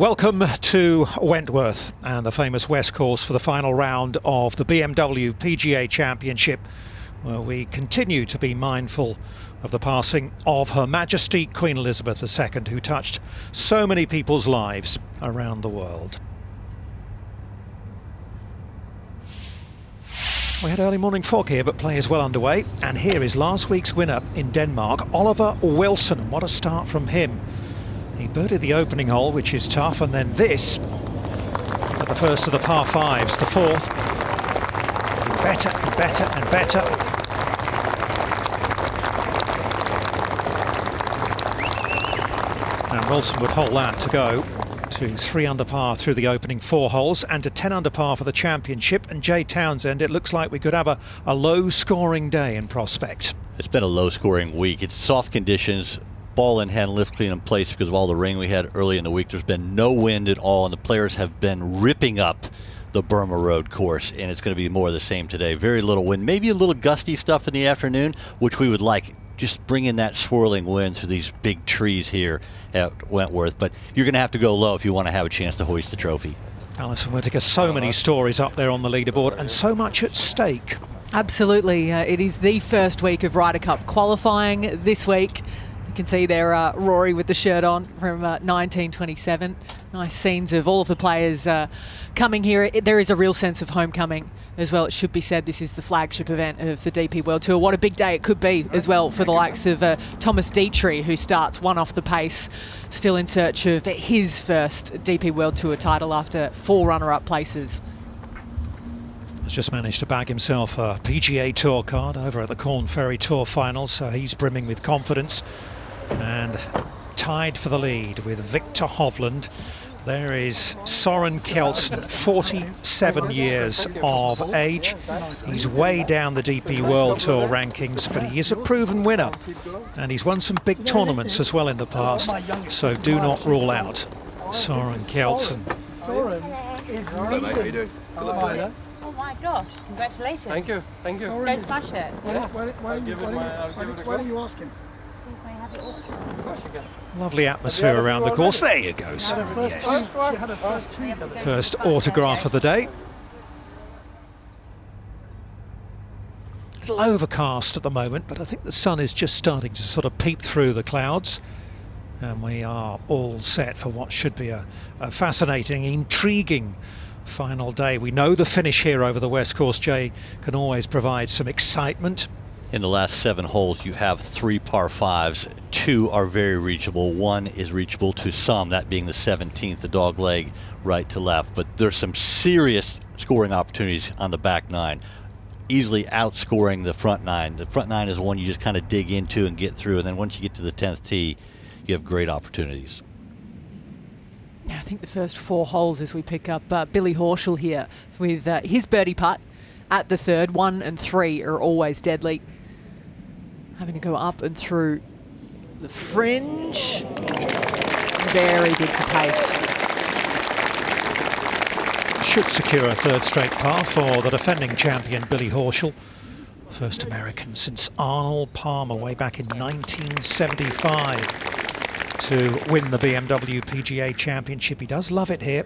Welcome to Wentworth and the famous West Course for the final round of the BMW PGA Championship, where we continue to be mindful of the passing of Her Majesty Queen Elizabeth II, who touched so many people's lives around the world. We had early morning fog here, but play is well underway, and here is last week's winner in Denmark, Oliver Wilson, and what a start from him. He birdied the opening hole, which is tough, and then this at the first of the par fives, the fourth, getting better and better and better. And Wilson would hold that to go to 3 under par through the opening 4 holes and to 10 under par for the championship. And Jay Townsend, it looks like we could have a low-scoring day in prospect. It's been a low-scoring week. It's soft conditions. Ball in hand, lift clean in place because of all the rain we had early in the week. There's been no wind at all, and the players have been ripping up the Burma Road course, and it's going to be more of the same today. Very little wind, maybe a little gusty stuff in the afternoon, which we would like. Just bring in that swirling wind through these big trees here at Wentworth, but you're going to have to go low if you want to have a chance to hoist the trophy. Alison Whittaker, so many stories up there on the leaderboard and so much at stake. Absolutely. It is the first week of Ryder Cup qualifying this week. You can see there Rory with the shirt on from 1927. Nice scenes of all of the players coming here. There is a real sense of homecoming as well. It should be said this is the flagship event of the DP World Tour. What a big day it could be as well for the likes of Thomas Dietrich, who starts one off the pace, still in search of his first DP World Tour title after 4 runner-up places. Has just managed to bag himself a PGA Tour card over at the Corn Ferry Tour Finals, so he's brimming with confidence. And tied for the lead with Viktor Hovland. There is Søren Kjeldsen, 47 years of age. He's way down the DP World Tour rankings, but he is a proven winner. And he's won some big tournaments as well in the past, so do not rule out Søren Kjeldsen. Hello, mate. How you doing? Good luck today. Oh my gosh, congratulations. Thank you, thank you. Go smash it. Why don't you ask him? Lovely atmosphere around the course. There you go, Søren. Yes. First autograph of the day. A little overcast at the moment, but I think the sun is just starting to sort of peep through the clouds. And we are all set for what should be a fascinating, intriguing final day. We know the finish here over the West Course, Jay, can always provide some excitement. In the last 7 holes, you have 3 par 5s. 2 are very reachable. 1 is reachable to some, that being the 17th, the dog leg right to left. But there's some serious scoring opportunities on the back 9. Easily outscoring the front 9. The front 9 is the one you just kind of dig into and get through. And then once you get to the 10th tee, you have great opportunities. Yeah, I think the first 4 holes as we pick up Billy Horschel here with his birdie putt at the 3rd. 1 and 3 are always deadly. Having to go up and through the fringe. Very big for pace. Should secure a 3rd straight par for the defending champion Billy Horschel. First American since Arnold Palmer way back in 1975 to win the BMW PGA Championship. He does love it here.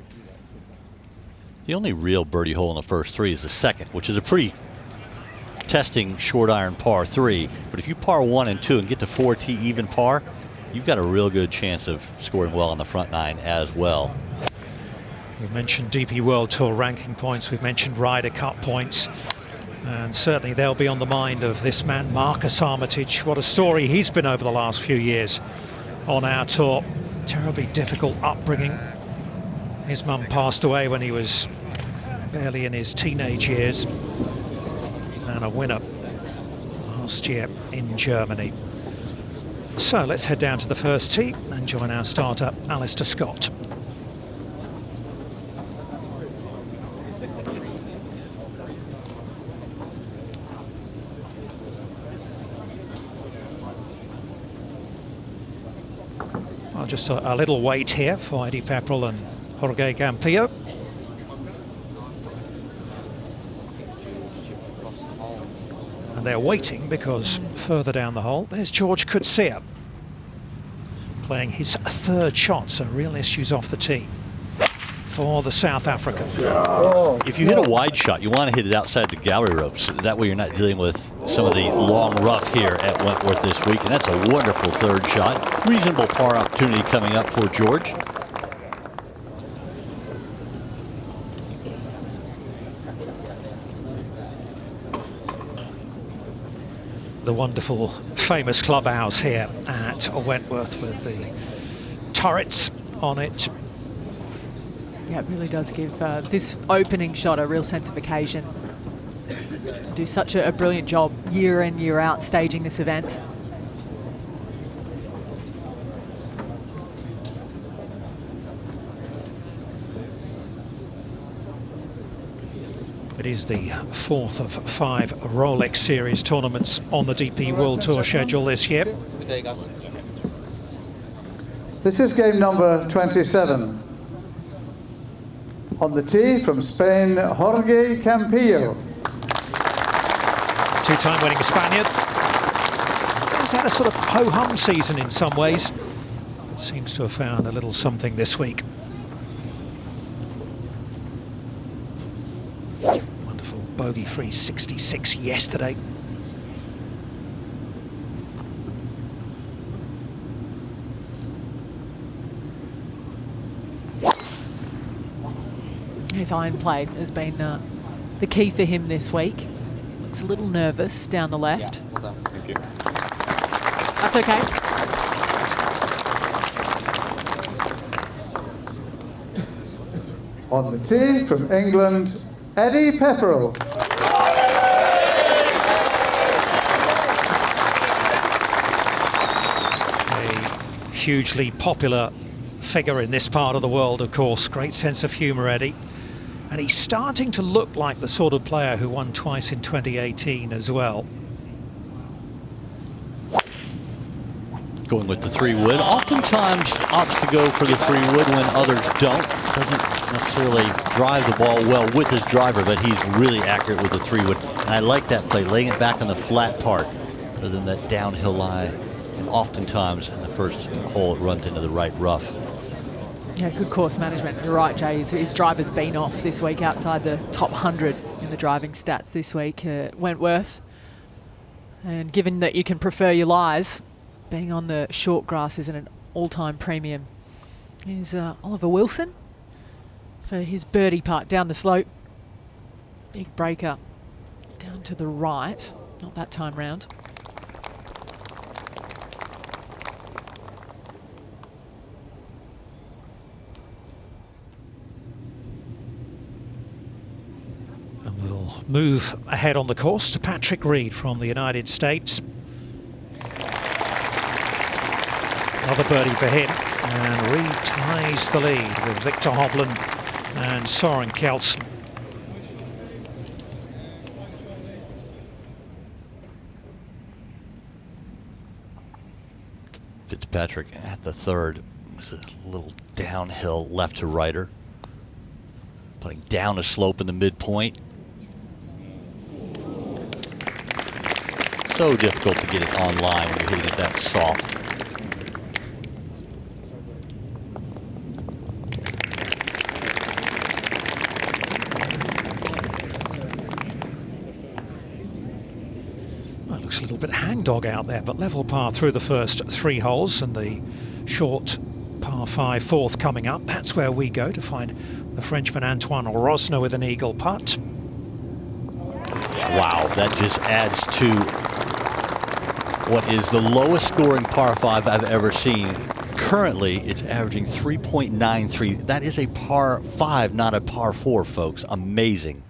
The only real birdie hole in the first 3 is the 2nd, which is a pretty testing short iron par 3. But if you par 1 and 2 and get to 4T even par, you've got a real good chance of scoring well on the front 9 as well. We've mentioned DP World Tour ranking points, we've mentioned Ryder Cup points, and certainly they'll be on the mind of this man, Marcus Armitage. What a story he's been over the last few years on our tour. Terribly difficult upbringing. His mum passed away when he was barely in his teenage years, and a winner last year in Germany. So let's head down to the first tee and join our starter, Alistair Scott. Well, just a little wait here for Eddie Pepperell and Jorge Campillo. And they're waiting because further down the hole, there's George Coetzee playing his 3rd shot, so real issues off the tee. for the South African. If you hit a wide shot, you want to hit it outside the gallery ropes. That way you're not dealing with some of the long rough here at Wentworth this week. And that's a wonderful third shot. Reasonable par opportunity coming up for George. The wonderful famous clubhouse here at Wentworth with the turrets on it. Yeah, it really does give this opening shot a real sense of occasion. Do such a brilliant job year in, year out staging this event. It is the fourth of 5 Rolex Series tournaments on the DP World Tour schedule this year. This is game number 27. On the tee from Spain, Jorge Campillo. Two-time winning Spaniard. He's had a sort of ho-hum season in some ways. Seems to have found a little something this week. Wonderful bogey-free 66 yesterday. His iron play has been the key for him this week. Looks a little nervous down the left. Yeah, well done. Thank you. That's okay. On the tee from England, Eddie Pepperell. A hugely popular figure in this part of the world, of course. Great sense of humour, Eddie. And he's starting to look like the sort of player who won twice in 2018 as well. Going with the 3-wood. Oftentimes opts to go for the 3-wood when others don't. Doesn't necessarily drive the ball well with his driver, but he's really accurate with the 3-wood. And I like that play, laying it back on the flat part rather than that downhill lie. And oftentimes in the first hole it runs into the right rough. Yeah, good course management. You're right, Jay. His driver's been off this week outside the top 100 in the driving stats this week at Wentworth. And given that you can prefer your lies, being on the short grass is an all-time premium. Here's Oliver Wilson for his birdie putt down the slope. Big breaker down to the right. Not that time round. And we'll move ahead on the course to Patrick Reed from the United States. Another birdie for him, and Reed ties the lead with Viktor Hovland and Søren Kjeldsen. Fitzpatrick at the third. It's a little downhill left to righter. Putting down a slope in the midpoint. So difficult to get it on line when you're hitting it that soft. Well, it looks a little bit hangdog out there, but level par through the first 3 holes, and the short par 5 fourth coming up. That's where we go to find the Frenchman Antoine Rosner with an eagle putt. Wow, that just adds to what is the lowest scoring par 5 I've ever seen. Currently, it's averaging 3.93. That is a par 5, not a par 4, folks. Amazing.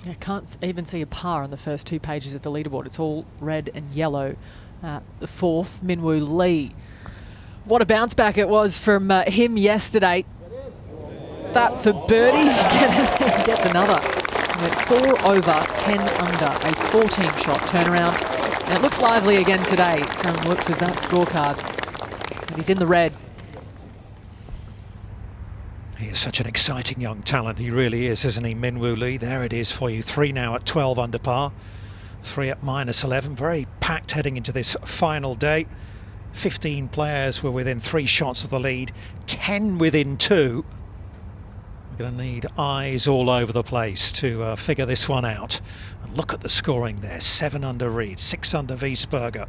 I can't even see a par on the first 2 pages of the leaderboard. It's all red and yellow. The fourth, Minwoo Lee. What a bounce back it was from him yesterday. That for birdie, gets another. Went 4 over, 10 under, a 14-shot turnaround. And it looks lively again today from the looks of that scorecard. And he's in the red. He is such an exciting young talent. He really is, isn't he, Minwoo Lee? There it is for you. 3 now at 12 under par. 3 at -11. Very packed heading into this final day. 15 players were within 3 shots of the lead, 10 within 2. We're going to need eyes all over the place to figure this one out. And look at the scoring there. 7 under Reed, 6 under Wiesberger.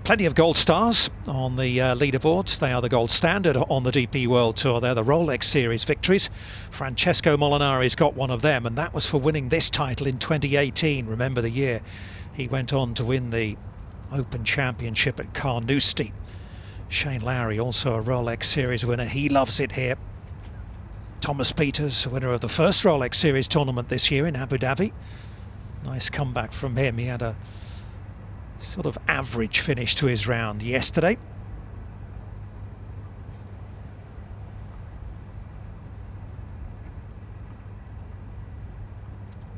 Plenty of gold stars on the leaderboards. They are the gold standard on the DP World Tour. They're the Rolex Series victories. Francesco Molinari's got one of them, and that was for winning this title in 2018. Remember the year he went on to win the Open Championship at Carnoustie. Shane Lowry, also a Rolex Series winner. He loves it here. Thomas Pieters, winner of the first Rolex Series tournament this year in Abu Dhabi. Nice comeback from him. He had a sort of average finish to his round yesterday.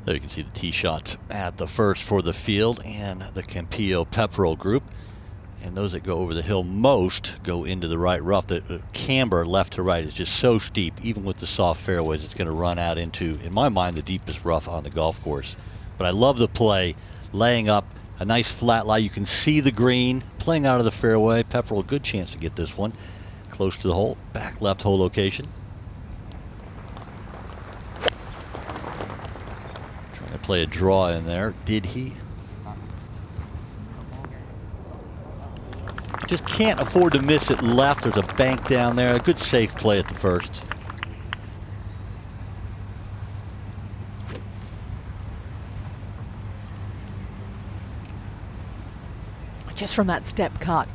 There you can see the tee shots at the first for the field and the Campillo Pepperell group. And those that go over the hill most go into the right rough. The camber left to right is just so steep, even with the soft fairways, it's going to run out into, in my mind, the deepest rough on the golf course. But I love the play, laying up a nice flat lie. You can see the green playing out of the fairway. Pepperell, a good chance to get this one close to the hole, back left hole location. Trying to play a draw in there. Did he? Just can't afford to miss it left. There's a bank down there. A good safe play at the first. Just from that step cut.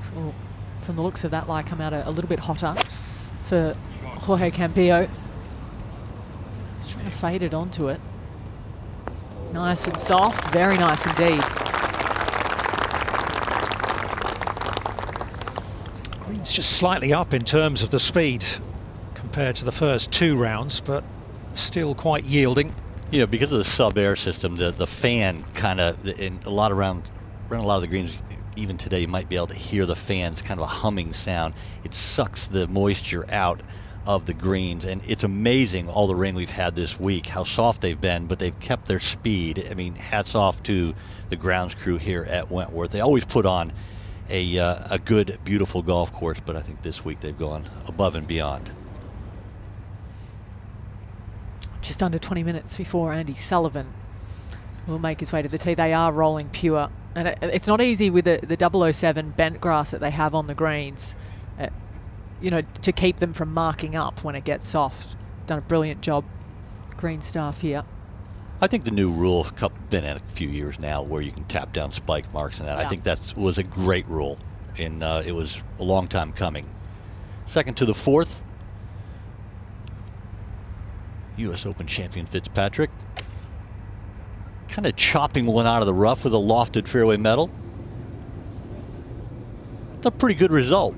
So from the looks of that lie, come out a little bit hotter for Jorge Campillo. Just trying to fade it onto it. Nice and soft, very nice indeed. It's just slightly up in terms of the speed compared to the first 2 rounds, but still quite yielding. You know, because of the sub-air system, the fan kind of, in a lot around a lot of the greens, even today, you might be able to hear the fans, kind of a humming sound. It sucks the moisture out of the greens, and it's amazing all the rain we've had this week, how soft they've been, but they've kept their speed. I mean, hats off to the grounds crew here at Wentworth. They always put on a good, beautiful golf course, but I think this week they've gone above and beyond. Just under 20 minutes before Andy Sullivan will make his way to the tee. They are rolling pure, and it's not easy with the 007 bent grass that they have on the greens, you know, to keep them from marking up when it gets soft. Done a brilliant job, green staff here. I think the new rule has been in a few years now, where you can tap down spike marks and that. Yeah. I think that was a great rule, and it was a long time coming. Second to the fourth, U.S. Open champion Fitzpatrick, kind of chopping one out of the rough with a lofted fairway metal. It's a pretty good result.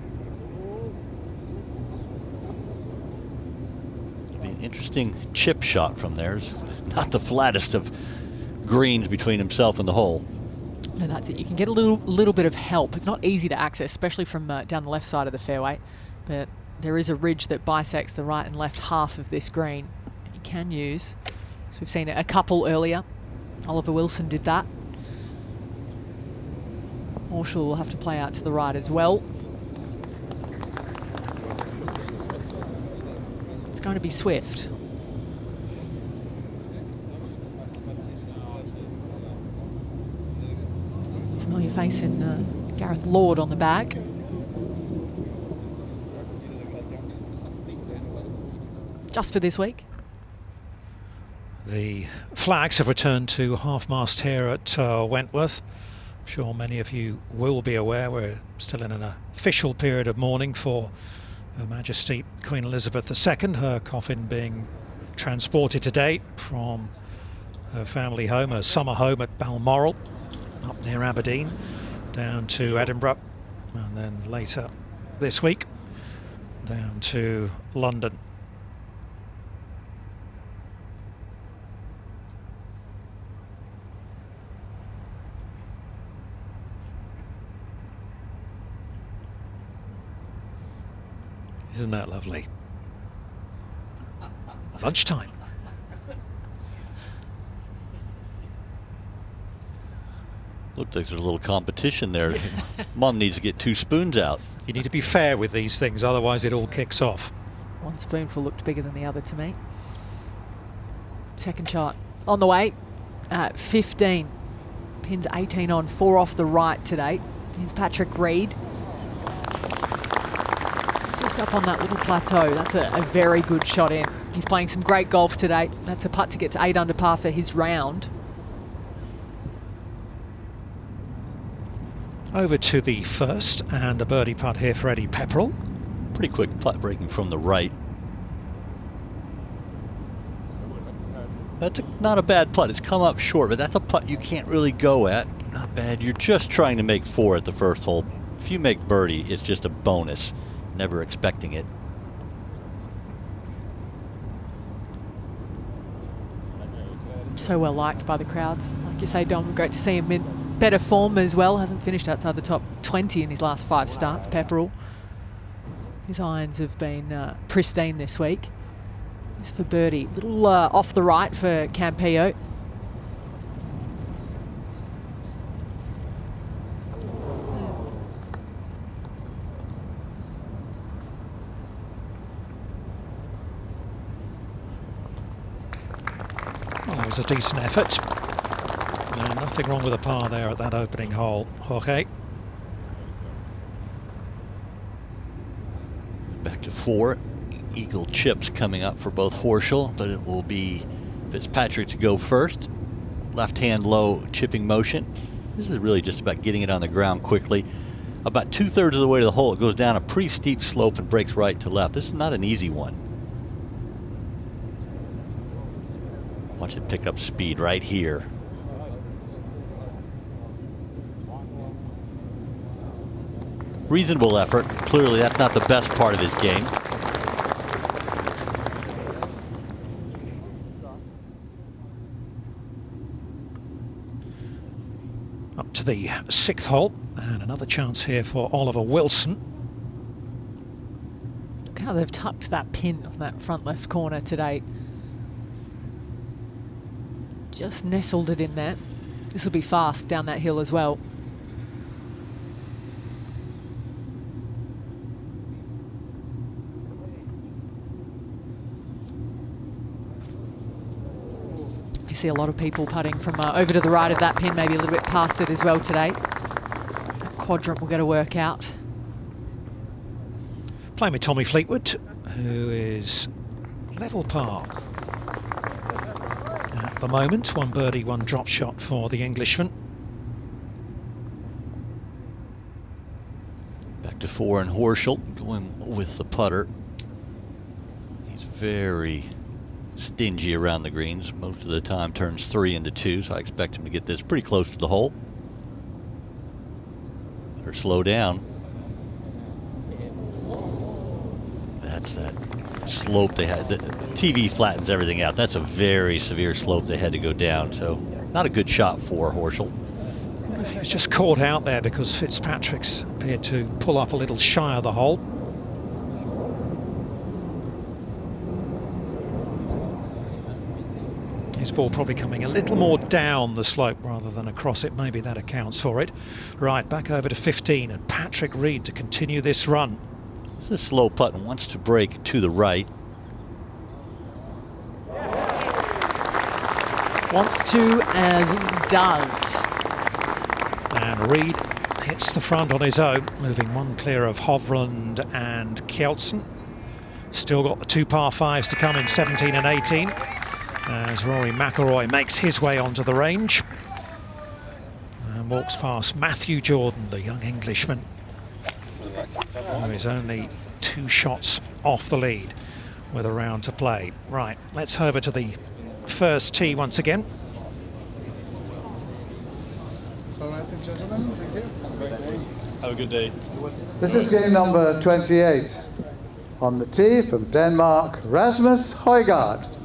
It'll be an interesting chip shot from there. It's not the flattest of greens between himself and the hole. No, that's it. You can get a little bit of help. It's not easy to access, especially from down the left side of the fairway, but there is a ridge that bisects the right and left half of this green. You can use, so we've seen a couple earlier. Oliver Wilson did that. Horschel will have to play out to the right as well. It's going to be swift. Familiar face in Gareth Lord on the back. Just for this week. The flags have returned to half-mast here at Wentworth. I'm sure many of you will be aware we're still in an official period of mourning for Her Majesty Queen Elizabeth II, her coffin being transported today from her family home, her summer home at Balmoral, up near Aberdeen, down to Edinburgh, and then later this week down to London. Isn't that lovely? Lunchtime. Looked like there's a little competition there. Mom needs to get 2 spoons out. You need to be fair with these things, otherwise it all kicks off. One spoonful looked bigger than the other to me. Second shot on the way at 15. Pins 18 on, 4 off the right today. Here's Patrick Reed. It's just up on that little plateau. That's a very good shot in. He's playing some great golf today. That's a putt to get to 8 under par for his round. Over to the first, and a birdie putt here for Eddie Pepperell. Pretty quick putt breaking from the right. That's not a bad putt. It's come up short, but that's a putt you can't really go at. Not bad. You're just trying to make 4 at the first hole. If you make birdie, it's just a bonus. Never expecting it. So well liked by the crowds. Like you say, Dom, great to see him in better form as well. Hasn't finished outside the top 20 in his last 5 starts, Pepperell. His irons have been pristine this week. This for birdie. Little off the right for Campillo. Well, it was a decent effort. And nothing wrong with a par there at that opening hole, Jorge. Back to 4. Eagle chips coming up for both Horschel, but it will be Fitzpatrick to go first. Left hand low chipping motion. This is really just about getting it on the ground quickly. About 2/3 of the way to the hole, it goes down a pretty steep slope and breaks right to left. This is not an easy one. Watch it pick up speed right here. Reasonable effort. Clearly that's not the best part of his game. Up to the 6th hole, and another chance here for Oliver Wilson. Look how they've tucked that pin on that front left corner today. Just nestled it in there. This will be fast down that hill as well. You see a lot of people putting from over to the right of that pin, maybe a little bit past it as well today. That quadrant will get a work out. Playing with Tommy Fleetwood, who is level par at the moment. 1 birdie, 1 drop shot for the Englishman. Back to 4 and Horschel going with the putter. He's very stingy around the greens. Most of the time turns 3 into 2, so I expect him to get this pretty close to the hole. Better slow down. That's that slope they had. The TV flattens everything out. That's a very severe slope they had to go down, so not a good shot for Horschel. He was just caught out there because Fitzpatrick's appeared to pull up a little shy of the hole. His ball probably coming a little more down the slope rather than across it. Maybe that accounts for it. Right, back over to 15 and Patrick Reed to continue this run. This is a slow putt and wants to break to the right. Wants to, as does. And Reed hits the front on his own, moving 1 clear of Hovland and Kjeldsen. Still got the 2 par 5s to come in 17 and 18. As Rory McIlroy makes his way onto the range and walks past Matthew Jordan, the young Englishman, who is only 2 shots off the lead with a round to play. Right, let's over to the first tee once again. All right, gentlemen, thank you. Have a good day. This is game number 28. On the tee from Denmark, Rasmus Højgaard.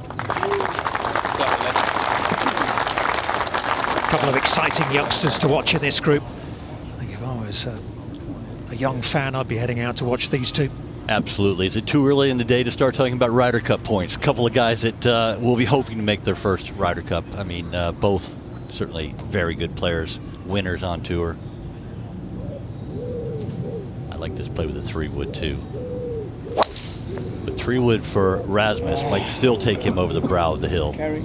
A couple of exciting youngsters to watch in this group. I think if I was a young fan, I'd be heading out to watch these 2. Absolutely. Is it too early in the day to start talking about Ryder Cup points? A couple of guys that will be hoping to make their first Ryder Cup. I mean, both certainly very good players, winners on tour. I like this play with the 3-wood too. But 3-wood for Rasmus might still take him over the brow of the hill. Carry.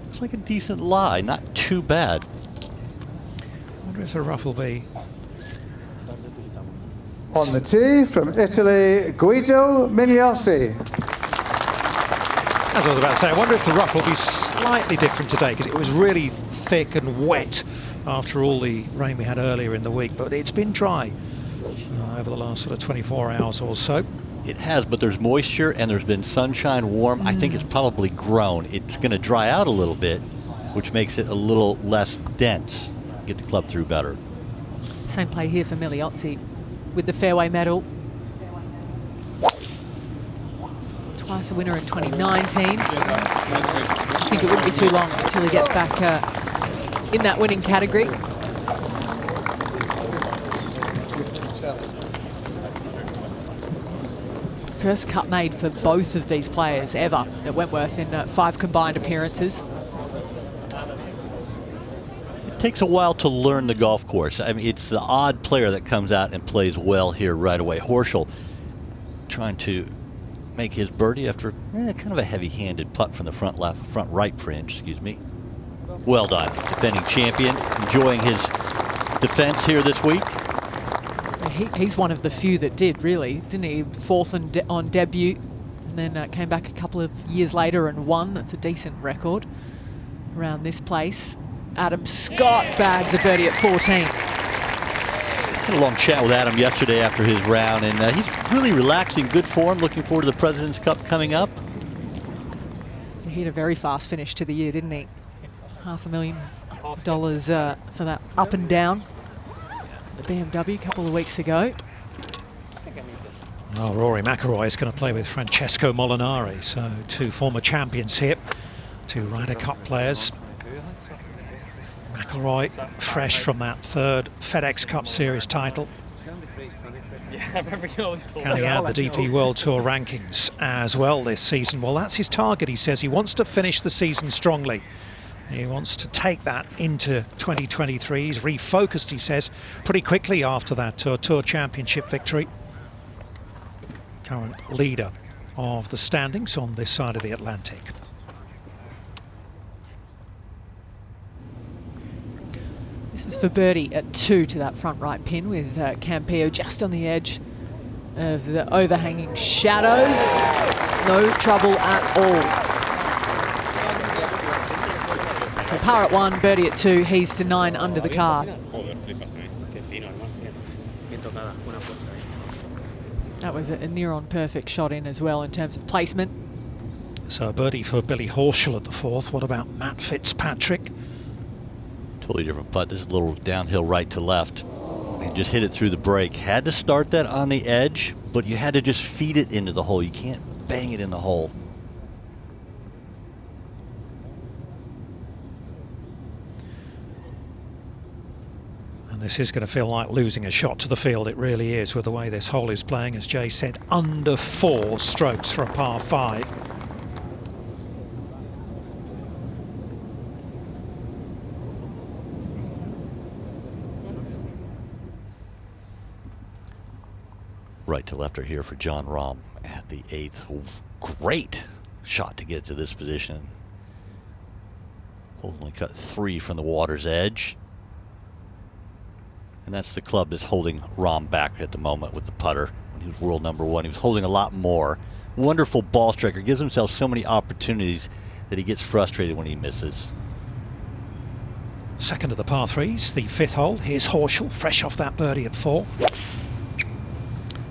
Looks like a decent lie, not too bad. I wonder if the rough will be. On the tee from Italy, Guido Migliosi. As I was about to say, I wonder if the rough will be slightly different today, because it was really thick and wet after all the rain we had earlier in the week, but it's been dry over the last sort of 24 hours or so. It has, but there's moisture and there's been sunshine, warm. I think it's probably grown. It's going to dry out a little bit, which makes it a little less dense. Get the club through better. Same play here for Migliozzi with the fairway medal. Twice a winner in 2019. I think it wouldn't be too long until he gets back in that winning category. First cut made for both of these players ever at Wentworth in 5 combined appearances. It takes a while to learn the golf course. I mean, it's the odd player that comes out and plays well here right away. Horschel trying to make his birdie after kind of a heavy-handed putt from the front right fringe, excuse me. Well done, defending champion, enjoying his defense here this week. He's one of the few that did, really, didn't he? Fourth on debut, and then came back a couple of years later and won. That's a decent record around this place. Adam Scott bags a birdie at 14. Had a long chat with Adam yesterday after his round, and he's really relaxed, in good form, looking forward to the President's Cup coming up. He had a very fast finish to the year, didn't he? $500,000 for that up and down. The BMW a couple of weeks ago. Well, Rory McIlroy is going to play with Francesco Molinari, so 2 former champions here, 2 Ryder Cup players. McIlroy fresh from that 3rd FedEx Cup Series title. Counting out the DP World Tour rankings as well this season. Well, that's his target, he says. He wants to finish the season strongly. He wants to take that into 2023. He's refocused, he says, pretty quickly after that Tour Championship victory. Current leader of the standings on this side of the Atlantic. This is for birdie at 2 to that front right pin with Campillo just on the edge of the overhanging shadows. No trouble at all. So par at 1, birdie at 2, he's to 9 under the car. That was a near-on perfect shot in as well in terms of placement. So a birdie for Billy Horschel at the 4th. What about Matt Fitzpatrick? Totally different putt. This is a little downhill right to left. He just hit it through the break. Had to start that on the edge, but you had to just feed it into the hole. You can't bang it in the hole. This is going to feel like losing a shot to the field. It really is, with the way this hole is playing. As Jay said, under 4 strokes for a par 5. Right to lefter here for John Rahm at the 8th. Great shot to get to this position. Only cut 3 from the water's edge. And that's the club that's holding Rahm back at the moment with the putter. When he was world #1, he was holding a lot more. Wonderful ball striker, gives himself so many opportunities that he gets frustrated when he misses. Second of the par 3s, the 5th hole. Here's Horschel, fresh off that birdie at 4.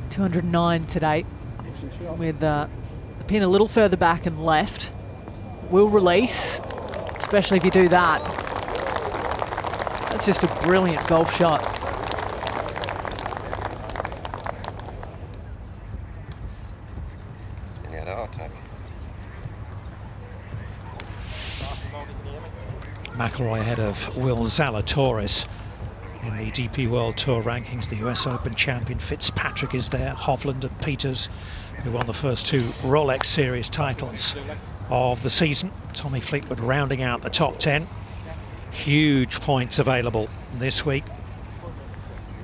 209 today, with the pin a little further back and left. Will release, especially if you do that. That's just a brilliant golf shot. McIlroy ahead of Will Zalatoris in the DP World Tour rankings. The US Open champion Fitzpatrick is there. Hovland and Peters, who won the first 2 Rolex Series titles of the season. Tommy Fleetwood rounding out the top 10. Huge points available this week.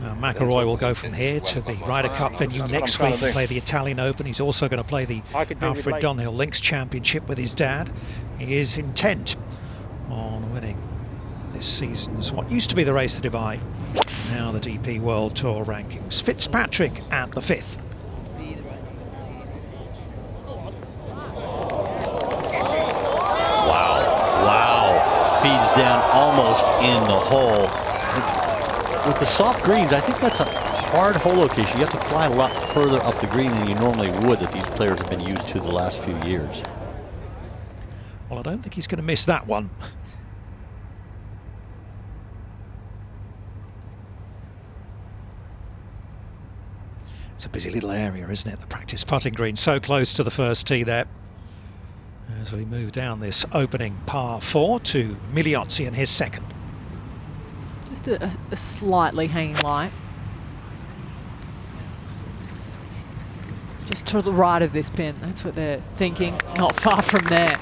McIlroy will go from here to the Ryder Cup venue next week and play the Italian Open. He's also going to play the Alfred Dunhill Links Championship with his dad. He is intent on winning this season's what used to be the Race to Dubai, now the DP World Tour rankings. Fitzpatrick at the 5th. Wow, feeds down almost in the hole. With the soft greens, I think that's a hard hole location. You have to fly a lot further up the green than you normally would that these players have been used to the last few years. Well, I don't think he's going to miss that one. It's a busy little area, isn't it? The practice putting green so close to the first tee there. As we move down this opening par 4 to Miliozzi and his second. Just a slightly hanging light. Just to the right of this pin, that's what they're thinking, not far from there.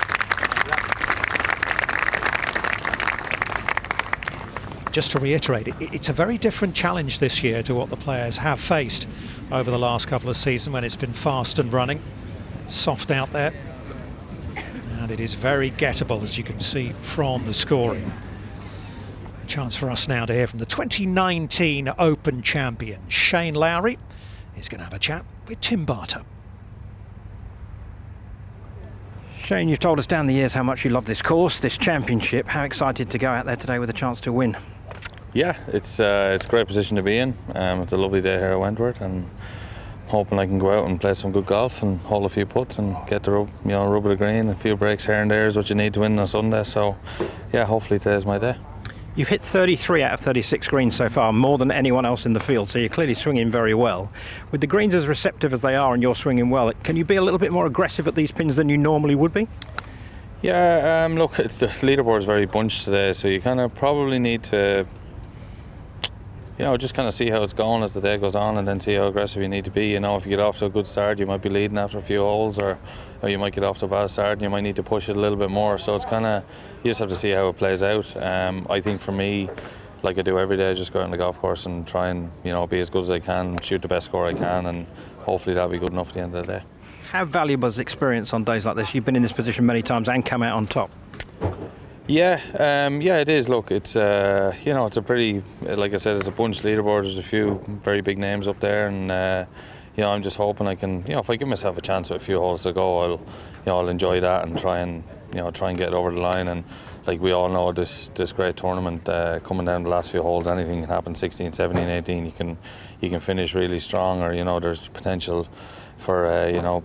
Just to reiterate, it's a very different challenge this year to what the players have faced over the last couple of seasons when it's been fast and running, soft out there. And it is very gettable, as you can see from the scoring. A chance for us now to hear from the 2019 Open champion, Shane Lowry. He's going to have a chat with Tim Barter. Shane, you've told us down the years how much you love this course, this championship. How excited to go out there today with a chance to win? Yeah, it's a great position to be in. It's a lovely day here at Wentworth, and hoping I can go out and play some good golf and hold a few putts and get the rub of the green. A few breaks here and there is what you need to win on Sunday. So, yeah, hopefully today's my day. You've hit 33 out of 36 greens so far, more than anyone else in the field, so you're clearly swinging very well. With the greens as receptive as they are and you're swinging well, can you be a little bit more aggressive at these pins than you normally would be? Yeah, look, the leaderboard is very bunched today, so you kind of probably need to, just kind of see how it's going as the day goes on and then see how aggressive you need to be. If you get off to a good start, you might be leading after a few holes, or you might get off to a bad start and you might need to push it a little bit more. So it's kind of, you just have to see how it plays out. I think for me, like I do every day, just go out on the golf course and try and, be as good as I can, shoot the best score I can, and hopefully that'll be good enough at the end of the day. How valuable is experience on days like this? You've been in this position many times and come out on top. Yeah, it is. Look, it's it's a pretty, like I said, it's a bunch leaderboard. There's a few very big names up there, and I'm just hoping I can, if I give myself a chance with a few holes to go, I'll enjoy that and try and get it over the line. And like we all know, this great tournament coming down the last few holes, anything can happen. 16, 17, 18, you can finish really strong, or there's potential for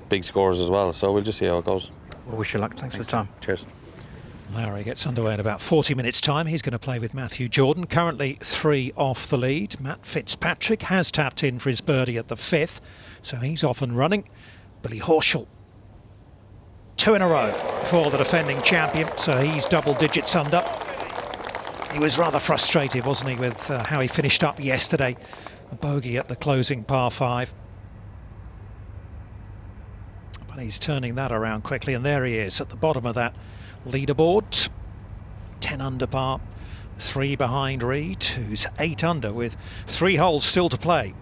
big scores as well. So we'll just see how it goes. Well, wish you luck. Thanks for the time. Cheers. Lowry gets underway in about 40 minutes' time. He's going to play with Matthew Jordan, currently 3 off the lead. Matt Fitzpatrick has tapped in for his birdie at the 5th, so he's off and running. Billy Horschel, 2 in a row for the defending champion, so he's double digits under. He was rather frustrated, wasn't he, with how he finished up yesterday. A bogey at the closing par 5. But he's turning that around quickly, and there he is at the bottom of that leaderboard, 10 under par, 3 behind Reed, who's 8 under with 3 holes still to play.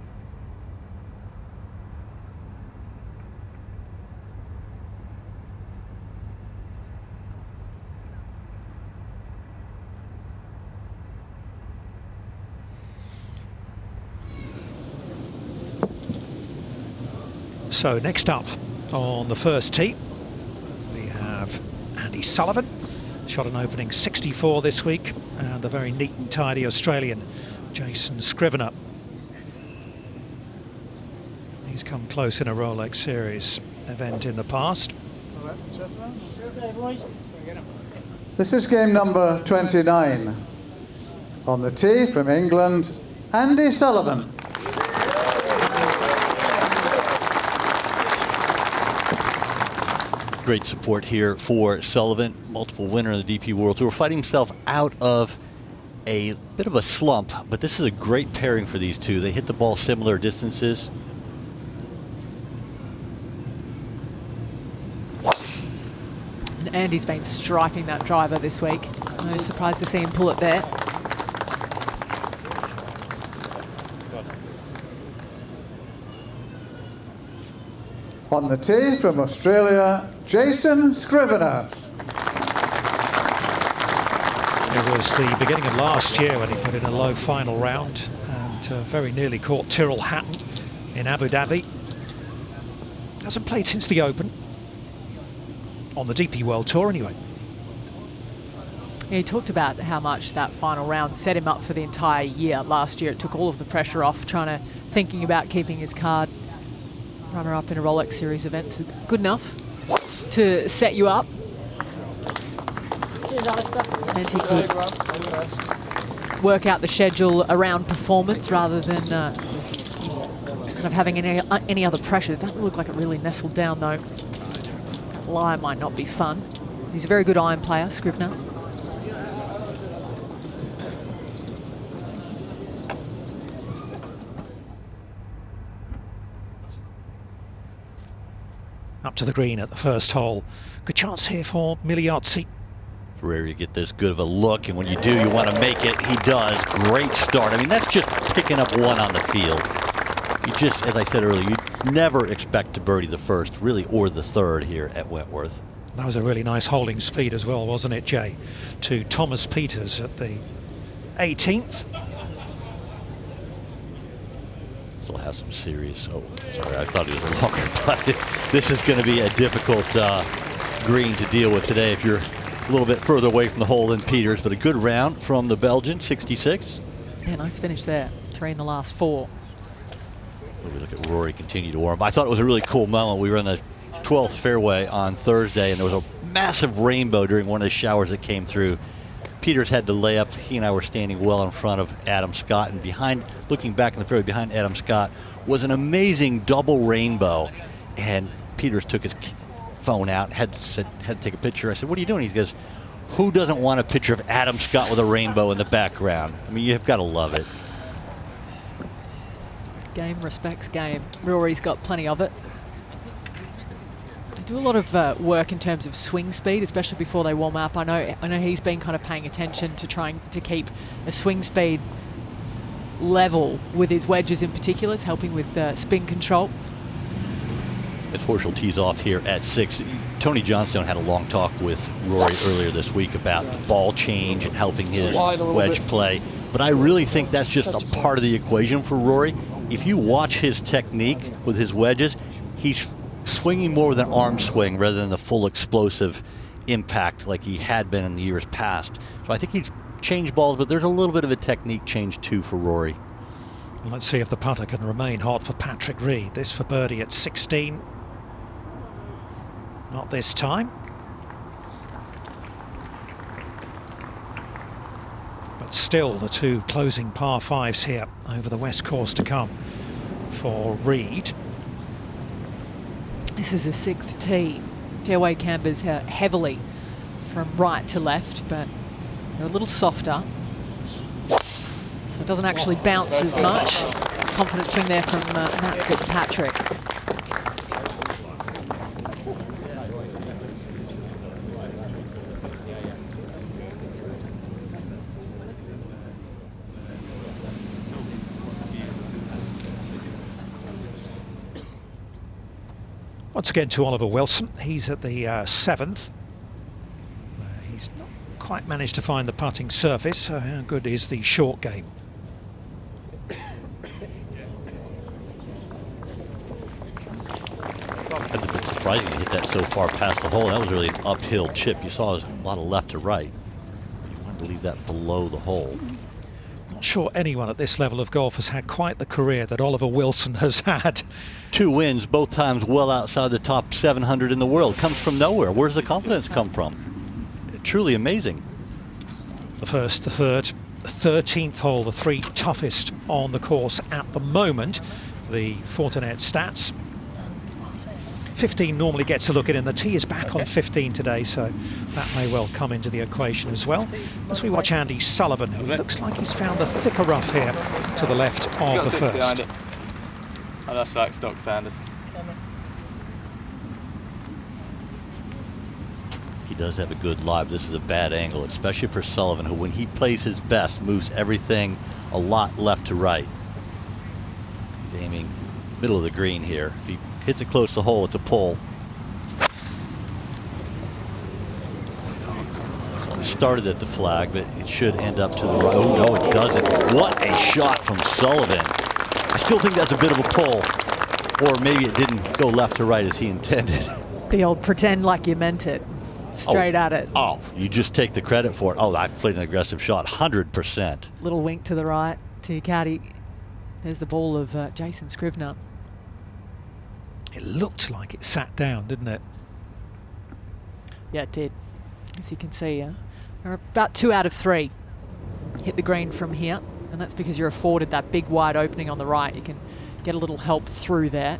So next up on the first tee, we have Andy Sullivan, shot an opening 64 this week, and the very neat and tidy Australian Jason Scrivener. He's come close in a Rolex Series event in the past. This is game number 29. On the tee from England, Andy Sullivan. Great support here for Sullivan, multiple winner in the DP World Tour, fighting himself out of a bit of a slump, but this is a great pairing for these two. They hit the ball similar distances. And Andy's been striking that driver this week. No surprise to see him pull it there. On the tee from Australia, Jason Scrivener. It was the beginning of last year when he put in a low final round and very nearly caught Tyrrell Hatton in Abu Dhabi. Hasn't played since the Open. On the DP World Tour anyway. Yeah, he talked about how much that final round set him up for the entire year. Last year it took all of the pressure off, thinking about keeping his card. Runner-up in a Rolex Series event, good enough to set you up. And he could work out the schedule around performance rather than kind of having any other pressures. Doesn't look like it really nestled down though. Lie might not be fun. He's a very good iron player, Scrivener. Up to the green at the first hole. Good chance here for Miliozzi. Rare you get this good of a look, and when you do, you want to make it. He does. Great start. I mean, that's just picking up one on the field. You just, as I said earlier, you never expect to birdie the first, really, or the third here at Wentworth. That was a really nice holding speed as well, wasn't it, Jay? To Thomas Pieters at the 18th. Still have some serious. Oh, sorry, I thought it was longer, but this is going to be a difficult green to deal with today if you're a little bit further away from the hole than Pieters, but a good round from the Belgian, 66. Yeah, nice finish there. 3 in the last 4. We look at Rory continue to warm. I thought it was a really cool moment. We were in the 12th fairway on Thursday, and there was a massive rainbow during one of the showers that came through. Pieters had to lay up. He and I were standing well in front of Adam Scott, and behind, looking back in the fairway behind Adam Scott, was an amazing double rainbow. And Pieters took his phone out, had to take a picture. I said, "What are you doing?" He goes, "Who doesn't want a picture of Adam Scott with a rainbow in the background?" I mean, you've got to love it. Game respects game. Rory's got plenty of it. They do a lot of work in terms of swing speed, especially before they warm up. I know he's been kind of paying attention to trying to keep a swing speed level with his wedges in particular. It's helping with spin control. As Horschel tees off here at 6. Tony Johnstone had a long talk with Rory earlier this week about the ball change and helping his wedge play. But I really think that's just a part of the equation for Rory. If you watch his technique with his wedges, he's swinging more with an arm swing rather than the full explosive impact like he had been in the years past. So I think he's changed balls, but there's a little bit of a technique change too for Rory. Let's see if the putter can remain hot for Patrick Reed. This for birdie at 16. Not this time. But still the 2 closing par 5s here over the west course to come for Reed. This is the 6th tee. Fairway cambers heavily from right to left, but they're a little softer. So it doesn't actually bounce as much. Confident swing there from Matt Fitzpatrick. Once again to Oliver Wilson. He's at the 7th. He's not quite managed to find the putting surface. So how good is the short game? That's a bit surprising to hit that so far past the hole. That was really an uphill chip. You saw a lot of left to right. You want to leave that below the hole. Not sure anyone at this level of golf has had quite the career that Oliver Wilson has had. 2 wins, both times well outside the top 700 in the world. Comes from nowhere. Where's the confidence come from? Truly amazing. The first, the third, the 13th hole, the 3 toughest on the course at the moment. The Fortinet stats. 15 normally gets a look in, and the tee is back on 15 today, so that may well come into the equation as well. As we watch Andy Sullivan, who looks like he's found the thicker rough here to the left of the first. Oh, that's like stock standard. He does have a good lie. This is a bad angle, especially for Sullivan, who when he plays his best moves everything a lot left to right. He's aiming middle of the green here. If he hits it close to the hole, it's a pull. Well, it started at the flag, but it should end up to the right. Oh no, it doesn't. What a shot from Sullivan. I still think that's a bit of a pull, or maybe it didn't go left to right as he intended. The old pretend like you meant it. Straight at it. Oh, you just take the credit for it. Oh, I played an aggressive shot, 100%. Little wink to the right to your caddy. There's the ball of Jason Scrivener. It looked like it sat down, didn't it? Yeah, it did. As you can see, about 2 out of 3 hit the green from here, and that's because you're afforded that big wide opening on the right. You can get a little help through there,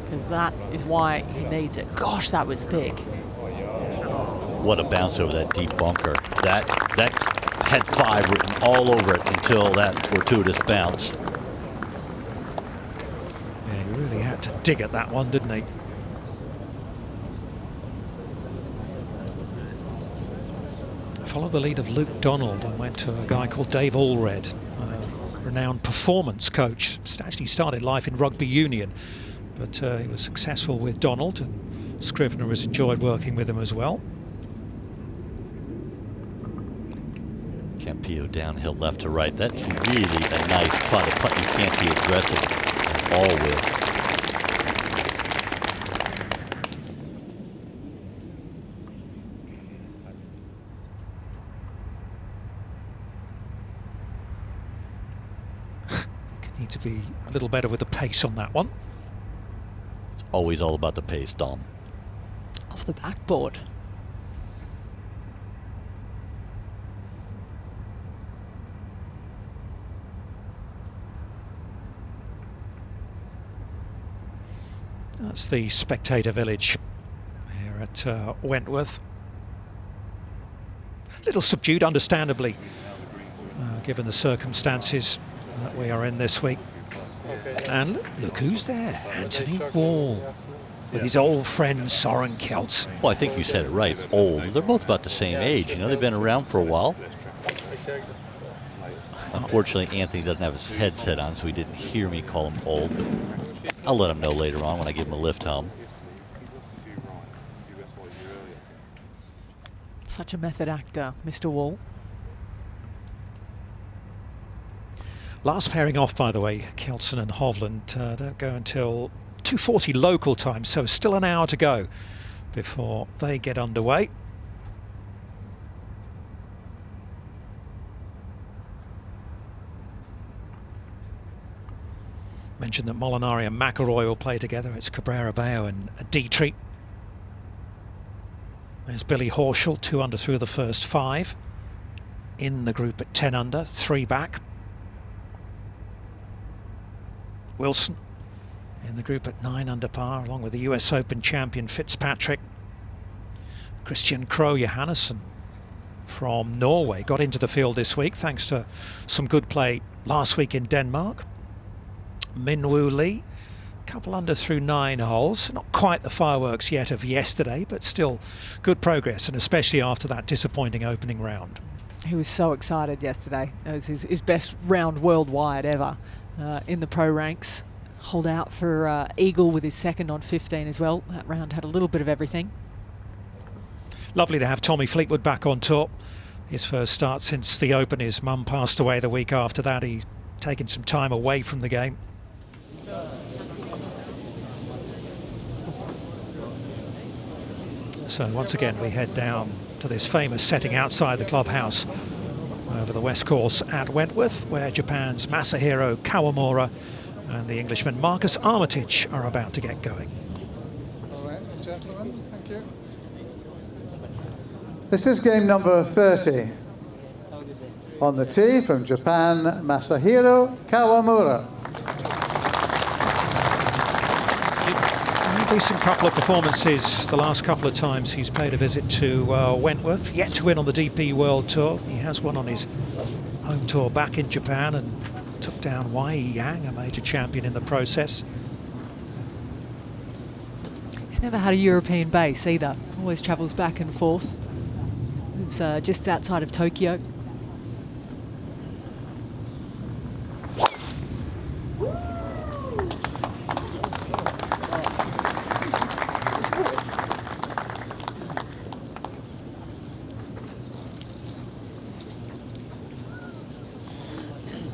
because that is why he needs it. Gosh, that was thick. What a bounce over that deep bunker. That had 5 written all over it until that fortuitous bounce. Yeah, he really had to dig at that one, didn't he? Followed the lead of Luke Donald and went to a guy called Dave Allred, a renowned performance coach. Actually started life in rugby union, but he was successful with Donald, and Scrivener has enjoyed working with him as well. Campillo downhill left to right. That's really a nice putt, a putt you can't be aggressive at all with. Need to be a little better with the pace on that one. It's always all about the pace, Dom. Off the backboard. That's the spectator village here at Wentworth. A little subdued, understandably, given the circumstances that we are in this week. And look who's there, Anthony Wall, with his old friend Soren Kjelsen. Well, I think you said it right, old. They're both about the same age, you know, they've been around for a while. Unfortunately, Anthony doesn't have his headset on, so he didn't hear me call him old, but I'll let him know later on when I give him a lift home. Such a method actor, Mr. Wall. Last pairing off, by the way, Kjelsen and Hovland don't go until 2:40 local time, so still an hour to go before they get underway. Mentioned that Molinari and McIlroy will play together. It's Cabrera Bello and Dietrich. There's Billy Horschel, 2 under through the first 5. In the group at 10 under, 3 back. Wilson in the group at 9 under par, along with the US Open champion Fitzpatrick. Christian Krogh Johannesson from Norway got into the field this week thanks to some good play last week in Denmark. Minwoo Lee, a couple under through 9 holes. Not quite the fireworks yet of yesterday, but still good progress, and especially after that disappointing opening round. He was so excited yesterday. It was his best round worldwide ever. In the pro ranks. Hold out for Eagle with his second on 15 as well. That round had a little bit of everything. Lovely to have Tommy Fleetwood back on top. His first start since the Open. His mum passed away the week after that. He's taken some time away from the game. So once again we head down to this famous setting outside the clubhouse over the west course at Wentworth, where Japan's Masahiro Kawamura and the Englishman Marcus Armitage are about to get going. All right, gentlemen, thank you. This is game number 30. On the tee from Japan, Masahiro Kawamura. Decent couple of performances the last couple of times he's paid a visit to Wentworth. Yet to win on the DP World Tour. He has won on his home tour back in Japan and took down Wei Yang, a major champion in the process. He's never had a European base either. Always travels back and forth. Lives just outside of Tokyo.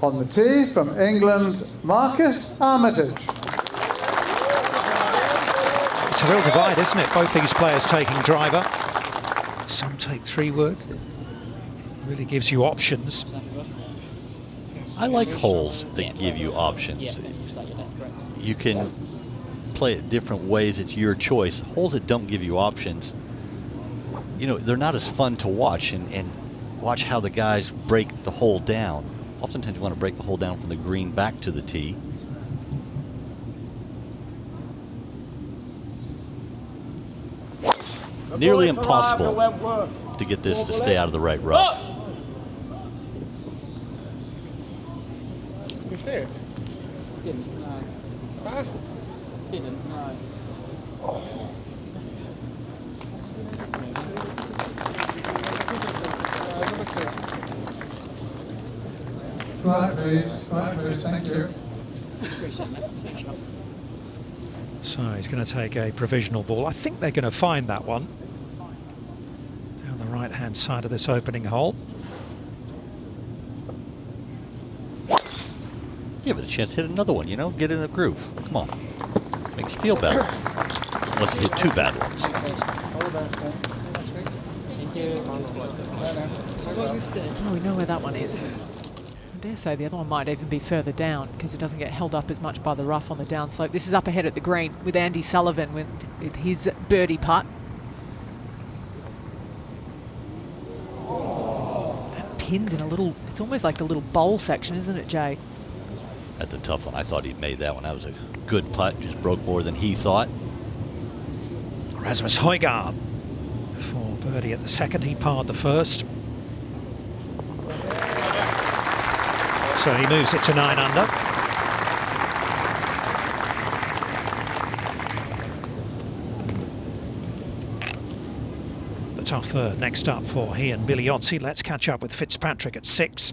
On the tee from England, Marcus Armitage. It's a real divide, isn't it? Both these players taking driver. Some take 3-wood. Really gives you options. I like holes that give you options. You can play it different ways. It's your choice. Holes that don't give you options, you know, they're not as fun to watch and watch how the guys break the hole down. Oftentimes you want to break the hole down from the green back to the tee. Nearly impossible to get this to stay out of the right rough. You see it? Didn't, no. Huh? Didn't, no. Right, please, thank you. So he's going to take a provisional ball. I think they're going to find that one down the right-hand side of this opening hole. Give it a chance to hit another one, you know, get in the groove. Come on, makes you feel better. Unless you hit 2 bad ones. Oh, we know where that one is. I dare say the other one might even be further down because it doesn't get held up as much by the rough on the downslope. This is up ahead at the green with Andy Sullivan with his birdie putt. That pin's in a little, it's almost like the little bowl section, isn't it, Jay? That's a tough one. I thought he'd made that one. That was a good putt. Just broke more than he thought. Rasmus Højgaard for birdie at the second. He parred the first. So he moves it to 9 under. The tough third next up for he and Billy Otzi. Let's catch up with Fitzpatrick at 6.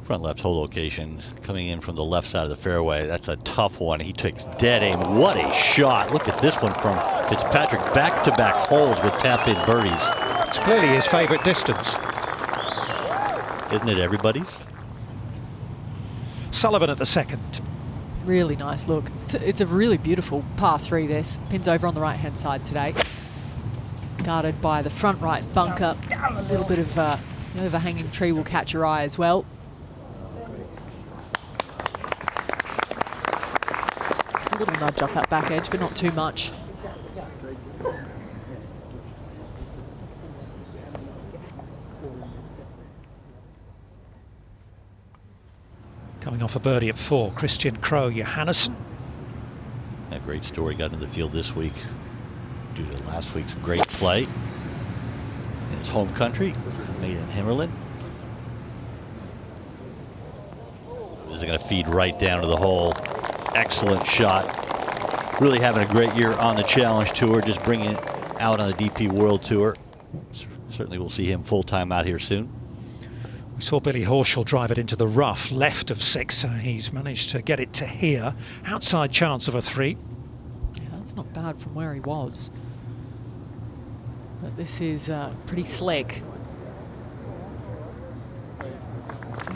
Front left hole location coming in from the left side of the fairway. That's a tough one. He takes dead aim. What a shot. Look at this one from Fitzpatrick. Back-to-back holes with tap-in birdies. It's clearly his favorite distance. Isn't it everybody's? Sullivan at the second. Really nice look. It's a really beautiful par 3 this. Pins over on the right-hand side today. Guarded by the front right bunker. A little bit of an overhanging tree will catch your eye as well. A little nudge off that back edge, but not too much. Coming off a birdie at 4, Christian Krogh Johannesson. A great story. Got into the field this week due to last week's great play in his home country, made in Himmerland. This is going to feed right down to the hole. Excellent shot. Really having a great year on the Challenge Tour, just bringing it out on the DP World Tour. Certainly we'll see him full-time out here soon. We saw Billy Horschel drive it into the rough left of 6. He's managed to get it to here. Outside chance of a 3. Yeah, that's not bad from where he was. But this is pretty slick.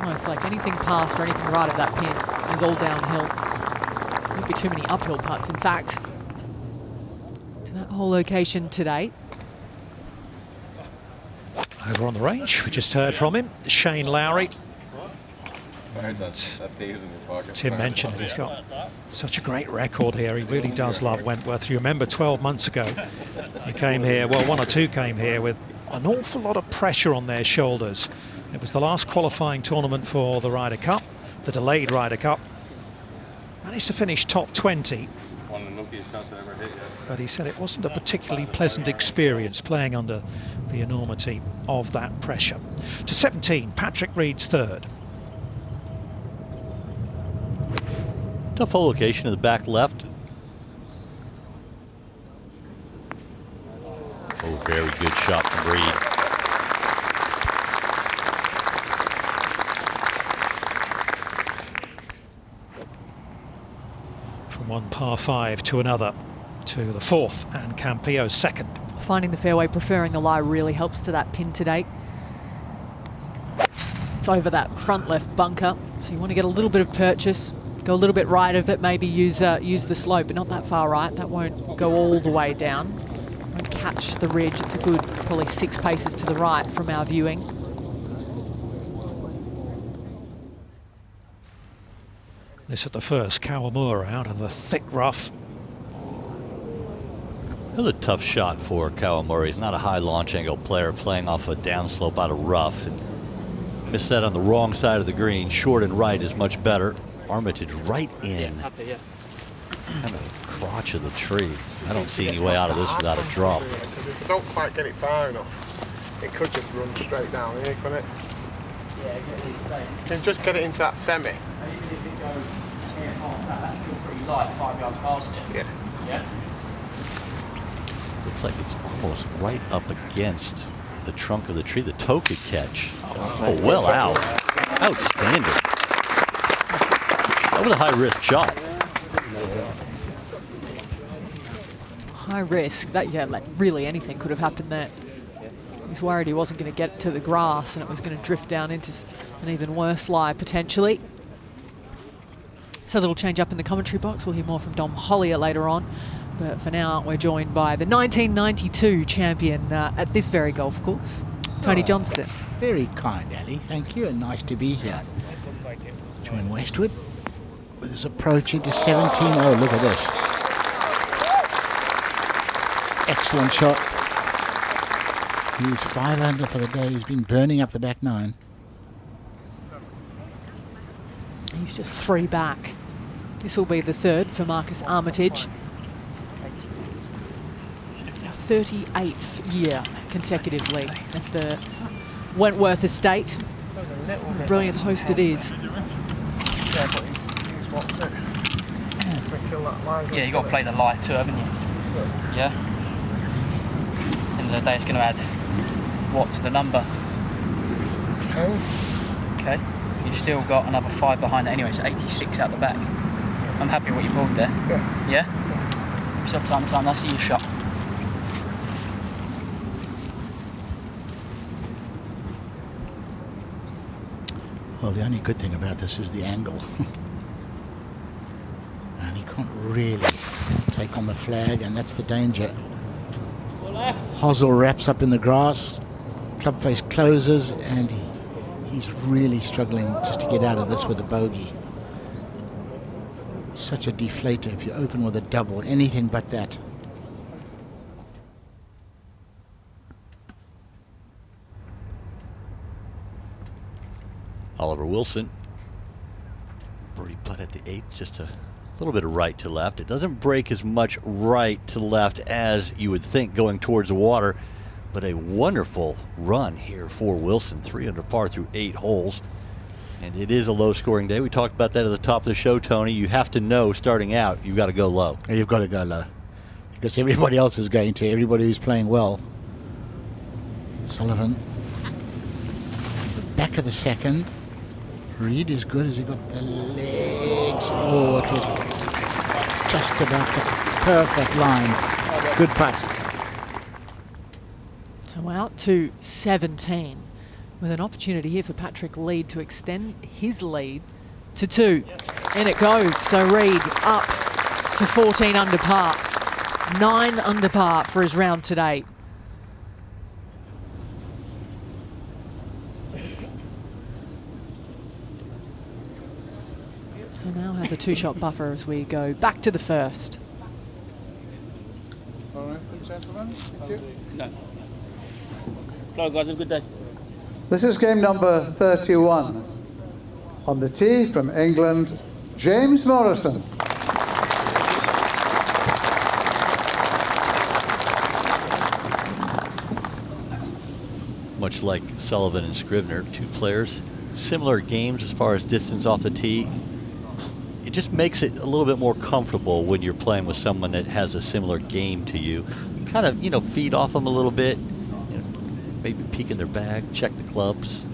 Almost like anything past or anything right of that pin is all downhill. Won't be too many uphill putts, in fact, to that whole location today. Over on the range, we just heard from him, Shane Lowry. Tim mentioned he's got such a great record here. He really does love Wentworth. You remember 12 months ago, he came here, well, 1 or 2 came here with an awful lot of pressure on their shoulders. It was the last qualifying tournament for the Ryder Cup, the delayed Ryder Cup. Managed to finish top 20. luckiest shots I ever hit yet. But he said it wasn't a particularly pleasant experience playing under the enormity of that pressure. To 17, Patrick Reed's third. Tough hole location in the back left. Oh, very good shot from Reed. From one par 5 to another, to the fourth and Campillo's second. Finding the fairway, preferring the lie really helps to that pin today. It's over that front left bunker, so you want to get a little bit of purchase, go a little bit right of it, maybe use the slope, but not that far right. That won't go all the way down. Won't catch the ridge. It's a good probably 6 paces to the right from our viewing. This at the first, Kawamura out of the thick rough. Another tough shot for Kawamura. He's not a high launch angle player, playing off a downslope out of rough. And missed that on the wrong side of the green. Short and right is much better. Armitage right in. Kind of crotch of the tree. I don't see any way out of this without a drop. If you don't quite get it far enough, it could just run straight down here, couldn't it? Yeah, I get what you're saying. You can just get it into that semi. Even if it goes here past that, that's still pretty light, 5 yards past it. Yeah. Yeah? Looks like it's almost right up against the trunk of the tree. The toe could catch. Oh, well out. Outstanding. That was a high-risk shot. High risk. That, yeah, like really anything could have happened there. He was worried he wasn't going to get to the grass and it was going to drift down into an even worse lie potentially. So a little change up in the commentary box. We'll hear more from Dom Hollier later on. But for now, we're joined by the 1992 champion at this very golf course, Tony Johnston. Very kind, Ali. Thank you, and nice to be here. Join Westwood with his approach into 17. Oh, look at this. Excellent shot. He's 5 under for the day. He's been burning up the back 9. He's just 3 back. This will be the third for Marcus Armitage. It's our 38th year consecutively at the Wentworth Estate. Brilliant host it is. Yeah, you got to play the lie too, haven't you? Yeah? End of the day, it's going to add what to the number? 10. Okay. You've still got another 5 behind that anyway, so 86 out the back. I'm happy with what you pulled there. Yeah. Yeah? Give yourself time to time, that's your shot. Well, the only good thing about this is the angle. And he can't really take on the flag, and that's the danger. Hosel wraps up in the grass, club face closes, and he's really struggling just to get out of this with a bogey. Such a deflator if you open with a double, anything but that. Oliver Wilson. Birdie putt at the 8th, just a little bit of right to left. It doesn't break as much right to left as you would think going towards the water, but a wonderful run here for Wilson. 3 under par through 8 holes. And it is a low-scoring day. We talked about that at the top of the show, Tony. You have to know starting out, you've got to go low. You've got to go low. Because everybody else is going to, everybody who's playing well. Sullivan. The back of the second. Reed is good. Has he got the legs? Oh, it was just about the perfect line. Good putt. So out to 17 with an opportunity here for Patrick Reed to extend his lead to 2. And it goes. So Reed up to 14 under par. 9 under par for his round today. So now has a 2-shot buffer as we go back to the first. All right, gentlemen. Thank you. No. Hello, guys. Have a good day. This is game number 31. On the tee from England, James Morrison. much like Sullivan and Scrivener, two players, similar games as far as distance off the tee. It just makes it a little bit more comfortable when you're playing with someone that has a similar game to you. You kind of, feed off them a little bit, maybe peek in their bag, check the clubs.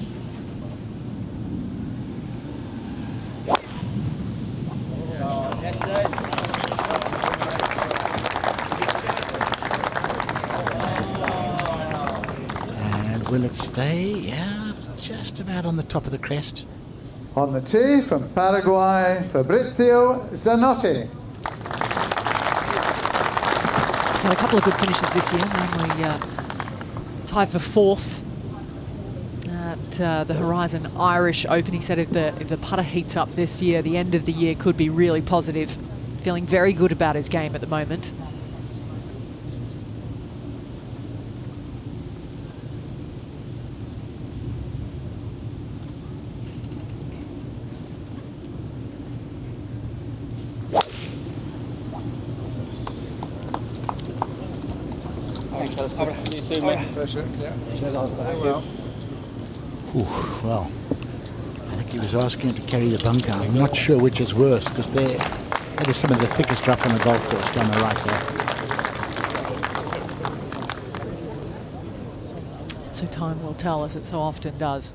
Will it stay? Yeah, just about on the top of the crest. On the tee from Paraguay, Fabrizio Zanotti. So a couple of good finishes this year, namely tied for fourth at the Horizon Irish Open. He said if the putter heats up this year, the end of the year could be really positive. Feeling very good about his game at the moment. Well, I think he was asking him to carry the bunker. I'm not sure which is worse, because that is some of the thickest rough on the golf course down the right there. So time will tell, as it so often does.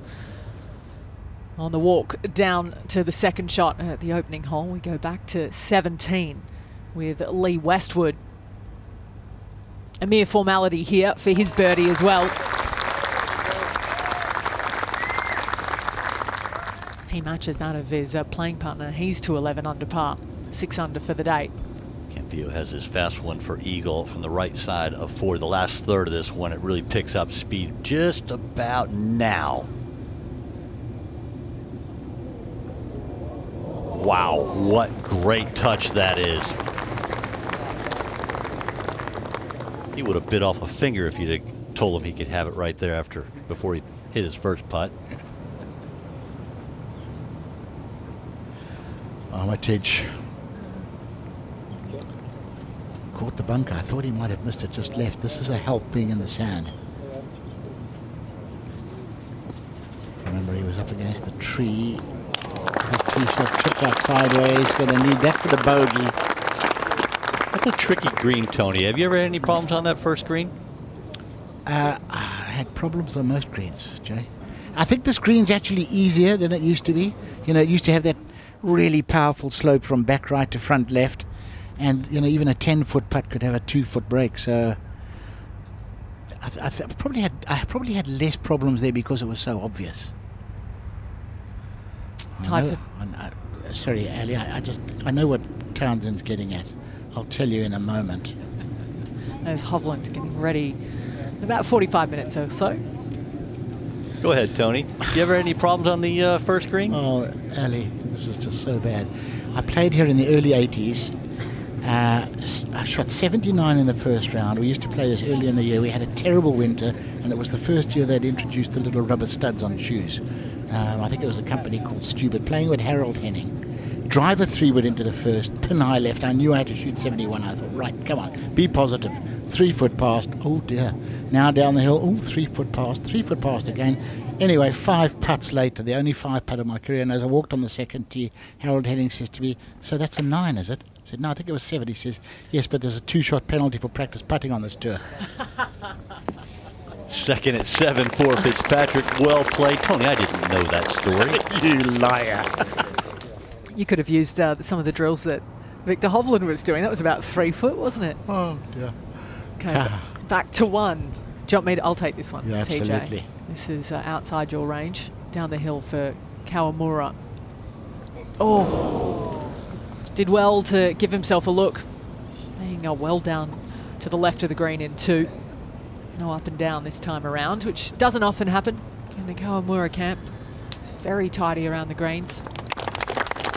On the walk down to the second shot at the opening hole, we go back to 17 with Lee Westwood. A mere formality here for his birdie as well. He matches that of his playing partner. He's to 11 under par, 6 under for the day. Campillo has his fast one for eagle from the right side of 4. The last third of this one, it really picks up speed just about now. Wow, what great touch that is. He would have bit off a finger if you'd have told him he could have it right there before he hit his first putt. Armitage caught the bunker. I thought he might have missed it just left. This is a help being in the sand. Remember, he was up against the tree. His tee shot chipped out sideways. Going to need that for the bogey. That's a tricky green, Tony. Have you ever had any problems on that first green? I had problems on most greens, Jay. I think this green's actually easier than it used to be. It used to have that really powerful slope from back right to front left, and even a 10-foot putt could have a 2-foot break. So I probably had less problems there because it was so obvious. Sorry, Ali. I know what Townsend's getting at. I'll tell you in a moment. There's Hovland getting ready in about 45 minutes or so. Go ahead, Tony. You ever had any problems on the first green? Oh, Ali, this is just so bad. I played here in the early 80s. I shot 79 in the first round. We used to play this early in the year. We had a terrible winter, and it was the first year they'd introduced the little rubber studs on shoes. I think it was a company called Stubert, playing with Harold Henning. Driver 3-wood into the first, pin high left. I knew I had to shoot 71. I thought, right, come on, be positive. 3-foot past. Oh dear. Now down the hill. Oh, 3-foot past. 3-foot past again. Anyway, 5 putts later, the only 5 putt of my career. And as I walked on the second tee, Harold Henning says to me, "So that's a 9, is it?" I said, "No, I think it was 7." He says, "Yes, but there's a 2-shot penalty for practice putting on this tour." Second at 7 for Fitzpatrick. Well played. Tony, I didn't know that story. You liar. You could have used some of the drills that Viktor Hovland was doing. That was about 3 foot, wasn't it? Oh, dear. Okay, back to 1. Do you want me to? I'll take this one, Yeah, TJ. absolutely. This is outside your range, down the hill for Kawamura. Oh, did well to give himself a look. Staying well down to the left of the green in 2. No up and down this time around, which doesn't often happen in the Kawamura camp. It's very tidy around the greens.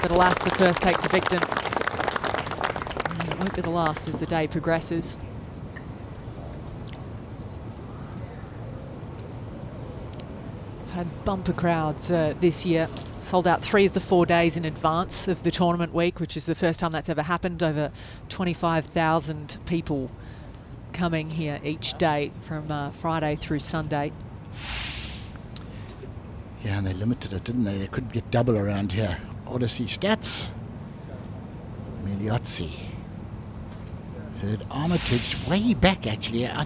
But alas, the first takes Viktor. And it won't be the last as the day progresses. We've had bumper crowds this year. Sold out 3 of the 4 days in advance of the tournament week, which is the first time that's ever happened. Over 25,000 people coming here each day from Friday through Sunday. Yeah, and they limited it, didn't they? They couldn't get double around here. Odyssey stats. Miliozzi. Third, Armitage way back actually. I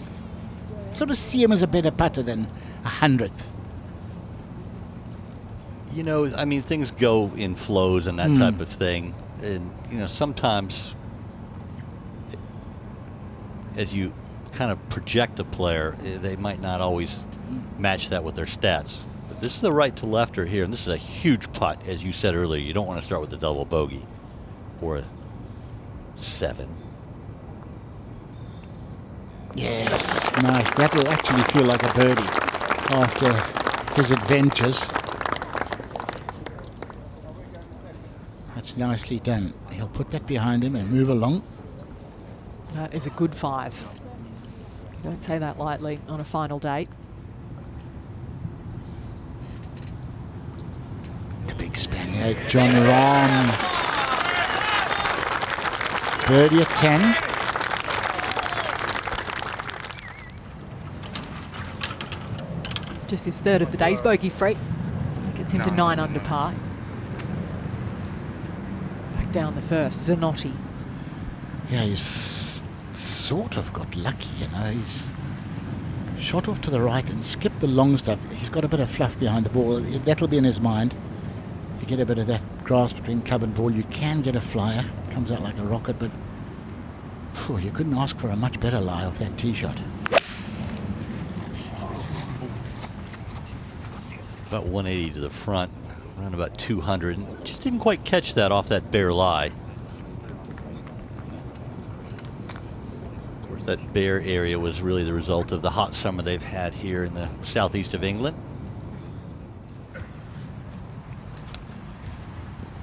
sort of see him as a better putter than 100th. You know, I mean, things go in flows and that type of thing. And, you know, sometimes as you kind of project a player, they might not always match that with their stats. But this is a right to lefter here, and this is a huge putt, as you said earlier. You don't want to start with a double bogey or a 7. Yes, nice. That will actually feel like a birdie after his adventures. That's nicely done. He'll put that behind him and move along. That is a good 5. You don't say that lightly on a final day. The big Spaniard, John Rahm. Birdie at 10. Just his third of the day's bogey free. Gets him to 9 under par. Back down the first, Zanotti. Yeah, he's sort of got lucky, you know. He's shot off to the right and skipped the long stuff. He's got a bit of fluff behind the ball. That'll be in his mind. You get a bit of that grass between club and ball. You can get a flyer. Comes out like a rocket, but phew, you couldn't ask for a much better lie off that tee shot. About 180 to the front, around about 200. Just didn't quite catch that off that bare lie. Of course, that bare area was really the result of the hot summer they've had here in the southeast of England.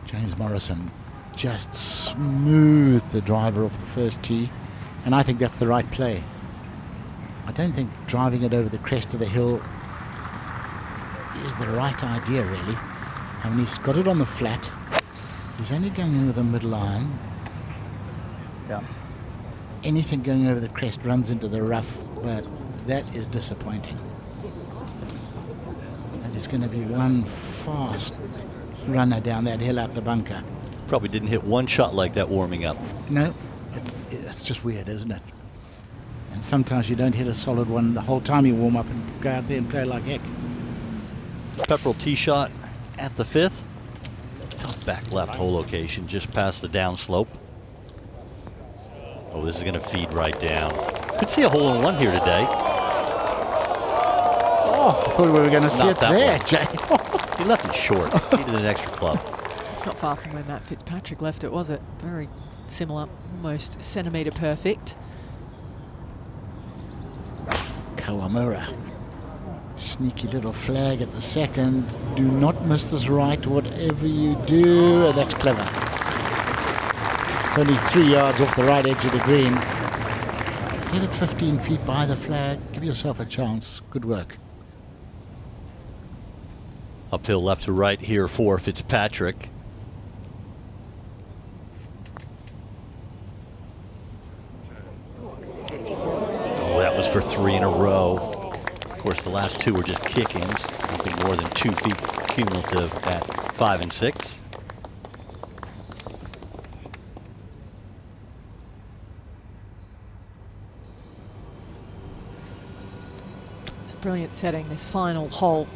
James Morrison just smoothed the driver off the first tee, and I think that's the right play. I don't think driving it over the crest of the hill is the right idea, really. I mean, he's got it on the flat. He's only going in with a middle iron. Yeah. Anything going over the crest runs into the rough, but that is disappointing. And it's going to be one fast runner down that hill out the bunker. Probably didn't hit one shot like that warming up. No, it's just weird, isn't it? And sometimes you don't hit a solid one the whole time you warm up and go out there and play like heck. Pepperell tee shot at the 5th. Back left hole location, just past the downslope. Oh, this is going to feed right down. Could see a hole-in-one here today. Oh, I thought we were going to see it there, Jay. He left it short. Needed an extra club. It's not far from where Matt Fitzpatrick left it, was it? Very similar, almost centimetre perfect. Kawamura. Sneaky little flag at the second. Do not miss this right, whatever you do. And that's clever. It's only 3 yards off the right edge of the green. Get it 15 feet by the flag. Give yourself a chance. Good work. Uphill left to right here for Fitzpatrick. Oh, that was for 3 in a row. Of course, the last 2 were just kick-ins. Nothing more than 2 feet cumulative at 5 and 6. It's a brilliant setting, this final hole.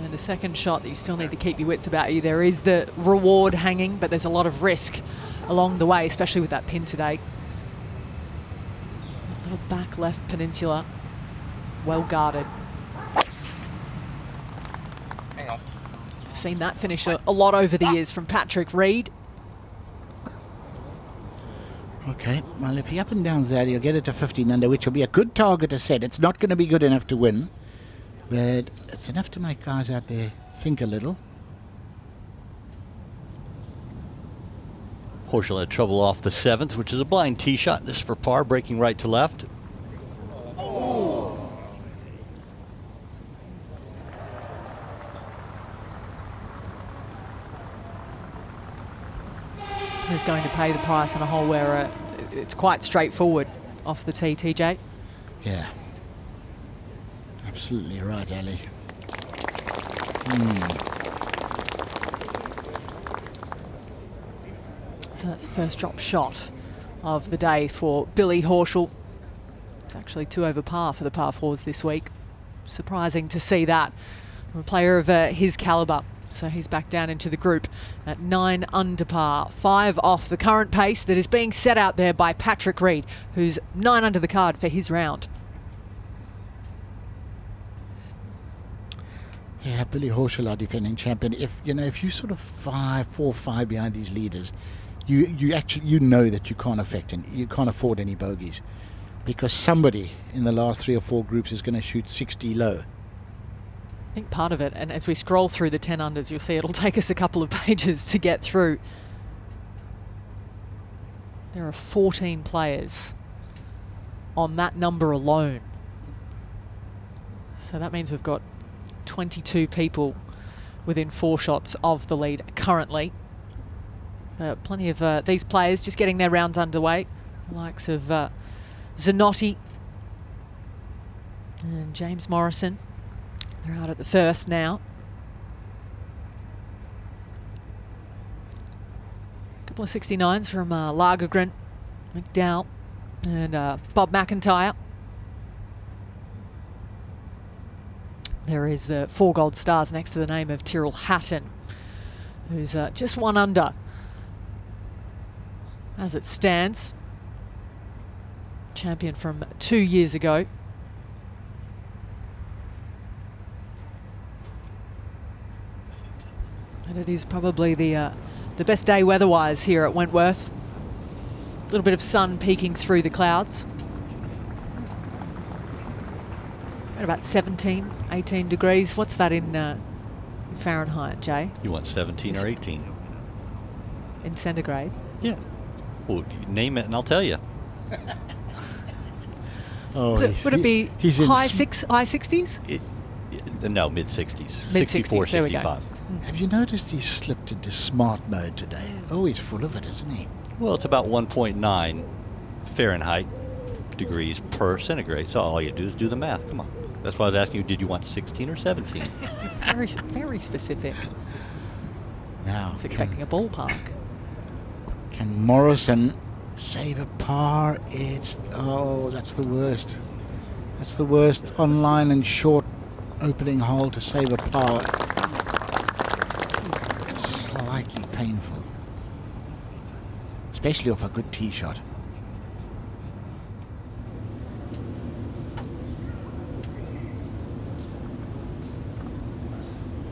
And a second shot that you still need to keep your wits about you. There is the reward hanging, but there's a lot of risk along the way, especially with that pin today. Little back left peninsula, well guarded. Hang on. I've seen that finish a lot over the years from Patrick Reed. Okay, well, if he up and downs that, he'll get it to 15 under, which will be a good target to set. It's not going to be good enough to win, but it's enough to make guys out there think a little. Horschel had trouble off the 7th, which is a blind tee shot. This is for par, breaking right to left. Who's going to pay the price on a hole where it's quite straightforward off the tee, TJ? Yeah. Absolutely right, Ali. So that's the first drop shot of the day for Billy Horschel. It's actually 2 over par for the par 4s this week. Surprising to see that from a player of his calibre. So he's back down into the group at 9 under par, 5 off the current pace that is being set out there by Patrick Reed, who's 9 under the card for his round. Yeah, Billy Horschel, our defending champion. If you sort of 4 or 5 behind these leaders, you actually know that you can't afford any bogeys, because somebody in the last 3 or 4 groups is going to shoot 60 low. I think part of it, and as we scroll through the 10 unders, you'll see it'll take us a couple of pages to get through. There are 14 players on that number alone. So that means we've got 22 people within 4 shots of the lead currently. Plenty of these players just getting their rounds underway. The likes of Zanotti and James Morrison. They're out at the first now. A couple of 69s from Lagergren, McDowell and Bob McIntyre. There is the 4 gold stars next to the name of Tyrrell Hatton, who's just 1 under as it stands. Champion from 2 years ago. And it is probably the best day weather-wise here at Wentworth. A little bit of sun peeking through the clouds. At about 17, 18 degrees. What's that in Fahrenheit, Jay? You want 17 or 18? In centigrade? Yeah. Well, name it and I'll tell you. Oh, Would it be high 60s? No, mid-60s. Mid-60s, 64, there we go. 65. Have you noticed he's slipped into smart mode today? Oh, he's full of it, isn't he? Well, it's about 1.9 Fahrenheit degrees per centigrade. So all you do is do the math. Come on. That's why I was asking you, did you want 16 or 17? Very, very specific. Now, I was expecting a ballpark. Can Morrison save a par? That's the worst. That's the worst online and short opening hole to save a par. It's slightly painful, especially off a good tee shot.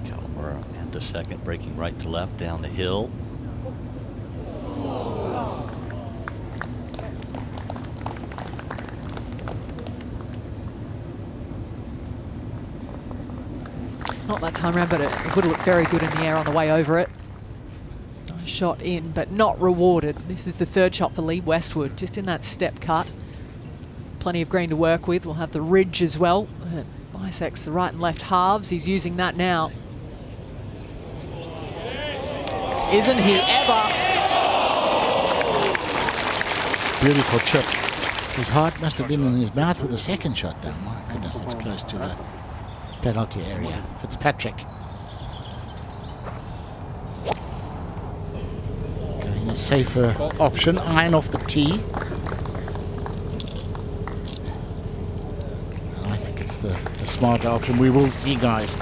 Calmer and the second, breaking right to left down the hill. Not that time around, but it would have looked very good in the air on the way over it. Nice shot in, but not rewarded. This is the 3rd shot for Lee Westwood, just in that step cut. Plenty of green to work with. We'll have the ridge as well. It bisects the right and left halves. He's using that now. Isn't he ever? Beautiful chip. His heart must have been in his mouth with the second shot, though. My goodness, it's close to the penalty area. Fitzpatrick going a safer option, iron off the tee. I think it's the smarter option. We will see guys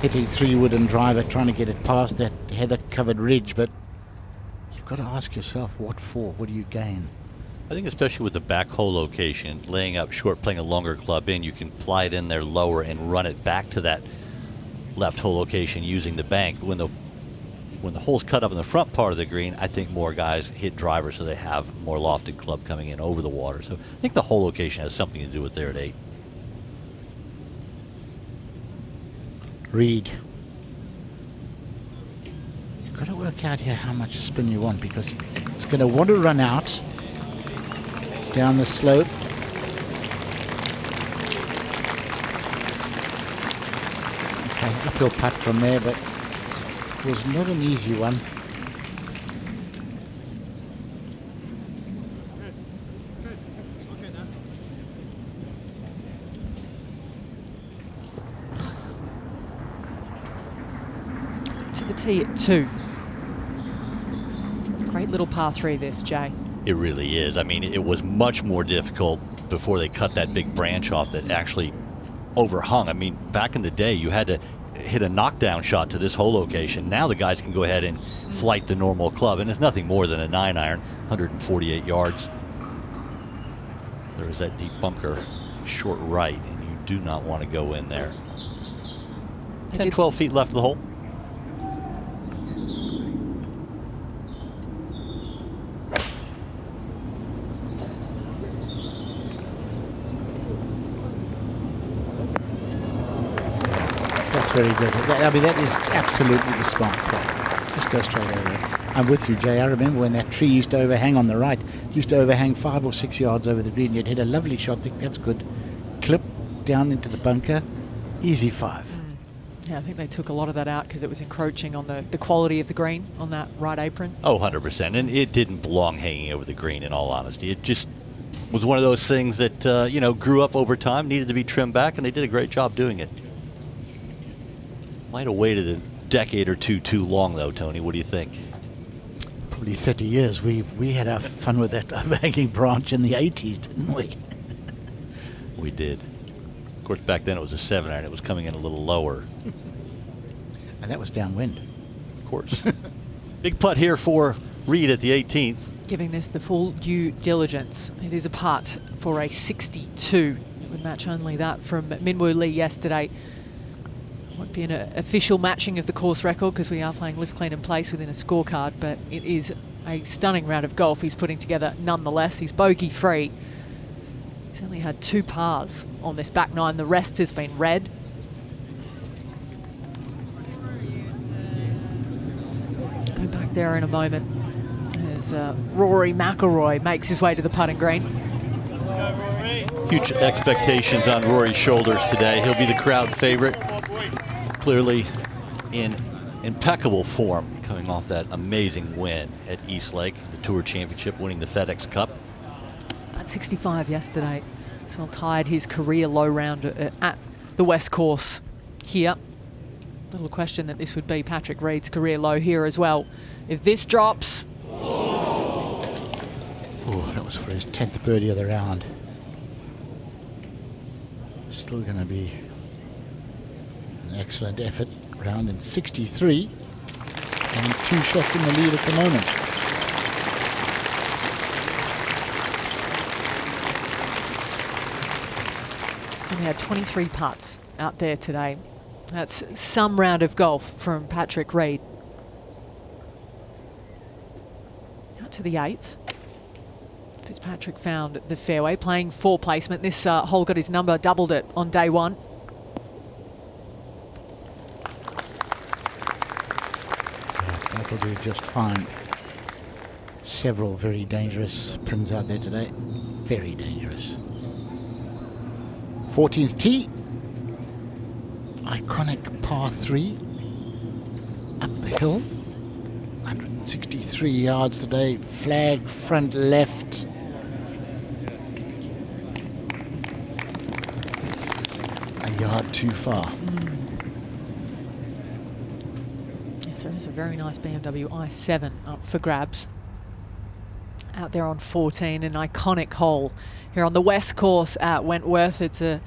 hitting 3-wood and driver, trying to get it past that heather covered ridge, but you've got to ask yourself, what for? What do you gain? I think especially with the back hole location, laying up short, playing a longer club in, you can fly it in there lower and run it back to that left hole location using the bank. When the hole's cut up in the front part of the green, I think more guys hit drivers, so they have more lofted club coming in over the water. So I think the hole location has something to do with there at 8. Reed. You've got to work out here how much spin you want, because it's going to want to run out down the slope. Okay, uphill putt from there, but it was not an easy one. the tee at 2. Great little par 3 this, Jay. It really is. I mean, it was much more difficult before they cut that big branch off that actually overhung. I mean, back in the day, you had to hit a knockdown shot to this hole location. Now the guys can go ahead and flight the normal club, and it's nothing more than a 9-iron, 148 yards. There's that deep bunker, short right, and you do not want to go in there. 10, 12 feet left of the hole. That's very good. I mean, that is absolutely the smart play. Just go straight over it. I'm with you, Jay. I remember when that tree used to overhang on the right. Used to overhang 5 or 6 yards over the green. You'd hit a lovely shot. That's good. Clip down into the bunker. Easy 5. Yeah, I think they took a lot of that out because it was encroaching on the quality of the green on that right apron. Oh, 100%. And it didn't belong hanging over the green, in all honesty. It just was one of those things that, you know, grew up over time, needed to be trimmed back, and they did a great job doing it. Might have waited a decade or two too long, though, Tony. What do you think? Probably 30 years. We had our fun with that overhanging branch in the 80s, didn't we? We did. Of course, back then it was a 7-iron. It was coming in a little lower. And that was downwind. Of course. Big putt here for Reed at the 18th. Giving this the full due diligence. It is a putt for a 62. It would match only that from Minwoo Lee yesterday. Won't be an official matching of the course record because we are playing lift, clean and place within a scorecard, but it is a stunning round of golf he's putting together nonetheless. He's bogey free. He's only had 2 pars on this back 9. The rest has been red. Go back there in a moment as Rory McIlroy makes his way to the putting green. Huge expectations on Rory's shoulders today. He'll be the crowd favorite. Clearly in impeccable form, coming off that amazing win at East Lake, the Tour Championship, winning the FedEx Cup. At 65 yesterday, so tied his career low round at the West Course here. Little question that this would be Patrick Reed's career low here as well. If this drops... Oh, that was for his 10th birdie of the round. Still going to be an excellent effort. Round in 63 and 2 shots in the lead at the moment. So he had 23 putts out there today. That's some round of golf from Patrick Reed. Out to the 8th. Fitzpatrick found the fairway, playing 4 placement. This hole got his number, doubled it on day 1. That'll do just fine. Several very dangerous pins out there today. Very dangerous. 14th tee. Iconic par 3. Up the hill. 163 yards today. Flag front left. A yard too far. Yes, there is a very nice BMW i7 up for grabs. Out there on 14, an iconic hole here on the West Course at Wentworth. It's a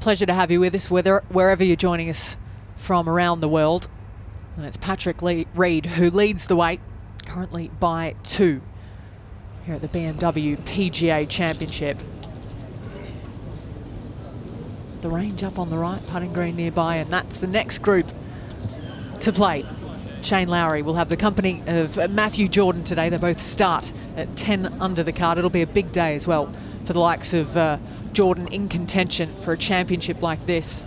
pleasure to have you with us, wherever you're joining us from around the world. And it's Patrick Reed who leads the way, currently by 2 here at the BMW PGA Championship. The range up on the right, putting green nearby, and that's the next group to play. Shane Lowry will have the company of Matthew Jordan today. They both start at 10 under the card. It'll be a big day as well for the likes of Jordan in contention for a championship like this.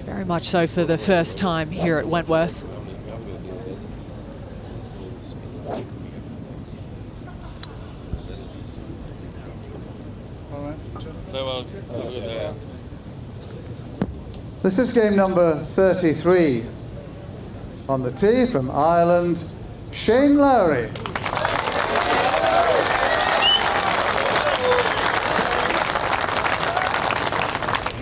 Very much so for the first time here at Wentworth. This is game number 33. On the tee from Ireland, Shane Lowry.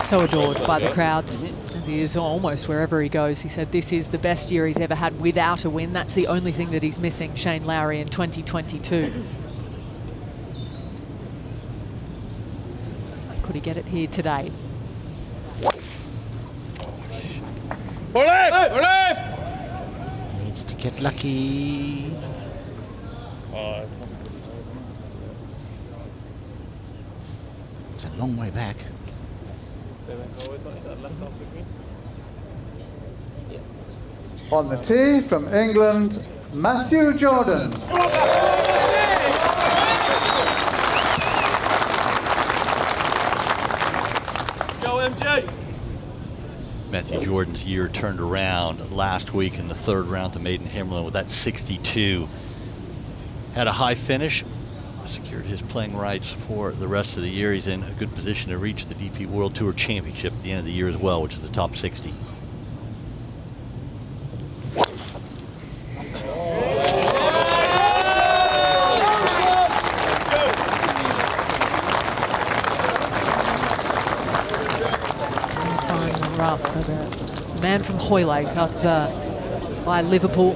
So adored by the crowds. And Cairns is, almost wherever he goes. He said this is the best year he's ever had without a win. That's the only thing that he's missing, Shane Lowry, in 2022. Could he get it here today? Needs to get lucky. It's a long way back. On the tee from England, Matthew Jordan. Let's go, MJ. Matthew Jordan's year turned around last week in the third round to Maiden Himmerland with that 62. Had a high finish, secured his playing rights for the rest of the year. He's in a good position to reach the DP World Tour Championship at the end of the year as well, which is the top 60. The man from Hoylake got by Liverpool,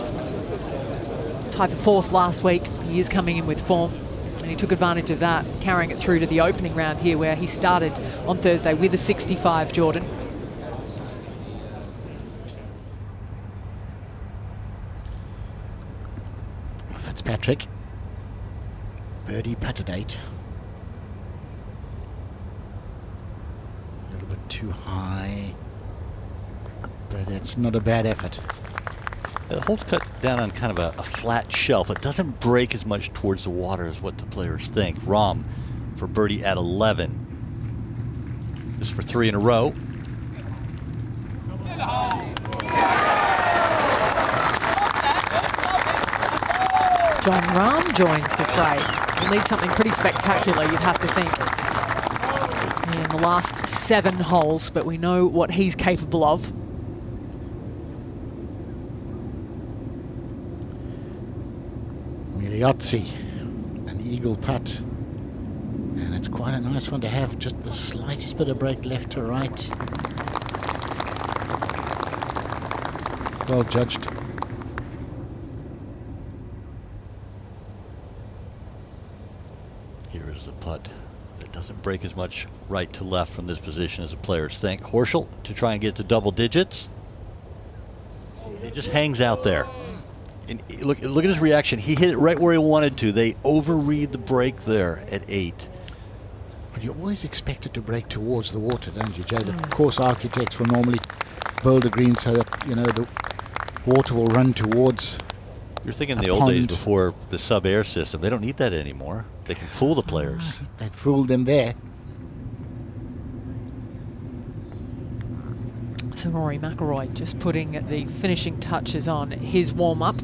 tied for fourth last week. He is coming in with form, and he took advantage of that, carrying it through to the opening round here, where he started on Thursday with a 65, Jordan. Fitzpatrick. Birdie putted 8. A little bit too high, but it's not a bad effort. The hole's cut down on kind of a flat shelf. It doesn't break as much towards the water as what the players think. Rahm for birdie at 11. Just for 3 in a row. Jon Rahm joins the fray. He'll need something pretty spectacular, you'd have to think, in the last 7 holes, but we know what he's capable of. Miliozzi, an eagle putt, and it's quite a nice one to have. Just the slightest bit of break left to right. Well judged. Here is the putt that doesn't break as much right to left from this position as the players think. Horschel to try and get to double digits. He just hangs out there. And look at his reaction. He hit it right where he wanted to. They overread the break there at 8. But you always expect it to break towards the water, don't you, Joe? The course architects will normally build a green so that, you know, the water will run towards. You're thinking the old days before the sub-air system. They don't need that anymore. They can fool the players. They fooled them there. So Rory McIlroy just putting the finishing touches on his warm-up.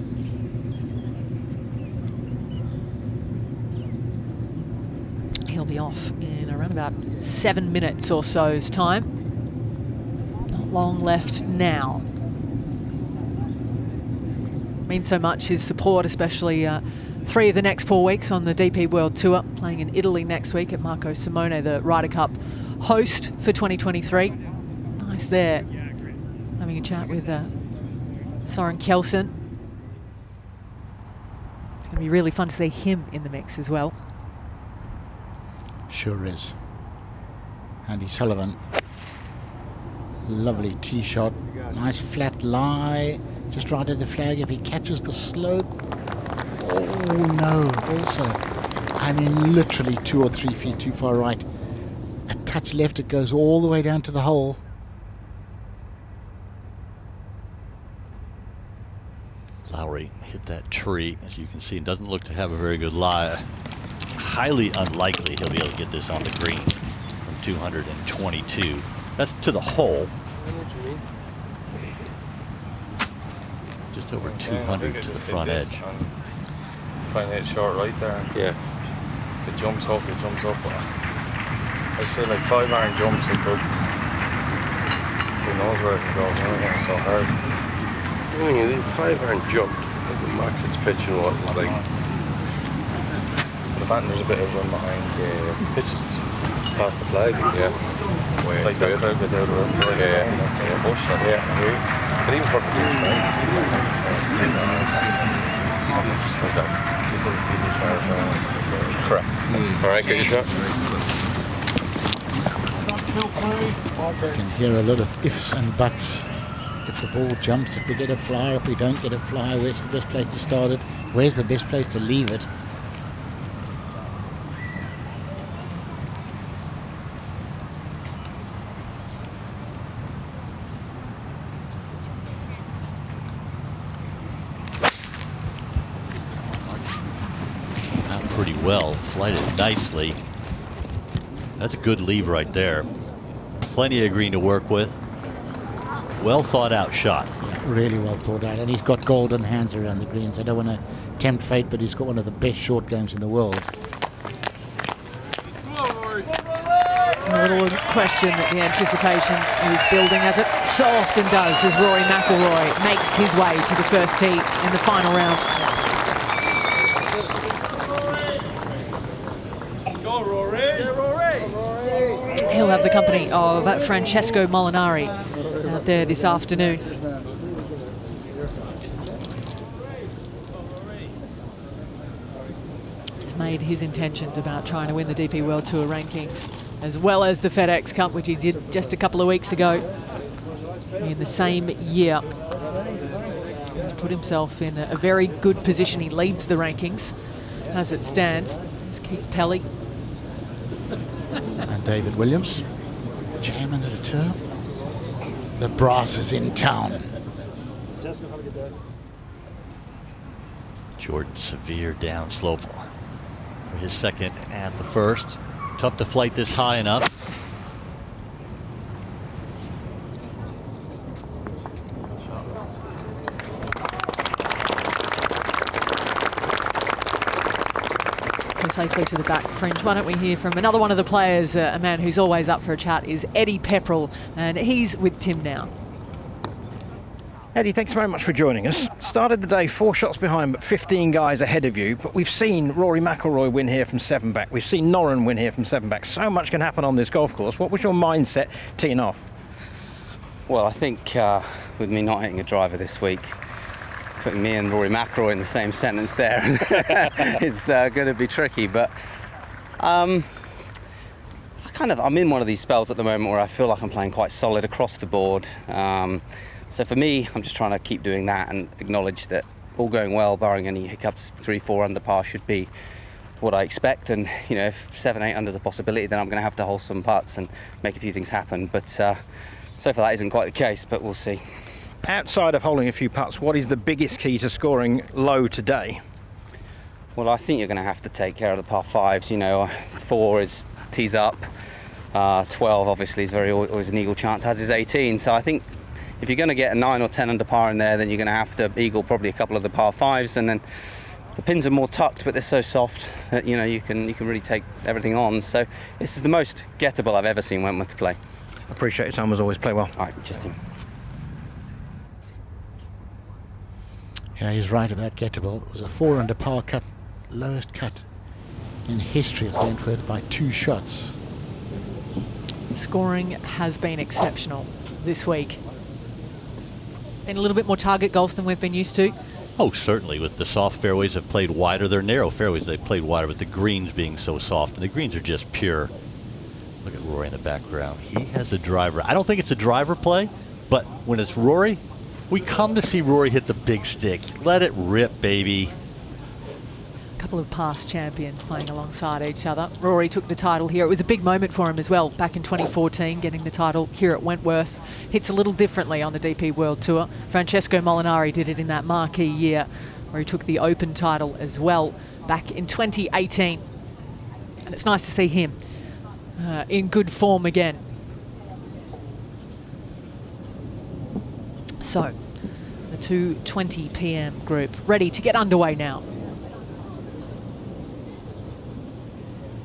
He'll be off in around about 7 minutes or so's time. Not long left now. Means so much, his support, especially 3 of the next 4 weeks on the DP World Tour, playing in Italy next week at Marco Simone, the Ryder Cup host for 2023. Nice there. Having a chat with Soren Kjeldsen. It's going to be really fun to see him in the mix as well. Sure is. Andy Sullivan. Lovely tee shot. Nice flat lie. Just right at the flag. If he catches the slope. Oh no, also. I mean, literally 2 or 3 feet too far right. A touch left, it goes all the way down to the hole. Lowry hit that tree, as you can see. It doesn't look to have a very good lie. Highly unlikely he'll be able to get this on the green from 222. That's to the hole. Just over 200 to the front edge. Trying to hit short right there. Yeah. It jumps up, it jumps up. I feel like 5 iron jumps it could. Who knows where it can go? It's so hard. I mean, the 5 iron jumped. Look at Max is pitching what like. The fact there's a bit of run behind the pitches past the flag. Yeah. way. Like that crowd gets out of the room. Yeah. But even for the correct. All right, get your shot. You can hear a lot of ifs and buts. If the ball jumps, if we get a flyer, if we don't get a flyer, where's the best place to start it? Where's the best place to leave it? Pretty well, flighted nicely. That's a good leave right there. Plenty of green to work with. Well thought out shot. Yeah, really well thought out, and he's got golden hands around the greens. I don't want to tempt fate, but he's got one of the best short games in the world. A little question that the anticipation is building, as it so often does, as Rory McIlroy makes his way to the first tee in the final round. He'll have the company of Francesco Molinari out there this afternoon. He's made his intentions about trying to win the DP World Tour rankings, as well as the FedEx Cup, which he did just a couple of weeks ago in the same year. He's put himself in a very good position. He leads the rankings as it stands. It's Keith Pelly. And David Williams, chairman of the tour. The brass is in town. Jordan severe downslope for his second and the first. Tough to flight this high enough. Safely to the back fringe. Why don't we hear from another one of the players, a man who's always up for a chat, is Eddie Pepperell, and he's with Tim now. Eddie, thanks very much for joining us. Started the day 4 shots behind, but 15 guys ahead of you. But we've seen Rory McIlroy win here from 7 back. We've seen Noren win here from 7 back. So much can happen on this golf course. What was your mindset teeing off? Well, I think with me not hitting a driver this week, putting me and Rory McIlroy in the same sentence there is going to be tricky. But I'm in one of these spells at the moment where I feel like I'm playing quite solid across the board. So for me, I'm just trying to keep doing that and acknowledge that all going well, barring any hiccups, 3-4 under par should be what I expect. And you know, if 7-8 under is a possibility, then I'm going to have to hold some putts and make a few things happen. But so far that isn't quite the case, but we'll see. Outside of holding a few putts, what is the biggest key to scoring low today? Well, I think you're going to have to take care of the par 5s. You know, 4 is tees up, 12 obviously is always an eagle chance, as is 18. So I think if you're going to get a 9 or 10 under par in there, then you're going to have to eagle probably a couple of the par 5s, and then the pins are more tucked, but they're so soft that you know you can really take everything on. So this is the most gettable I've ever seen Wentworth play. Appreciate your time as always. Play well. All right, just him. Yeah, he's right about gettable. It was a 4 under par cut, lowest cut in history at Wentworth by 2 shots. Scoring has been exceptional this week. It's been a little bit more target golf than we've been used to. Oh, certainly. With the soft fairways have played wider. They're narrow fairways. They've played wider, with the greens being so soft. And the greens are just pure. Look at Rory in the background. He has a driver. I don't think it's a driver play, but when it's Rory, we come to see Rory hit the big stick. Let it rip, baby. A couple of past champions playing alongside each other. Rory took the title here. It was a big moment for him as well, back in 2014, getting the title here at Wentworth. Hits a little differently on the DP World Tour. Francesco Molinari did it in that marquee year, where he took the Open title as well, back in 2018. And it's nice to see him in good form again. So, the 2:20 p.m. group ready to get underway now.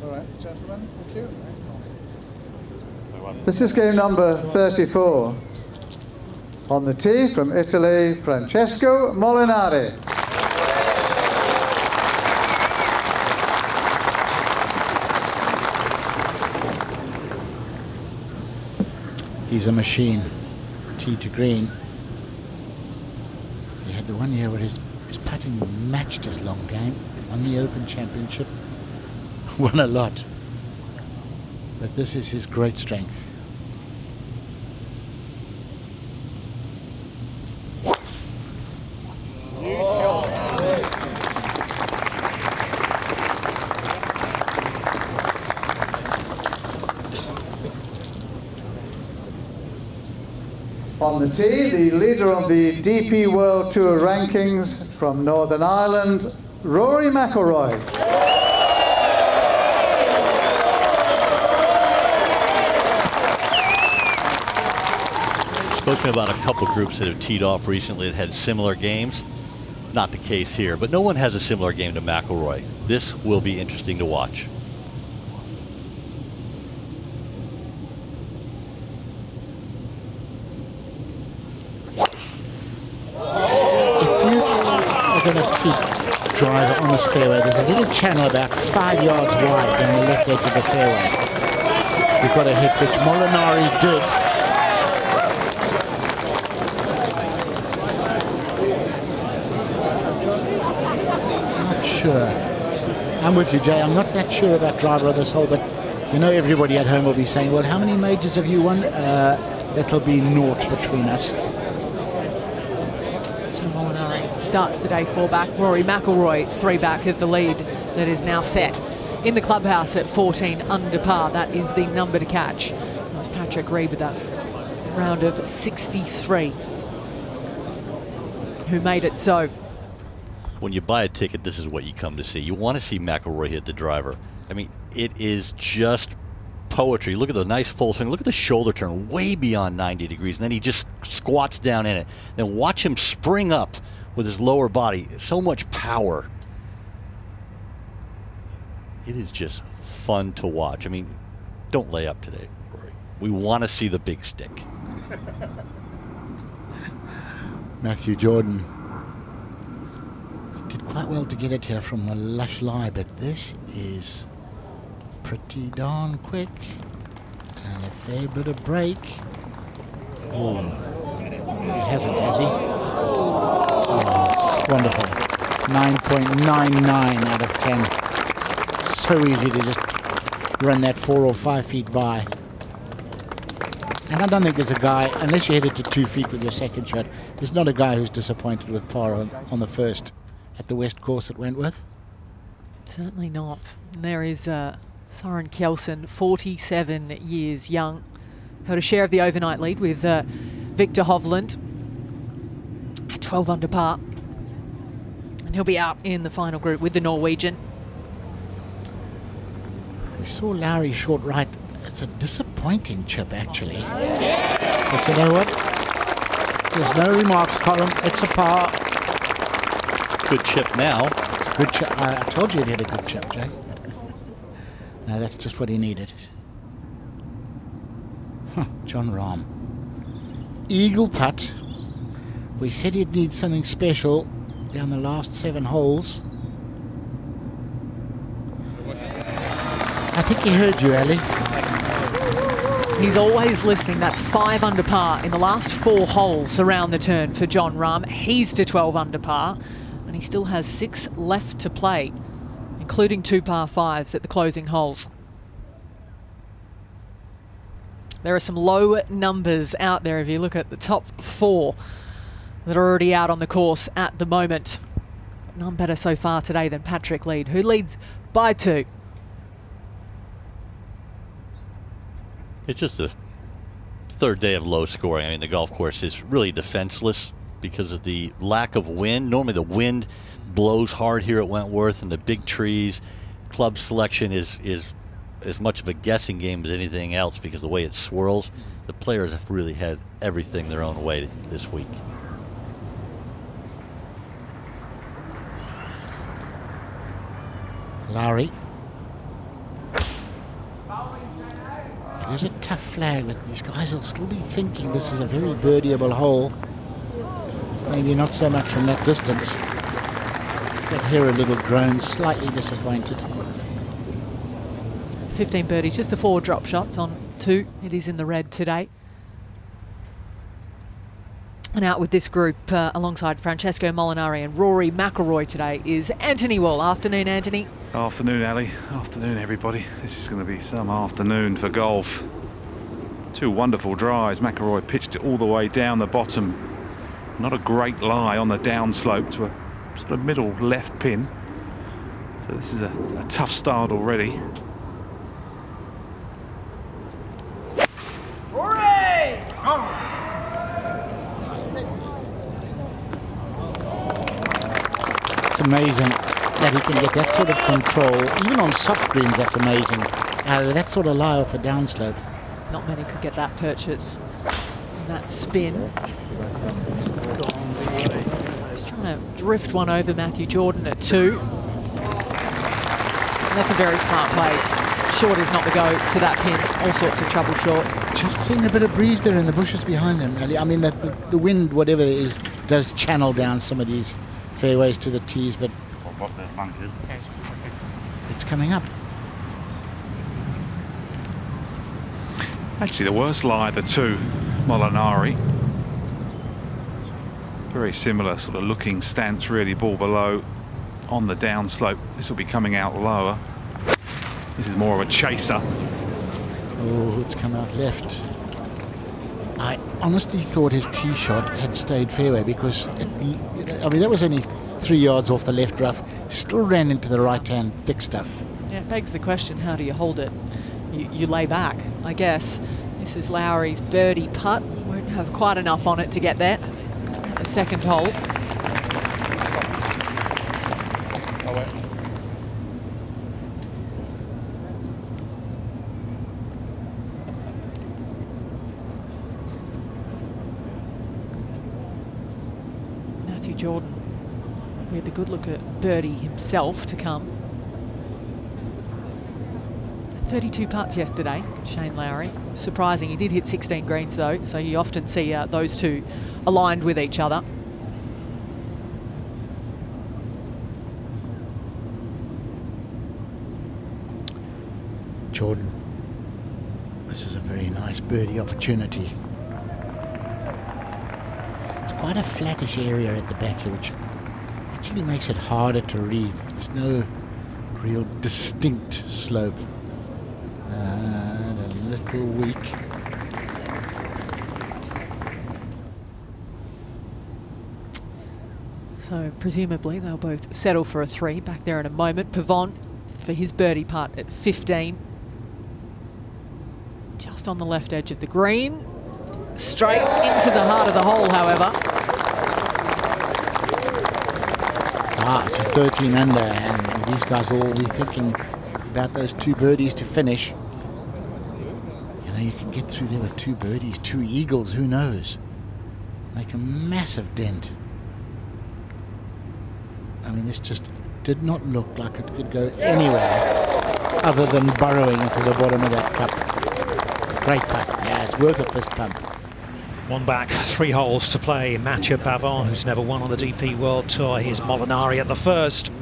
All right, gentlemen, thank you. This is game number 34. On the tee from Italy, Francesco Molinari. He's a machine. Tee to green. He had the one year where his putting matched his long game on the Open Championship. Won a lot. But this is his great strength. On the tee, the leader of the DP World Tour rankings from Northern Ireland, Rory McIlroy. Spoken about a couple groups that have teed off recently that had similar games. Not the case here, but no one has a similar game to McIlroy. This will be interesting to watch. Going to keep driver on this fairway. There's a little channel about 5 yards wide down the left edge of the fairway. We've got a hit which Molinari did. Not sure. I'm with you, Jay. I'm not that sure about driver of this hole, but you know everybody at home will be saying, well, how many majors have you won? That'll be naught between us. Starts the day 4 back. Rory McIlroy 3 back of the lead that is now set in the clubhouse at 14 under par. That is the number to catch. That was Patrick Reed with that round of 63 who made it so. When you buy a ticket, this is what you come to see. You want to see McIlroy hit the driver. I mean, it is just poetry. Look at the nice full swing. Look at the shoulder turn way beyond 90 degrees, and then he just squats down in it. Then watch him spring up with his lower body. So much power. It is just fun to watch. I mean, don't lay up today, Rory. We want to see the big stick. Matthew Jordan did quite well to get it here from the lush lie, but this is pretty darn quick and a fair bit of break. Oh, he hasn't, has he? Oh, it's wonderful. 9.99 out of 10. So easy to just run that 4 or 5 feet by. And I don't think there's a guy, unless you hit it to 2 feet with your second shot, there's not a guy who's disappointed with par on the first at the West Course at Wentworth. Certainly not. And there is Søren Kjeldsen, 47 years young. Held a share of the overnight lead with Viktor Hovland at 12 under par. And he'll be out in the final group with the Norwegian. We saw Lowry short right. It's a disappointing chip, actually. But you know what? There's no remarks column. It's a par. Good chip now. It's a good chip. I told you he had a good chip, Jay. No, that's just what he needed. Huh, John Rahm. Eagle putt. We said he'd need something special down the last 7 holes. I think he heard you, Ali. He's always listening. That's 5 under par in the last 4 holes around the turn for John Rahm. He's to 12 under par, and he still has 6 left to play, including 2 par 5s at the closing holes. There are some low numbers out there if you look at the top 4 that are already out on the course at the moment. None better so far today than Patrick Reed, who leads by 2. It's just the third day of low scoring. I mean, the golf course is really defenseless because of the lack of wind. Normally the wind blows hard here at Wentworth and the big trees. Club selection is as much of a guessing game as anything else because of the way it swirls. The players have really had everything their own way this week. Lowry. It is a tough flag, but these guys will still be thinking this is a very birdieable hole. Maybe not so much from that distance. But here a little groan, slightly disappointed. 15 birdies, just the 4 drop shots on 2. It is in the red today. And out with this group alongside Francesco Molinari and Rory McIlroy today is Anthony Wall. Afternoon, Anthony. Afternoon, Ali. Afternoon, everybody. This is going to be some afternoon for golf. Two wonderful drives. McIlroy pitched it all the way down the bottom. Not a great lie on the downslope to a sort of middle left pin. So this is a tough start already. Rory! It's amazing that he can get that sort of control. Even on soft greens, that's amazing. That sort of lie off a downslope. Not many could get that purchase and that spin. He's trying to drift one over Matthew Jordan at 2. And that's a very smart play. Short is not the go to that pin. All sorts of trouble short. Just seeing a bit of breeze there in the bushes behind them. I mean, that the wind, whatever it is, does channel down some of these fairways to the tees, but it's coming up. Actually, the worst lie of the two, Molinari. Very similar sort of looking stance, really, ball below on the downslope. This will be coming out lower. This is more of a chaser. Oh, it's come out left. I honestly thought his tee shot had stayed fairway because, I mean, that was only 3 yards off the left rough. Still ran into the right-hand thick stuff. Yeah, it begs the question, how do you hold it? You lay back, I guess. This is Lowry's birdie putt. Won't have quite enough on it to get there. The second hole. Matthew Jordan with a good look at birdie himself to come. 32 putts yesterday, Shane Lowry. Surprising, he did hit 16 greens though, so you often see those two aligned with each other. Jordan, this is a very nice birdie opportunity. It's quite a flattish area at the back here, which actually makes it harder to read. There's no real distinct slope. And a little weak. So presumably they'll both settle for a 3 back there in a moment. Pavon for his birdie putt at 15. Just on the left edge of the green. Straight into the heart of the hole, however. It's a 13 under, and these guys will be thinking about those 2 birdies to finish. You know, you can get through there with 2 birdies, 2 eagles, who knows? Make a massive dent. I mean, this just did not look like it could go anywhere other than burrowing into the bottom of that cup. Great putt. Yeah, it's worth a fist pump. One back, 3 holes to play. Mathieu Pavon, who's never won on the DP World Tour. Here's Molinari at the first.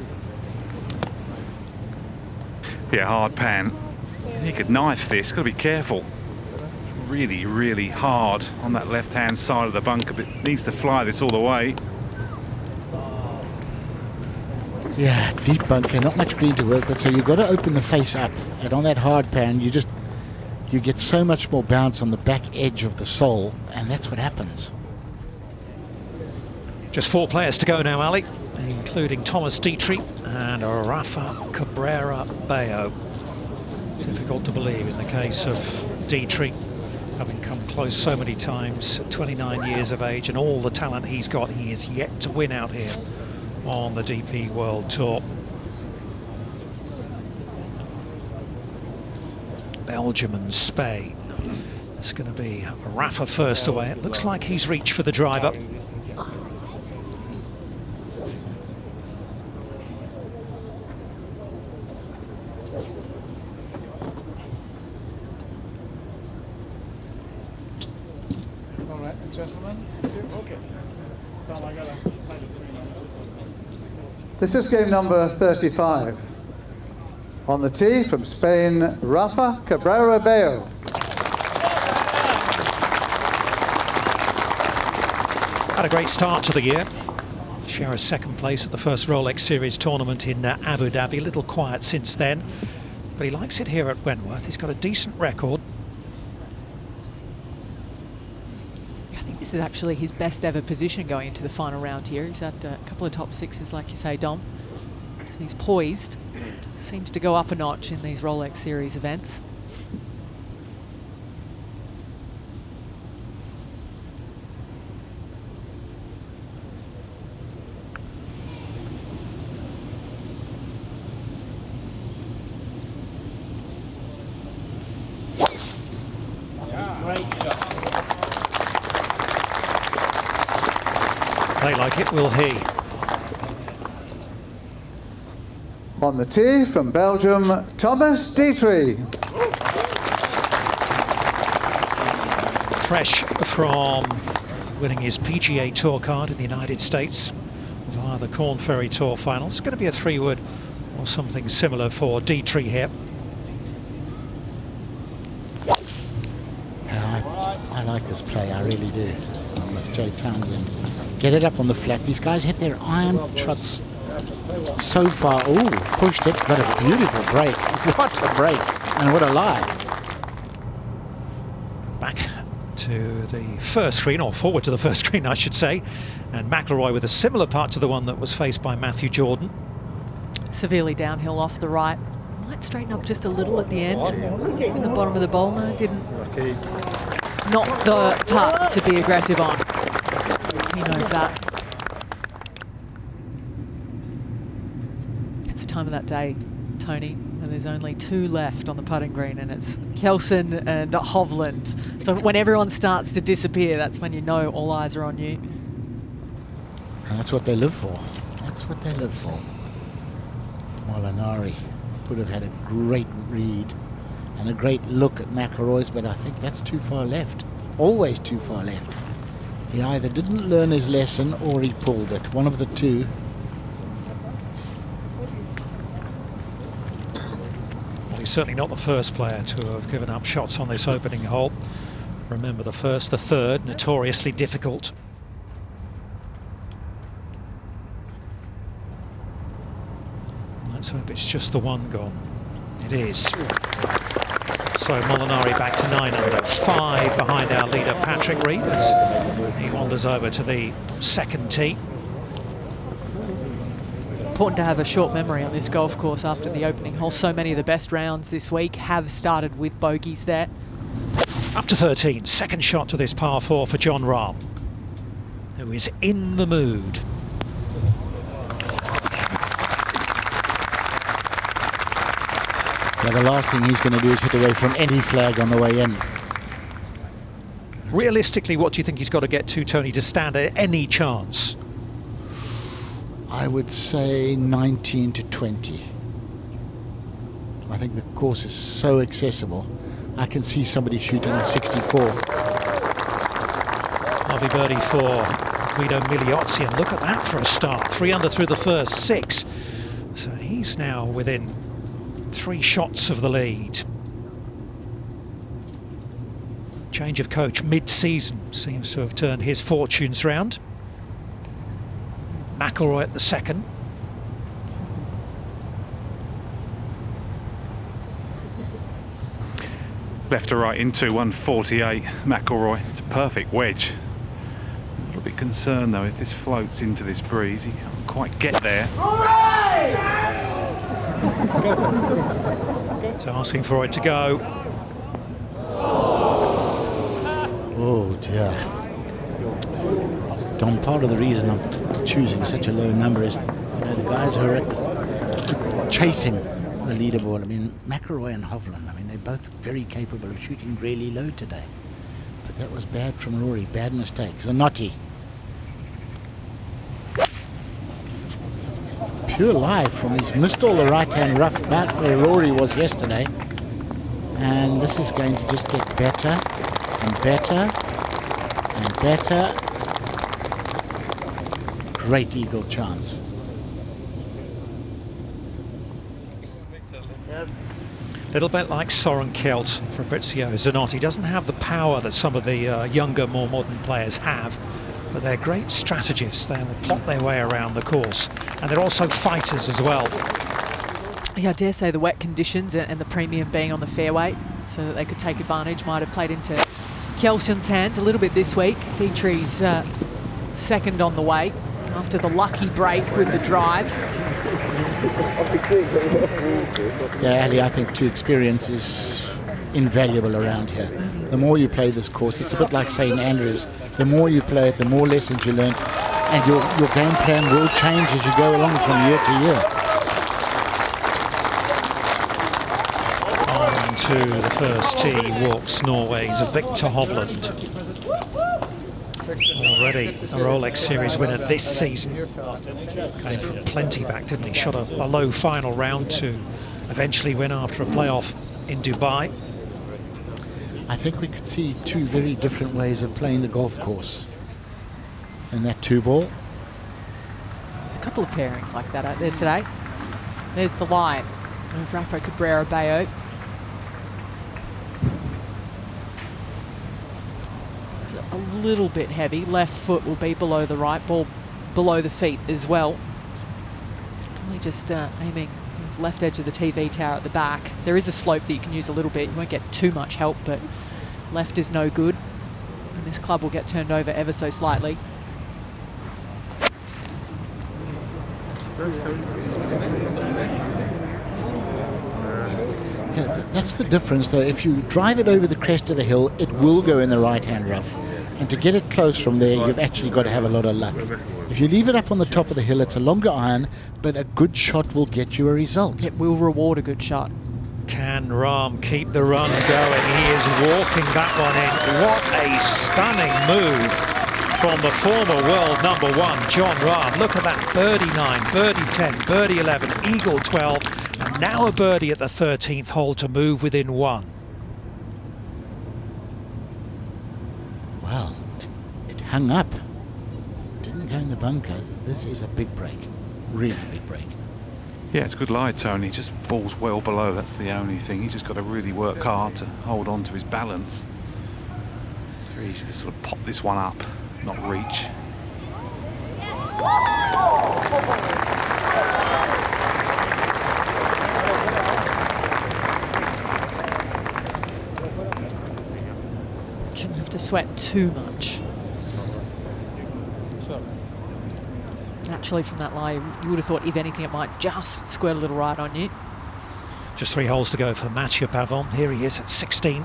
Yeah, hard pan. He could knife this. Got to be careful. Really, really hard on that left-hand side of the bunker, but needs to fly this all the way. Yeah, deep bunker, not much green to work with, so you've got to open the face up. And on that hard pan, you get so much more bounce on the back edge of the sole, and that's what happens. Just 4 players to go now, Ali, including Thomas Dietrich and Rafa Cabrera-Bello. Difficult to believe in the case of Dietrich, having come close so many times, 29 years of age, and all the talent he's got, he is yet to win out here on the DP World Tour. Belgium and Spain. It's going to be Rafa first away. It looks like he's reached for the driver. All right, gentlemen. Okay. This is game number 35. On the tee from Spain, Rafa Cabrera-Bello. Had a great start to the year. Share a second place at the first Rolex Series tournament in Abu Dhabi. A little quiet since then, but he likes it here at Wentworth. He's got a decent record. I think this is actually his best ever position going into the final round here. He's had a couple of top sixes, like you say, Dom. So he's poised. Seems to go up a notch in these Rolex Series events. They like it, will he? On the tee from Belgium, Thomas Dietrich. Fresh from winning his PGA Tour card in the United States via the Corn Ferry Tour final. It's going to be a 3-wood or something similar for Dietrich here. I like this play, I really do. I'm with Jay Townsend. Get it up on the flat. These guys hit their iron shots so far. Ooh, pushed it, but a beautiful break. What a break, and what a lie. Back to the first screen, or forward to the first screen, I should say. And McIlroy with a similar putt to the one that was faced by Matthew Jordan. Severely downhill off the right. Might straighten up just a little at the end. In the bottom of the bowl, no, didn't. Not the putt to be aggressive on. He knows that. It's the time of that day, Tony, and there's only 2 left on the putting green, and it's Kelson and Hovland. So when everyone starts to disappear, that's when you know all eyes are on you. And that's what they live for. That's what they live for. Molinari would have had a great read and a great look at McIlroy's, but I think that's too far left. Always too far left. He either didn't learn his lesson or he pulled it. One of the two. Well, he's certainly not the first player to have given up shots on this opening hole. Remember the first, the third, notoriously difficult. Let's hope it's just the one gone. It is. So Molinari back to 9 under, 5 behind our leader Patrick Reed as he wanders over to the second tee. Important to have a short memory on this golf course after the opening hole. So many of the best rounds this week have started with bogeys there. Up to 13, second shot to this par 4 for Jon Rahm, who is in the mood. Yeah, the last thing he's going to do is hit away from any flag on the way in. Realistically, what do you think he's got to get to, Tony, to stand any chance? I would say 19 to 20. I think the course is so accessible. I can see somebody shooting a 64. Lovely birdie for Guido Migliozzi, and look at that for a start. 3 under through the first 6. So he's now within 3 shots of the lead. Change of coach mid-season seems to have turned his fortunes round. McIlroy at the second. Left to right into 148, McIlroy. It's a perfect wedge. A little bit concerned though, if this floats into this breeze, he can't quite get there. So asking for it to go. Oh dear. Dom, part of the reason I'm choosing such a low number is, you know, the guys who are chasing the leaderboard. I mean, McIlroy and Hovland, I mean, they're both very capable of shooting really low today. But that was bad from Rory, bad mistake. Zanotti. Pure lie from he's missed all the right-hand rough about where Rory was yesterday. And this is going to just get better and better and better. Great eagle chance. A little bit like Soren Kjeld, Fabrizio Zanotti doesn't have the power that some of the younger, more modern players have. but they're great strategists. They will plot their way around the course, and they're also fighters as well. Yeah, I dare say the wet conditions and the premium being on the fairway so that they could take advantage might have played into Kjelson's hands a little bit this week. Dietrich's second on the way after the lucky break with the drive. Yeah, Ali, I think experience is invaluable around here. The more you play this course, it's a bit like St. Andrews. The more you play it, the more lessons you learn, and your game plan will change as you go along from year to year. On to the first tee walks Norway's Viktor Hovland. Already a Rolex Series winner this season. Came from plenty back, didn't he? Shot a low final round to eventually win after a playoff in Dubai. I think we could see two very different ways of playing the golf course in that 2-ball. There's a couple of pairings like that out there today. There's the line of Rafa Cabrera Bello. A little bit heavy. Left foot will be below the right, ball below the feet as well. Only just aiming left edge of the TV tower at the back. There is a slope that you can use a little bit. You won't get too much help, but left is no good. And this club will get turned over ever so slightly. Yeah, that's the difference though. If you drive it over the crest of the hill, it will go in the right-hand rough. And to get it close from there, you've actually got to have a lot of luck. If you leave it up on the top of the hill, it's a longer iron, but a good shot will get you a result. It will reward a good shot. Can Rahm keep the run going? He is walking that one in. What a stunning move from the former world #1, Jon Rahm. Look at that, birdie 9, birdie 10, birdie 11, eagle 12, and now a birdie at the 13th hole to move within 1. Well, it hung up. Didn't go in the bunker. This is a big break. Really big break. Yeah, it's a good lie, Tony. Just balls well below. That's the only thing. He's just got to really work hard to hold on to his balance. He's to sort of pop this one up, not reach. Shouldn't have to sweat too much. Naturally from that lie, you would have thought if anything it might just squirt a little right on you. Just 3 holes to go for Mathieu Pavon. Here he is at 16.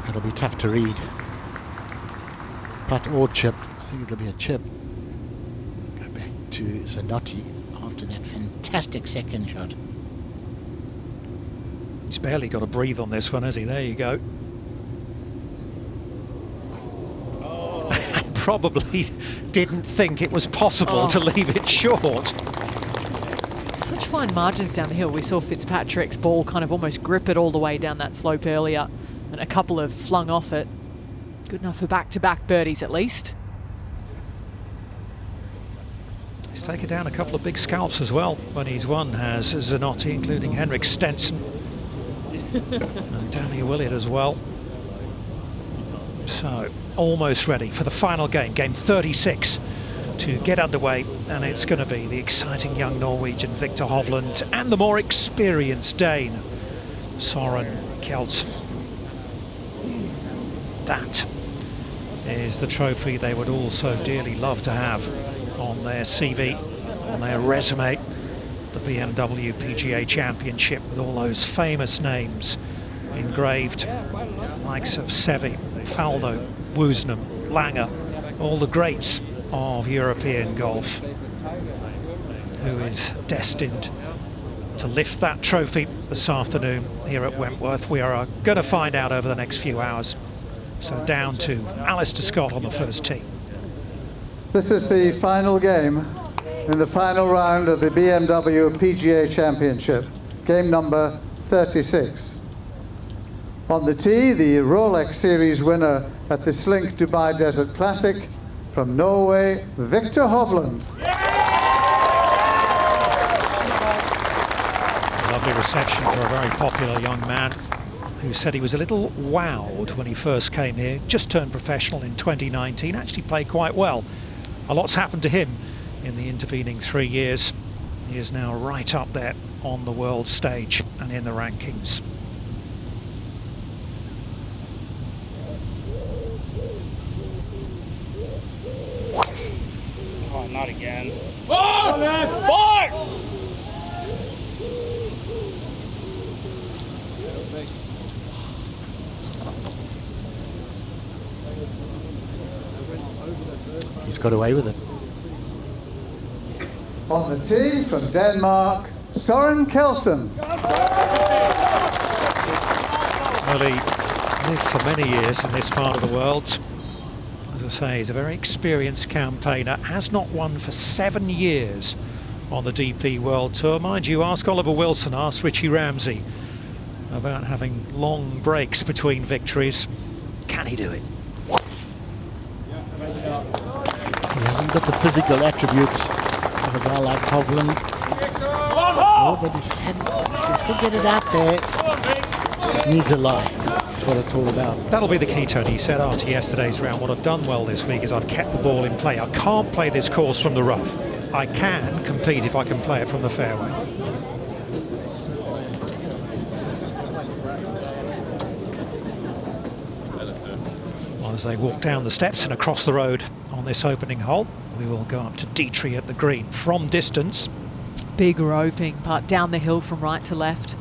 It'll be tough to read. Putt or chip. I think it'll be a chip. Go back to Zanotti after that fantastic second shot. He's barely got to breathe on this one, has he? There you go. Probably didn't think it was possible to leave it short. Such fine margins down the hill. We saw Fitzpatrick's ball kind of almost grip it all the way down that slope earlier, and a couple have flung off it. Good enough for back-to-back birdies at least. He's taken down a couple of big scalps as well when he's won, has Zanotti, including Henrik Stenson and Danny Willett as well. So almost ready for the final game, game 36, to get underway, and it's going to be the exciting young Norwegian Viktor Hovland and the more experienced Dane Søren Kjeldsen. That is the trophy they would all so dearly love to have on their CV, on their resume. The BMW PGA Championship with all those famous names engraved, likes of Seve, Faldo, Woosnam, Langer, all the greats of European golf, who is destined to lift that trophy this afternoon here at Wentworth. We are going to find out over the next few hours. So down to Alistair Scott on the first tee. This is the final game in the final round of the BMW PGA Championship, game number 36. On the tee, the Rolex Series winner at the Slink Dubai Desert Classic, from Norway, Viktor Hovland. lovely reception for a very popular young man who said he was a little wowed when he first came here. Just turned professional in 2019, actually played quite well. A lot's happened to him in the intervening 3 years. He is now right up there on the world stage and in the rankings. Oh, not again. He's got away with it. On the tee from Denmark, Søren Kjeldsen. Well, he lived for many years in this part of the world. As I say, he's a very experienced campaigner, has not won for 7 years on the DP World Tour. Mind you, ask Oliver Wilson, ask Richie Ramsey about having long breaks between victories. Can he do it? He hasn't got the physical attributes of a guy like Hovland. Oh, but he can still get it out there. Just needs a lie. That's what it's all about. That'll be the key, Tony. He said after yesterday's round, what I've done well this week is I've kept the ball in play. I can't play this course from the rough. I can compete if I can play it from the fairway. Well, as they walk down the steps and across the road on this opening hole, we will go up to Dietrich at the green from distance. Big roping putt down the hill from right to left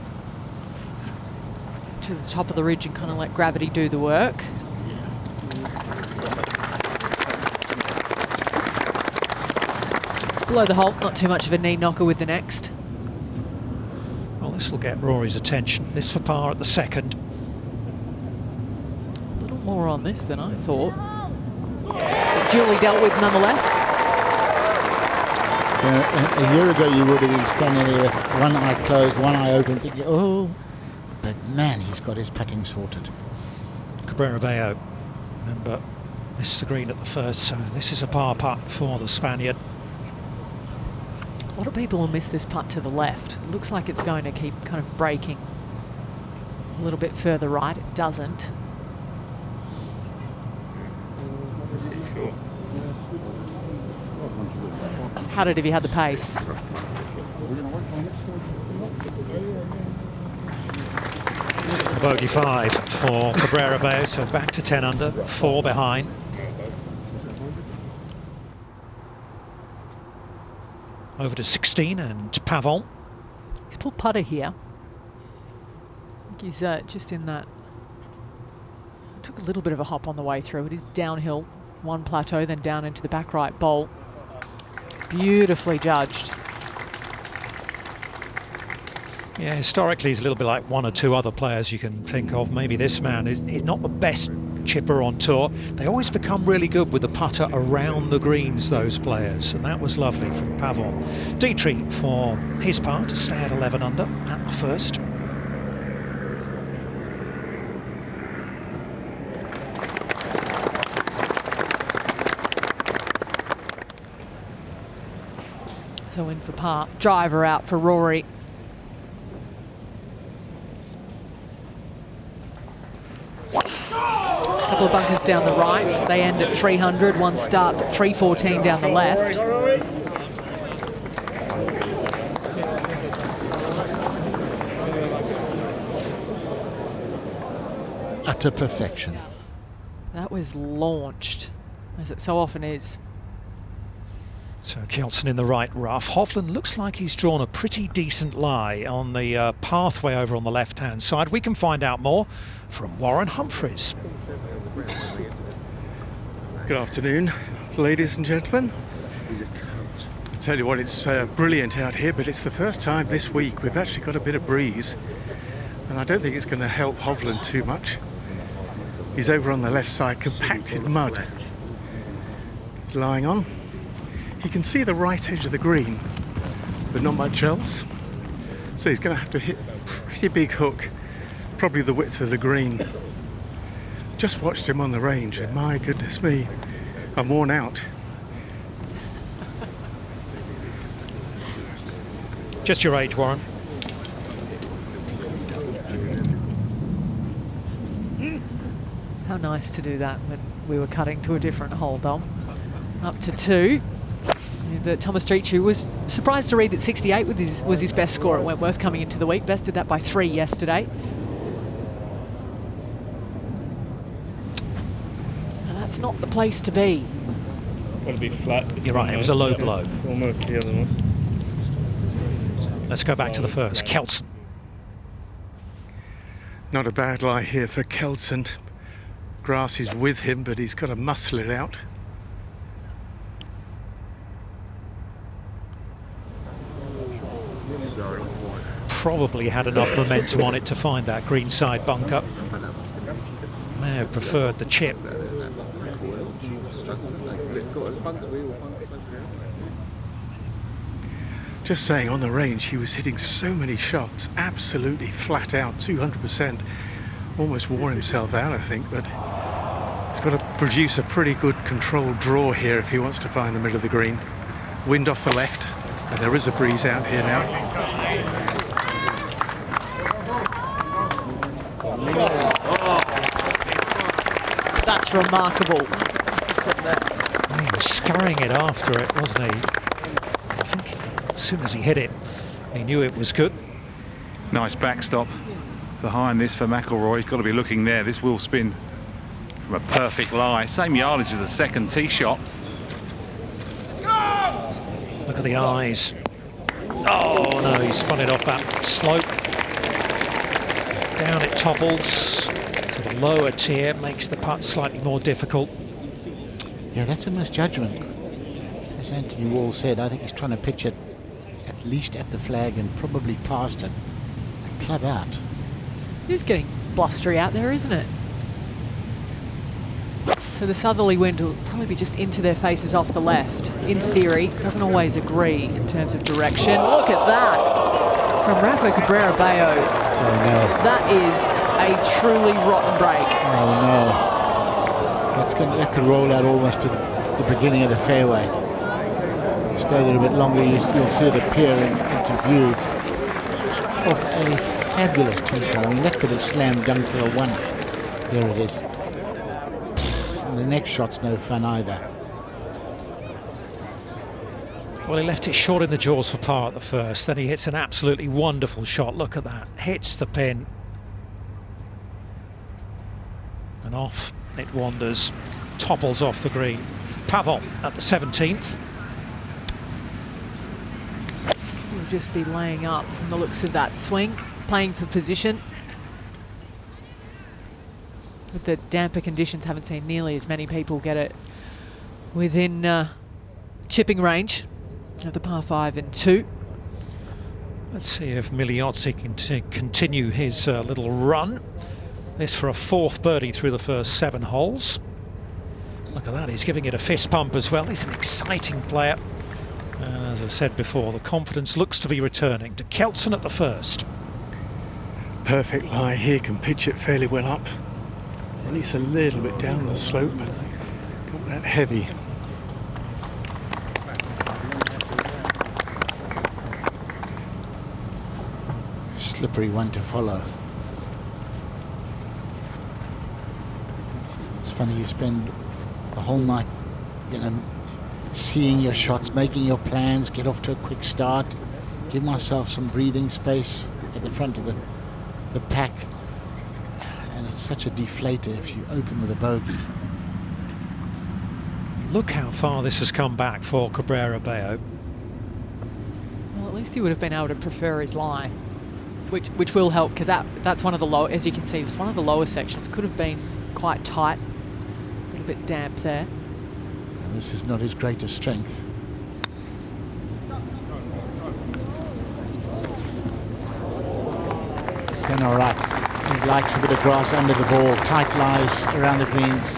to the top of the ridge and kind of let gravity do the work. Below the hole, not too much of a knee knocker with the next. Well, this will get Rory's attention. This for par at the second. A little more on this than I thought. But duly dealt with nonetheless. You know, a year ago you would have been standing there with one eye closed, one eye open, thinking, oh, but man, he's got his putting sorted. Cabrera Bello, remember, missed the green at the first, so this is a par putt for the Spaniard. A lot of people will miss this putt to the left. It looks like it's going to keep kind of breaking a little bit further right. It doesn't. How did he had the pace? A bogey 5 for Cabrera Bello, so back to 10 under, 4 behind. Over to 16 and Pavon. He's pulled putter here. I think he's just in that. Took a little bit of a hop on the way through. It is downhill, one plateau, then down into the back right bowl. Beautifully judged. Yeah, historically he's a little bit like one or two other players you can think of. Maybe this man is not the best chipper on tour. They always become really good with the putter around the greens, those players, and that was lovely from Pavon. Dietrich for his part to stay at 11 under at the first. So in for par. Driver out for Rory. Couple of bunkers down the right. They end at 300. One starts at 314 down the left. Utter perfection. That was launched, as it so often is. So Kjeldsen in the right rough. Hovland looks like he's drawn a pretty decent lie on the pathway over on the left-hand side. We can find out more from Warren Humphreys. Good afternoon, ladies and gentlemen. I tell you what, it's brilliant out here, but it's the first time this week we've actually got a bit of breeze, and I don't think it's going to help Hovland too much. He's over on the left side, compacted mud. He's lying on. He can see the right edge of the green, but not much else. So he's going to have to hit a pretty big hook, probably the width of the green. Just watched him on the range, and my goodness me, I'm worn out. Just your age, Warren. How nice to do that when we were cutting to a different hole, Dom. Up to 2. That Thomas Streechu was surprised to read that 68 was his best score at Wentworth coming into the week. Bested that by 3 yesterday. Now that's not the place to be. Got to be flat. You're right, it was a low blow. It's almost the other one. Let's go back to the first. Kelson. Not a bad lie here for Kelson. Grass is with him, but he's got to muscle it out. Probably had enough momentum on it to find that greenside bunker. May have preferred the chip. Just saying, on the range, he was hitting so many shots, absolutely flat out, 200%. Almost wore himself out, I think, but he's got to produce a pretty good controlled draw here if he wants to find the middle of the green. Wind off the left, and there is a breeze out here now. That's remarkable. He was scurrying it after it, wasn't he? I think as soon as he hit it, he knew it was good. Nice backstop behind this for McIlroy. He's got to be looking there. This will spin from a perfect lie. Same yardage as the second tee shot. Look at the eyes. Oh no, he spun it off that slope. Down it topples to the lower tier, makes the putt slightly more difficult. Yeah, that's a misjudgment. As Anthony Wall said, I think he's trying to pitch it at least at the flag and probably past it. A club out. It is getting blustery out there, isn't it? So the southerly wind will probably be just into their faces off the left. In theory, doesn't always agree in terms of direction. Look at that from Rafa Cabrera-Bello. Oh no. That is a truly rotten break. Oh no. That could roll out almost to the beginning of the fairway. Stay there a bit longer, you'll see it appear into view of a fabulous tee shot. I mean, that could have slammed dunk for a 1. There it is. And the next shot's no fun either. Well, he left it short in the jaws for par at the first, then he hits an absolutely wonderful shot. Look at that, hits the pin. And off it wanders, topples off the green. Pavon at the 17th. He'll just be laying up from the looks of that swing, playing for position. With the damper conditions, haven't seen nearly as many people get it within chipping range of the par 5 and 2. Let's see if Miliozzi can continue his little run. This for a 4th birdie through the first 7 holes. Look at that, he's giving it a fist pump as well. He's an exciting player. As I said before, the confidence looks to be returning to Kelson at the first. Perfect lie here, can pitch it fairly well up. At least a little bit down the slope, but not that heavy. Slippery one to follow. It's funny, you spend the whole night, you know, seeing your shots, making your plans, get off to a quick start, give myself some breathing space at the front of the pack, and it's such a deflator if you open with a bogey. Look how far this has come back for Cabrera-Bello. Well, at least he would have been able to prefer his lie, which will help, because that's one of the low, as you can see, it's one of the lower sections. Could have been quite tight, a little bit damp there. And this is not his greatest strength. Done all right. He likes a bit of grass under the ball, tight lies around the greens.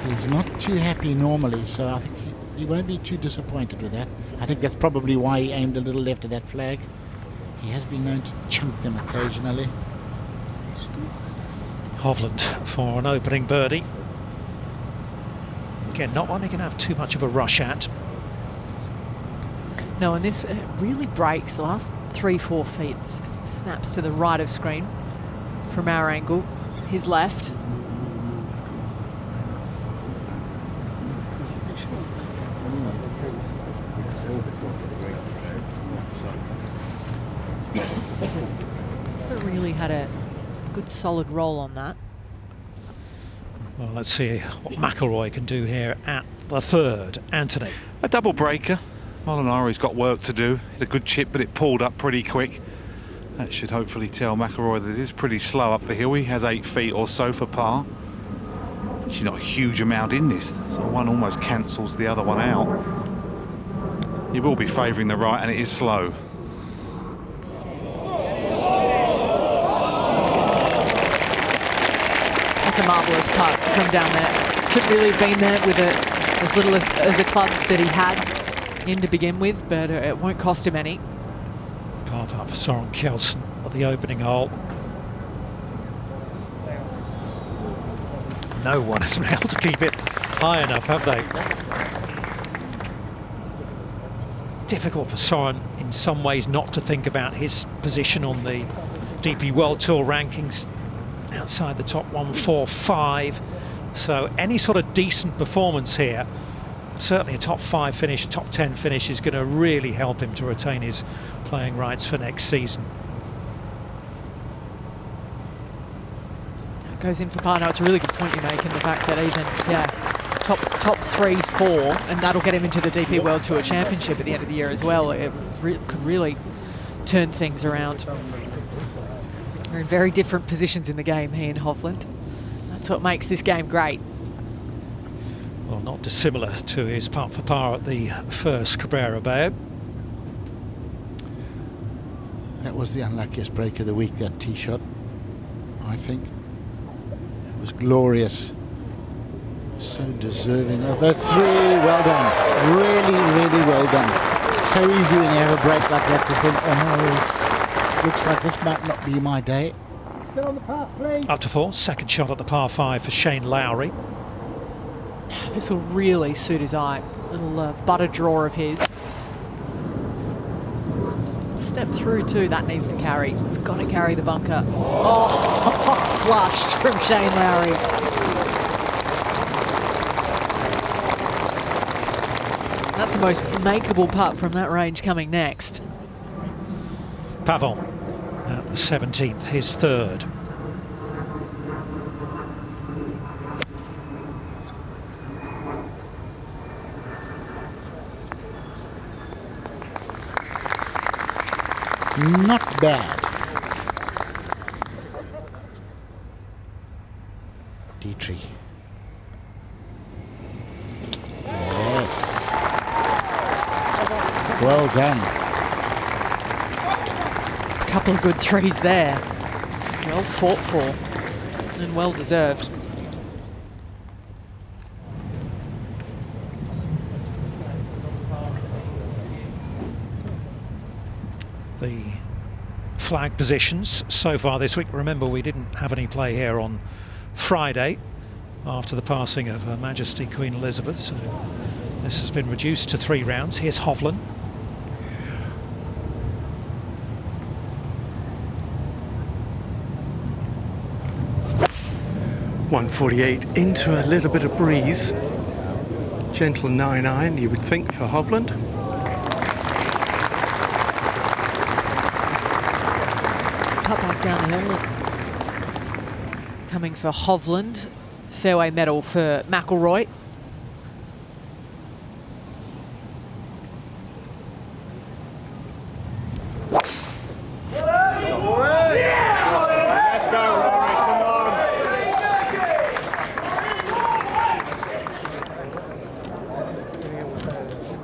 He's not too happy normally, so I think he won't be too disappointed with that. I think that's probably why he aimed a little left of that flag. He has been known to chunk them occasionally. Hovland for an opening birdie. Again, not one he can have too much of a rush at. No, and this really breaks the last 3-4 feet. It snaps to the right of screen from our angle, his left. really had a good solid roll on that. Well, let's see what McIlroy can do here at the third. Anthony. A double breaker. Molinari's got work to do. Hit a good chip, but it pulled up pretty quick. That should hopefully tell McIlroy that it is pretty slow up the hill. He has 8 feet or so for par. Actually not a huge amount in this, so one almost cancels the other one out. He will be favouring the right, and it is slow. That's a marvellous putt from down there. Should really have been there with as little as a club that he had in to begin with, but it won't cost him any. Par putt for Soren Kjeldsen at the opening hole. No one has been able to keep it high enough, have they? Difficult for Soren in some ways not to think about his position on the DP World Tour rankings outside the top 145. So any sort of decent performance here, certainly a top 5 finish, top 10 finish, is going to really help him to retain his playing rights for next season. Goes in for par. No, it's a really good point you make in the fact that even, top 3, 4, and that'll get him into the DP World Tour Championship at the end of the year as well. It could really turn things around. They're in very different positions in the game, he and Hovland. That's what makes this game great. Well, not dissimilar to his putt for par at the first Cabrera Bay. That was the unluckiest break of the week, that tee shot, I think. It was glorious. So deserving of the 3. Well done. Really, really well done. So easy when you have a break like that to think, oh, looks like this might not be my day. Still on the path, please. Up to 4. Second shot at the par 5 for Shane Lowry. This will really suit his eye. Little butter draw of his. Step through too, that needs to carry. It's got to carry the bunker. Oh, flushed from Shane Lowry. That's the most makeable putt from that range coming next. Pavon at the 17th, his third. Not bad. Dietrich. Yes. Well done. A couple of good threes there. Well fought for and well deserved. The flag positions so far this week. Remember, we didn't have any play here on Friday after the passing of Her Majesty Queen Elizabeth, so this has been reduced to 3 rounds. Here's Hovland. .148 into a little bit of breeze. Gentle 9-iron, you would think, for Hovland. Cut back down the hill. Coming for Hovland. Fairway medal for McIlroy.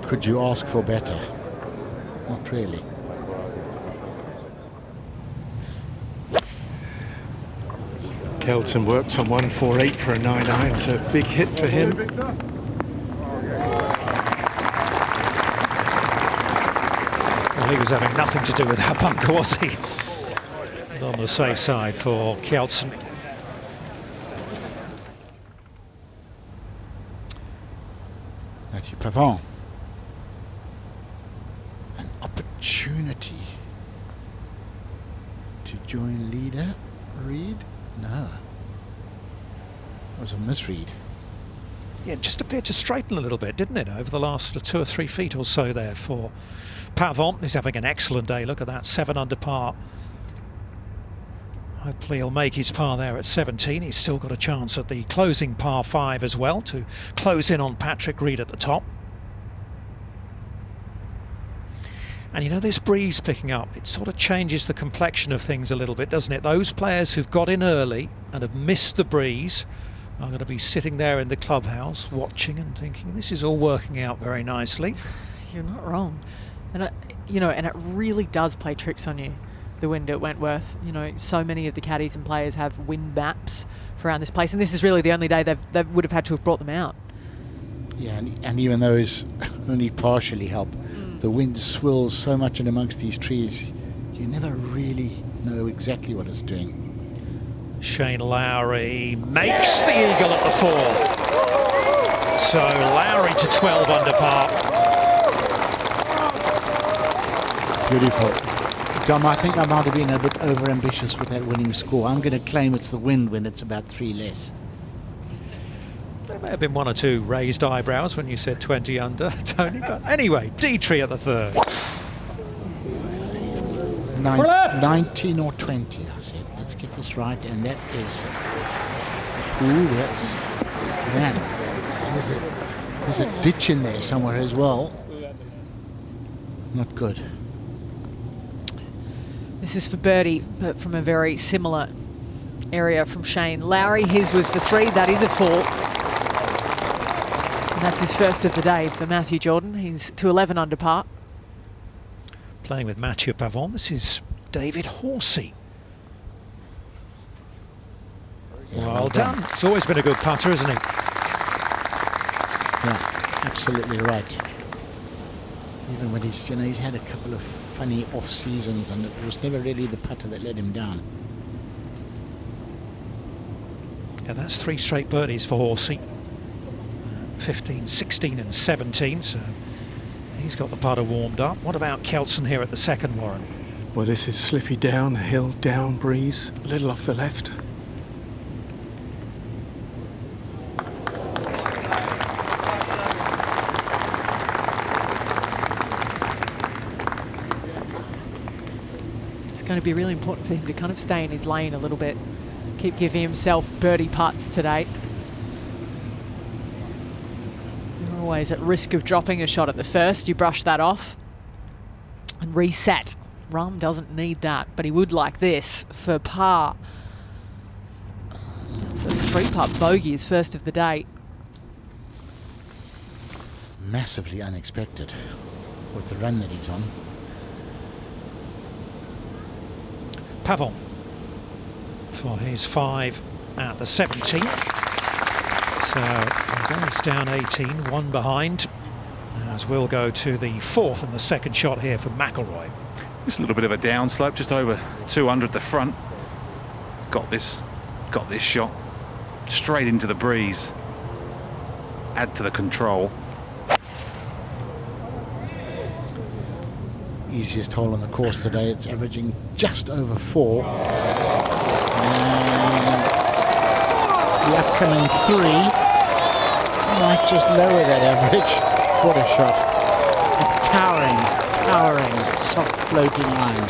Could you ask for better? Not really. Kjeldsen works on 148 for a 9-iron, so a big hit for him. Well, he was having nothing to do with that bunker, was he? On the safe side for Kjeldsen. Mathieu Pavon. An opportunity to join leader. Reed? No. It was a misread. Yeah, it just appeared to straighten a little bit, didn't it, over the last 2 or 3 feet or so there for Pavon. He's having an excellent day. Look at that, 7 under par. Hopefully he'll make his par there at 17. He's still got a chance at the closing par 5 as well to close in on Patrick Reed at the top. And you know, this breeze picking up, it sort of changes the complexion of things a little bit, doesn't it? Those players who've got in early and have missed the breeze are going to be sitting there in the clubhouse watching and thinking, this is all working out very nicely. You're not wrong. And you know, and it really does play tricks on you, the wind at Wentworth. You know, so many of the caddies and players have wind maps for around this place, and this is really the only day they would have had to have brought them out. Yeah, and even those only partially help. The wind swirls so much in amongst these trees, you never really know exactly what it's doing. Shane Lowry makes the eagle at the 4th. So Lowry to 12 under par. Beautiful. Dom, I think I might have been a bit over-ambitious with that winning score. I'm going to claim it's the wind when it's about 3 less. There may have been 1 or 2 raised eyebrows when you said 20 under, Tony, but anyway, Dietrich at the 3rd. 19 or 20, I said. Let's get this right, and that is... Ooh, that's... Man, there's a ditch in there somewhere as well. Not good. This is for birdie, but from a very similar area from Shane Lowry. His was for 3, that is a 4. And that's his first of the day for Matthew Jordan. He's to 11 under par. Playing with Mathieu Pavon, this is David Horsey. Yeah, well done. He's always been a good putter, isn't he? Yeah, absolutely right. Even when he's had a couple of funny off seasons, and it was never really the putter that let him down. Yeah, that's 3 straight birdies for Horsey. 15, 16 and 17, so he's got the putter warmed up. What about Kelson here at the 2nd, Warren? Well, this is slippy downhill, down breeze, a little off the left. It's going to be really important for him to kind of stay in his lane a little bit. Keep giving himself birdie putts today. You're always at risk of dropping a shot at the first. You brush that off and reset. Rahm doesn't need that, but he would like this for par. It's a 3-putt bogey, his first of the day. Massively unexpected with the run that he's on. Pavon for his 5 at the 17th. So he's down 18, 1 behind, as we'll go to the 4th and the 2nd shot here for McIlroy. Just a little bit of a downslope, just over 200 at the front. Got this shot straight into the breeze. Add to the control. Easiest hole on the course today. It's averaging just over 4. And the upcoming 3 might just lower that average. What a shot. A towering, soft floating line.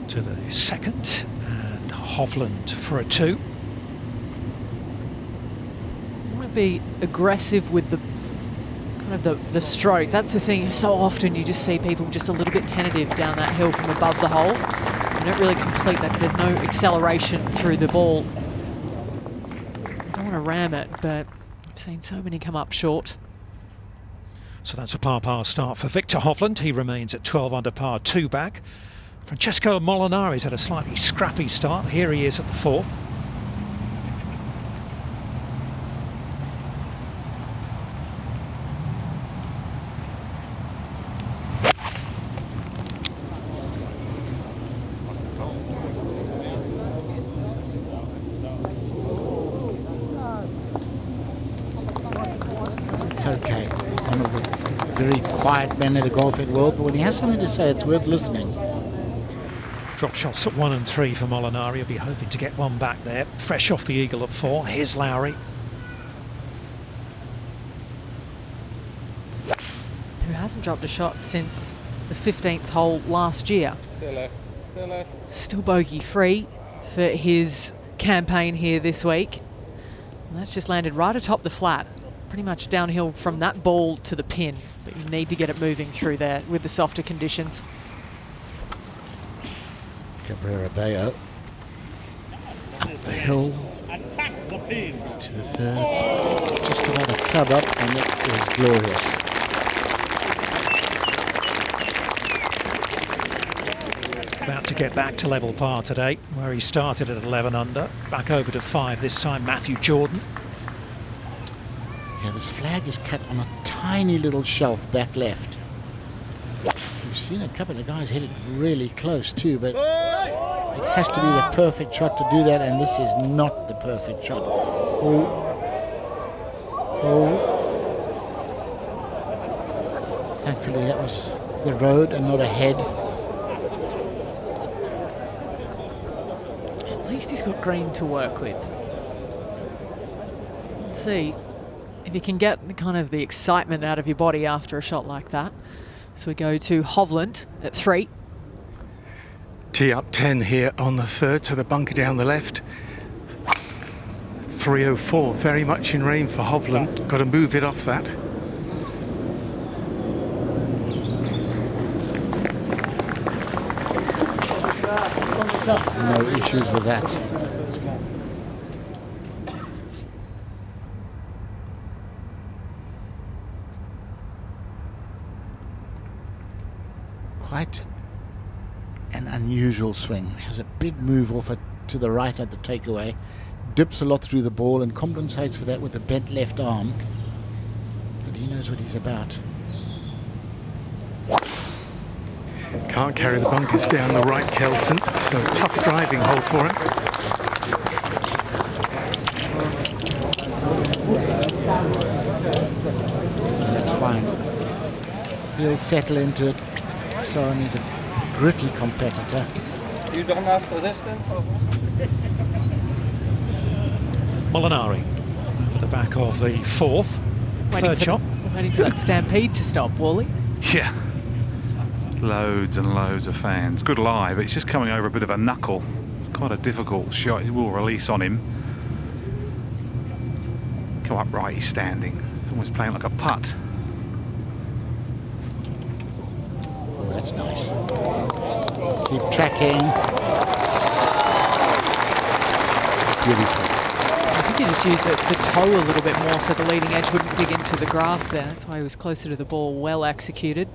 To the 2nd, and Hovland for a 2. You want to be aggressive with the kind of the stroke. That's the thing. So often you just see people just a little bit tentative down that hill from above the hole. You don't really complete that. There's no acceleration through the ball. You don't want to ram it, but I've seen so many come up short. So that's a par start for Viktor Hovland. He remains at 12 under par, 2 back. Francesco Molinari's had a slightly scrappy start. Here he is at the 4th. It's okay. One of the very quiet men in the golfing world, but when he has something to say, it's worth listening. Drop shots at 1 and 3 for Molinari. He'll be hoping to get one back there. Fresh off the eagle at 4. Here's Lowry. Who hasn't dropped a shot since the 15th hole last year. Still left. Still left. Still bogey free for his campaign here this week. And that's just landed right atop the flat. Pretty much downhill from that ball to the pin. But you need to get it moving through there with the softer conditions. Cabrera Bayo up the hill to the third. It's just about a club up, and it is glorious. About to get back to level par today, where he started at 11 under. Back over to 5 this time, Matthew Jordan. Yeah, this flag is cut on a tiny little shelf back left. We've seen a couple of guys hit it really close too, but it has to be the perfect shot to do that, and this is not the perfect shot. Oh. Thankfully that was the road and not a head. At least he's got green to work with. Let's see if you can get the kind of the excitement out of your body after a shot like that. So we go to Hovland at 3. Tee up 10 here on the third, so the bunker down the left. 304, very much in rain for Hovland. Got to move it off that. No issues with that. Quite an unusual swing. Has a big move off it to the right at the takeaway, dips a lot through the ball and compensates for that with the bent left arm. But he knows what he's about. Can't carry the bunkers down the right, Kelson, so a tough driving hole for him. That's fine. He'll settle into it. Soren is a gritty competitor. You done after this then? Molinari for the back of the 4th. Third shot. Waiting for that stampede to stop, Wally. Yeah. Loads and loads of fans. Good lie, but it's just coming over a bit of a knuckle. It's quite a difficult shot. It will release on him. Come upright, he's standing. He's almost playing like a putt. Oh, that's nice. Keep tracking. Beautiful. I think he just used the toe a little bit more so the leading edge wouldn't dig into the grass there. That's why he was closer to the ball. Well executed.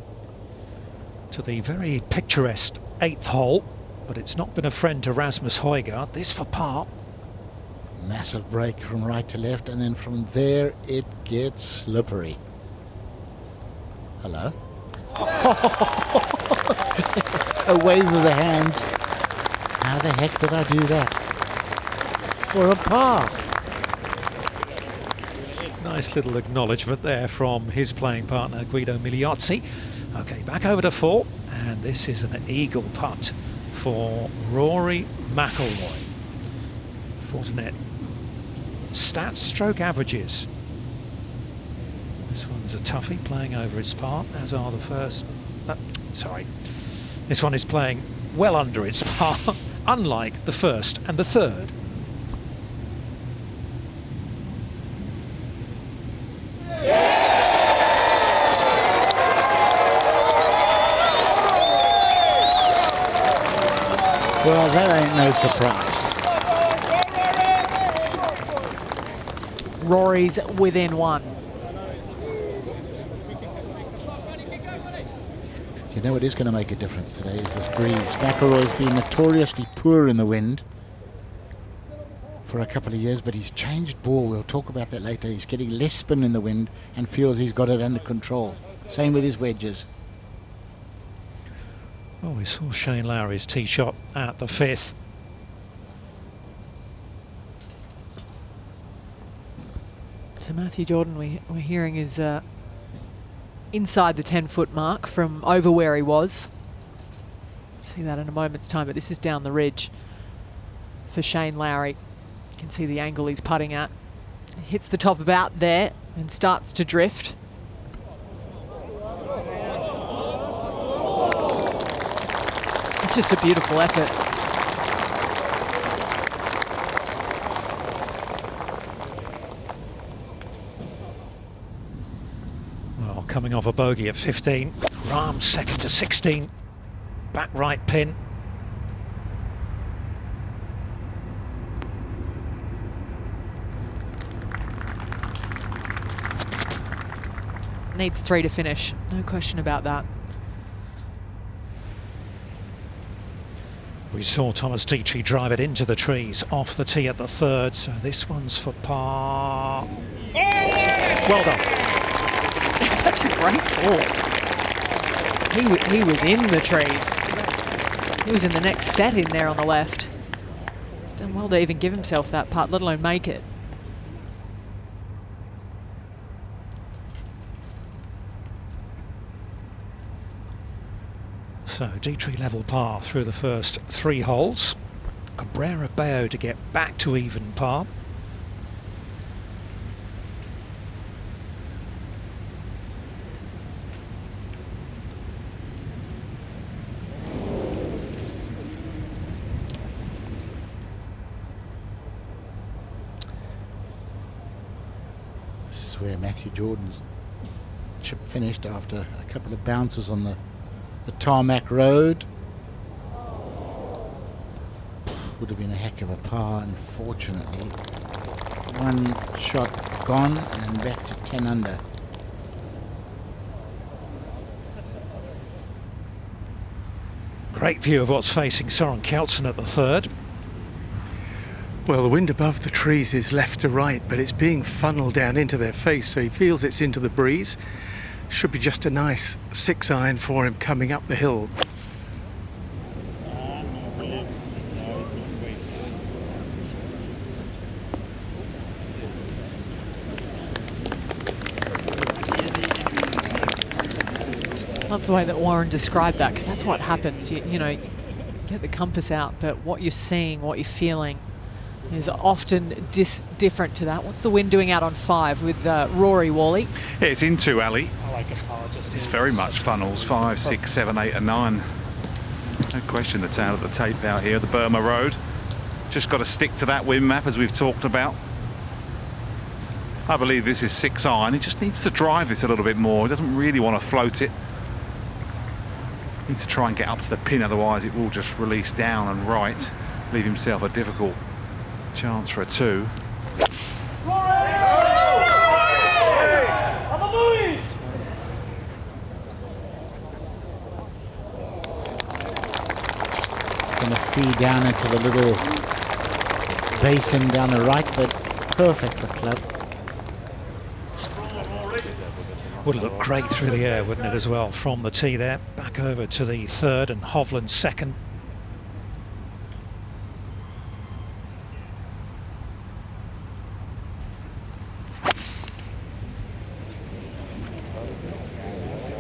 To the very picturesque 8th hole, but it's not been a friend to Rasmus Højgaard. This for par. Massive break from right to left, and then from there it gets slippery. Hello? A wave of the hands. How the heck did I do that? For a par. Nice little acknowledgement there from his playing partner Guido Migliozzi. Okay, back over to 4, and this is an eagle putt for Rory McIlroy. Fortinet stats stroke averages. This one's a toughie, playing over its par, as are the first. Sorry, this one is playing well under its par, unlike the first and the third. Well, that ain't no surprise. Rory's within 1. You know what is going to make a difference today is this breeze. McIlroy's been notoriously poor in the wind for a couple of years, but he's changed ball. We'll talk about that later. He's getting less spin in the wind and feels he's got it under control. Same with his wedges. Well, we saw Shane Lowry's tee shot at the 5th. So Matthew Jordan, we're hearing, is inside the 10-foot mark from over where he was. See that in a moment's time, but this is down the ridge for Shane Lowry. You can see the angle he's putting at. Hits the top about there and starts to drift. That's just a beautiful effort. Well, coming off a bogey at 15, Rahm second to 16, back right pin. Needs 3 to finish, no question about that. We saw Thomas Dietrich drive it into the trees off the tee at the third, so this one's for par. Well done. That's a great fall. He was in the trees. He was in the next set in there on the left. He's done well to even give himself that putt, let alone make it. So Dietrich level par through the first 3 holes. Cabrera Bayo to get back to even par. This is where Matthew Jordan's chip finished after a couple of bounces on the tarmac road. Would have been a heck of a par, unfortunately. One shot gone and back to 10 under. Great view of what's facing Soren Kjeldsen at the third. Well, the wind above the trees is left to right, but it's being funneled down into their face, so he feels it's into the breeze. Should be just a nice 6-iron for him coming up the hill. Love the way that Warren described that, because that's what happens. You know, get the compass out, but what you're seeing, what you're feeling is often different to that. What's the wind doing out on 5 with Rory, Wally? Yeah, it's into Ali. It's very much funnels, 5, 6, 7, 8 and 9. No question that's out of the tape out here, the Burma Road. Just got to stick to that wind map as we've talked about. I believe this is 6-iron. He just needs to drive this a little bit more. He doesn't really want to float it. Needs to try and get up to the pin, otherwise it will just release down and right, leave himself a difficult chance for a 2. Going to feed down into the little basin down the right, but perfect for club. Would look great through the air, wouldn't it, as well, from the tee there. Back over to the third and Hovland second.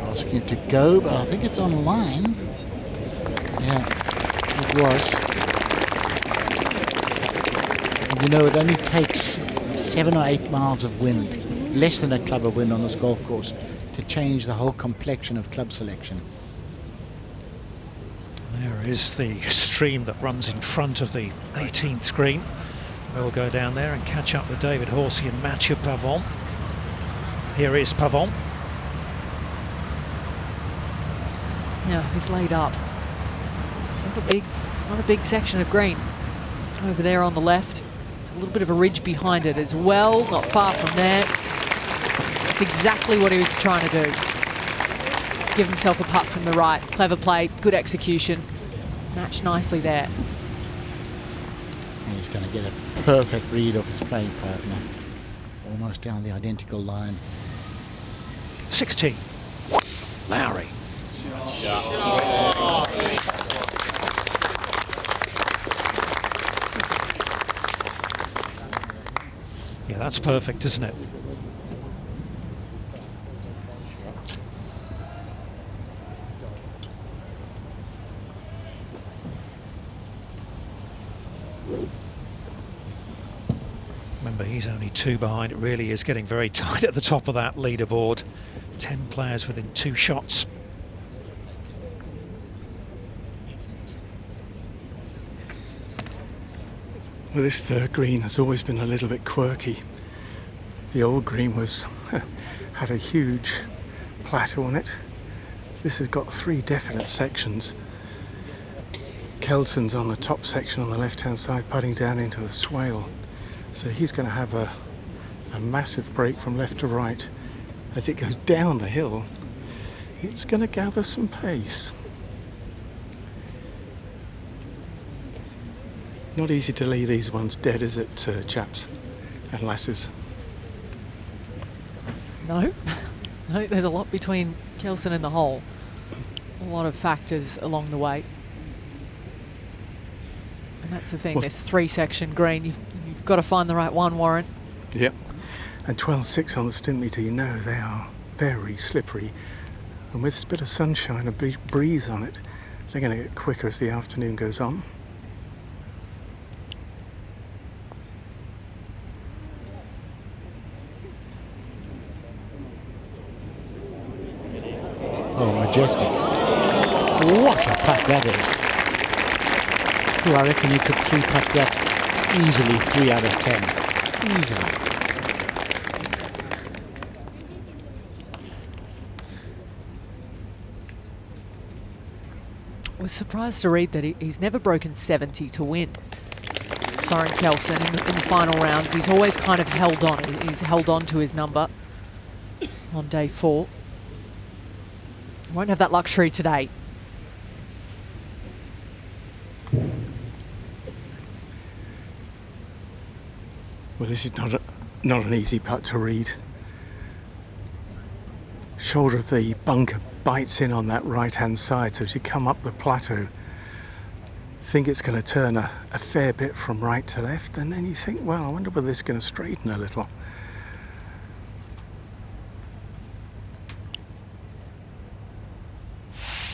Asking it to go, but I think it's on line. Yeah, it was. And you know, it only takes 7 or 8 miles of wind, less than a club of wind on this golf course, to change the whole complexion of club selection. There is the stream that runs in front of the 18th green. We'll go down there and catch up with David Horsey and Mathieu Pavon. Here is Pavon. Yeah, he's laid up. It's not a big section of green. Over there on the left, there's a little bit of a ridge behind it as well, not far from there. That's exactly what he was trying to do. Give himself a putt from the right. Clever play, good execution. Matched nicely there. And he's going to get a perfect read of his playing partner. Almost down the identical line. 16. Lowry. Yeah, that's perfect, isn't it? Remember, he's only 2 behind. It really is getting very tight at the top of that leaderboard. 10 players within 2 shots. Well, this third green has always been a little bit quirky. The old green had a huge plateau on it. This has got 3 definite sections. Kelson's on the top section on the left-hand side, putting down into the swale. So he's going to have a massive break from left to right. As it goes down the hill, it's going to gather some pace. Not easy to leave these ones dead, is it, chaps and lasses? No. No, there's a lot between Kelson and the hole. A lot of factors along the way. And that's the thing, Well, this 3-section green, you've got to find the right one, Warren. Yep. And 12.6 on the stint meter, you know they are very slippery. And with this bit of sunshine, a big breeze on it, they're going to get quicker as the afternoon goes on. Oh, majestic. What a putt that is. Well, I reckon you could 3-putt that easily 3 out of 10. Easily. I was surprised to read that he's never broken 70 to win. Soren Kelson in the final rounds, he's always kind of held on. He's held on to his number on day 4. Won't have that luxury today. Well, this is not an easy putt to read. Shoulder of the bunker bites in on that right-hand side, so as you come up the plateau, think it's going to turn a fair bit from right to left, and then you think, well, I wonder whether this is going to straighten a little.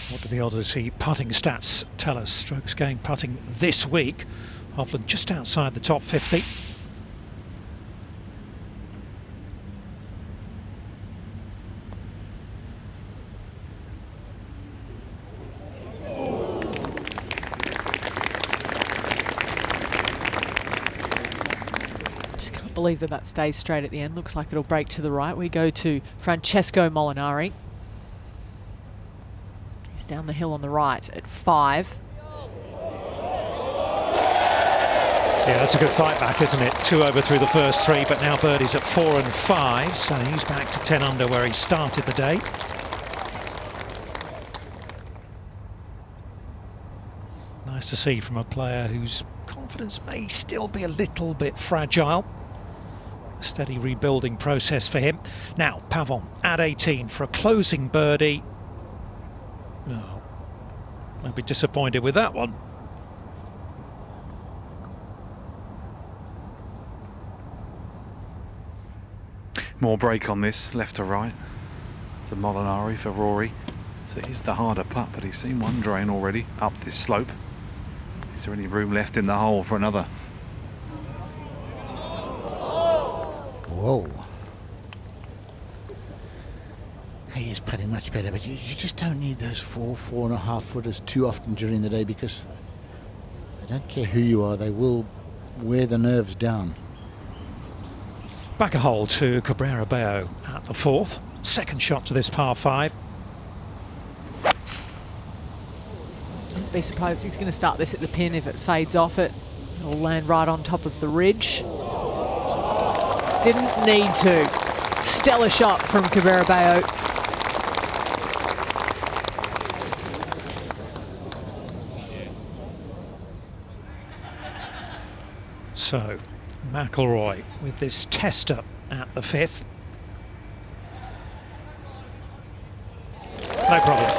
What do the Odyssey putting stats tell us? Strokes gained putting this week. Hovland just outside the top 50. Just can't believe that stays straight at the end. Looks like it'll break to the right. We go to Francesco Molinari. Down the hill on the right at 5. Yeah, that's a good fight back, isn't it? 2 over through the first 3, but now birdies at 4 and 5, so he's back to 10 under where he started the day. Nice to see from a player whose confidence may still be a little bit fragile. Steady rebuilding process for him. Now, Pavon at 18 for a closing birdie. No, I'd be disappointed with that one. More break on this, left to right. The Molinari for Rory. So it is the harder putt, but he's seen one drain already up this slope. Is there any room left in the hole for another? Whoa. He is putting much better, but you just don't need those 4.5 footers too often during the day, because I don't care who you are, they will wear the nerves down. Back a hole to Cabrera Bello at the 4th. Second shot to this par 5. I'd be surprised he's going to start this at the pin. If it fades off it, it'll land right on top of the ridge. Didn't need to. Stellar shot from Cabrera Bello. So, McIlroy with this tester at the 5th. No problem.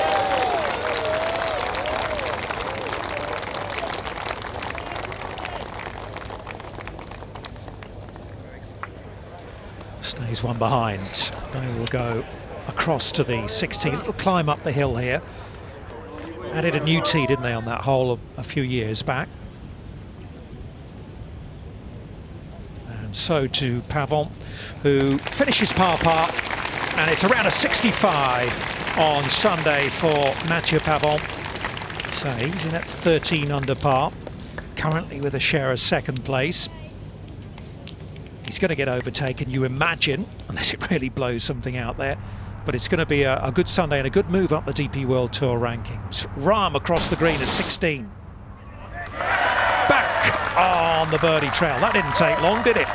Stays one behind. They will go across to the 16. Little climb up the hill here. Added a new tee, didn't they, on that hole a few years back. And so to Pavon, who finishes par, and it's around a 65 on Sunday for Mathieu Pavon. So he's in at 13 under par. currently with a share of second place. He's going to get overtaken, you imagine, unless it really blows something out there. But it's going to be a good Sunday and a good move up the DP World Tour rankings. Rahm across the green at 16. Back on the birdie trail. That didn't take long, did it?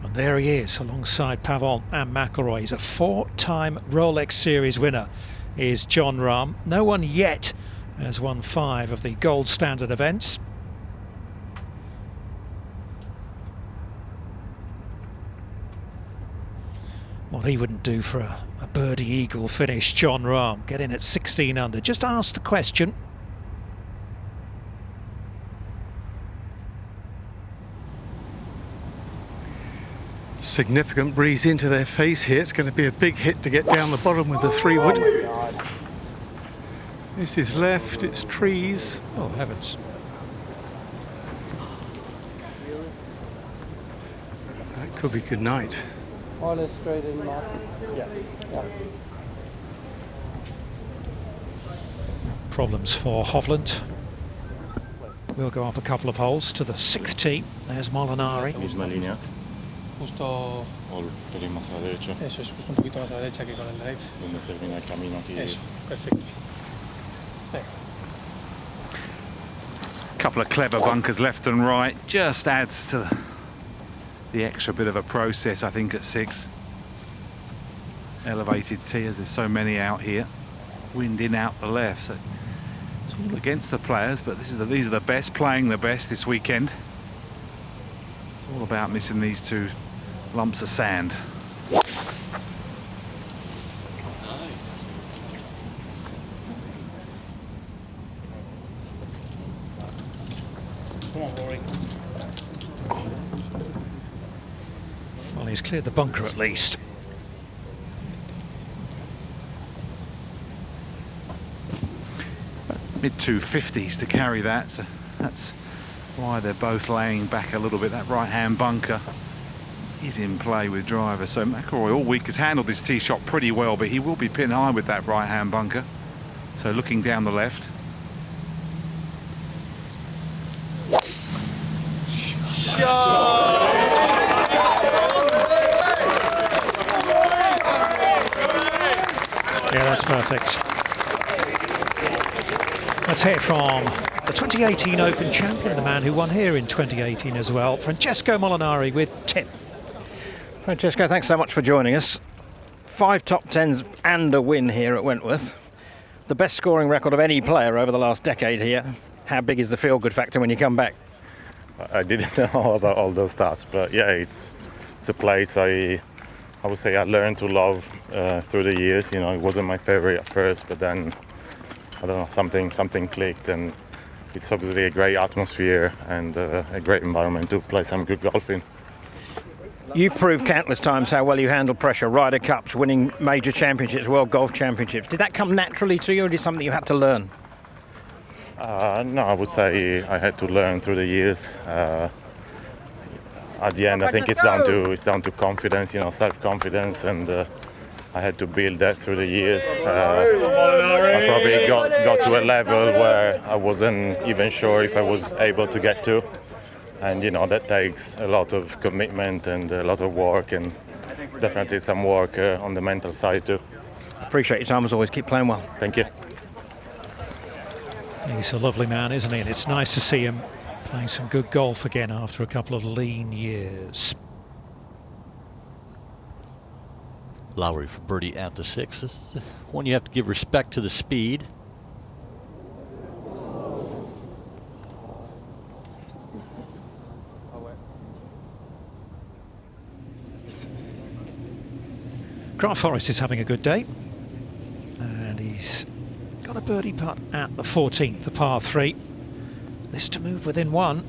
And there he is, alongside Pavon and McIlroy. He's a 4-time Rolex Series winner, is Jon Rahm. No one yet has won 5 of the gold standard events. What he wouldn't do for a birdie eagle finish, Jon Rahm, get in at 16 under. Just ask the question. Significant breeze into their face here. It's going to be a big hit to get down the bottom with the 3-wood. This is left, it's trees. Oh, heavens. That could be good night. All is straight in, Mark. Yes. Yeah. Problems for Hovland. We'll go up a couple of holes to the 6th tee. There's Molinari. Misma línea. Justo. O un pelín más a la derecha. Eso es justo un poquito más a la derecha que con el drive. Donde termina el camino aquí. Eso, perfecto. Couple of clever bunkers left and right, just adds to the extra bit of a process, I think, at 6. Elevated tee, as there's so many out here. Wind in out the left, so it's all against the players, but these are the best playing the best this weekend. It's all about missing these 2 lumps of sand. Come on, Rory. Well, he's cleared the bunker at least. Mid-250s to carry that, so that's why they're both laying back a little bit. That right-hand bunker is in play with driver, so McIlroy all week has handled this tee shot pretty well, but he will be pin high with that right-hand bunker. So looking down the left. Yeah, that's perfect. Let's hear from the 2018 Open champion, the man who won here in 2018 as well, Francesco Molinari with 10. Francesco, thanks so much for joining us. 5 top 10s and a win here at Wentworth. The best scoring record of any player over the last decade here. How big is the feel-good factor when you come back? I didn't know about all those stats, but yeah, it's a place I would say I learned to love through the years. You know, it wasn't my favorite at first, but then I don't know, something clicked, and it's obviously a great atmosphere and a great environment to play some good golf in. You've proved countless times how well you handle pressure, Ryder Cups, winning major championships, World Golf Championships. Did that come naturally to you, or is it something you had to learn? No, I would say I had to learn through the years. At the end, I think it's down to confidence, you know, self-confidence, and I had to build that through the years. I probably got to a level where I wasn't even sure if I was able to get to, and you know that takes a lot of commitment and a lot of work, and definitely some work on the mental side too. Appreciate your time as always. Keep playing well. Thank you. He's a lovely man, isn't he? And it's nice to see him playing some good golf again after a couple of lean years. Lowry for birdie at the 6. This is one you have to give respect to the speed. Grant Forrest is having a good day, and he's got a birdie putt at the 14th, the par 3. This to move within 1.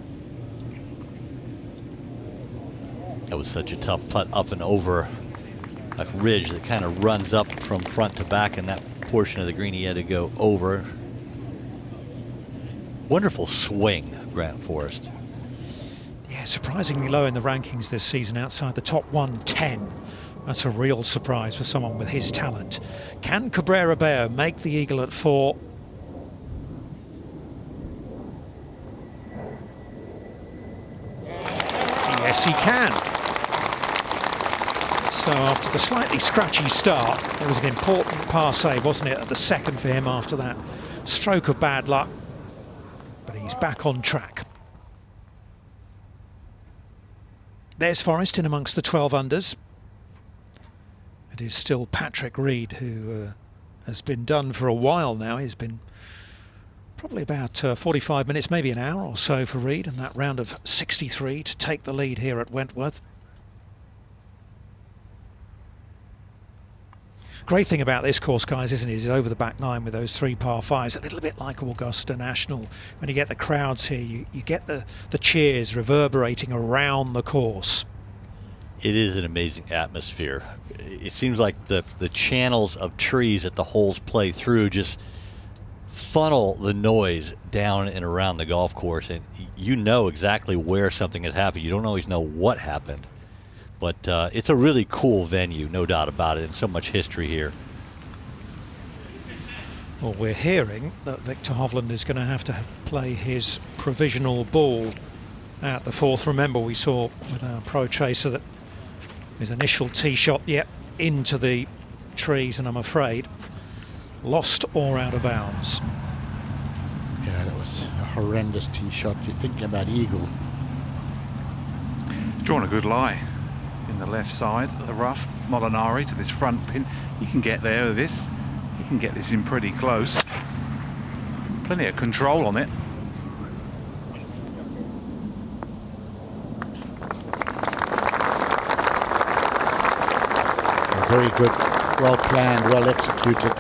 That was such a tough putt up and over a ridge that kind of runs up from front to back, and that portion of the green he had to go over. Wonderful swing, Grant Forrest. Yeah, surprisingly low in the rankings this season, outside the top 110. That's a real surprise for someone with his talent. Can Cabrera Bello make the eagle at 4? Yes, he can. So after the slightly scratchy start, there was an important par save, wasn't it, at the second for him after that stroke of bad luck. But he's back on track. There's Forrest in amongst the 12 unders. It is still Patrick Reed, who has been done for a while now. He's been probably about 45 minutes, maybe an hour or so for Reed in that round of 63 to take the lead here at Wentworth. Great thing about this course, guys, isn't it, is over the back nine with those 3 par 5s, a little bit like Augusta National. When you get the crowds here, you get the cheers reverberating around the course. It is an amazing atmosphere. It seems like the channels of trees that the holes play through just funnel the noise down and around the golf course, and you know exactly where something has happened. You don't always know what happened, but it's a really cool venue, no doubt about it, and so much history here. Well, we're hearing that Viktor Hovland is going to have to play his provisional ball at the 4th. Remember, we saw with our pro chaser that his initial tee shot, into the trees, and I'm afraid lost or out of bounds. Yeah, that was a horrendous tee shot. You're thinking about eagle. Drawn a good lie in the left side of the rough. Molinari to this front pin. You can get there with this. You can get this in pretty close. Plenty of control on it. Very good, well planned, well executed.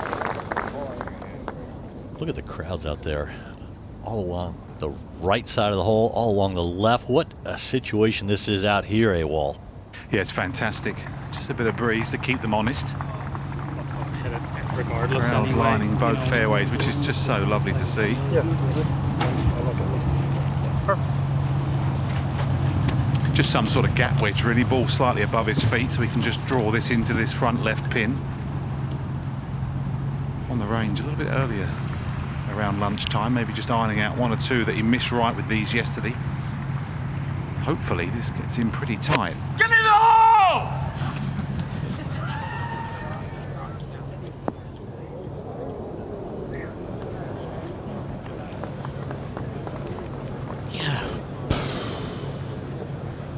Look at the crowds out there, all along the right side of the hole, all along the left. What a situation this is out here, AWOL. Yeah, it's fantastic. Just a bit of breeze to keep them honest. Regardless, crowds anyway, lining both fairways, which is just so lovely to see. Yeah. Perfect. Just some sort of gap wedge, really. Ball slightly above his feet, so he can just draw this into this front left pin. On the range a little bit earlier, around lunchtime, maybe just ironing out 1 or 2 that he missed right with these yesterday. Hopefully this gets in pretty tight. Give me the hole!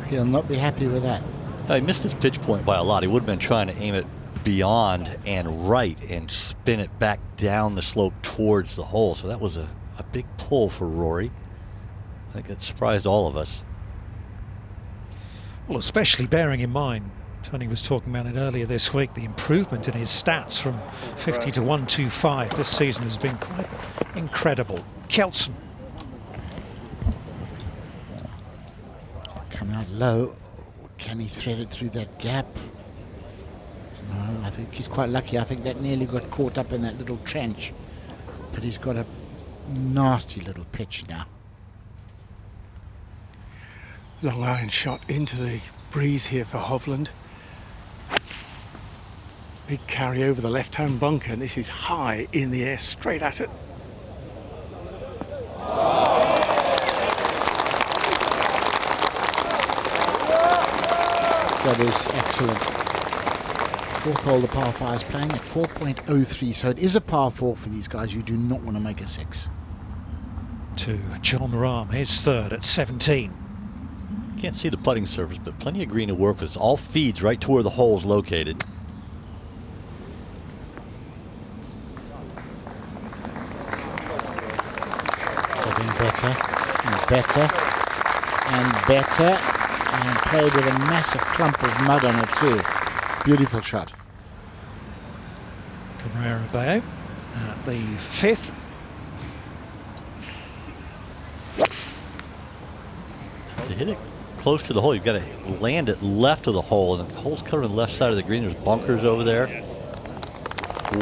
He'll not be happy with that. He missed his pitch point by a lot. He would have been trying to aim it beyond and right and spin it back down the slope towards the hole. So that was a big pull for Rory. I think it surprised all of us. Well, especially bearing in mind, Tony was talking about it earlier this week, the improvement in his stats from 50 to 125 this season has been quite incredible. Kelson. Coming out low. Can he thread it through that gap? No, I think he's quite lucky. I think that nearly got caught up in that little trench. But he's got a nasty little pitch now. Long iron shot into the breeze here for Hovland. Big carry over the left-hand bunker, and this is high in the air, straight at it. That is excellent. 4th hole, the par 5 is playing at 4.03, so it is a par 4 for these guys. You do not want to make a 6. To John Rahm, his 3rd at 17. Can't see the putting surface, but plenty of green to work with. All feeds right to where the hole is located. Getting better and better and better, and played with a massive clump of mud on it too. Beautiful shot. Cabrera Bello at the 5th. To hit it close to the hole, you've got to land it left of the hole, and the hole's covered on the left side of the green. There's bunkers over there.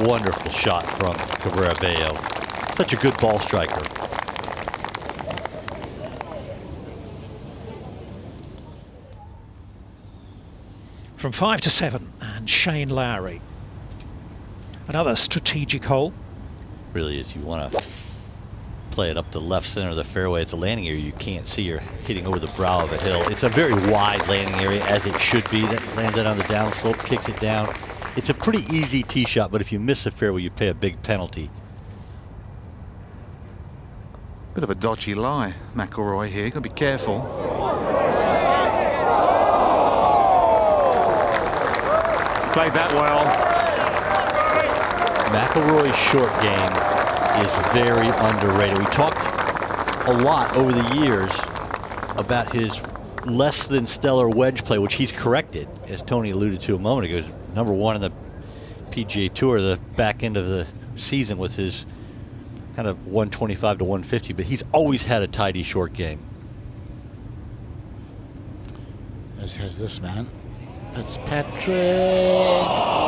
Wonderful shot from Cabrera Bello. Such a good ball striker. From 5 to 7, and Shane Lowry. Another strategic hole. Really is. You want to play it up the left center of the fairway. It's a landing area you can't see. You're hitting over the brow of a hill. It's a very wide landing area, as it should be. That lands it on the downslope, kicks it down. It's a pretty easy tee shot, but if you miss the fairway, you pay a big penalty. Bit of a dodgy lie, McIlroy here. Got to be careful. Played that well. McIlroy's short game is very underrated. We talked a lot over the years about his less than stellar wedge play, which he's corrected, as Tony alluded to a moment ago. He's #1 in the PGA Tour, the back end of the season, with his kind of 125 to 150, but he's always had a tidy short game. As has this man. Fitzpatrick.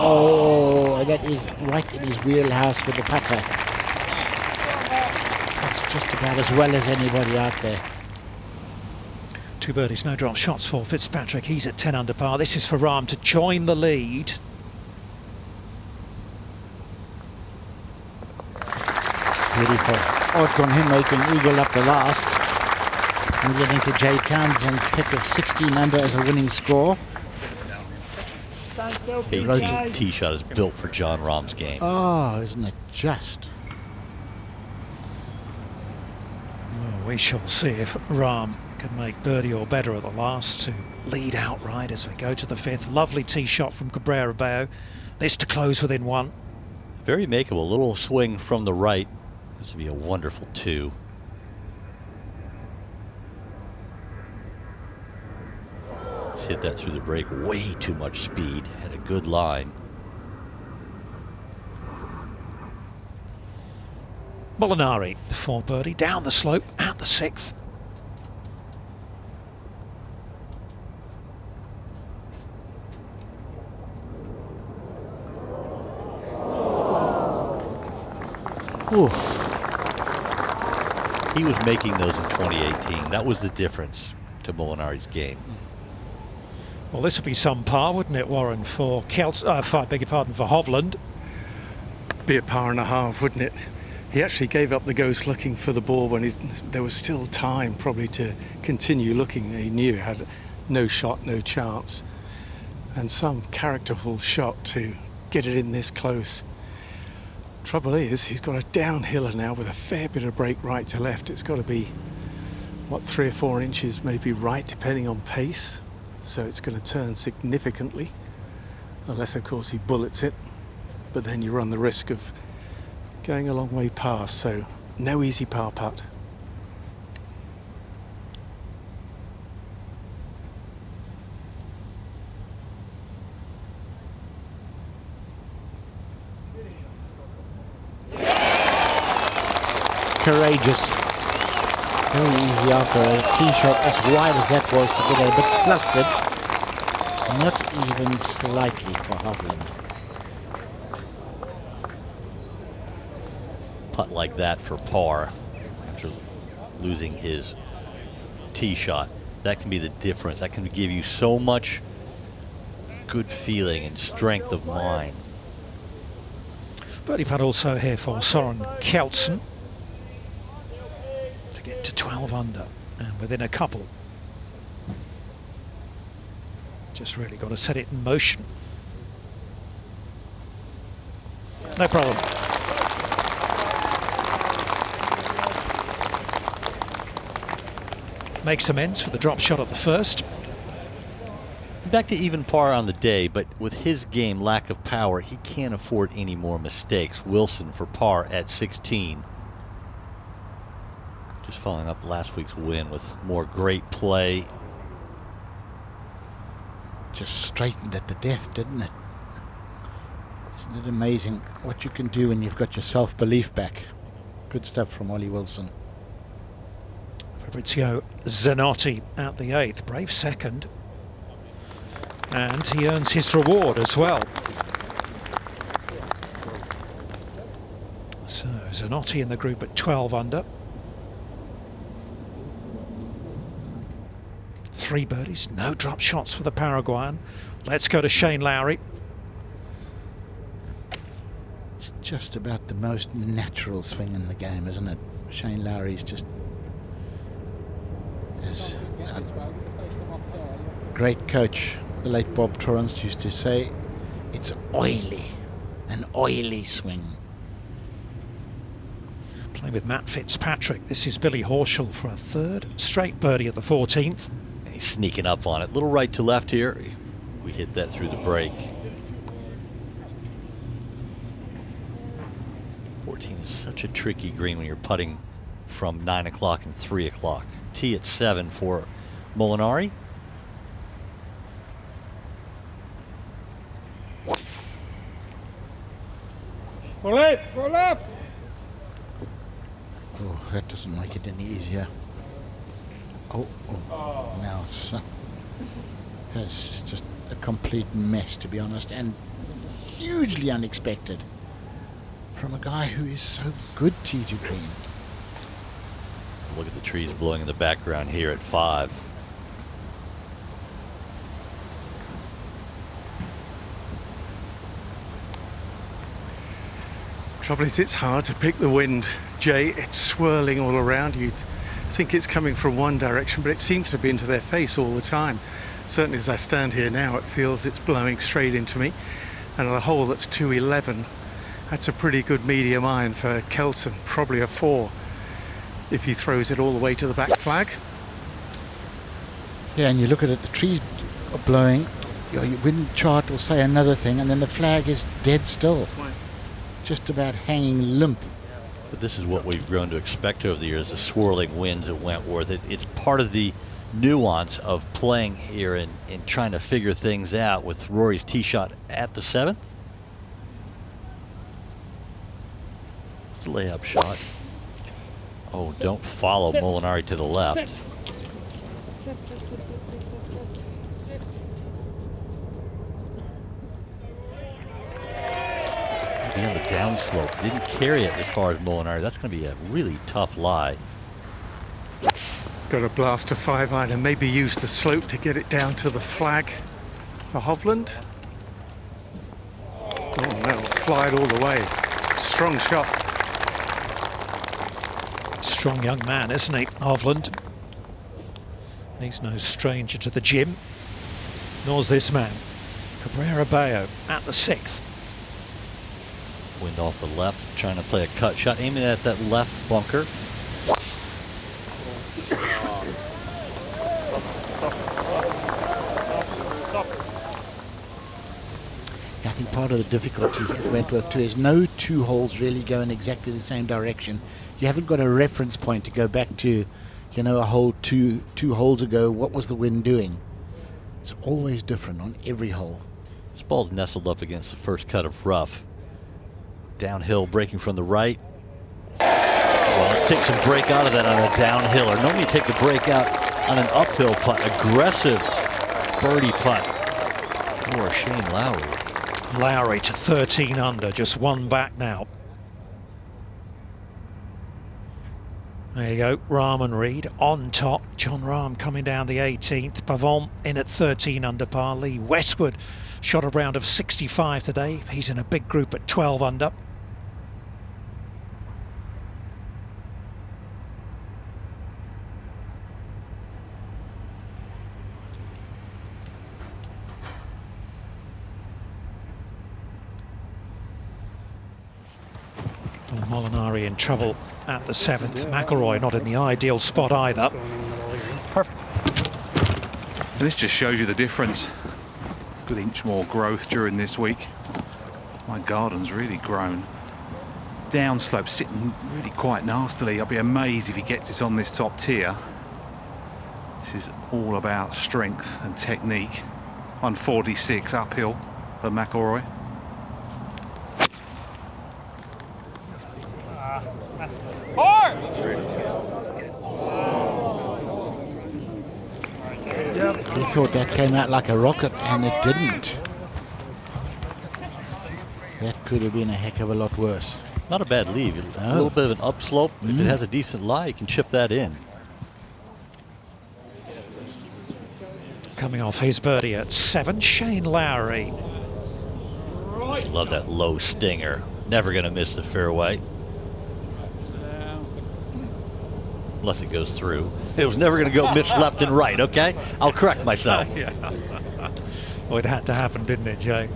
Oh, that is right in his wheelhouse with the putter. That's just about as well as anybody out there. 2 birdies, no drop shots for Fitzpatrick. He's at 10 under par. This is for Rahm to join the lead. Beautiful. Odds on him making eagle up the last. And getting to Jay Townsend's pick of 16 under as a winning score. 18 tee shot is built for John Rahm's game. Oh, isn't it just? Well, we shall see if Rahm can make birdie or better at the last to lead outright as we go to the 5th. Lovely tee shot from Cabrera Bello. This to close within 1. Very makeable. Little swing from the right. This would be a wonderful 2. Just hit that through the break. Way too much speed. Had a good line. Molinari, the 4 birdie, down the slope at the 6th. Oof. He was making those in 2018. That was the difference to Molinari's game. Well, this would be some par, wouldn't it, Warren, for beg your pardon, for Hovland? Be a par and a half, wouldn't it? He actually gave up the ghost looking for the ball when there was still time probably to continue looking. He knew he had no shot, no chance. And some characterful shot to get it in this close. Trouble is, he's got a downhiller now with a fair bit of break right to left. It's got to be, what, 3 or 4 inches maybe right, depending on pace. So it's going to turn significantly, unless, of course, he bullets it. But then you run the risk of going a long way past, so no easy par putt. Courageous. Very easy after a tee shot as wide as that was to get a bit flustered. Not even slightly for Hovland. Putt like that for par after losing his tee shot. That can be the difference. That can give you so much good feeling and strength of mind. Birdie putt also here for Soren Kjeldsen to get to 12 under and within a couple. Just really got to set it in motion. No problem. Makes amends for the drop shot at the first. Back to even par on the day, but with his game lack of power, he can't afford any more mistakes. Wilson for par at 16. Just following up last week's win with more great play. Just straightened at the death, didn't it? Isn't it amazing what you can do when you've got your self-belief back? Good stuff from Ollie Wilson. Fabrizio Zanotti at the 8th, brave second. And he earns his reward as well. So Zanotti in the group at 12 under. 3 birdies, no drop shots for the Paraguayan. Let's go to Shane Lowry. just about the most natural swing in the game, isn't it? Shane Lowry's just, as a great coach, the late Bob Torrance, used to say, it's oily, an oily swing. Playing with Matt Fitzpatrick, this is Billy Horschel for a third straight birdie at the 14th. He's sneaking up on it. Little right to left here. We hit that through the break. 14 is such a tricky green when you're putting from 9 o'clock and 3 o'clock. Tee at 7 for Molinari. Go left, go left. Oh, that doesn't make it any easier. Oh, now it's just a complete mess, to be honest, and hugely unexpected from a guy who is so good tee to green. Look at the trees blowing in the background here at 5. Trouble is, it's hard to pick the wind, Jay. It's swirling all around you. Think it's coming from one direction, but it seems to be into their face all the time. Certainly as I stand here now, it feels it's blowing straight into me. And on a hole that's 211, that's a pretty good medium iron for Kelson, probably a 4 if he throws it all the way to the back flag. Yeah, and you look at it, the trees are blowing, your wind chart will say another thing, and then the flag is dead still. Just about hanging limp. But this is what we've grown to expect over the years, the swirling winds at Wentworth. It's part of the nuance of playing here and trying to figure things out with Rory's tee shot at the 7th. Layup shot. Oh, don't follow Molinari to the left. Sit. Be on the downslope. Didn't carry it as far as Molinari. That's going to be a really tough lie. Got a blast a 5-iron and maybe use the slope to get it down to the flag for Hovland. Oh no, flied all the way. Strong shot. Strong young man, isn't he, Hovland? He's no stranger to the gym. Nor's this man, Cabrera Bello, at the 6th. Wind off the left, trying to play a cut shot, aiming at that left bunker. I think part of the difficulty at Wentworth too is no 2 holes really go in exactly the same direction. You haven't got a reference point to go back to, you know, a hole two holes ago. What was the wind doing? It's always different on every hole. This ball's nestled up against the first cut of rough. Downhill, breaking from the right. Well, let's take some break out of that on a downhiller. Normally you take the break out on an uphill putt. Aggressive birdie putt for Shane Lowry. Lowry to 13 under, just 1 back now. There you go, Rahm and Reed on top. John Rahm coming down the 18th. Pavon in at 13 under par. Lee Westwood shot a round of 65 today. He's in a big group at 12 under. Molinari in trouble at the 7th. McIlroy not in the ideal spot either. Perfect. And this just shows you the difference. Good inch more growth during this week. My garden's really grown. Downslope sitting really quite nastily. I'll be amazed if he gets this on this top tier. This is all about strength and technique. 146 uphill for McIlroy. He thought that came out like a rocket, and it didn't. That could have been a heck of a lot worse. Not a bad lead. A little bit of an upslope. If it has a decent lie, you can chip that in. Coming off his birdie at 7, Shane Lowry. Love that low stinger. never going to miss the fairway. Unless it goes through. It was never going to go miss left and right, okay? I'll correct myself. Yeah. Well, it had to happen, didn't it, Jay?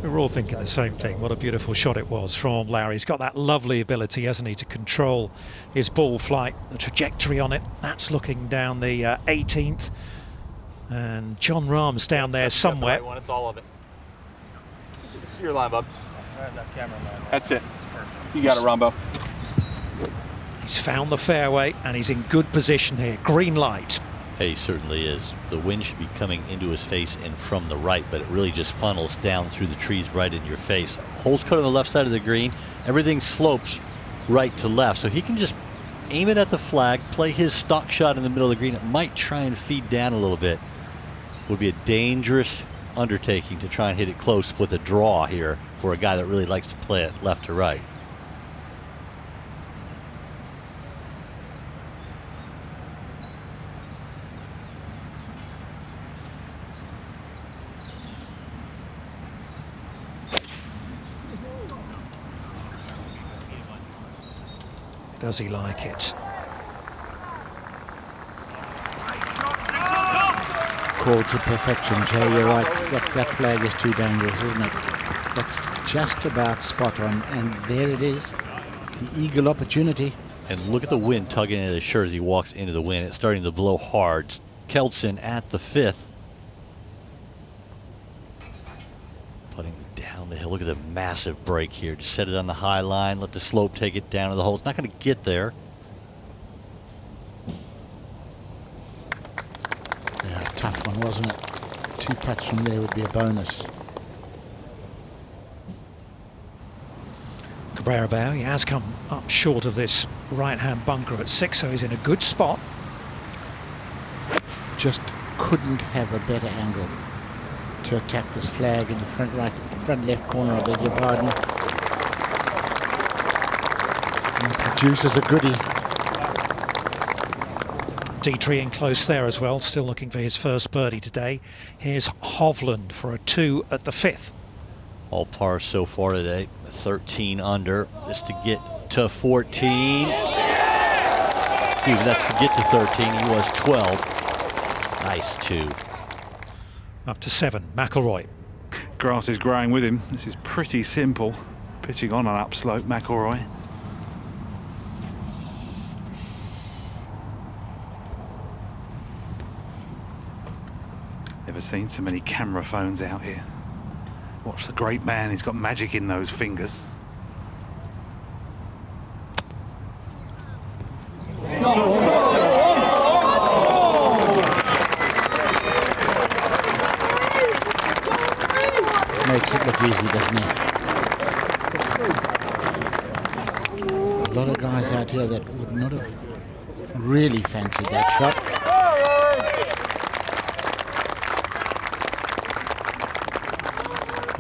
We were all thinking the same thing. What a beautiful shot it was from Lowry. He's got that lovely ability, hasn't he, to control his ball flight, the trajectory on it. That's looking down the 18th. And John Rahm's down there somewhere. The right one. It's all of it. See your line, bub. That's it. You got it, Rambo. He's found the fairway and he's in good position here. Green light. He certainly is. The wind should be coming into his face and from the right, but it really just funnels down through the trees right in your face. Hole's cut on the left side of the green. Everything slopes right to left, so he can just aim it at the flag, play his stock shot in the middle of the green. It might try and feed down a little bit. Would be a dangerous undertaking to try and hit it close with a draw here for a guy that really likes to play it left to right. Does he like it? Called to perfection, Jay. You're right. That flag is too dangerous, isn't it? That's just about spot on, and there it is. The eagle opportunity. And look at the wind tugging at his shirt as he walks into the wind. It's starting to blow hard. Kelson at the 5th. Putting down the hill. Look at the massive break here. Just set it on the high line. Let the slope take it down to the hole. It's not going to get there. Yeah, tough one, wasn't it? 2 putts from there would be a bonus. Cabrera, he has come up short of this right-hand bunker at 6, so he's in a good spot. Just couldn't have a better angle to attack this flag in the front left corner, I beg your pardon. And produces a goodie. Dietrich in close there as well, still looking for his first birdie today. Here's Hovland for a 2 at the 5th. All par so far today, 13 under, just to get to 14. Excuse me, that's to get to 13, he was 12. Nice 2. Up to 7, McIlroy. Grass is growing with him. This is pretty simple. Pitching on an upslope, McIlroy. Never seen so many camera phones out here. Watch the great man, he's got magic in those fingers. Makes it look easy, doesn't it? A lot of guys out here that would not have really fancied that shot.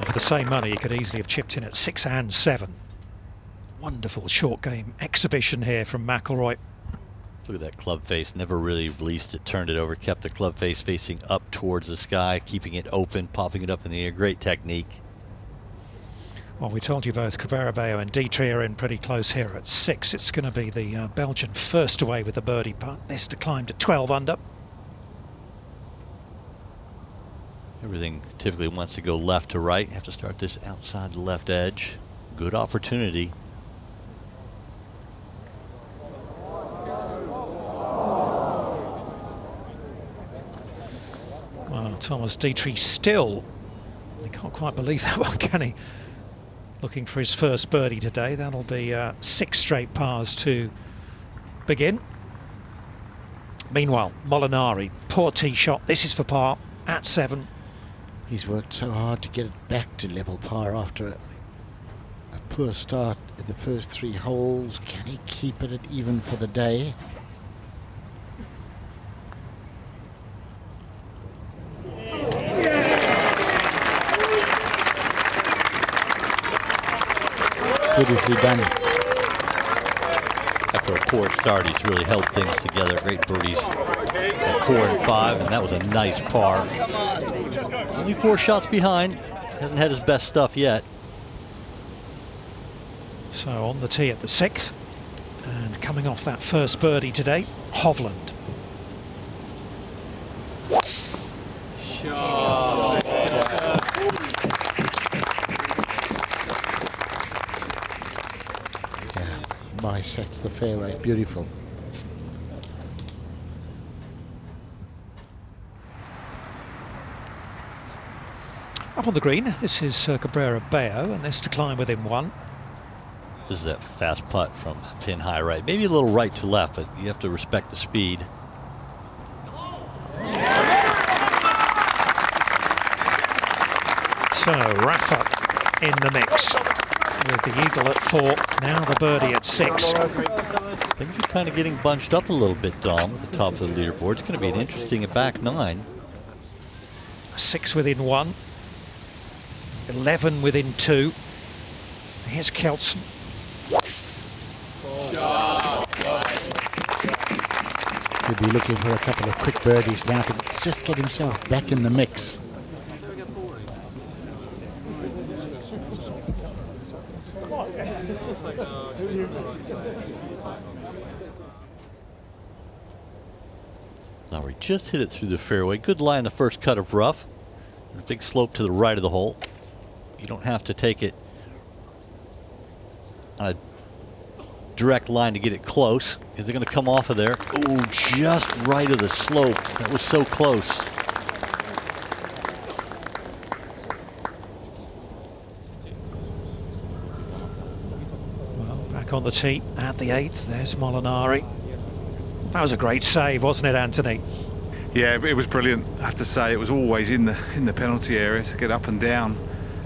For the same money, he could easily have chipped in at 6 and 7. Wonderful short game exhibition here from McIlroy. Look at that club face, never really released it, turned it over, kept the club face facing up towards the sky, keeping it open, popping it up in the air. Great technique. Well, we told you both Cabrera and Dietrich are in pretty close here at 6. It's going to be the Belgian first away with the birdie putt. This to climb to 12 under. Everything typically wants to go left to right. Have to start this outside the left edge. Good opportunity. Well, Thomas Dietrich still, I can't quite believe that one, can he? Looking for his first birdie today. That'll be 6 straight pars to begin. Meanwhile, Molinari, poor tee shot. This is for par at 7. He's worked so hard to get it back to level par after a poor start at the first 3 holes. Can he keep it at even for the day? Beautifully done. After a poor start, he's really held things together. Great birdies at 4 and 5, and that was a nice par. Only 4 shots behind. Hasn't had his best stuff yet. So on the tee at the 6th, and coming off that first birdie today, Hovland. Yeah, bisects the fairway, beautiful. Up on the green, this is Cabrera Bayo, and this to climb within 1. This is that fast putt from pin high right. Maybe a little right to left, but you have to respect the speed. So Rafa in the mix with the eagle at 4, now the birdie at 6. Things are kind of getting bunched up a little bit, Dom, at the top of the leaderboard. It's going to be an interesting at back 9. 6 within 1. 11 within 2. Here's Kelson. He'll be looking for a couple of quick birdies now to just get himself back in the mix. Lowry just hit it through the fairway. Good line the first cut of rough. A big slope to the right of the hole. You don't have to take it on a direct line to get it close. Is it going to come off of there? Oh, just right of the slope. That was so close. Well, back on the tee at the 8th. There's Molinari. That was a great save, wasn't it, Anthony? Yeah, it was brilliant. I have to say, it was always in the penalty area to get up and down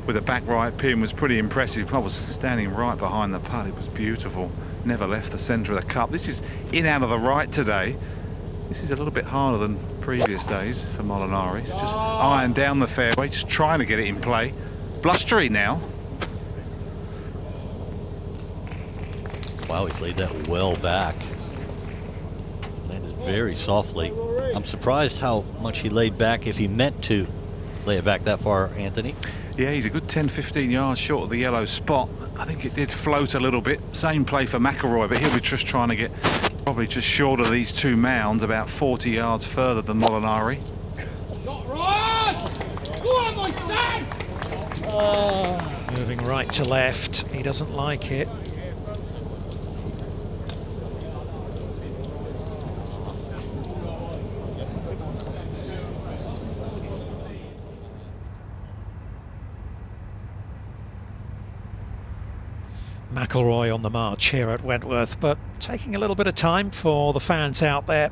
with a back right pin was pretty impressive. I was standing right behind the putt. It was beautiful. Never left the centre of the cup. This is in out of the right today. This is a little bit harder than previous days for Molinari. So just iron down the fairway, just trying to get it in play. Blustery now. Wow, he laid that well back. Landed very softly. I'm surprised how much he laid back, if he meant to lay it back that far, Anthony. Yeah, he's a good 10-15 yards short of the yellow spot. I think it did float a little bit. Same play for McIlroy, but he'll be just trying to get probably just short of these 2 mounds, about 40 yards further than Molinari. Moving right to left. He doesn't like it. McIlroy on the march here at Wentworth, but taking a little bit of time for the fans out there.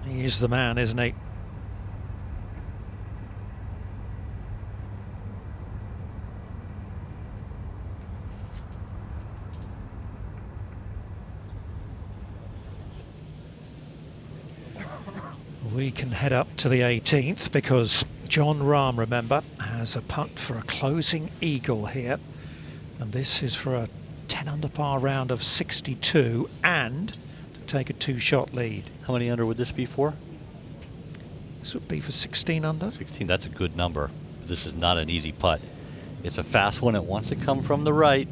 He is the man, isn't he? We can head up to the 18th because John Rahm, remember, has a putt for a closing eagle here. And this is for a 10 under par round of 62 and to take a 2-shot lead. How many under would this be for? This would be for 16 under. 16, that's a good number. This is not an easy putt. It's a fast one. It wants to come from the right.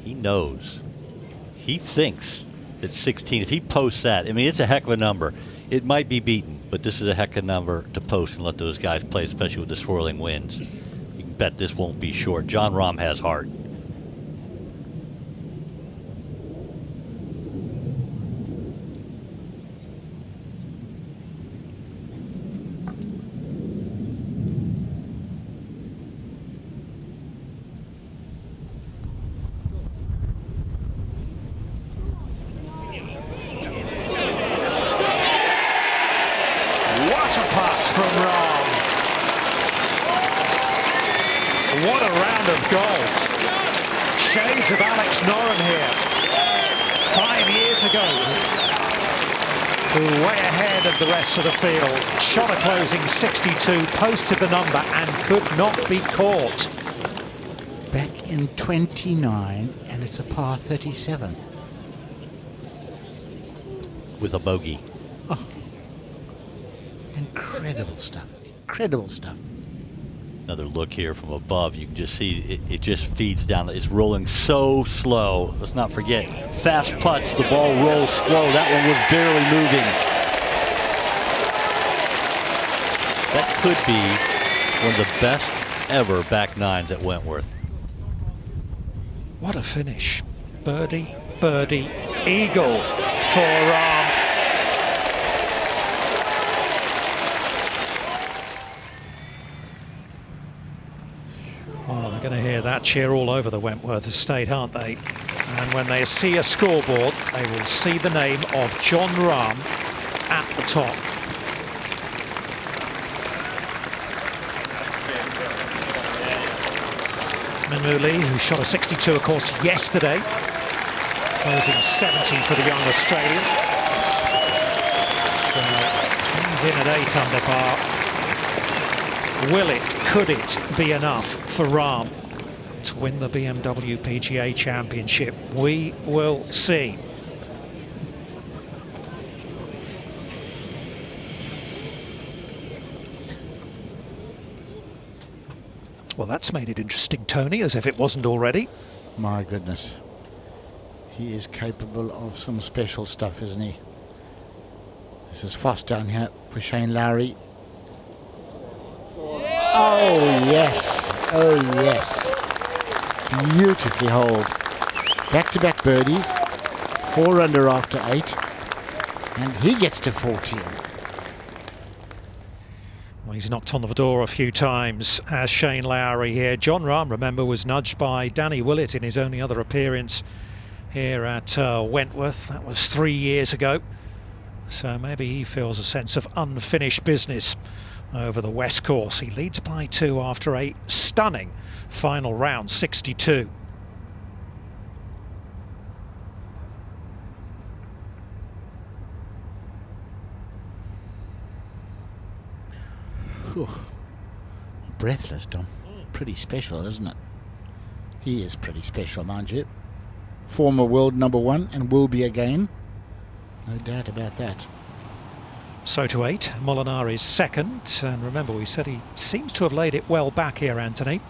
He knows. He thinks that 16, if he posts that, I mean, it's a heck of a number. It might be beaten, but this is a heck of a number to post and let those guys play, especially with the swirling winds. You can bet this won't be short. John Rahm has heart. What a round of golf. Shades of Alex Noren here. 5 years ago. Way ahead of the rest of the field. Shot a closing 62, posted the number and could not be caught. Back in 29, and it's a par 37. With a bogey. Oh. Incredible stuff. Incredible stuff. Another look here from above. You can just see it just feeds down. It's rolling so slow. Let's not forget, fast putts, the ball rolls slow. That one was barely moving. That could be one of the best ever back nines at Wentworth. What a finish. Birdie, birdie, eagle for Rahm. Oh, they're going to hear that cheer all over the Wentworth estate, aren't they? And when they see a scoreboard, they will see the name of Jon Rahm at the top. Minuli, who shot a 62, of course, yesterday, closing 70 for the young Australian. So he's in at 8 under par. Will it, could it be enough for Rahm to win the BMW PGA Championship? We will see. Well, that's made it interesting, Tony, as if it wasn't already. My goodness. He is capable of some special stuff, isn't he? This is fast down here for Shane Lowry. Oh, yes. Oh, yes. Beautifully holed. Back-to-back birdies. 4 under after 8. And he gets to 14. Well, he's knocked on the door a few times, as Shane Lowry here. Jon Rahm, remember, was nudged by Danny Willett in his only other appearance here at Wentworth. That was 3 years ago. So maybe he feels a sense of unfinished business over the West Course. He leads by 2 after a stunning final round, 62. Whew. Breathless, Tom. Pretty special, isn't it? He is pretty special, mind you. Former world #1 and will be again. No doubt about that. So to 8, Molinari's second, and remember we said he seems to have laid it well back here, Anthony.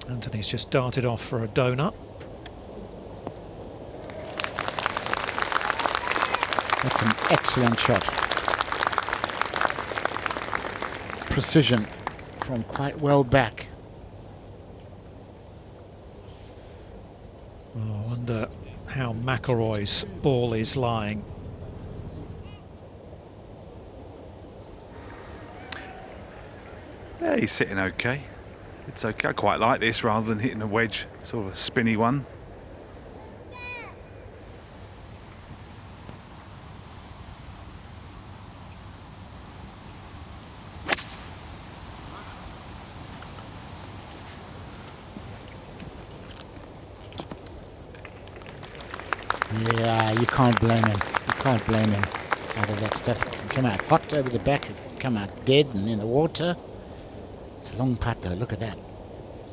Anthony's just darted off for a donut. That's an excellent shot. Precision from quite well back. Oh, I wonder how McIlroy's ball is lying. Yeah, he's sitting okay. It's okay. I quite like this rather than hitting a wedge, sort of a spinny one. Yeah, you can't blame him. You can't blame him. Out of that stuff, it can come out hot over the back, it can come out dead and in the water. It's a long putt though, look at that.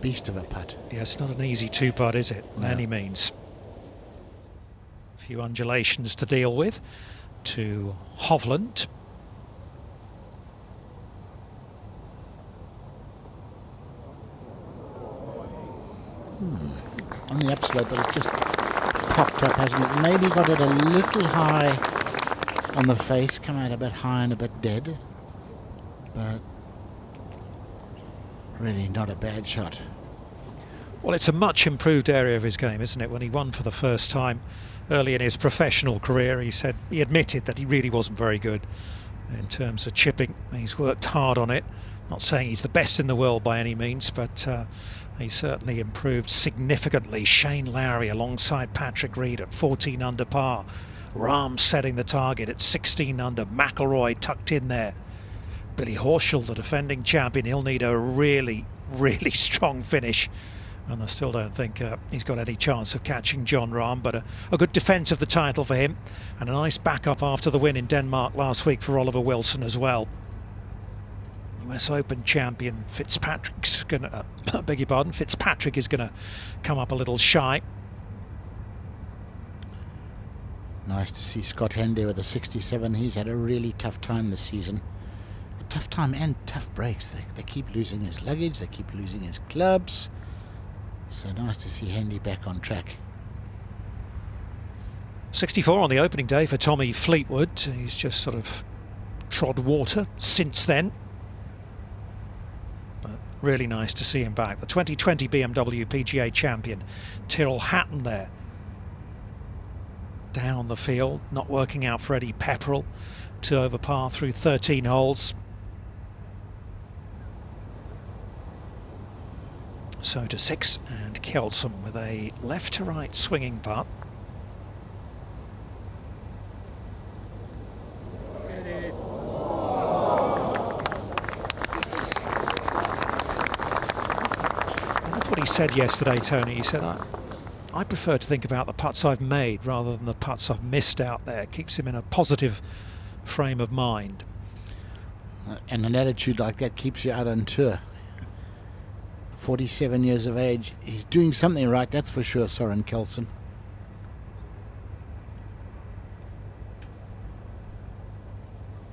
Beast of a putt. Yeah, it's not an easy 2-putt, is it? By any means. A few undulations to deal with. To Hovland. On the upslope, but it's just popped up, hasn't it? Maybe got it a little high on the face, come out a bit high and a bit dead. But really not a bad shot. Well, it's a much improved area of his game, isn't it? When he won for the first time early in his professional career, he admitted that he really wasn't very good in terms of chipping. He's worked hard on it. Not saying he's the best in the world by any means, but he certainly improved significantly. Shane Lowry alongside Patrick Reed at 14 under par. Rahm setting the target at 16 under. McIlroy tucked in there. Billy Horschel, the defending champion, he'll need a really, really strong finish. And I still don't think he's got any chance of catching Jon Rahm, but a good defence of the title for him. And a nice backup after the win in Denmark last week for Oliver Wilson as well. US Open champion Fitzpatrick's gonna, beg your pardon, Fitzpatrick is gonna come up a little shy. Nice to see Scott Hen there with a 67. He's had a really tough time this season. A tough time and tough breaks. They keep losing his luggage, they keep losing his clubs. So nice to see Hendy back on track. 64 on the opening day for Tommy Fleetwood. He's just sort of trod water since then. But really nice to see him back. The 2020 BMW PGA champion, Tyrrell Hatton there. Down the field, not working out for Eddie Pepperell. 2 over par through 13 holes. So to 6, and Kelson with a left to right swinging putt. That's what he said yesterday, Tony. He said, I prefer to think about the putts I've made rather than the putts I've missed out there. Keeps him in a positive frame of mind. And an attitude like that keeps you out on tour. 47 years of age. He's doing something right, that's for sure, Soren Kelson.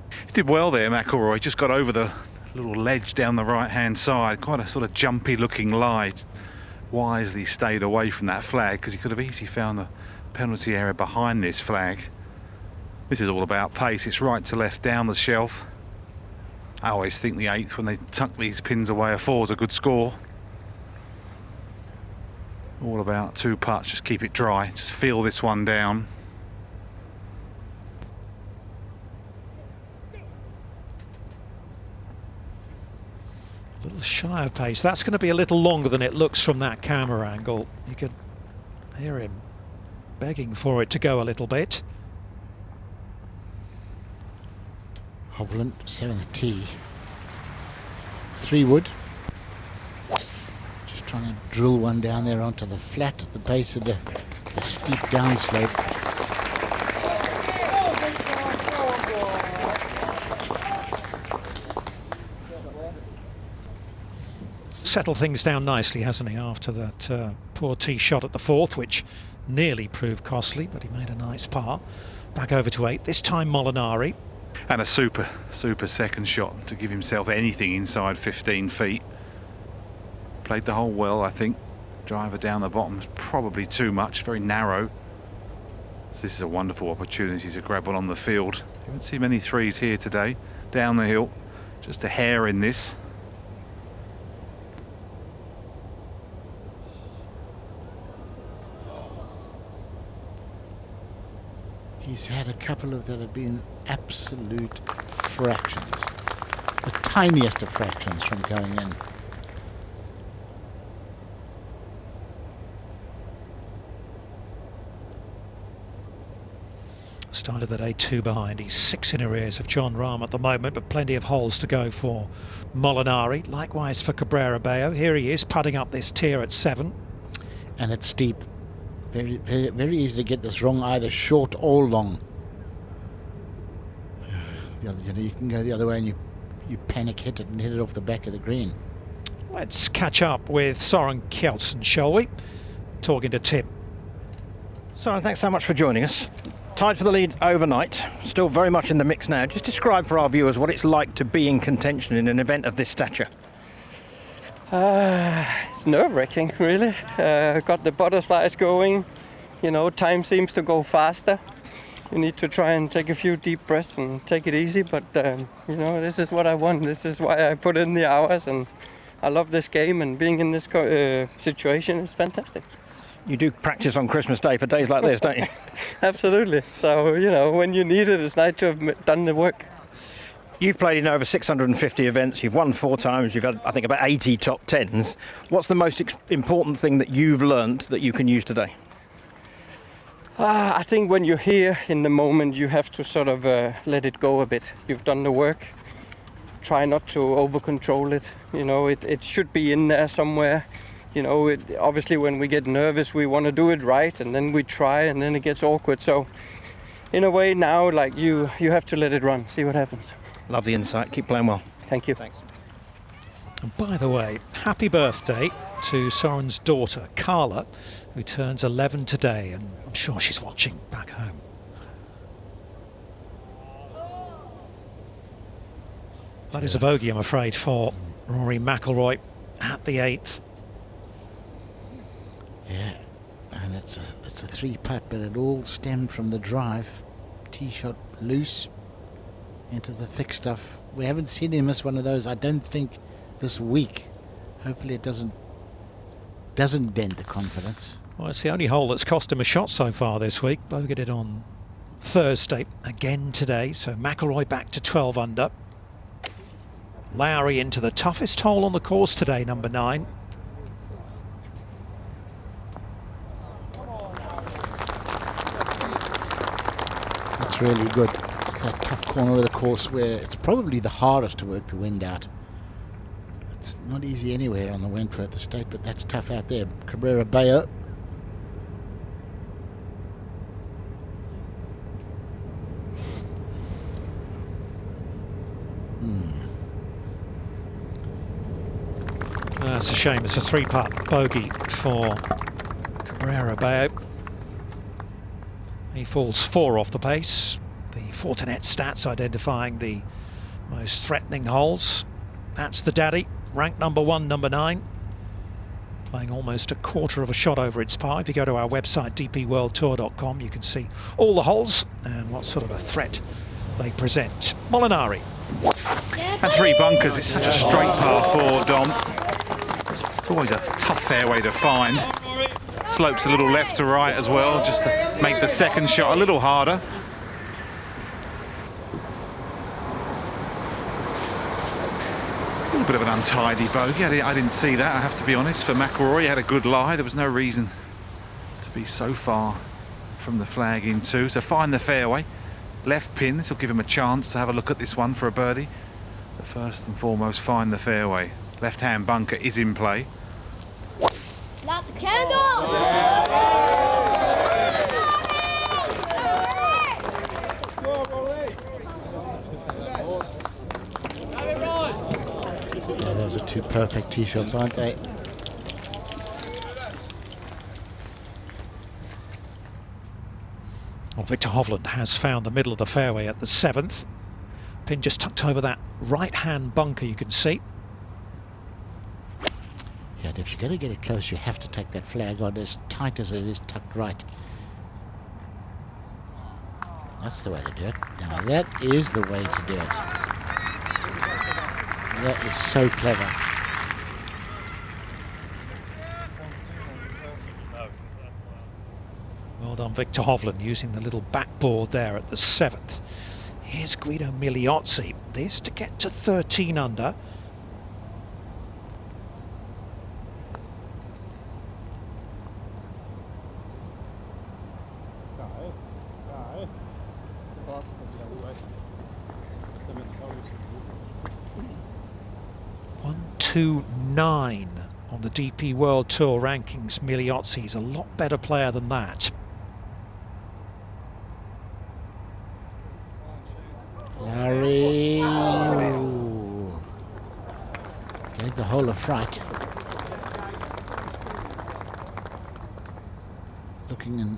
He did well there, McIlroy. Just got over the little ledge down the right-hand side. Quite a sort of jumpy-looking lie. Wisely stayed away from that flag because he could have easily found the penalty area behind this flag. This is all about pace. It's right to left down the shelf. I always think the 8th, when they tuck these pins away, a 4 is a good score. All about 2 putts, just keep it dry, just feel this one down. A little shy of pace. That's going to be a little longer than it looks from that camera angle. You could hear him begging for it to go a little bit. Hovland, 7th tee. 3 wood. Just trying to drill one down there onto the flat at the base of the steep downslope. Settled things down nicely, hasn't he, after that poor tee shot at the 4th, which nearly proved costly, but he made a nice par. Back over to 8, this time Molinari. And a super second shot to give himself anything inside 15 feet. Played the hole well, I think. Driver down the bottom is probably too much, very narrow. So this is a wonderful opportunity to grab one on the field. You won't see many 3s here today. Down the hill, just a hair in this. He's had a couple of that have been absolute fractions. The tiniest of fractions from going in. Started the day 2 behind. He's 6 in arrears of John Rahm at the moment, but plenty of holes to go for Molinari. Likewise for Cabrera Bello. Here he is putting up this tier at 7. And it's steep. Very, very, very easy to get this wrong, either short or long. You can go the other way and you panic hit it and hit it off the back of the green. Let's catch up with Soren Kelson, shall we? Talking to Tim. Soren, thanks so much for joining us. Tied for the lead overnight, still very much in the mix now. Just describe for our viewers what it's like to be in contention in an event of this stature. It's nerve-wracking, really. Got the butterflies going. You know, time seems to go faster. You need to try and take a few deep breaths and take it easy. But, you know, this is what I want. This is why I put in the hours. And I love this game, and being in this situation is fantastic. You do practice on Christmas Day for days like this, don't you? Absolutely. So, you know, when you need it, it's nice to have done the work. You've played in over 650 events, you've won 4 times, you've had, I think, about 80 top 10s. What's the most important thing that you've learned that you can use today? I think when you're here in the moment, you have to sort of let it go a bit. You've done the work. Try not to over-control it. You know, it should be in there somewhere. You know, obviously when we get nervous, we want to do it right, and then we try, and then it gets awkward. So, in a way now, like you have to let it run, see what happens. Love the insight. Keep playing well. Thank you. Thanks. And by the way, happy birthday to Soren's daughter, Carla, who turns 11 today, and I'm sure she's watching back home. That is a bogey, I'm afraid, for Rory McIlroy at the 8th. Yeah, and it's a 3-putt, but it all stemmed from the drive. Tee shot loose into the thick stuff. We haven't seen him miss one of those, I don't think, this week. Hopefully it doesn't dent the confidence. Well, it's the only hole that's cost him a shot so far this week. Bogeyed it on Thursday, again today, so McIlroy back to 12 under. Lowry into the toughest hole on the course today, number 9. That's really good. It's that tough corner of the course where it's probably the hardest to work the wind out. It's not easy anywhere on the Wentworth Estate, but that's tough out there. Cabrera Bayo. That's a shame. It's a 3-putt bogey for Cabrera Bayo. He falls 4 off the pace. The Fortinet stats identifying the most threatening holes. That's the daddy, ranked number 1, number 9. Playing almost a quarter of a shot over its par. If you go to our website, dpworldtour.com, you can see all the holes and what sort of a threat they present. Molinari. And 3 bunkers, it's such a straight par 4, Dom. It's always a tough fairway to find. Slopes a little left to right as well, just to make the second shot a little harder. A little bit of an untidy bogey. I didn't see that, I have to be honest. For McIlroy, he had a good lie. There was no reason to be so far from the flag in 2. So find the fairway. Left pin, this will give him a chance to have a look at this one for a birdie. But first and foremost, find the fairway. Left-hand bunker is in play. Light the candle! Yeah, those are 2 perfect tee shots, aren't they? Well, Viktor Hovland has found the middle of the fairway at the 7th. Pin just tucked over that right-hand bunker, you can see. Yeah, if you're going to get it close, you have to take that flag on as tight as it is tucked right. That's the way to do it. Now that is the way to do it. That is so clever. Well done, Viktor Hovland, using the little backboard there at the 7th. Here's Guido Migliozzi. This to get to 13 under. One, 2, 9 on the DP World Tour rankings. Migliozzi is a lot better player than that. Lowry gave the hole a fright. Looking in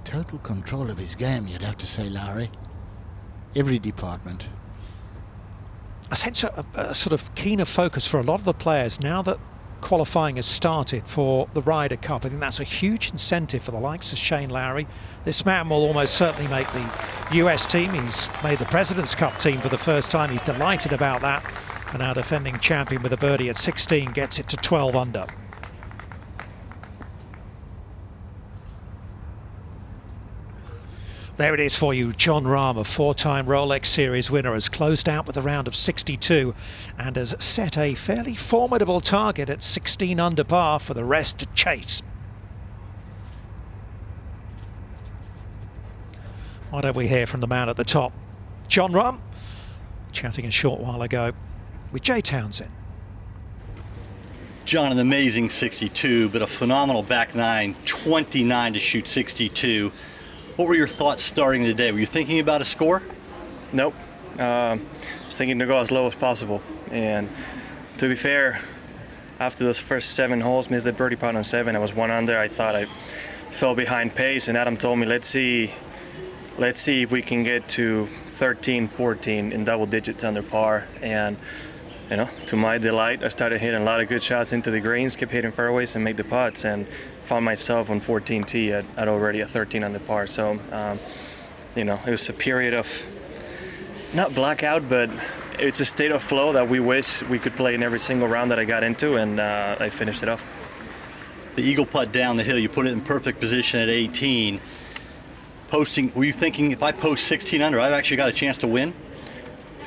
total control of his game, you'd have to say, Lowry. Every department. I sense a sort of keener focus for a lot of the players now that qualifying has started for the Ryder Cup. I think that's a huge incentive for the likes of Shane Lowry. This man will almost certainly make the US team. He's made the President's Cup team for the first time. He's delighted about that. And our defending champion with a birdie at 16 gets it to 12 under. There it is for you. Jon Rahm, a 4-time Rolex Series winner, has closed out with a round of 62 and has set a fairly formidable target at 16 under par for the rest to chase. Why don't we hear from the man at the top? Jon Rahm, chatting a short while ago with Jay Townsend. John, an amazing 62, but a phenomenal back nine, 29 to shoot 62. What were your thoughts starting the day? Were you thinking about a score? Nope. I was thinking to go as low as possible. And to be fair, after those first 7 holes, missed the birdie putt on 7, I was 1 under. I thought I fell behind pace, and Adam told me, let's see let's see if we can get to 13, 14 in double digits under par. And you know, to my delight, I started hitting a lot of good shots into the greens, kept hitting fairways and make the putts, and found myself on 14T at already a 13 under par. So, you know, it was a period of not blackout, but it's a state of flow that we wish we could play in every single round that I got into, and I finished it off. The eagle putt down the hill, you put it in perfect position at 18. Posting, were you thinking if I post 16 under, I've actually got a chance to win?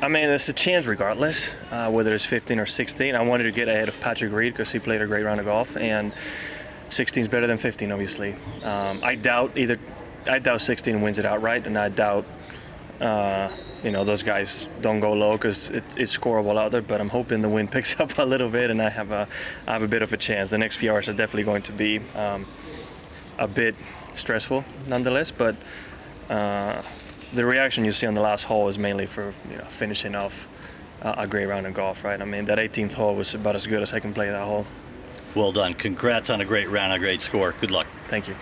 I mean, it's a chance regardless, whether it's 15 or 16. I wanted to get ahead of Patrick Reed because he played a great round of golf, and 16 is better than 15, obviously. I doubt 16 wins it outright, and I doubt, you know, those guys don't go low because it's scoreable out there. But I'm hoping the wind picks up a little bit, and I have a bit of a chance. The next few hours are definitely going to be a bit stressful, nonetheless, but. The reaction you see on the last hole is mainly for, you know, finishing off a great round of golf, right? I mean, that 18th hole was about as good as I can play that hole. Well done. Congrats on a great round, a great score. Good luck. Thank you.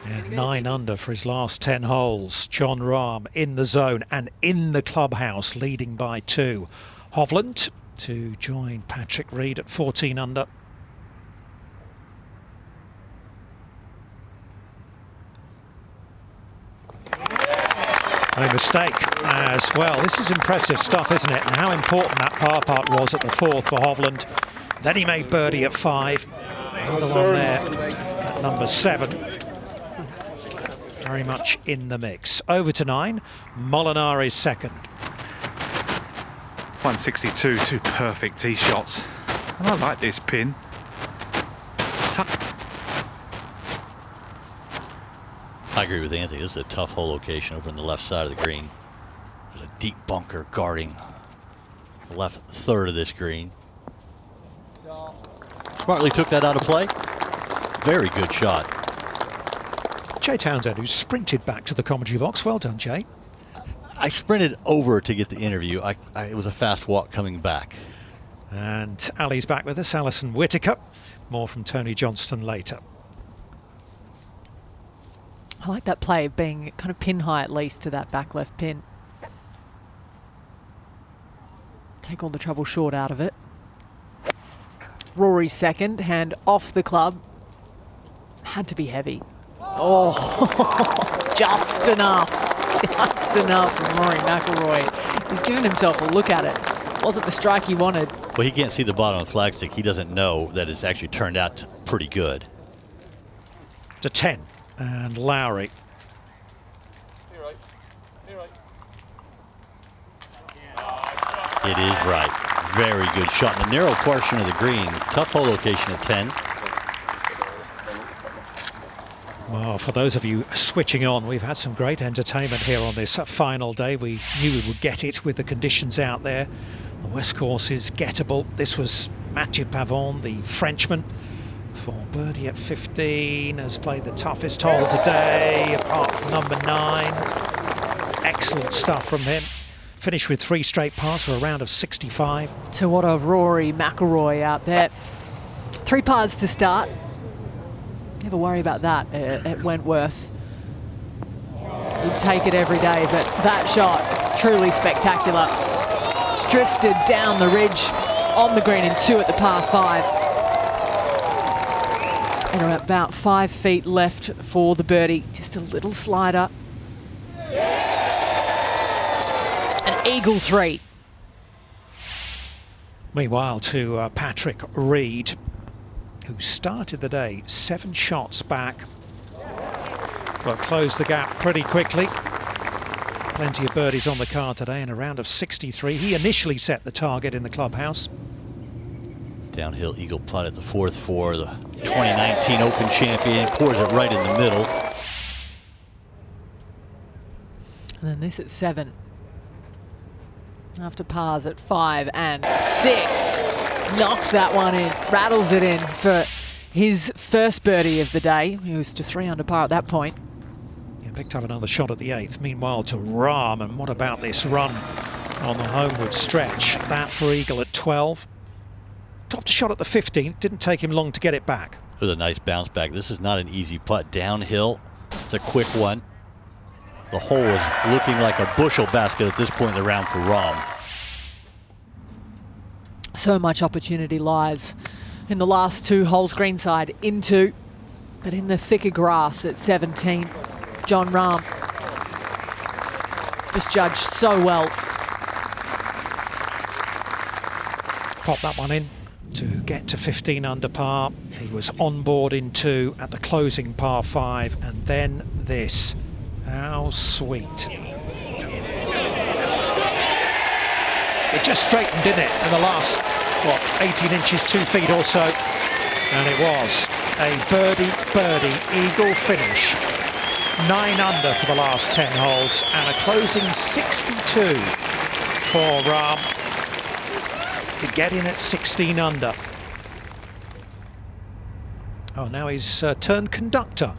Yeah, 9 under for his last 10 holes. Jon Rahm in the zone and in the clubhouse, leading by 2. Hovland to join Patrick Reed at 14 under. No mistake as well. This is impressive stuff, isn't it? And how important that par putt was at the 4th for Hovland. Then he made birdie at 5. Another one there at number 7. Very much in the mix. Over to 9. Molinari's second. 162, 2 perfect tee shots. And I like this pin. I agree with Anthony. This is a tough hole location over on the left side of the green. There's a deep bunker guarding the left third of this green. Smartly took that out of play. Very good shot. Jay Townsend, who sprinted back to the commentary box. Well done, Jay. I sprinted over to get the interview. It was a fast walk coming back. And Ali's back with us, Alison Whitaker. More from Tony Johnston later. I like that play of being kind of pin high at least to that back left pin. Take all the trouble short out of it. Rory's second, hand off the club. Had to be heavy. Oh, just enough. Just enough from Rory McIlroy. He's given himself a look at it. Wasn't the strike he wanted. Well, he can't see the bottom of the flagstick. He doesn't know that it's actually turned out pretty good. To 10. And Lowry. It is right. Very good shot in the narrow portion of the green. Tough hole location at 10. Well, for those of you switching on, we've had some great entertainment here on this final day. We knew we would get it with the conditions out there. The West Course is gettable. This was Mathieu Pavon, the Frenchman, for birdie at 15, has played the toughest hole today, apart from number 9. Excellent stuff from him. Finished with 3 straight pars for a round of 65. So what of Rory McIlroy out there? 3 pars to start. Never worry about that at Wentworth. You'd take it every day, but that shot, truly spectacular. Drifted down the ridge on the green in 2 at the par 5. And about 5 feet left for the birdie. Just a little slider. An eagle 3. Meanwhile, to Patrick Reed, who started the day 7 shots back, but closed the gap pretty quickly. Plenty of birdies on the card today in a round of 63. He initially set the target in the clubhouse. Downhill eagle putt at the 4th for the 2019 Open champion. Pours it right in the middle. And then this at 7. After pars at 5 and 6. Knocked that one in. Rattles it in for his first birdie of the day. He was to 3 under par at that point. Yeah, picked up another shot at the 8th. Meanwhile to Rahm, and what about this run on the homeward stretch? That for eagle at 12. Topped a shot at the 15th. Didn't take him long to get it back. It was a nice bounce back. This is not an easy putt. Downhill. It's a quick one. The hole is looking like a bushel basket at this point in the round for Rahm. So much opportunity lies in the last 2 holes, greenside into, but in the thicker grass at 17. Jon Rahm just judged so well. Pop that one in to get to 15 under par. He was on board in 2 at the closing par 5, and then this. How sweet. It just straightened, didn't it, in the last, 18 inches, 2 feet or so. And it was a birdie, eagle finish. 9 under for the last 10 holes, and a closing 62 for Rahm to get in at 16 under. Oh, now he's turned conductor.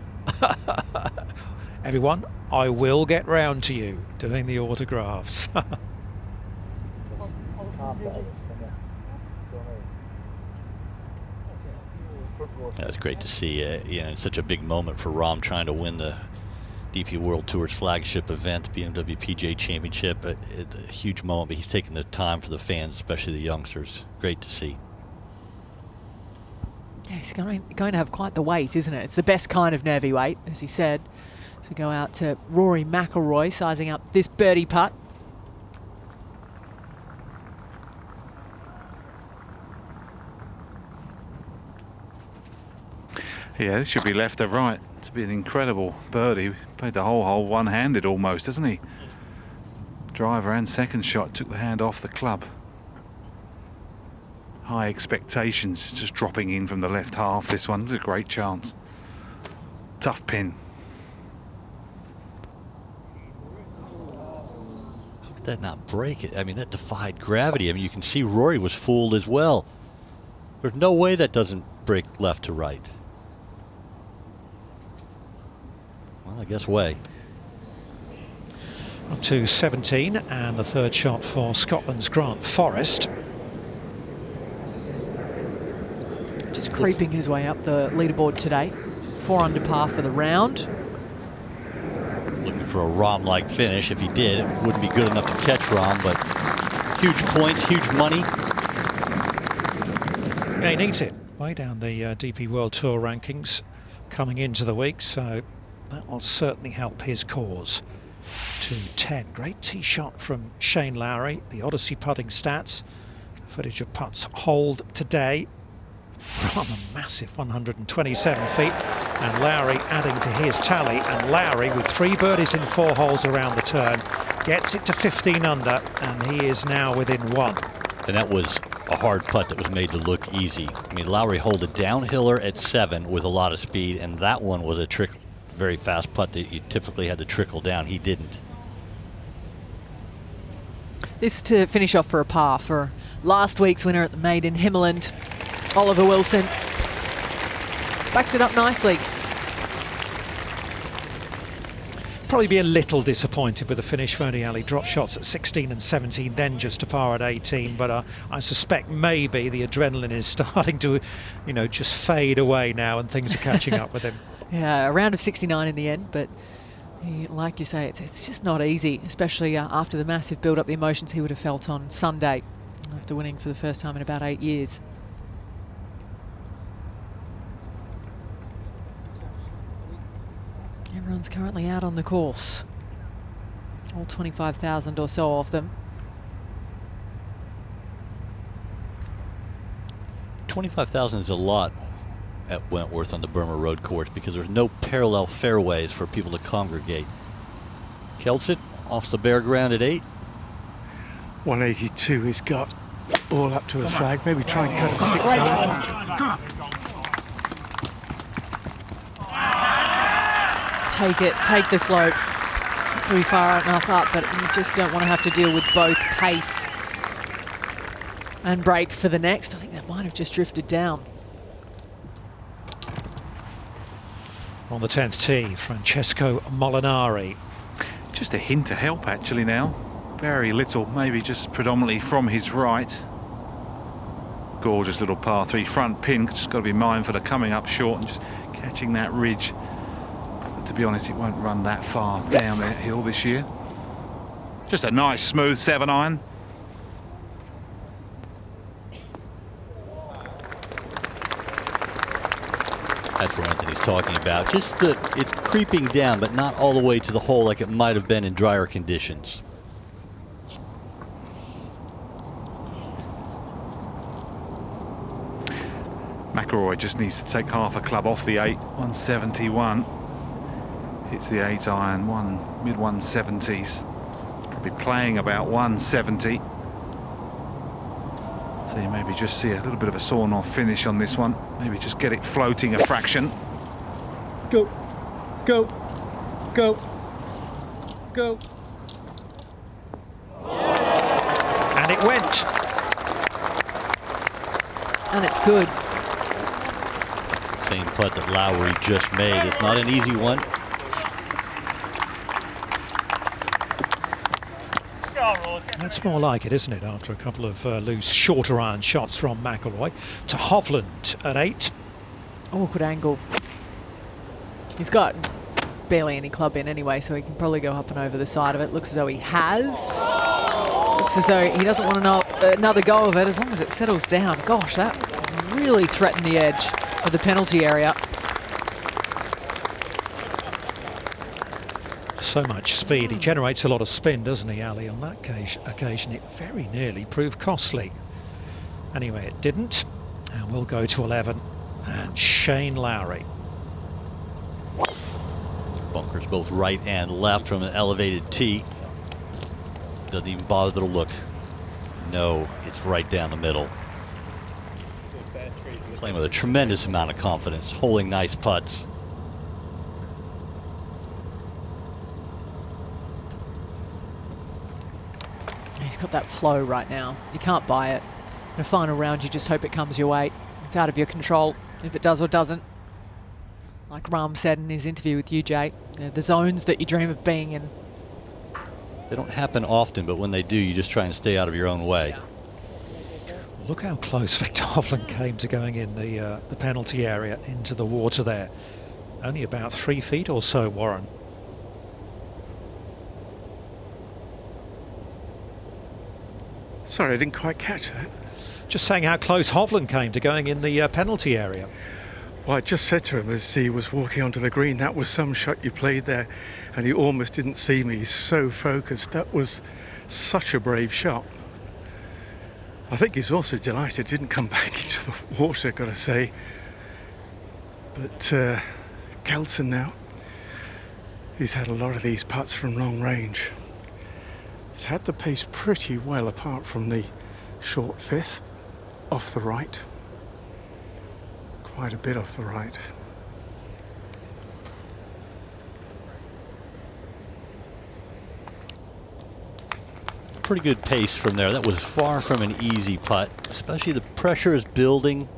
Everyone, I will get round to you doing the autographs. That's great to see. It's such a big moment for Rahm trying to win the DP World Tour's flagship event, BMW PGA Championship. A huge moment, but he's taking the time for the fans, especially the youngsters. Great to see. Yeah, he's going to have quite the weight, isn't it? It's the best kind of nervy weight, as he said. So go out to Rory McIlroy, sizing up this birdie putt. Yeah, this should be left to right. To be an incredible birdie. Played the whole hole one-handed almost, doesn't he? Driver and second shot took the hand off the club. High expectations, just dropping in from the left half. This one's a great chance. Tough pin. How could that not break it? I mean, that defied gravity. I mean, you can see Rory was fooled as well. There's no way that doesn't break left to right. Well, I guess way. Up to 17, and the third shot for Scotland's Grant Forrest. Just creeping his way up the leaderboard today. 4 under par for the round. Looking for a Rahm-like finish. If he did, it wouldn't be good enough to catch Rahm, but huge points, huge money. Yeah, he needs it. Way down the DP World Tour rankings coming into the week, so that will certainly help his cause. To 10. Great tee shot from Shane Lowry. The Odyssey putting stats. Footage of putts holed today. From a massive 127 feet. And Lowry adding to his tally. And Lowry, with 3 birdies in 4 holes around the turn, gets it to 15 under. And he is now within 1. And that was a hard putt that was made to look easy. I mean, Lowry holed a downhiller at 7 with a lot of speed. And that one was a very fast putt that you typically had to trickle down. He didn't. This to finish off for a par for last week's winner at the Maiden Himmeland, Oliver Wilson. Backed it up nicely. Probably be a little disappointed with the finish. Only Ali dropped shots at 16 and 17, then just a par at 18. But I suspect maybe the adrenaline is starting to, just fade away now, and things are catching up with him. Yeah, a round of 69 in the end, but like you say, it's just not easy, especially after the massive build-up, the emotions he would have felt on Sunday after winning for the first time in about 8 years. Everyone's currently out on the course. All 25,000 or so of them. 25,000 is a lot at Wentworth on the Burma Road course because there's no parallel fairways for people to congregate. Kelsit off the bare ground at 8. 182 he's got all up to the flag. Maybe try and cut a 6 on. Take it, take the slope. Pretty far enough up, but you just don't want to have to deal with both pace and break for the next. I think that might have just drifted down. On the 10th tee, Francesco Molinari. Just a hint of help actually now. Very little, maybe just predominantly from his right. Gorgeous little par 3 front pin. Just got to be mindful of coming up short and just catching that ridge. to be honest, it won't run that far down that hill this year. Just a nice smooth 7-iron. That's what Anthony's talking about. Just that it's creeping down, but not all the way to the hole like it might have been in drier conditions. McIlroy just needs to take half a club off the 8, 171. Hits the 8-iron, mid-170s. It's probably playing about 170. So you maybe just see a little bit of a sawn-off finish on this one. Maybe just get it floating a fraction. Go, go, go, go. And it went. And it's good. Same putt that Lowry just made. It's not an easy one. That's more like it, isn't it? After a couple of loose, shorter iron shots from McIlroy to Hovland at 8. Awkward angle. He's got barely any club in anyway, so he can probably go up and over the side of it. Looks as though he has. Looks as though he doesn't want another go of it as long as it settles down. Gosh, that really threatened the edge of the penalty area. So much speed. He generates a lot of spin, doesn't he, Ali? On that occasion, it very nearly proved costly. Anyway, it didn't. And we'll go to 11. And Shane Lowry. Bunkers both right and left from an elevated tee. Doesn't even bother to look. No, it's right down the middle. Playing with a tremendous amount of confidence, holding nice putts. He's got that flow right now. You can't buy it. In a final round, you just hope it comes your way. It's out of your control if it does or doesn't. Like Rahm said in his interview with you, Jay, the zones that you dream of being in. They don't happen often, but when they do, you just try and stay out of your own way. Look how close Viktor Hovland came to going in the penalty area into the water there. Only about 3 feet or so, Warren. Sorry, I didn't quite catch that. Just saying how close Hovland came to going in the penalty area. Well, I just said to him as he was walking onto the green, that was some shot you played there, and he almost didn't see me. He's so focused. That was such a brave shot. I think he's also delighted it didn't come back into the water, got to say. But Kelson now, he's had a lot of these putts from long range. He's had the pace pretty well apart from the short fifth off the right. Quite a bit off the right. Pretty good pace from there. That was far from an easy putt, especially the pressure is building.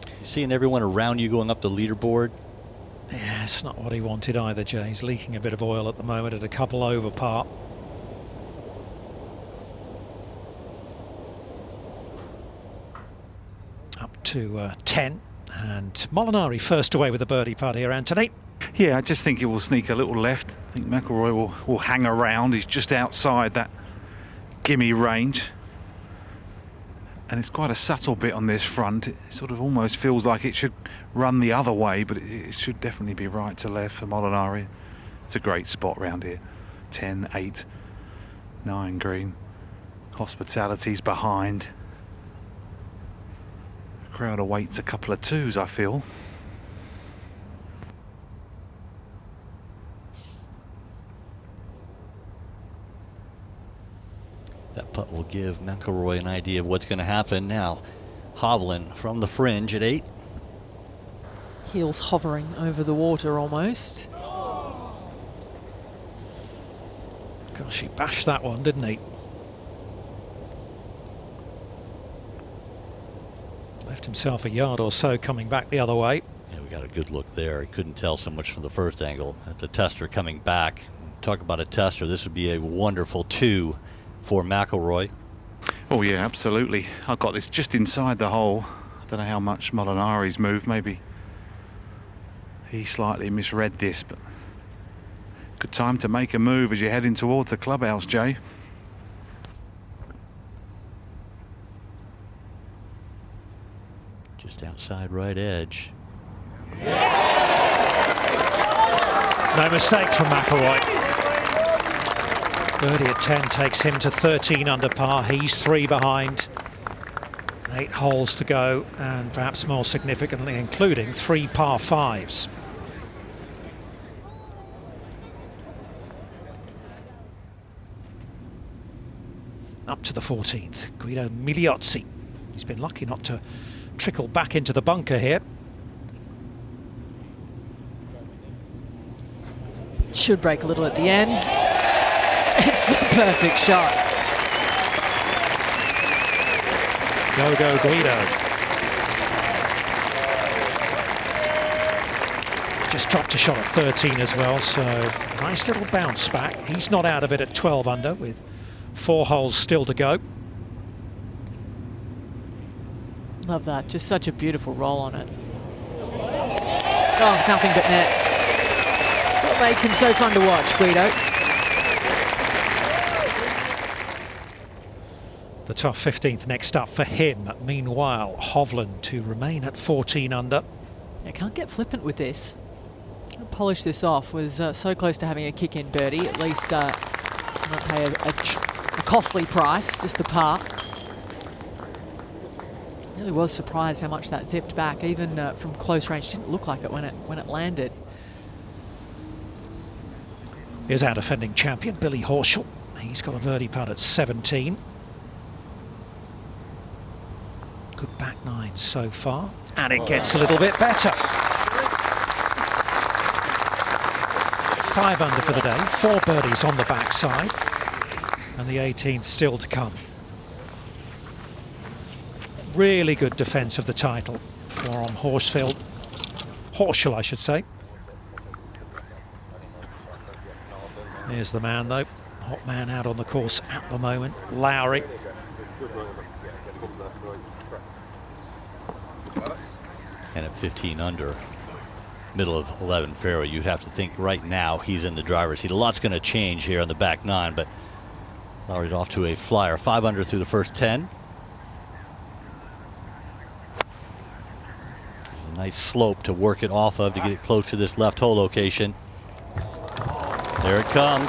You're seeing everyone around you going up the leaderboard. Yeah, it's not what he wanted either, Jay. He's leaking a bit of oil at the moment at a couple over par. Up to 10. And Molinari first away with a birdie putt here, Anthony. Yeah, I just think it will sneak a little left. I think McIlroy will hang around. He's just outside that gimme range. And it's quite a subtle bit on this front. It sort of almost feels like it should run the other way, but it should definitely be right to left for Molinari. It's a great spot round here. 10, 8, 9 green. Hospitality's behind. The crowd awaits a couple of twos, I feel. That putt will give McIlroy an idea of what's going to happen. Now, Hovland from the fringe at 8. Heels hovering over the water almost. Gosh, he bashed that one, didn't he? Left himself a yard or so coming back the other way. Yeah, we got a good look there. I couldn't tell so much from the first angle. At the tester coming back. Talk about a tester. This would be a wonderful 2 for McIlroy. Oh yeah, absolutely. I've got this just inside the hole. I don't know how much Molinari's moved. Maybe He slightly misread this, but good time to make a move as you're heading towards the clubhouse, Jay. Just outside right edge. No mistake from McIlroy. Birdie at 10 takes him to 13 under par. He's 3 behind. 8 holes to go, and perhaps more significantly, including 3 par 5s. Up to the 14th, Guido Migliozzi. He's been lucky not to trickle back into the bunker here. Should break a little at the end. It's the perfect shot. Go, go, Guido. Just dropped a shot at 13 as well, so nice little bounce back. He's not out of it at 12 under with 4 holes still to go. Love that, just such a beautiful roll on it. Oh, nothing but net. That's what makes him so fun to watch, Guido. The top 15th next up for him. Meanwhile, Hovland to remain at 14 under. I can't get flippant with this. Polish this off. Was so close to having a kick-in birdie. At least not pay a costly price, just the par. Really was surprised how much that zipped back, even from close range. Didn't look like it when it landed. Here's our defending champion, Billy Horschel. He's got a birdie putt at 17. Good back 9 so far, and it gets a little bit better. 5 under for the day, 4 birdies on the backside, and the 18th still to come. Really good defence of the title for Horschel, I should say. Here's the man though, hot man out on the course at the moment, Lowry. And at 15 under, middle of 11 fairway, you'd have to think right now he's in the driver's seat. A lot's going to change here on the back 9, but Lowry's off to a flyer. 5 under through the first 10. A nice slope to work it off of to get it close to this left hole location. There it comes,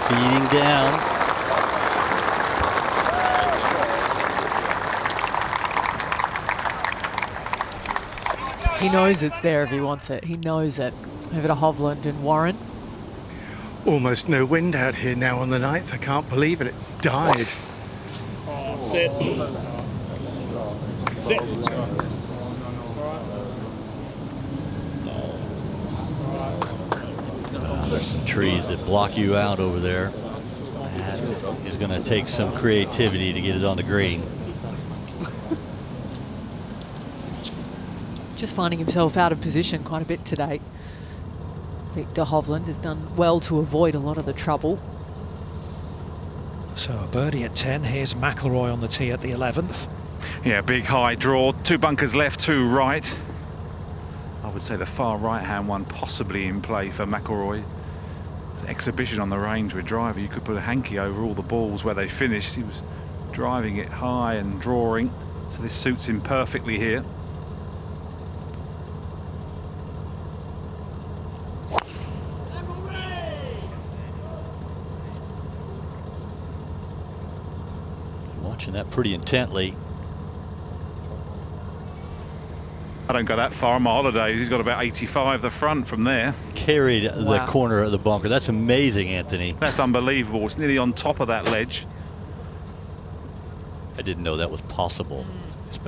feeding down. He knows it's there if he wants it. He knows it. Over to Hovland and Warren. Almost no wind out here now on the 9th. I can't believe it. It's died. Oh, sit. Sit. There's some trees that block you out over there. That is going to take some creativity to get it on the green. Just finding himself out of position quite a bit today. Viktor Hovland has done well to avoid a lot of the trouble. So a birdie at 10. Here's McIlroy on the tee at the 11th. Yeah, big high draw. 2 bunkers left, 2 right. I would say the far right-hand one possibly in play for McIlroy. Exhibition on the range with driver. You could put a hanky over all the balls where they finished. He was driving it high and drawing. So this suits him perfectly here. Watching that pretty intently. I don't go that far on my holidays. He's got about 85 the front from there. Carried the corner of the bunker. That's amazing, Anthony. That's unbelievable. It's nearly on top of that ledge. I didn't know that was possible.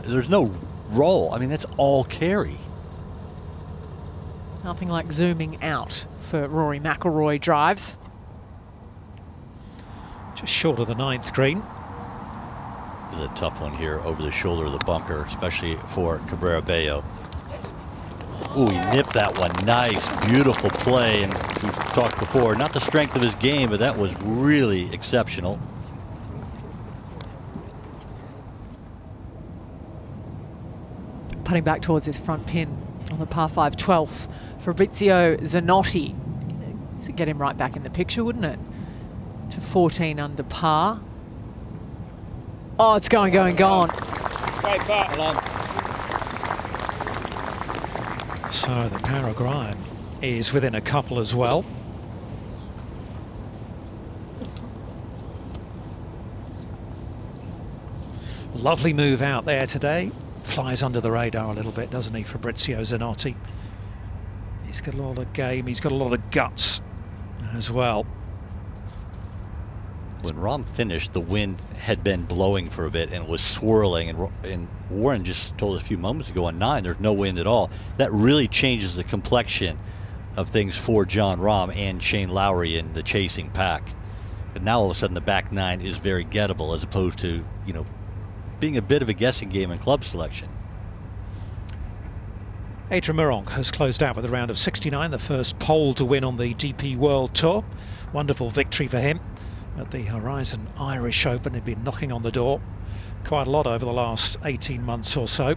There's no roll. I mean, that's all carry. Nothing like zooming out for Rory McIlroy drives. Just short of the 9th green. This is a tough one here over the shoulder of the bunker, especially for Cabrera Bello. Ooh, he nipped that one. Nice, beautiful play. And we've talked before, not the strength of his game, but that was really exceptional. Putting back towards this front pin on the par 5 12th. Fabrizio Zanotti. To get him right back in the picture, wouldn't it? To 14 under par. Oh, it's going. Great putt. Well on. So the Paraguayan is within a couple as well. Lovely move out there today. Flies under the radar a little bit, doesn't he, Fabrizio Zanotti? He's got a lot of game, he's got a lot of guts as well. When Rahm finished, the wind had been blowing for a bit and was swirling, and Warren just told us a few moments ago on 9 there's no wind at all. That really changes the complexion of things for Jon Rahm and Shane Lowry in the chasing pack. But now all of a sudden the back 9 is very gettable, as opposed to, you know, being a bit of a guessing game in club selection. Adrian Meronk has closed out with a round of 69, the first pole to win on the DP World Tour. Wonderful victory for him at the Horizon Irish Open. He'd been knocking on the door quite a lot over the last 18 months or so.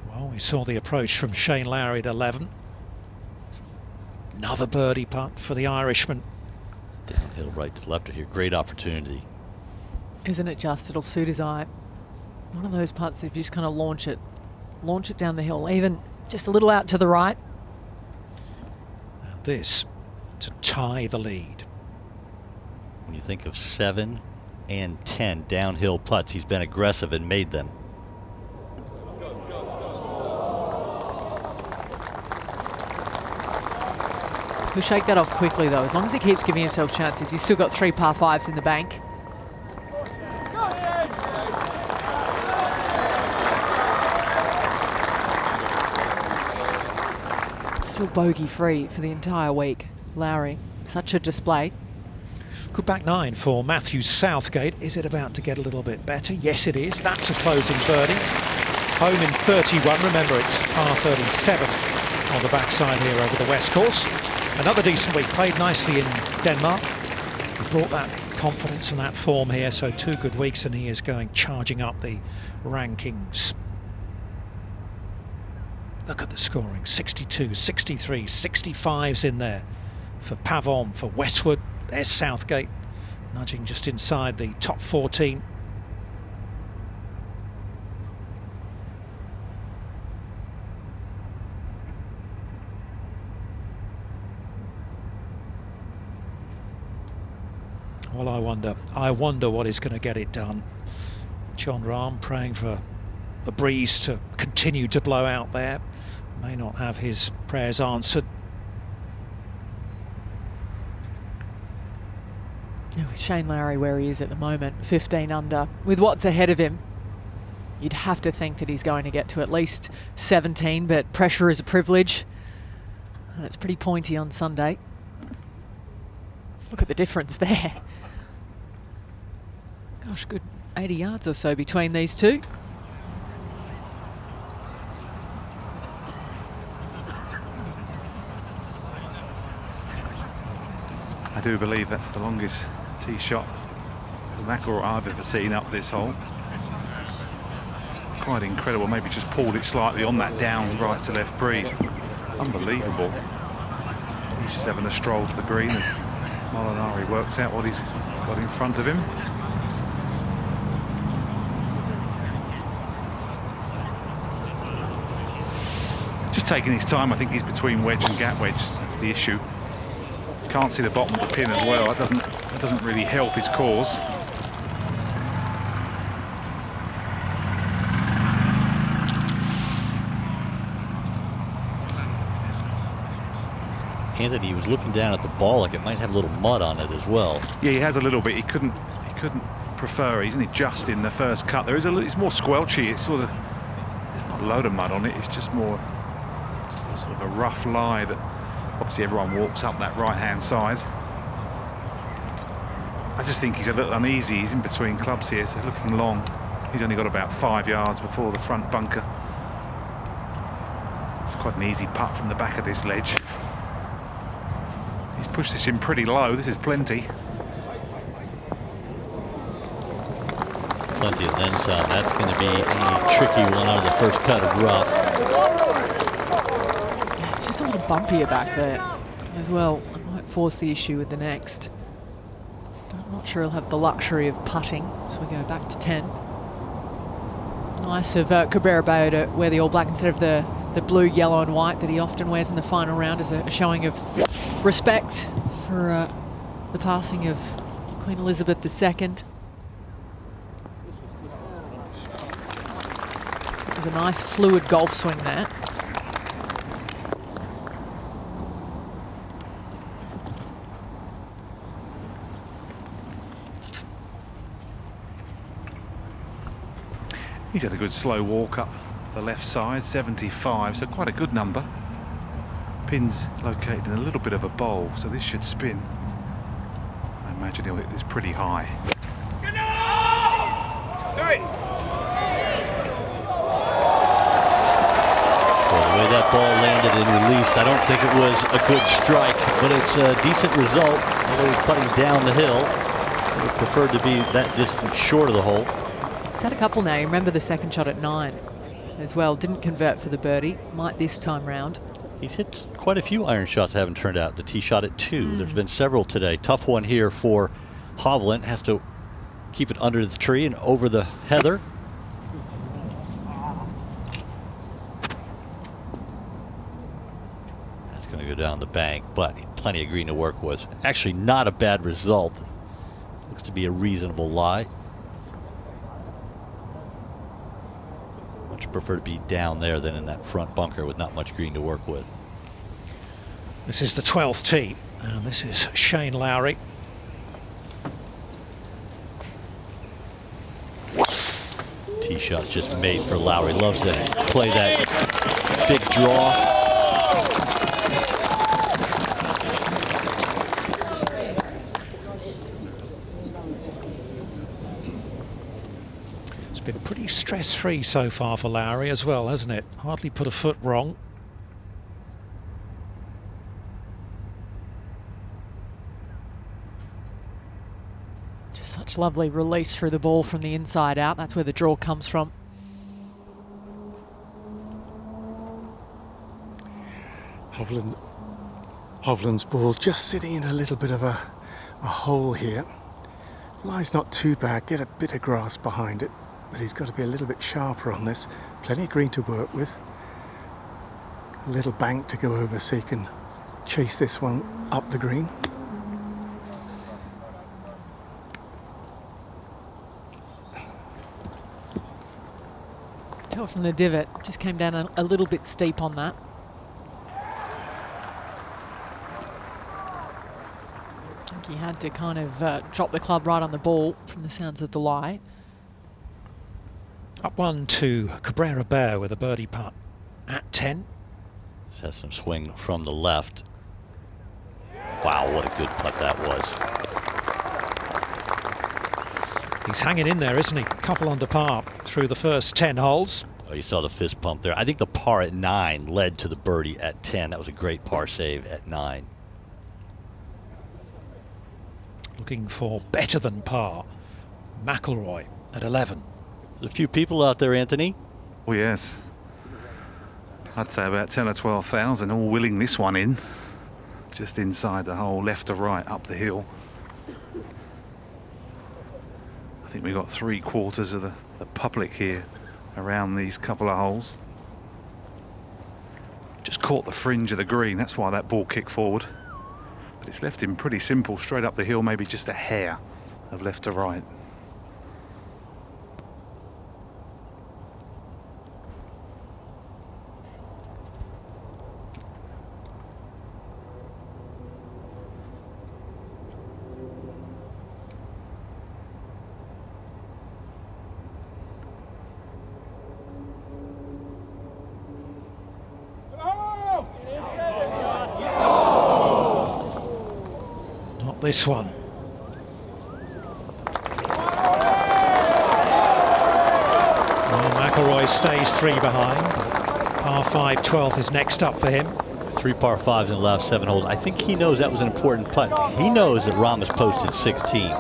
Well, we saw the approach from Shane Lowry at 11. Another birdie putt for the Irishman. Downhill right to left here, great opportunity. Isn't it just? It'll suit his eye. One of those putts, if you just kind of launch it down the hill, even just a little out to the right. And this to tie the lead. When you think of 7 and 10 downhill putts, he's been aggressive and made them. He'll shake that off quickly though, as long as he keeps giving himself chances. He's still got 3 par 5s in the bank. Still bogey free for the entire week. Lowry, such a display. Good back 9 for Matthew Southgate. Is it about to get a little bit better? Yes, it is. That's a closing birdie. Home in 31. Remember, it's par 37 on the backside here over the West Course. Another decent week. Played nicely in Denmark. He brought that confidence and that form here. So 2 good weeks, and he is going charging up the rankings. Look at the scoring. 62, 63, 65's in there for Pavon, for Westwood. There's Southgate, nudging just inside the top 14. Well, I wonder what is going to get it done. Jon Rahm praying for the breeze to continue to blow out there. May not have his prayers answered. With Shane Lowry where he is at the moment, 15 under, with what's ahead of him, you'd have to think that he's going to get to at least 17, but pressure is a privilege, and it's pretty pointy on Sunday. Look at the difference there. Gosh, good 80 yards or so between these two. I do believe that's the longest tee shot of McIlroy I've ever seen up this hole. Quite incredible. Maybe just pulled it slightly on that down right to left breeze. Unbelievable. He's just having a stroll to the green as Molinari works out what he's got in front of him. Just taking his time. I think he's between wedge and gap wedge. That's the issue. Can't see the bottom of the pin as well. That doesn't really help his cause. Anthony was looking down at the ball like it might have a little mud on it as well. Yeah, he has a little bit. He couldn't prefer. He's only just in the first cut. It's more squelchy. It's sort of, it's not a load of mud on it. It's just a sort of a rough lie that obviously everyone walks up that right-hand side. I just think he's a little uneasy. He's in between clubs here, so looking long. He's only got about 5 yards before the front bunker. It's quite an easy putt from the back of this ledge. He's pushed this in pretty low. This is plenty. plenty of then some. That's going to be a tricky one out of the first cut of rough. Yeah, it's just a little bumpier back there as well. I might force the issue with the next. I'm not sure he'll have the luxury of putting, so we go back to 10. Nice of Cabrera Bayo to wear the all black instead of the blue, yellow and white that he often wears in the final round as a showing of respect for the passing of Queen Elizabeth II. It was a nice fluid golf swing there. He's had a good slow walk up the left side, 75, so quite a good number. Pin's located in a little bit of a bowl, so this should spin. I imagine he'll hit this pretty high. Well, the way that ball landed and released, I don't think it was a good strike, but it's a decent result. Although he's putting down the hill, I would prefer to be that distance short of the hole. He's had a couple now. You remember the second shot at 9 as well. Didn't convert for the birdie. Might this time round. He's hit quite a few iron shots that haven't turned out. The tee shot at 2. There's been several today. Tough one here for Hovland. Has to keep it under the tree and over the heather. That's going to go down the bank, but plenty of green to work with. Actually, not a bad result. Looks to be a reasonable lie. Much prefer to be down there than in that front bunker with not much green to work with. This is the 12th tee, and this is Shane Lowry. Tee shot's just made for Lowry. Loves to play that big draw. It's been pretty stress-free so far for Lowry as well, hasn't it? Hardly put a foot wrong. Just such lovely release through the ball from the inside out. That's where the draw comes from. Hovland's ball's just sitting in a little bit of a hole here. Lie's not too bad, get a bit of grass behind it, but he's got to be a little bit sharper on this. Plenty of green to work with. A little bank to go over so he can chase this one up the green. Tell from the divot, just came down a little bit steep on that. I think he had to kind of drop the club right on the ball from the sounds of the lie. Up 1 to Cabrera Bayo with a birdie putt at 10. Just has some swing from the left. Wow, what a good putt that was. He's hanging in there, isn't he? Couple under par through the first 10 holes. Oh, you saw the fist pump there. I think the par at 9 led to the birdie at 10. That was a great par save at 9. Looking for better than par. McIlroy at 11. There's a few people out there, Anthony. Oh, yes. I'd say about 10 or 12,000 all willing this one in. Just inside the hole, left to right, up the hill. I think we've got 3/4 of the public here around these couple of holes. Just caught the fringe of the green, that's why that ball kicked forward. But it's left him pretty simple, straight up the hill, maybe just a hair of left to right. This one. Well, McIlroy stays 3 behind. Par 5, 12th is next up for him. 3 par 5s in the last 7 holes. I think he knows that was an important putt. He knows that Rahm has posted 16.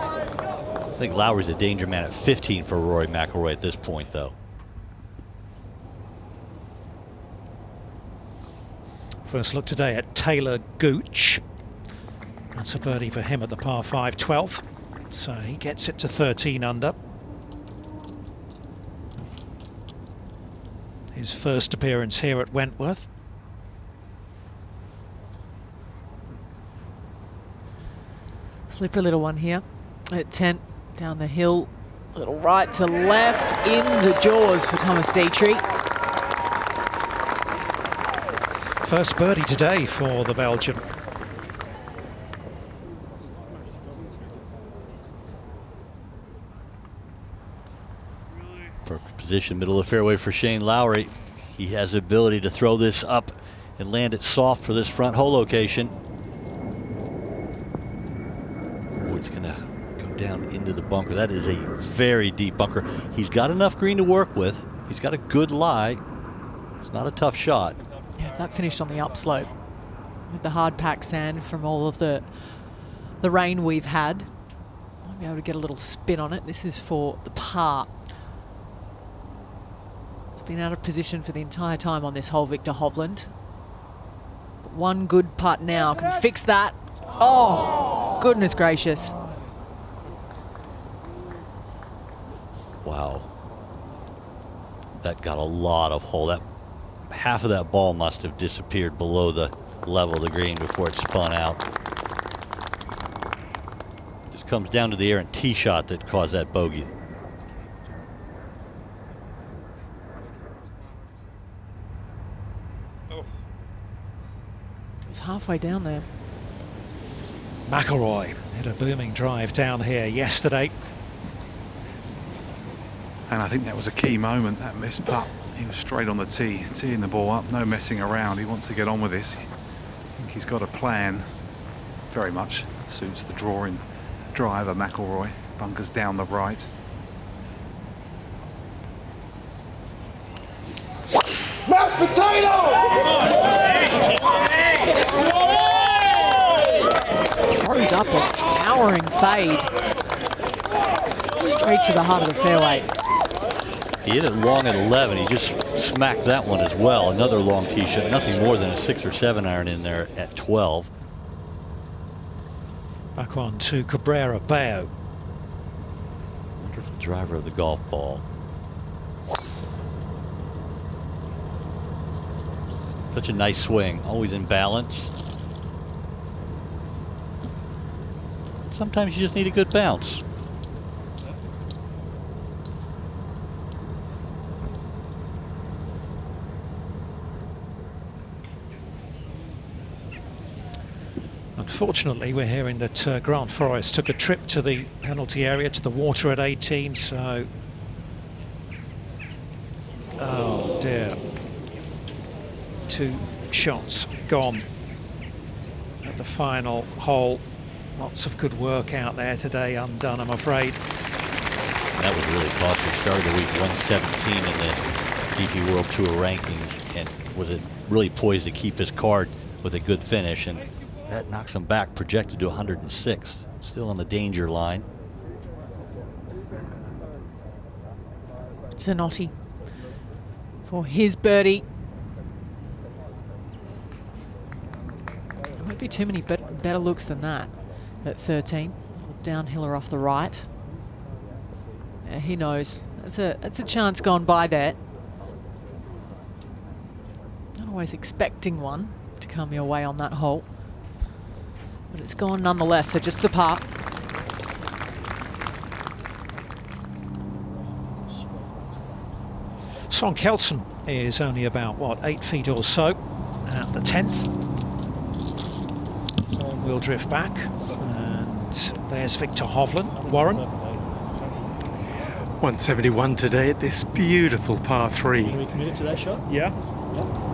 I think Lowry's a danger man at 15 for Rory McIlroy at this point, though. First look today at Taylor Gooch. That's a birdie for him at the par 5 12th. So he gets it to 13 under. His first appearance here at Wentworth. Slippery little one here at 10, down the hill, little right to left, in the jaws for Thomas Dietrich. First birdie today for the Belgian. Perfect position, middle of the fairway for Shane Lowry. He has the ability to throw this up and land it soft for this front hole location. Oh, it's gonna go down into the bunker. That is a very deep bunker. He's got enough green to work with. He's got a good lie. It's not a tough shot. Yeah, that finished on the upslope with the hard packed sand from all of the rain we've had. Might be able to get a little spin on it. This is for the par. It's been out of position for the entire time on this hole, Viktor Hovland. But one good putt now can fix that. Oh, goodness gracious. Wow. That got a lot of hole. That half of that ball must have disappeared below the level of the green before it spun out. Just comes down to the errant tee shot that caused that bogey. It's halfway down there. McIlroy hit a booming drive down here yesterday. And I think that was a key moment, that missed putt. He was straight on the tee, teeing the ball up, no messing around. He wants to get on with this. I think he's got a plan. Very much suits the drawing drive of McIlroy. Bunkers down the right. Mashed potato! Throws up a towering fade. Straight to the heart of the fairway. He hit it long at 11. He just smacked that one as well. Another long tee shot. Nothing more than a 6 or 7 iron in there at 12. Back on to Cabrera Bello. Wonderful driver of the golf ball. Such a nice swing. Always in balance. Sometimes you just need a good bounce. Unfortunately, we're hearing that Grant Forrest took a trip to the penalty area, to the water at 18, so... Oh dear. 2 shots gone at the final hole. Lots of good work out there today, undone, I'm afraid. That was really costly. Started the week 117 in the DP World Tour rankings, and was it really poised to keep his card with a good finish, and that knocks him back, projected to 106. Still on the danger line. Zanotti for his birdie. There won't be too many better looks than that at 13. Downhiller off the right. Yeah, he knows. That's a chance gone by there. Not always expecting one to come your way on that hole. But it's gone nonetheless, so just the par. Son Kelson is only about, what, 8 feet or so at the 10th. We'll drift back, and there's Viktor Hovland. Warren? 171 today at this beautiful par 3. Are we committed to that shot? Yeah.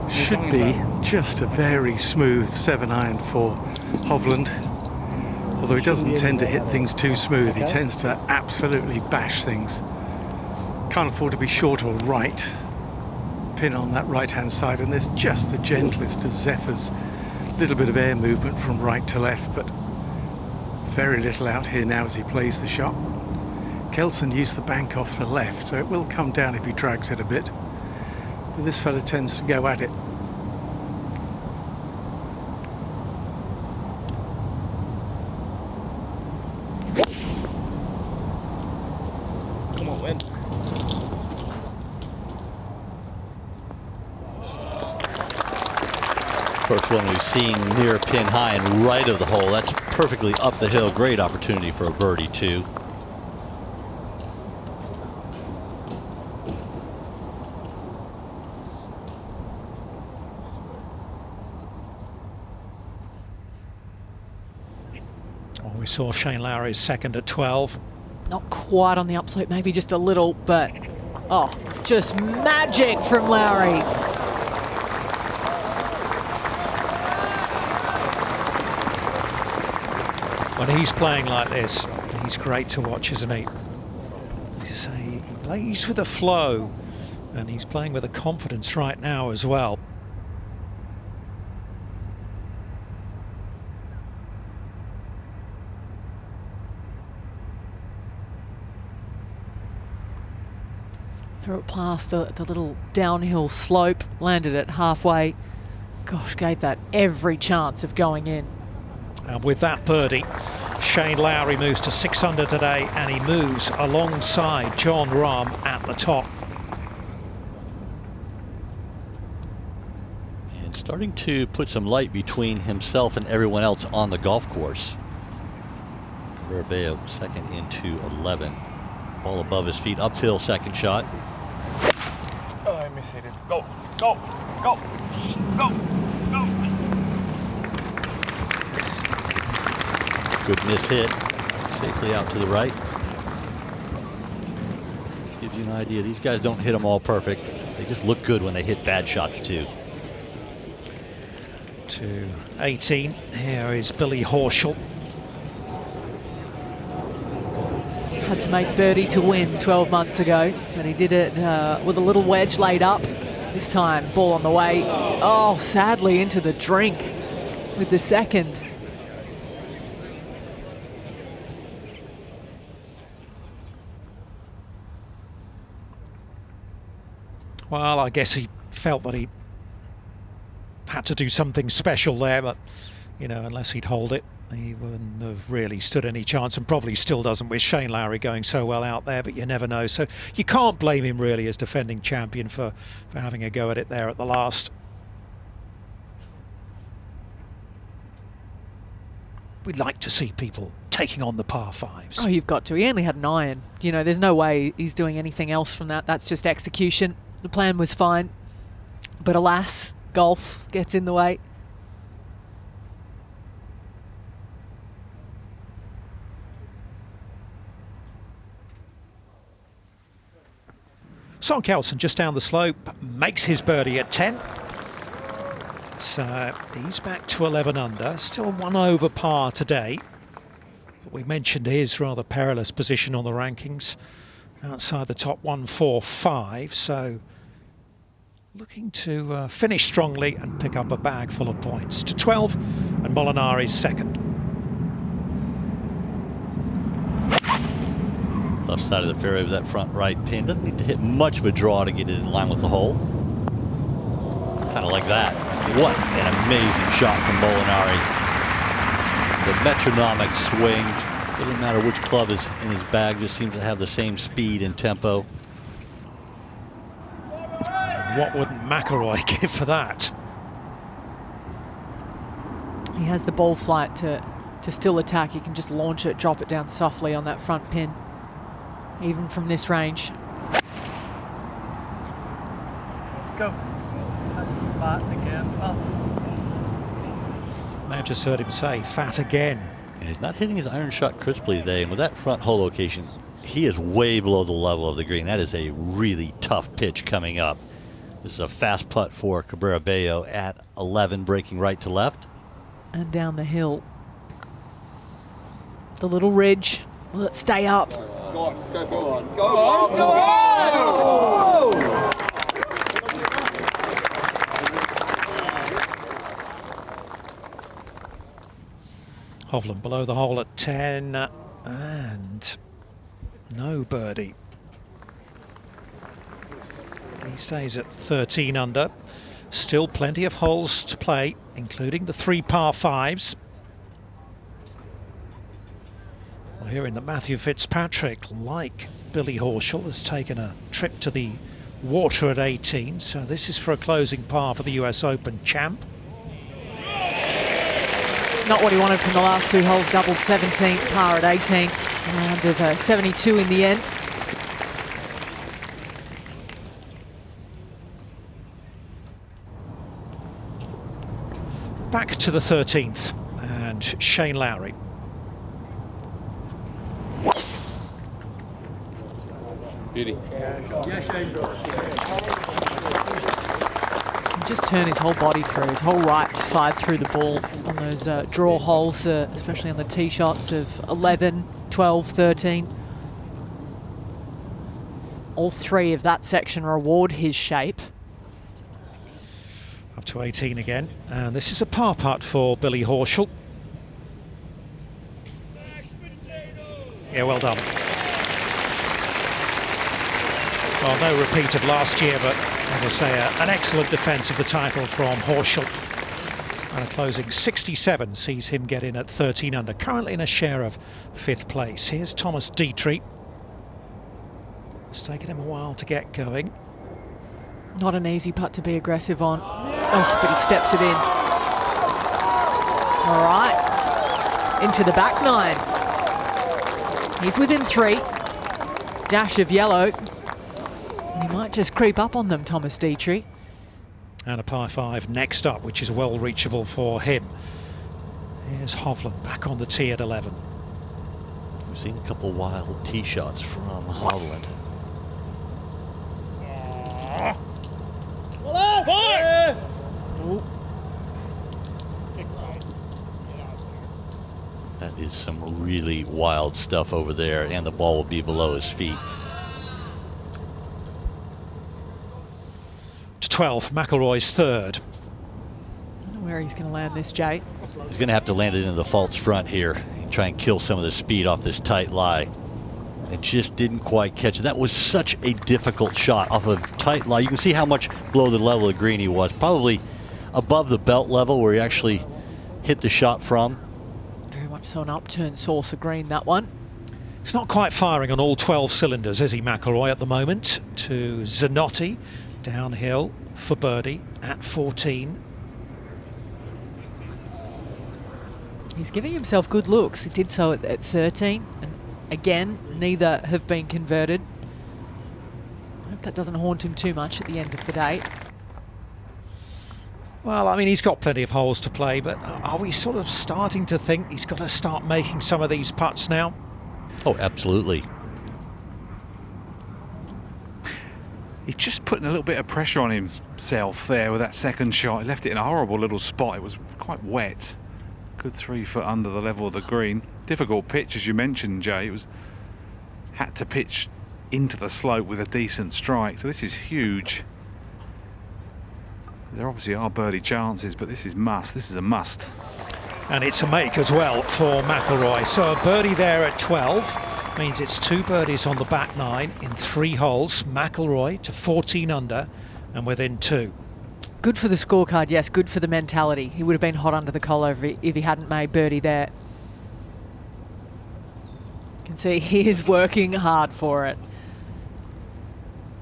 Should be just a very smooth 7-iron for Hovland. Although he doesn't tend to hit things too smooth, he tends to absolutely bash things. Can't afford to be short or right. Pin on that right-hand side, and there's just the gentlest of zephyrs. Little bit of air movement from right to left, but very little out here now as he plays the shot. Kelson used the bank off the left, so it will come down if he drags it a bit. But this fella tends to go at it. Come on, win. First one we've seen near pin high and right of the hole. That's perfectly up the hill. Great opportunity for a birdie, too. Well, we saw Shane Lowry's second at 12. Not quite on the upslope, maybe just a little, but oh, just magic from Lowry. When he's playing like this, he's great to watch, isn't he? He plays with a flow, and he's playing with a confidence right now as well. Threw it past the little downhill slope, landed it halfway. Gosh, gave that every chance of going in. And with that birdie, Shane Lowry moves to 6 under today, and he moves alongside Jon Rahm at the top. And starting to put some light between himself and everyone else on the golf course. Cabrera second into 11. Ball above his feet, uphill second shot. Oh, I mishit it. Go, go, go, go, go. Good miss hit, safely out to the right. Gives you an idea, these guys don't hit them all perfect. They just look good when they hit bad shots too. To 18, here is Billy Horschel. Had to make birdie to win 12 months ago, but he did it with a little wedge laid up. This time, ball on the way. Oh, sadly into the drink with the second. Well, I guess he felt that he had to do something special there, but, you know, unless he'd hold it, he wouldn't have really stood any chance, and probably still doesn't with Shane Lowry going so well out there, but you never know. So you can't blame him really as defending champion for having a go at it there at the last. We'd like to see people taking on the par fives. Oh, you've got to. He only had an iron. You know, there's no way he's doing anything else from that. That's just execution. The plan was fine, but alas, golf gets in the way. Son Kelson just down the slope makes his birdie at 10. So he's back to 11 under, still 1 over par today. But we mentioned his rather perilous position on the rankings, outside the top 145. So looking to finish strongly and pick up a bag full of points. To 12, and Molinari's second. Left side of the fairway with that front right pin. Doesn't need to hit much of a draw to get it in line with the hole. Kind of like that. What an amazing shot from Molinari. The metronomic swing. Doesn't matter which club is in his bag, just seems to have the same speed and tempo. What wouldn't McIlroy give for that? He has the ball flight to still attack. He can just launch it, drop it down softly on that front pin, even from this range. Go. That's fat again. Oh. May have just heard him say, fat again. Yeah, he's not hitting his iron shot crisply today, and with that front hole location, he is way below the level of the green. That is a really tough pitch coming up. This is a fast putt for Cabrera Bello at 11, breaking right to left. And down the hill. The little ridge. Will it stay up? Go on, go on, go on, go on! Hovland below the hole at 10, and No birdie. He stays at 13 under. Still plenty of holes to play, including the 3 par 5s. We're hearing that Matthew Fitzpatrick, like Billy Horschel, has taken a trip to the water at 18, so this is for a closing par for the US Open champ. Not what he wanted from the last 2 holes, doubled 17, par at 18, round of 72 in the end. Back to the 13th, and Shane Lowry. Beauty. He just turned his whole body through, his whole right side through the ball on those draw holes, especially on the tee shots of 11, 12, 13. All 3 of that section reward his shape. Up to 18 again, and this is a par putt for Billy Horschel. Yeah, well done. Well, no repeat of last year, but as I say, an excellent defence of the title from Horschel. And a closing 67 sees him get in at 13 under, currently in a share of 5th place. Here's Thomas Dietrich. It's taken him a while to get going. Not an easy putt to be aggressive on. Oh, but he steps it in. All right, into the back 9. He's within 3. Dash of yellow. He might just creep up on them, Thomas Dietrich. And a par 5 next up, which is well reachable for him. Here's Hovland back on the tee at 11. We've seen a couple wild tee shots from Hovland. That is some really wild stuff over there, and the ball will be below his feet. To 12, McIlroy's 3rd. I don't know where he's going to land this, Jay. He's going to have to land it into the false front here and try and kill some of the speed off this tight lie. It just didn't quite catch it. That was such a difficult shot off a tight lie. You can see how much below the level of green he was. Probably above the belt level where he actually hit the shot from. Very much so an upturned saucer green, that one. He's not quite firing on all 12 cylinders, is he, McIlroy, at the moment? To Zanotti, downhill for birdie at 14. He's giving himself good looks. He did so at 13. And again, neither have been converted. I hope that doesn't haunt him too much at the end of the day. Well, I mean, he's got plenty of holes to play, but are we sort of starting to think he's got to start making some of these putts now? Oh, absolutely. He's just putting a little bit of pressure on himself there with that second shot. He left it in a horrible little spot. It was quite wet. Good 3 foot under the level of the green. Difficult pitch, as you mentioned, Jay. It was had to pitch into the slope with a decent strike. So this is huge. There obviously are birdie chances, but this is must. This is a must. And it's a make as well for McIlroy. So a birdie there at 12 means it's 2 birdies on the back 9 in 3 holes. McIlroy to 14 under and within 2. Good for the scorecard, yes, good for the mentality. He would have been hot under the collar if he hadn't made birdie there. You can see he is working hard for it.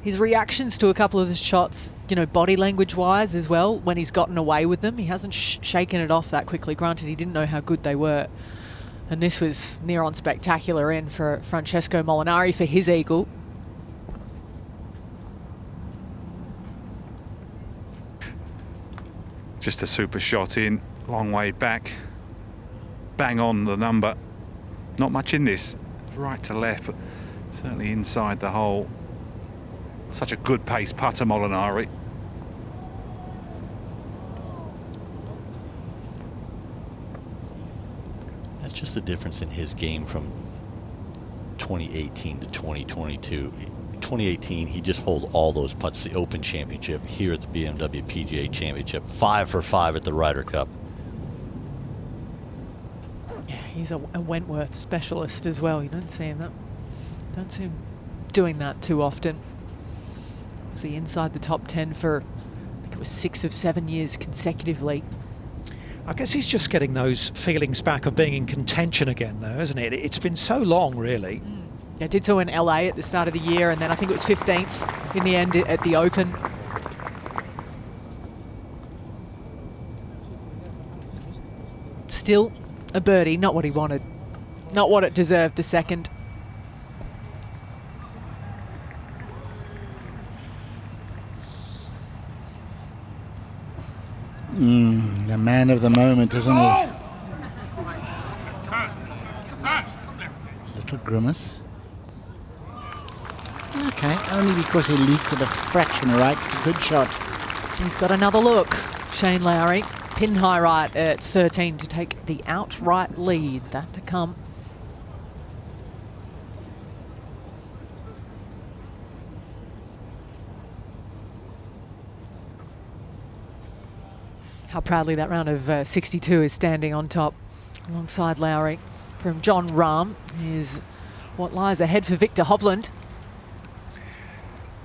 His reactions to a couple of the shots, you know, body language wise as well, when he's gotten away with them, he hasn't shaken it off that quickly. Granted, he didn't know how good they were. And this was near on spectacular in for Francesco Molinari for his eagle. Just a super shot in, long way back. Bang on the number. Not much in this, right to left, but certainly inside the hole. Such a good pace putter, Molinari. That's just the difference in his game from 2018 to 2022. 2018, he just held all those putts, the Open Championship, here at the BMW PGA Championship, 5 for 5 at the Ryder Cup. Yeah, he's a Wentworth specialist as well. You don't see him Don't see him doing that too often. Was he inside the top 10 for, I think it was 6 of 7 years consecutively. I guess he's just getting those feelings back of being in contention again, though, isn't it? It's been so long, really. Yeah, did so in LA at the start of the year, and then I think it was 15th in the end at the Open. Still a birdie, not what he wanted. Not what it deserved, the second. The man of the moment, isn't he? Little grimace. Okay, only because he leaked it a fraction right. It's a good shot. He's got another look. Shane Lowry, pin high right at 13 to take the outright lead. That to come. How proudly that round of 62 is standing on top alongside Lowry. From John Rahm is what lies ahead for Viktor Hovland.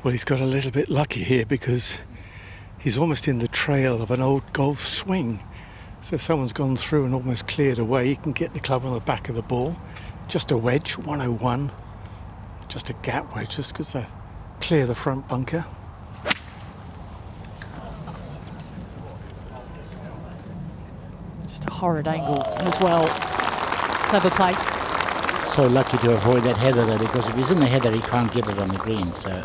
Well, he's got a little bit lucky here because he's almost in the trail of an old golf swing. So if someone's gone through and almost cleared away, he can get the club on the back of the ball. Just a wedge, 101. Just a gap wedge, just because they clear the front bunker. Just a horrid angle as well. Clever play. So lucky to avoid that heather though, because if he's in the heather he can't get it on the green. So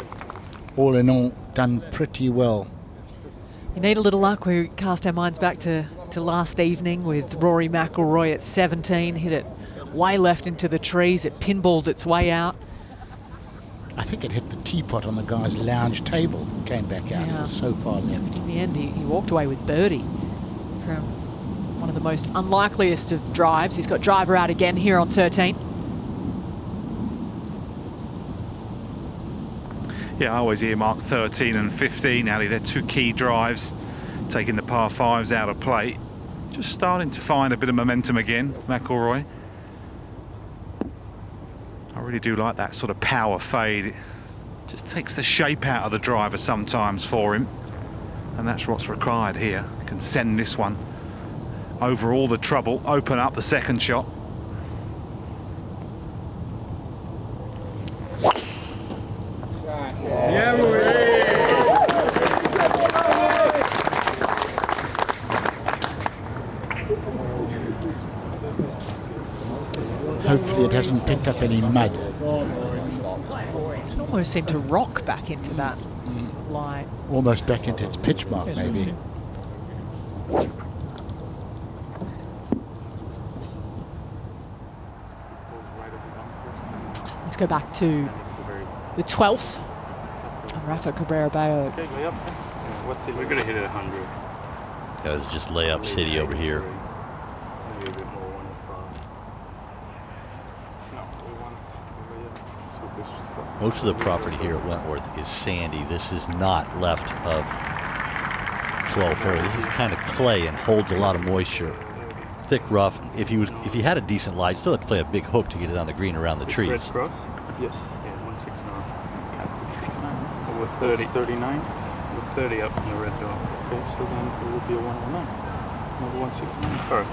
all in all, done pretty well. You need a little luck. We cast our minds back to last evening with Rory McIlroy at 17. Hit it way left into the trees. It pinballed its way out. I think it hit the teapot on the guy's lounge table. Came back out. Yeah. It was so far left. In the end, he walked away with birdie from one of the most unlikeliest of drives. He's got driver out again here on 13. Yeah, I always earmark 13 and 15, Ali. They're two key drives, taking the par fives out of play. Just starting to find a bit of momentum again, McIlroy. I really do like that sort of power fade. It just takes the shape out of the driver sometimes for him. And that's what's required here. Can send this one over all the trouble, open up the second shot. Hopefully it hasn't picked up any mud. It almost seemed to rock back into that lie. Almost back into its pitch mark, maybe. Let's go back to the 12th. Rafa Cabrera Bayo. We're going to hit it 100. Guys, just layup city over here. Maybe a bit more, 105. Most of the property here at Wentworth is sandy. This is not left of 12 fairway. This is kind of clay and holds a lot of moisture. Thick rough. If he had a decent lie, he'd still have to play a big hook to get it on the green around the trees. Red cross? Yes. Yeah, 169. With 30, 39. With 30 up in the red dot. Okay, so then it will be a 109. Another 169. Sorry.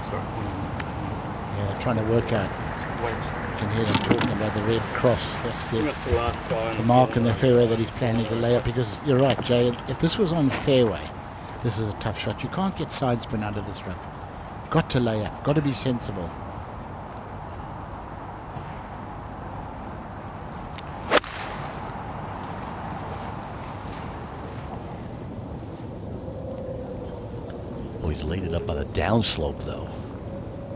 Yeah, they're trying to work out. You can hear them talking about the red cross. That's the mark in the fairway that he's planning to lay up. Because you're right, Jay, if this was on fairway, this is a tough shot. You can't get side spin under this rough. Got to lay up, got to be sensible. Oh, he's laid it up on a downslope, though.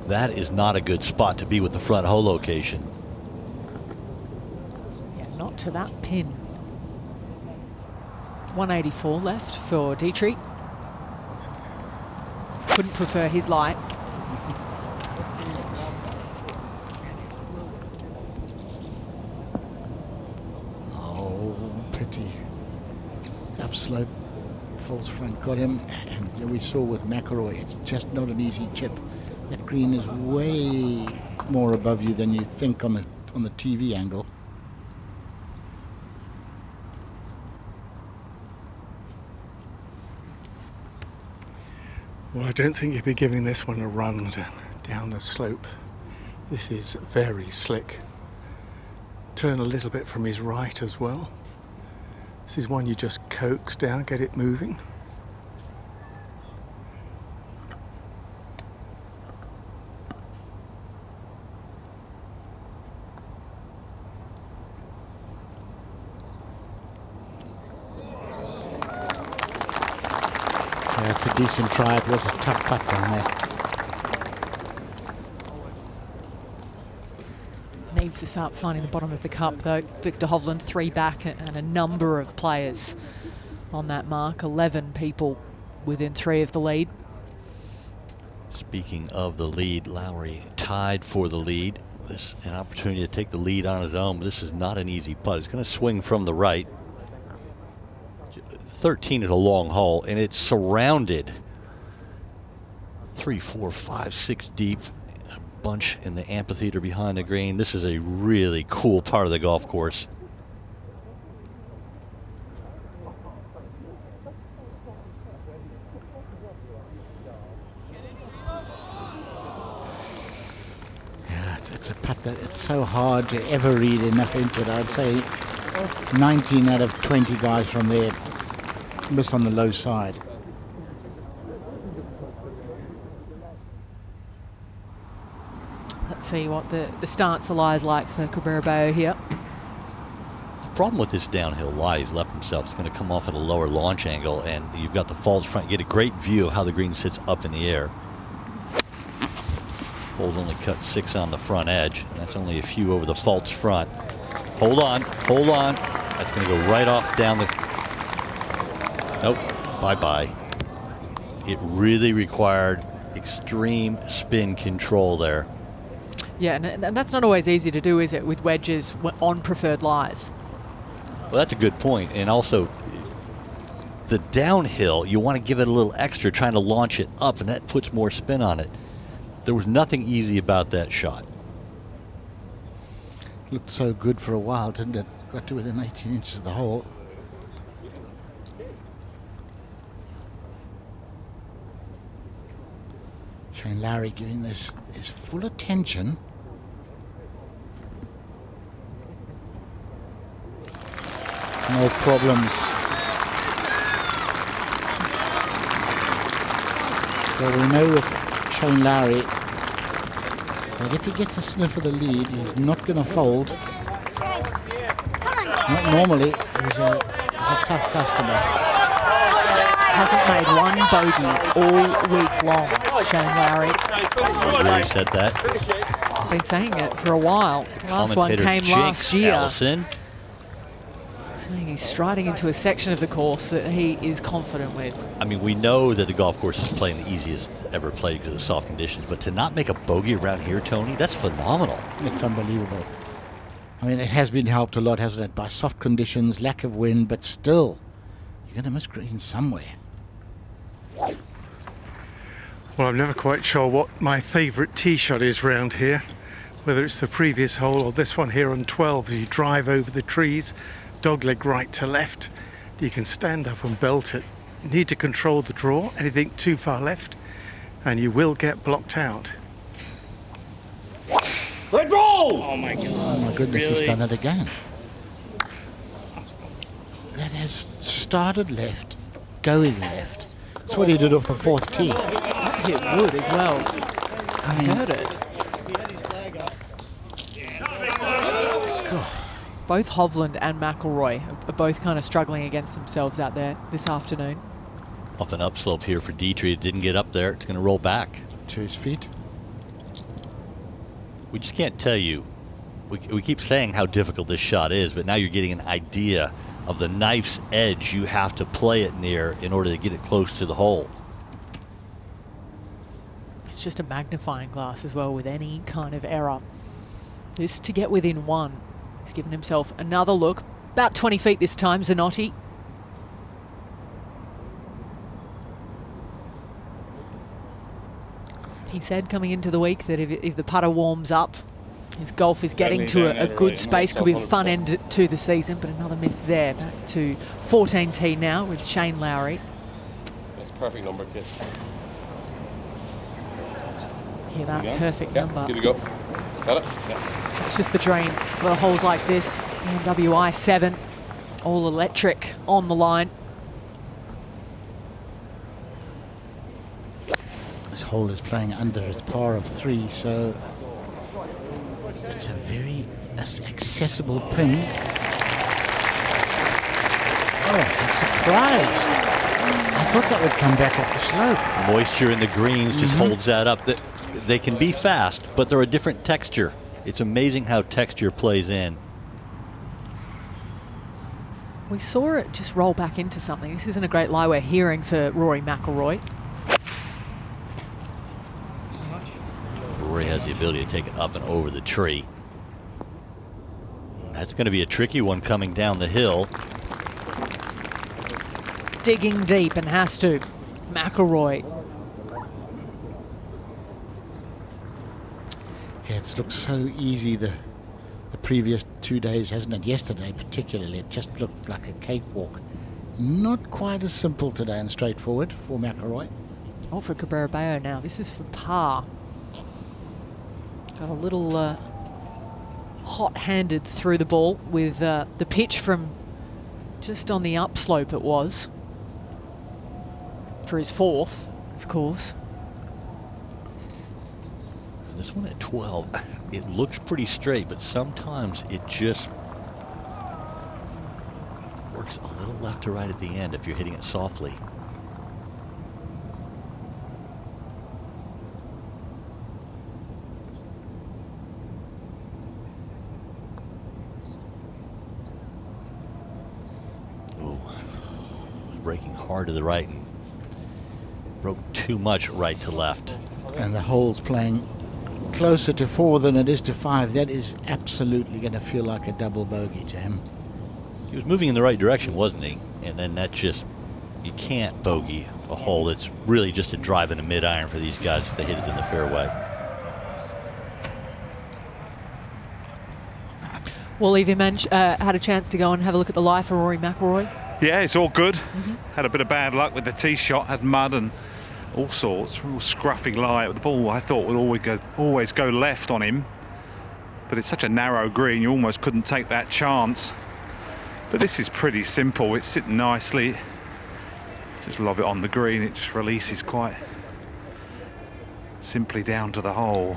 That is not a good spot to be with the front hole location. Yeah, not to that pin. 184 left for Dietrich. Couldn't prefer his lie. Oh, pity. Upslope, false front got him. And we saw with McIlroy, it's just not an easy chip. That green is way more above you than you think on the TV angle. Well, I don't think he'd be giving this one a run down the slope. This is very slick. Turn a little bit from his right as well. This is one you just coax down, get it moving. Yeah, it's a decent try. It was a tough putt down there. Needs to start finding the bottom of the cup though. Viktor Hovland 3 back and a number of players on that mark. 11 people within 3 of the lead. Speaking of the lead, Lowry tied for the lead. This an opportunity to take the lead on his own, but this is not an easy putt. It's going to swing from the right. 13 is a long hole, and it's surrounded 3, 4, 5, 6 deep. Bunch in the amphitheater behind the green. This is a really cool part of the golf course. Yeah, it's a putt that it's so hard to ever read enough into it. I'd say 19 out of 20 guys from there miss on the low side. Let's see what the stance lies like for Cabrera here. The problem with this downhill lie, he's left himself. It's going to come off at a lower launch angle, and you've got the false front. You get a great view of how the green sits up in the air. Hole's only cut 6 on the front edge. That's only a few over the false front. Hold on, hold on. That's going to go right off down the... Nope, bye-bye. It really required extreme spin control there. Yeah, and that's not always easy to do, is it, with wedges on preferred lies? Well, that's a good point. And also, the downhill, you want to give it a little extra, trying to launch it up, and that puts more spin on it. There was nothing easy about that shot. Looked so good for a while, didn't it? Got to within 18 inches of the hole. Shane Lowry giving this his full attention. No problems. Well, we know with Shane Lowry that if he gets a sniff of the lead, he's not going to fold. Not normally. He's a tough customer. Hasn't made one bogey all week long, Shane Lowry. Really said that. I've been saying it for a while. Last one came last year. Allison. Saying he's striding into a section of the course that he is confident with. I mean, we know that the golf course is playing the easiest ever played because of soft conditions, but to not make a bogey around here, Tony, that's phenomenal. It's unbelievable. I mean, it has been helped a lot, hasn't it, by soft conditions, lack of wind, but still, you're going to miss green somewhere. Well, I'm never quite sure what my favourite tee shot is round here, whether it's the previous hole or this one here on 12. As you drive over the trees, dogleg right to left, you can stand up and belt it. You need to control the draw. Anything too far left, and you will get blocked out. Red roll! Oh my God. Oh my goodness, really? He's done it again. That has started left, going left. That's what he did off the 4th tee. It would as well. I heard it. God. Both Hovland and McIlroy are both kind of struggling against themselves out there this afternoon. Off an upslope here for Dietrich. It didn't get up there. It's going to roll back. To his feet. We just can't tell you. We keep saying how difficult this shot is, but now you're getting an idea of the knife's edge you have to play it near in order to get it close to the hole. It's just a magnifying glass as well with any kind of error. Just to get within 1. He's given himself another look. About 20 feet this time, Zanotti. He said coming into the week that if the putter warms up, his golf is getting to a good space. Could be a fun end to the season, but another miss there. Back to 14 tee now with Shane Lowry. That's a perfect number, kid. Hear that perfect number. Give it a go. Got it? Yeah. It's just the dream for holes like this. BMW i7, all electric on the line. This hole is playing under its par of 3, so it's a very accessible pin. Oh, I'm surprised. I thought that would come back off the slope. The moisture in the greens just holds that up. They can be fast, but they're a different texture. It's amazing how texture plays in. We saw it just roll back into something. This isn't a great lie we're hearing for Rory McIlroy. Rory has the ability to take it up and over the tree. That's going to be a tricky one coming down the hill. Digging deep and has to. McIlroy. Yeah, it's looked so easy the previous 2 days, hasn't it? Yesterday particularly, it just looked like a cakewalk. Not quite as simple today and straightforward for McIlroy. Oh, for Cabrera now. This is for par. Got a little hot-handed through the ball with the pitch from just on the upslope it was. For his 4th, of course. This one at 12, it looks pretty straight, but sometimes it just works a little left to right at the end if you're hitting it softly. Ooh, breaking hard to the right and broke too much right to left. And the hole's playing closer to 4 than it is to 5. That is absolutely going to feel like a double bogey to him. He was moving in the right direction, wasn't he? And then that just, you can't bogey a hole that's really just a drive in a mid-iron for these guys if they hit it in the fairway. Well, have you had a chance to go and have a look at the live for Rory McIlroy? Yeah, it's all good. Had a bit of bad luck with the tee shot, had mud and all sorts, real scruffy lie. The ball I thought would always go left on him, but it's such a narrow green you almost couldn't take that chance. But this is pretty simple, it's sitting nicely. Just lob it on the green, it just releases quite simply down to the hole.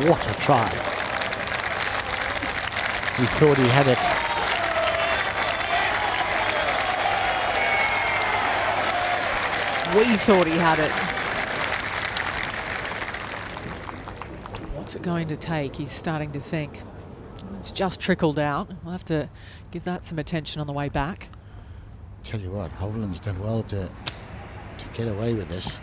What a try. He thought he had it. We thought he had it. What's it going to take? He's starting to think. It's just trickled out. We'll have to give that some attention on the way back. Tell you what, Hovland's done well to get away with this.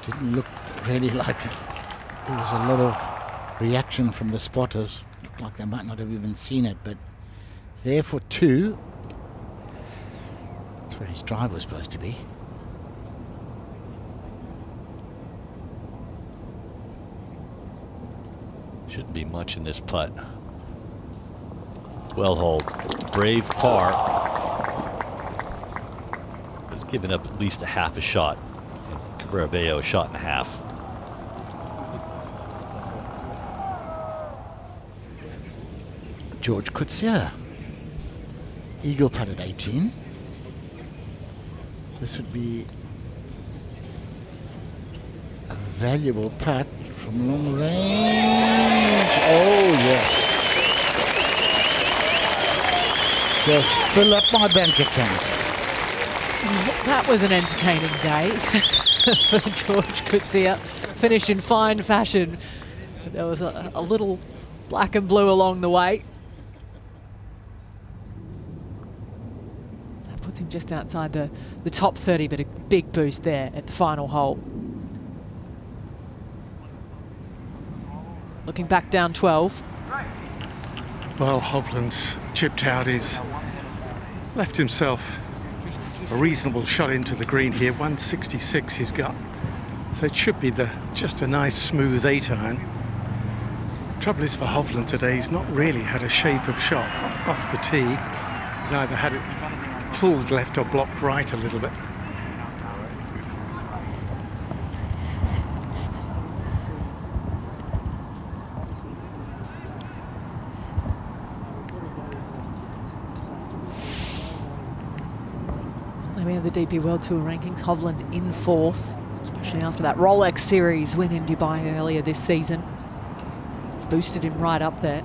Didn't look really like there was a lot of reaction from the spotters. Looked like they might not have even seen it, but there for 2. That's where his drive was supposed to be. Shouldn't be much in this putt. Well hold. Brave par. Has given up at least a half a shot. Cabrera Bello, a shot and a half. George Coetzee. Eagle putt at 18. This would be a valuable putt from long range. Oh, yes. Just fill up my bank account. That was an entertaining day for George Coetzee. Finished in fine fashion. There was a little black and blue along the way. That puts him just outside the top 30, but a big boost there at the final hole. Looking back down 12. Well, Hovland's chipped out his, left himself a reasonable shot into the green here. 166 he's got. So it should be just a nice smooth 8-iron. Trouble is for Hovland today, he's not really had a shape of shot off the tee. He's either had it pulled left or blocked right a little bit. We have the DP World Tour rankings. Hovland in 4th, especially after that Rolex Series win in Dubai earlier this season. Boosted him right up there.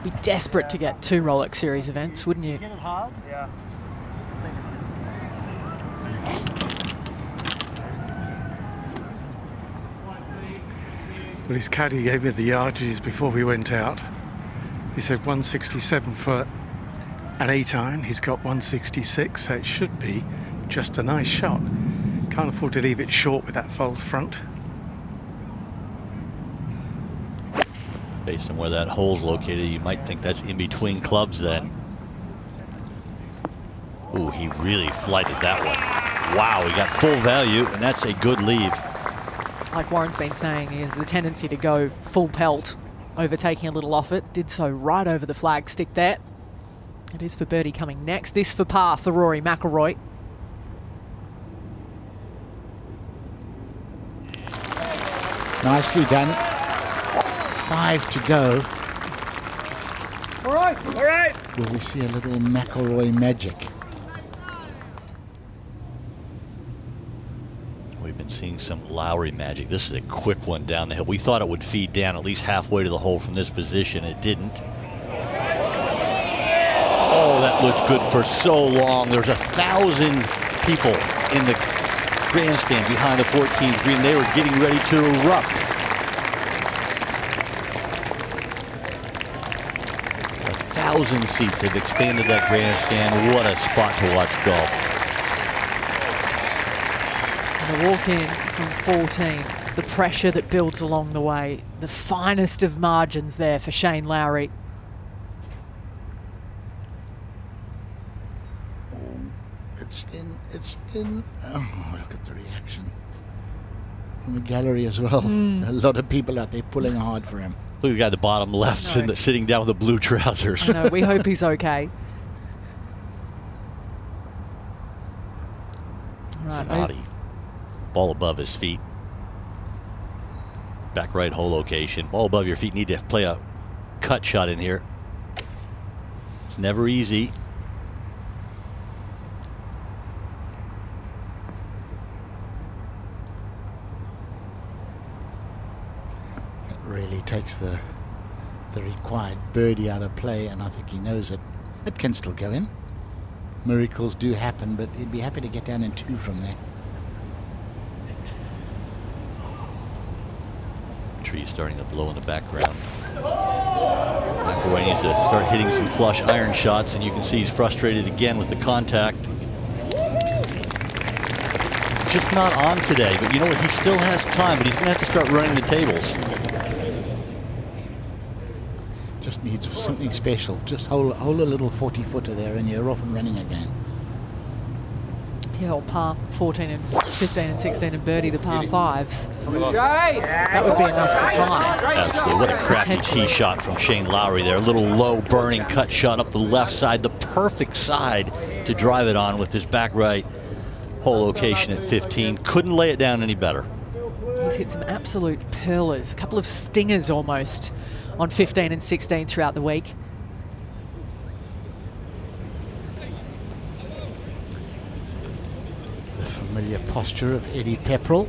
Be desperate to get 2 Rolex Series events, wouldn't you? Hit it hard? Yeah. Well, his caddy gave me the yardages before we went out. He said 167 for an 8-iron. He's got 166, so it should be just a nice shot. Can't afford to leave it short with that false front. Based on where that hole's located, you might think that's in between clubs then. Ooh, he really flighted that one. Wow, he got full value, and that's a good leave. Like Warren's been saying, he has the tendency to go full pelt, overtaking a little off it. Did so right over the flag stick there. It is for birdie coming next. This for par for Rory McIlroy. Nicely done. 5 to go. All right. Will we see a little McIlroy magic? We've been seeing some Lowry magic. This is a quick one down the hill. We thought it would feed down at least halfway to the hole from this position. It didn't. Oh, that looked good for so long. There's 1,000 people in the grandstand behind the 14th green. They were getting ready to erupt. 1,000 seats have expanded that grandstand. What a spot to watch golf. And the walk in from 14, the pressure that builds along the way, the finest of margins there for Shane Lowry. It's in. Oh, look at the reaction from the gallery as well. A lot of people out there pulling hard for him. Look at the guy at the bottom left sitting down with the blue trousers. I know, we hope he's okay. Right, body. Ball above his feet. Back right hole location. Ball above your feet. Need to play a cut shot in here. It's never easy. Really takes the required birdie out of play, and I think he knows it. It can still go in. Miracles do happen, but he'd be happy to get down in 2 from there. Trees starting to blow in the background. McIlroy needs to start hitting some flush iron shots, and you can see he's frustrated again with the contact. Just not on today, but you know what? He still has time, but he's going to have to start running the tables. Just needs something special. Just hold a little 40-footer there and you're off and running again. Yeah, well, par 14 and 15 and 16 and birdie the par 5s. That would be enough to tie. Absolutely. What a crappy tee shot from Shane Lowry there. A little low burning cut shot up the left side, the perfect side to drive it on with his back right hole location at 15. Couldn't lay it down any better. He's hit some absolute pearlers, a couple of stingers almost on 15 and 16 throughout the week. The familiar posture of Eddie Pepperell.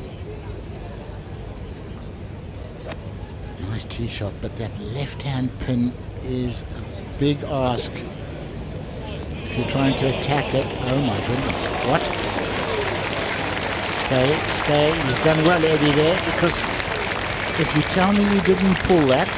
Nice tee shot, but that left-hand pin is a big ask. If you're trying to attack it, oh my goodness, what? Stay, you've done well, Eddie, there, because if you tell me you didn't pull that.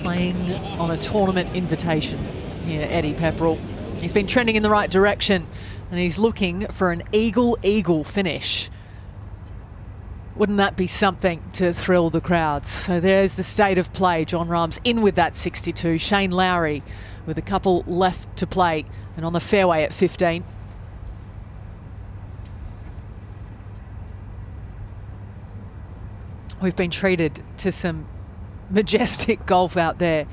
Playing on a tournament invitation here, Eddie Pepperell. He's been trending in the right direction and he's looking for an eagle finish. Wouldn't that be something to thrill the crowds? So there's the state of play. Jon Rahm's in with that 62. Shane Lowry with a couple left to play and on the fairway at 15. We've been treated to some majestic golf out there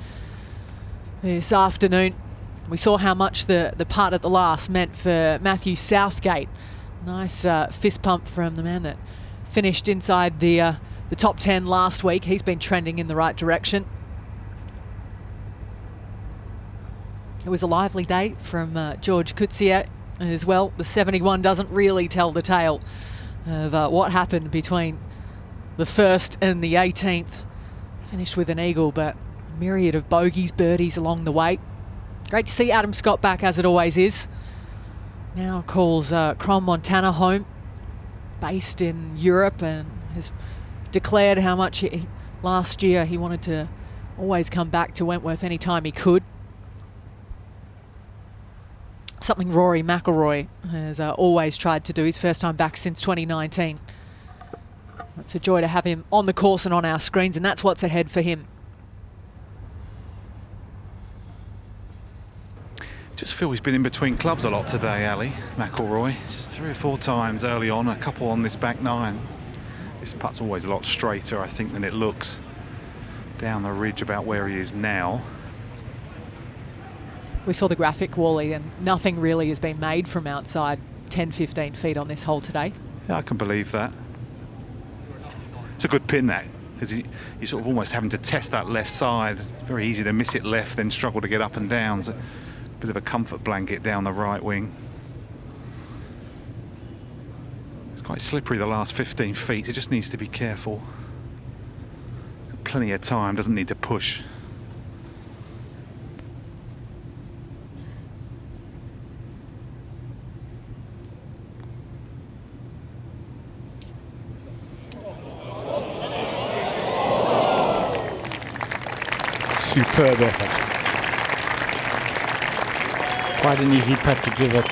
this afternoon. We saw how much the putt at the last meant for Matthew Southgate. Nice fist pump from the man that finished inside the top 10 last week. He's been trending in the right direction. It was a lively day from George Coetzee as well. The 71 doesn't really tell the tale of what happened between the 1st and the 18th. Finished with an eagle, but a myriad of bogeys, birdies along the way. Great to see Adam Scott back, as it always is. Now calls Crom Montana home, based in Europe, and has declared how much last year he wanted to always come back to Wentworth anytime he could. Something Rory McIlroy has always tried to do. His first time back since 2019. It's a joy to have him on the course and on our screens, and that's what's ahead for him. Just feel he's been in between clubs a lot today, Ali McIlroy. Just 3 or 4 times early on, a couple on this back 9. This putt's always a lot straighter, I think, than it looks down the ridge about where he is now. We saw the graphic, Wally, and nothing really has been made from outside 10-15 feet on this hole today. Yeah, I can believe that. It's a good pin, that, because you're sort of almost having to test that left side. It's very easy to miss it left, then struggle to get up and down. So bit of a comfort blanket down the right wing. It's quite slippery the last 15 feet. It just needs to be careful. Plenty of time, doesn't need to push. Superb effort. Quite an easy putt to give a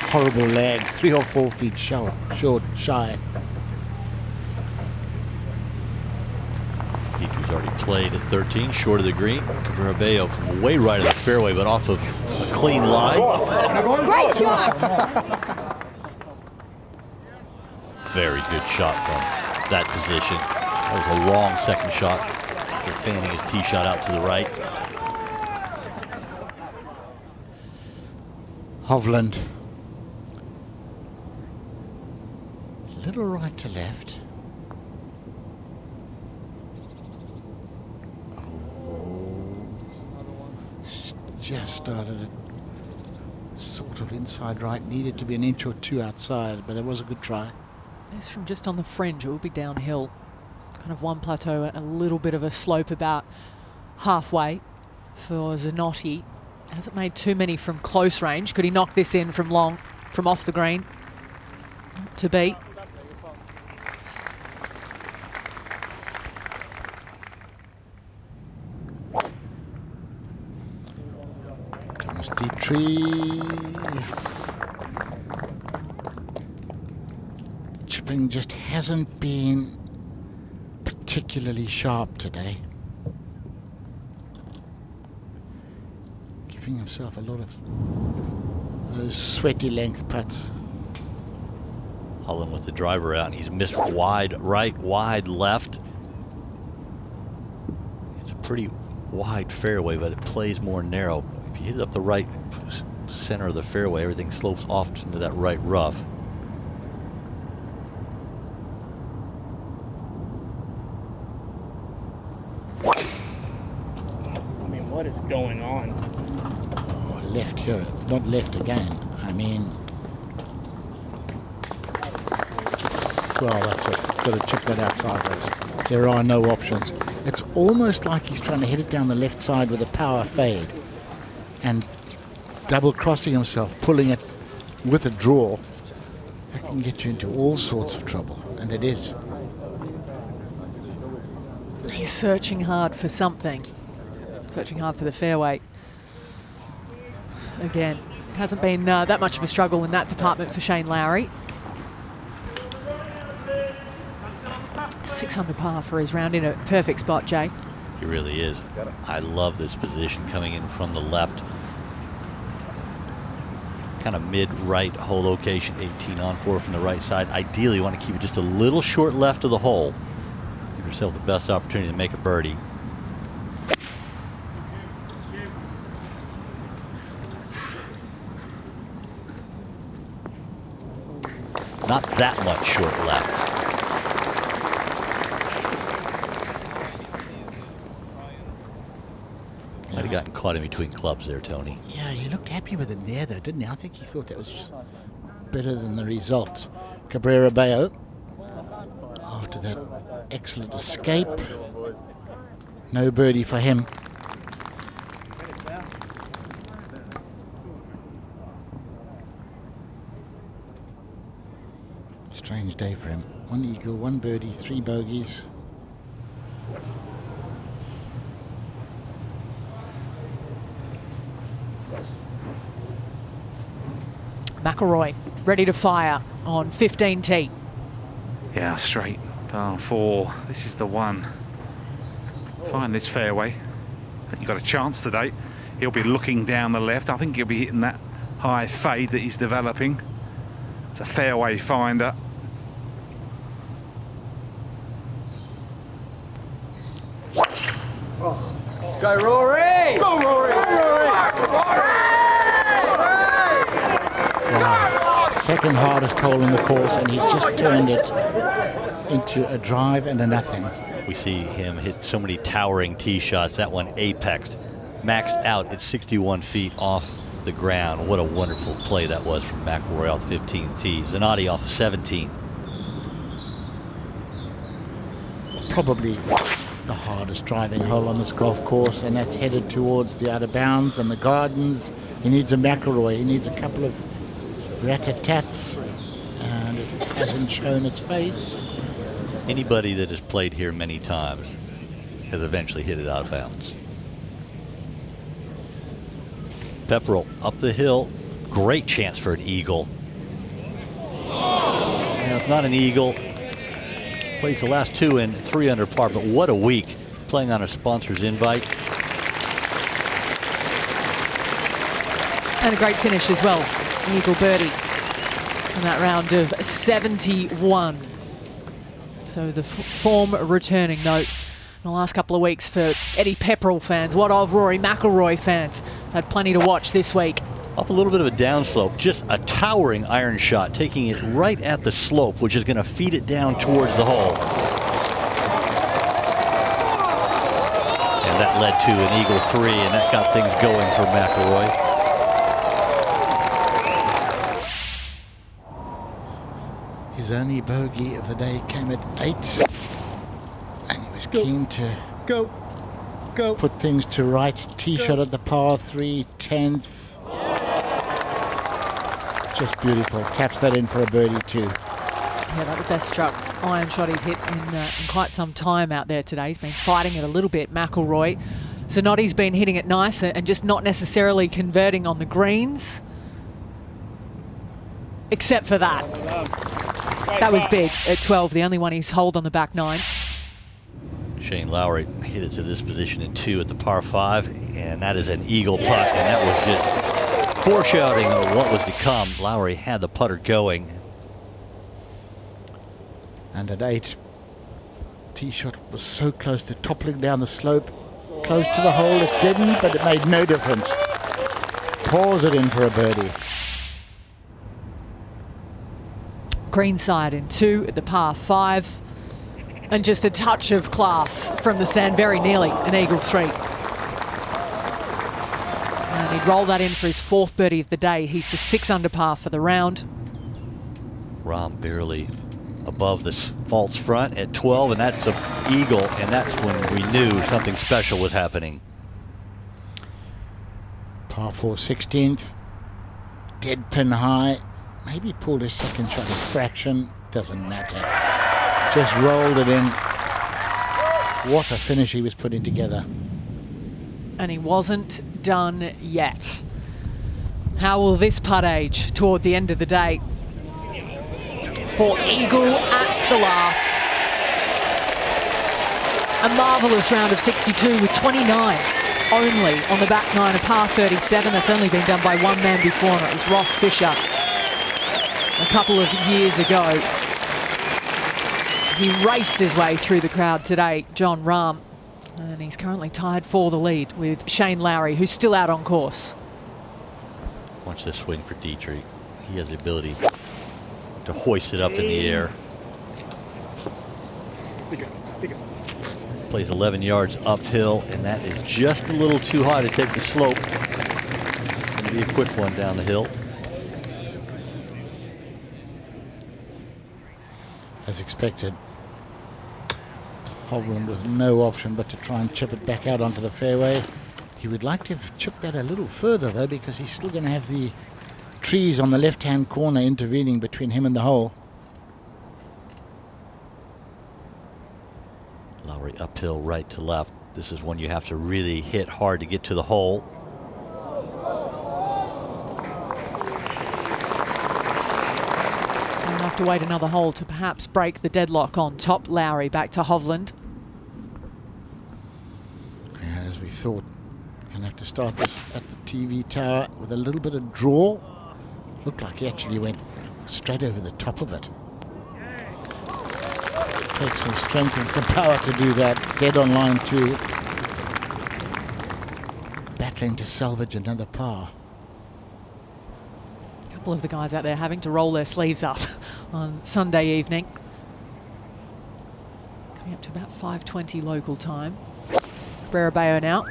horrible lag, 3 or 4 feet short, shy. Dietrich's already played at 13, short of the green. Cabrillo from way right of the fairway, but off of a clean line. Great shot! Very good shot from that position. That was a long second shot. After fanning his tee shot out to the right. Hovland. Little right to left. Just started it sort of inside right. Needed to be an inch or 2 outside, but it was a good try. It's from just on the fringe. It will be downhill. Kind of one plateau, a little bit of a slope about halfway for Zanotti. Hasn't made too many from close range. Could he knock this in from long, from off the green? Not to beat. Thomas Dietrich. Chipping just hasn't been particularly sharp today. Giving himself a lot of those sweaty length putts. Holland with the driver out, and he's missed wide right, wide left. It's a pretty wide fairway, but it plays more narrow. If you hit it up the right center of the fairway, everything slopes off into that right rough. I mean, what is going on? Oh, left here, not left again. I mean, well, that's it. Got to chip that out sideways. There are no options. It's almost like he's trying to hit it down the left side with a power fade and double crossing himself, pulling it with a draw. That can get you into all sorts of trouble, and it is. He's searching hard for something. Searching hard for the fairway. Again, hasn't been that much of a struggle in that department for Shane Lowry. 6 under par for his round in a perfect spot, Jay. He really is. I love this position coming in from the left. Kind of mid-right hole location, 18 on 4 from the right side. Ideally, you want to keep it just a little short left of the hole. Give yourself the best opportunity to make a birdie. Not that much short left. Might have gotten caught in between clubs there, Tony. Yeah, he looked happy with it there, though, didn't he? I think he thought that was better than the result. Cabrera Bello, after that excellent escape. No birdie for him. Strange day for him. 1 eagle, 1 birdie, 3 bogeys. McIlroy ready to fire on 15T. Yeah, straight par 4. This is the one. Find this fairway. I think you've got a chance today. He'll be looking down the left. I think he'll be hitting that high fade that he's developing. It's a fairway finder. Let's go, Rory! Go, Rory! Go, Rory! Wow. Second hardest hole in the course, and he's just turned it into a drive and a nothing. We see him hit so many towering tee shots. That one apexed, maxed out at 61 feet off the ground. What a wonderful play that was from McIlroy off 15th tee. Zanotti off 17th. Probably the hardest driving hole on this golf course, and that's headed towards the out of bounds and the gardens. He needs a McIlroy. He needs a couple of rat-a-tats, and it hasn't shown its face. Anybody that has played here many times has eventually hit it out of bounds. Pepperell up the hill, great chance for an eagle. Now, it's not an eagle. Plays the last 2 in 3 under par, but what a week playing on a sponsor's invite. And a great finish as well. Eagle birdie in that round of 71. So the form returning note in the last couple of weeks for Eddie Pepperell fans. What of Rory McIlroy fans? Had plenty to watch this week. Up a little bit of a downslope, just a towering iron shot, taking it right at the slope, which is going to feed it down towards the hole. And that led to an eagle 3, and that got things going for McIlroy. His only bogey of the day came at 8, and he was keen to put things to rights. Tee shot at the par 3, 10th. Just beautiful. Taps that in for a birdie too. Yeah, that was the best struck iron shot he's hit in quite some time out there today. He's been fighting it a little bit, McIlroy. Zanotti's been hitting it nice and just not necessarily converting on the greens. Except for that. That was big at 12, the only one he's holed on the back 9. Shane Lowry hit it to this position in 2 at the par 5, and that is an eagle putt, and that was just foreshadowing of what was to come. Lowry had the putter going. And at 8, tee shot was so close to toppling down the slope. Close to the hole, it didn't, but it made no difference. Pours it in for a birdie. Greenside in 2 at the par 5. And just a touch of class from the sand, very nearly an eagle 3. And he'd roll that in for his 4th birdie of the day. He's the 6 under par for the round. Rahm barely above the false front at 12, and that's the eagle, and that's when we knew something special was happening. Par 4, 16th. Dead pin high. Maybe pulled his second shot a fraction. Doesn't matter. Just rolled it in. What a finish he was putting together. And he wasn't done yet. How will this putt age toward the end of the day? For eagle at the last. A marvellous round of 62 with 29 only on the back 9, a par 37. That's only been done by one man before, and it was Ross Fisher a couple of years ago. He raced his way through the crowd today, John Rahm, and he's currently tied for the lead with Shane Lowry, who's still out on course. Watch this swing for Dietrich. He has the ability to hoist it up in the air. Plays 11 yards uphill, and that is just a little too high to take the slope. It's going to be a quick one down the hill. As expected, Hovland with no option but to try and chip it back out onto the fairway. He would like to have chipped that a little further though, because he's still going to have the trees on the left-hand corner intervening between him and the hole. Lowry uphill, right to left. This is one you have to really hit hard to get to the hole. We'll have to wait another hole to perhaps break the deadlock on top. Lowry back to Hovland. Yeah, as we thought, going to have to start this at the TV tower with a little bit of draw. Looked like he actually went straight over the top of it. Takes some strength and some power to do that. Dead on line 2. Battling to salvage another par. A couple of the guys out there having to roll their sleeves up on Sunday evening. Coming up to about 5:20 local time. Cabrera now.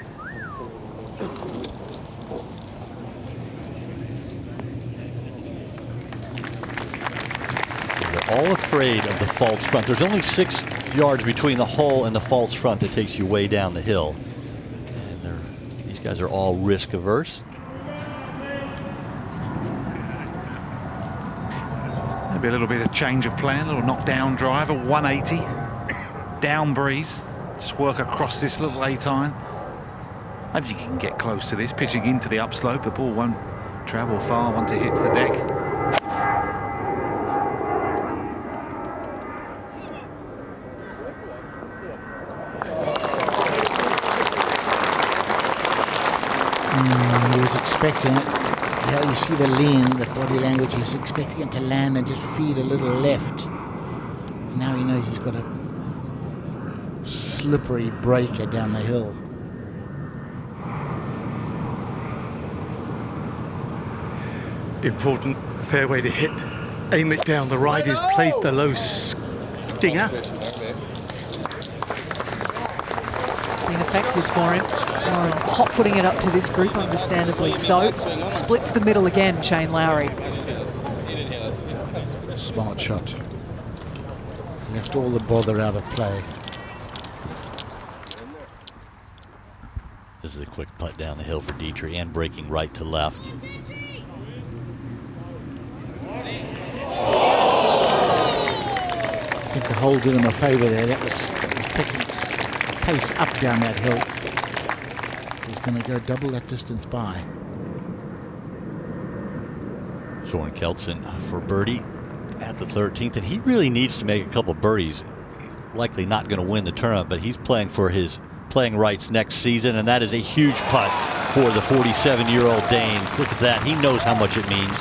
All afraid of the false front. There's only 6 yards between the hole and the false front that takes you way down the hill. And these guys are all risk averse. Maybe a little bit of change of plan, a little knockdown drive, a 180, down breeze. Just work across this little 8-iron. Maybe you can get close to this, pitching into the upslope. The ball won't travel far once it hits the deck. He was expecting it. Yeah, you see the lean, the body language. He was expecting it to land and just feed a little left. And now he knows he's got a slippery breaker down the hill. Important fairway to hit. Aim it down the right. He's played the low stinger. Been effective for him. Hot putting it up to this group, understandably so. Splits the middle again, Shane Lowry. Smart shot. Left all the bother out of play. This is a quick putt down the hill for Dietrich and breaking right to left. I think the hole did him a favour there. That was picking pace up down that hill. He's going to go double that distance by. Soren Keltsen for birdie at the 13th, and he really needs to make a couple birdies. Likely not going to win the tournament, but he's playing for his playing rights next season, and that is a huge putt for the 47-year-old Dane. Look at that. He knows how much it means.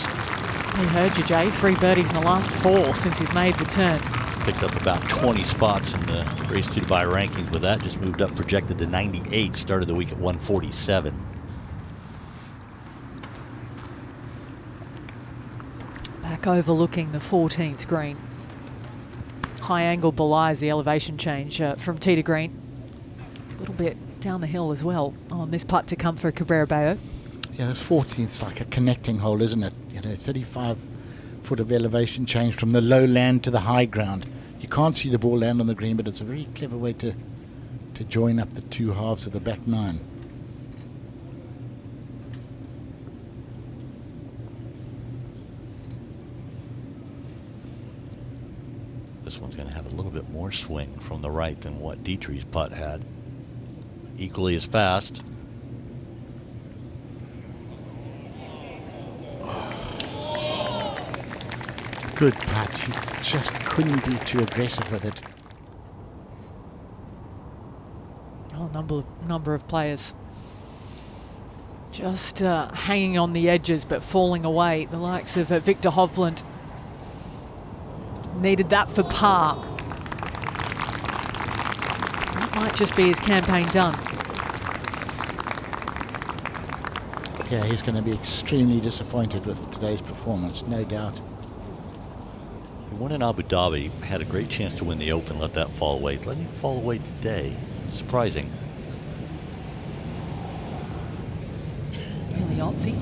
We heard you, Jay. 3 birdies in the last 4 since he's made the turn. Picked up about 20 spots in the Race to Dubai rankings with that. Just moved up, projected to 98. Started the week at 147. Back overlooking the 14th green. High angle belies the elevation change from tee to green. A little bit down the hill as well on this putt to come for Cabrera Bello. Yeah, this 14th's like a connecting hole, isn't it? You know, 35 foot of elevation change from the low land to the high ground. You can't see the ball land on the green, but it's a very clever way to join up the 2 halves of the back 9. This one's going to have a little bit more swing from the right than what Dietrich's putt had. Equally as fast. Good putt. You just couldn't be too aggressive with it. Oh, number of players just hanging on the edges but falling away. The likes of Viktor Hovland needed that for par. That might just be his campaign done. Yeah, he's going to be extremely disappointed with today's performance, no doubt. He won in Abu Dhabi, had a great chance to win the Open, let that fall away. Letting it fall away today, surprising. Really Otzi.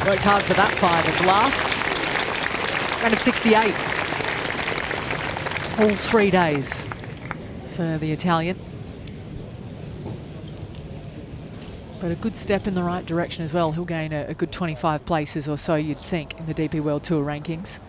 Worked hard for that 5 at last. Round of 68. All 3 days for the Italian. But a good step in the right direction as well. He'll gain a good 25 places or so, you'd think, in the DP World Tour rankings.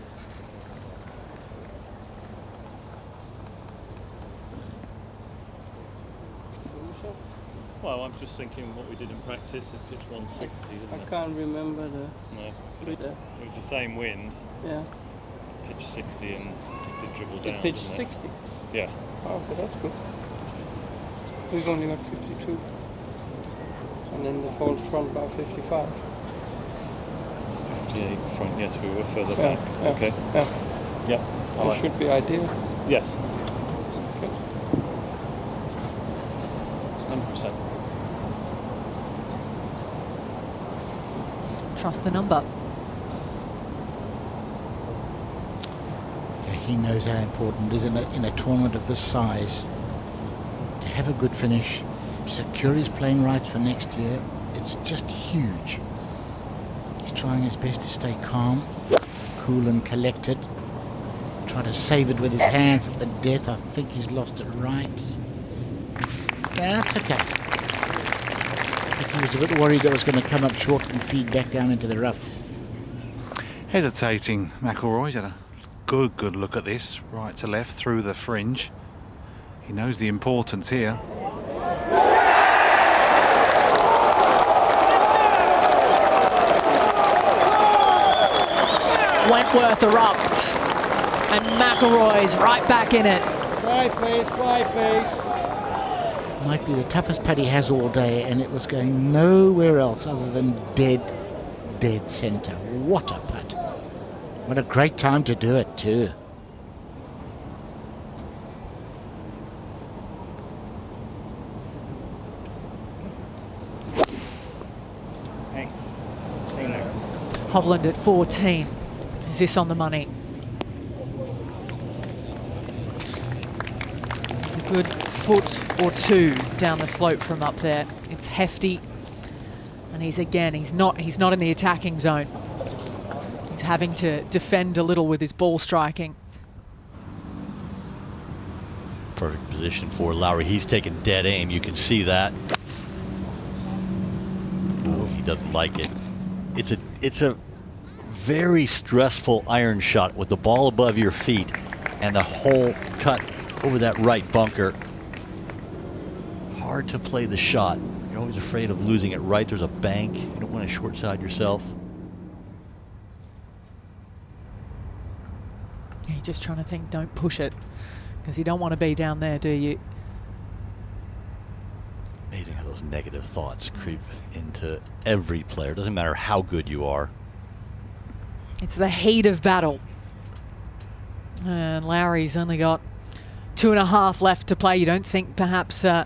Well, I'm just thinking what we did in practice at pitch 160, didn't I it? can't remember the... No. It was the same wind. Yeah. Pitch 60 and the dribble At down. pitch wasn't it? 60? Yeah. Oh, but that's good. We've only got 52. And then the false front about 55. Yeah, front, yes, we were further Yeah, back. yeah, Okay. yeah. Yeah. That should be ideal. Yes. 100%. Trust the number. Yeah, he knows how important it is in a tournament of this size to have a good finish, secure his playing rights for next year. It's just huge. He's trying his best to stay calm, cool and collected. Try to save it with his hands at the death. I think he's lost it right. Yeah, that's okay. I think he was a bit worried that it was going to come up short and feed back down into the rough. Hesitating, McIlroy's had a good look at this, right to left through the fringe. He knows the importance here. Wentworth erupts, and McIlroy's right back in it. Fly, please, fly, please. Might be the toughest putt he has all day, and it was going nowhere else other than dead centre. What a putt. What a great time to do it too. Hey, seen there. Hovland at 14. Is this on the money? It's a good foot or two down the slope from up there. It's hefty, and he's not in the attacking zone. He's having to defend a little with his ball striking. Perfect position for Lowry. He's taking dead aim. You can see that. Oh, he doesn't like it. It's a very stressful iron shot with the ball above your feet and the hole cut over that right bunker. Hard to play the shot. You're always afraid of losing it right. There's a bank. You don't want to short side yourself. Yeah, you're just trying to think, don't push it, because you don't want to be down there, do you? Amazing how those negative thoughts creep into every player. Doesn't matter how good you are. It's the heat of battle. And Lowry's only got 2.5 left to play. You don't think perhaps the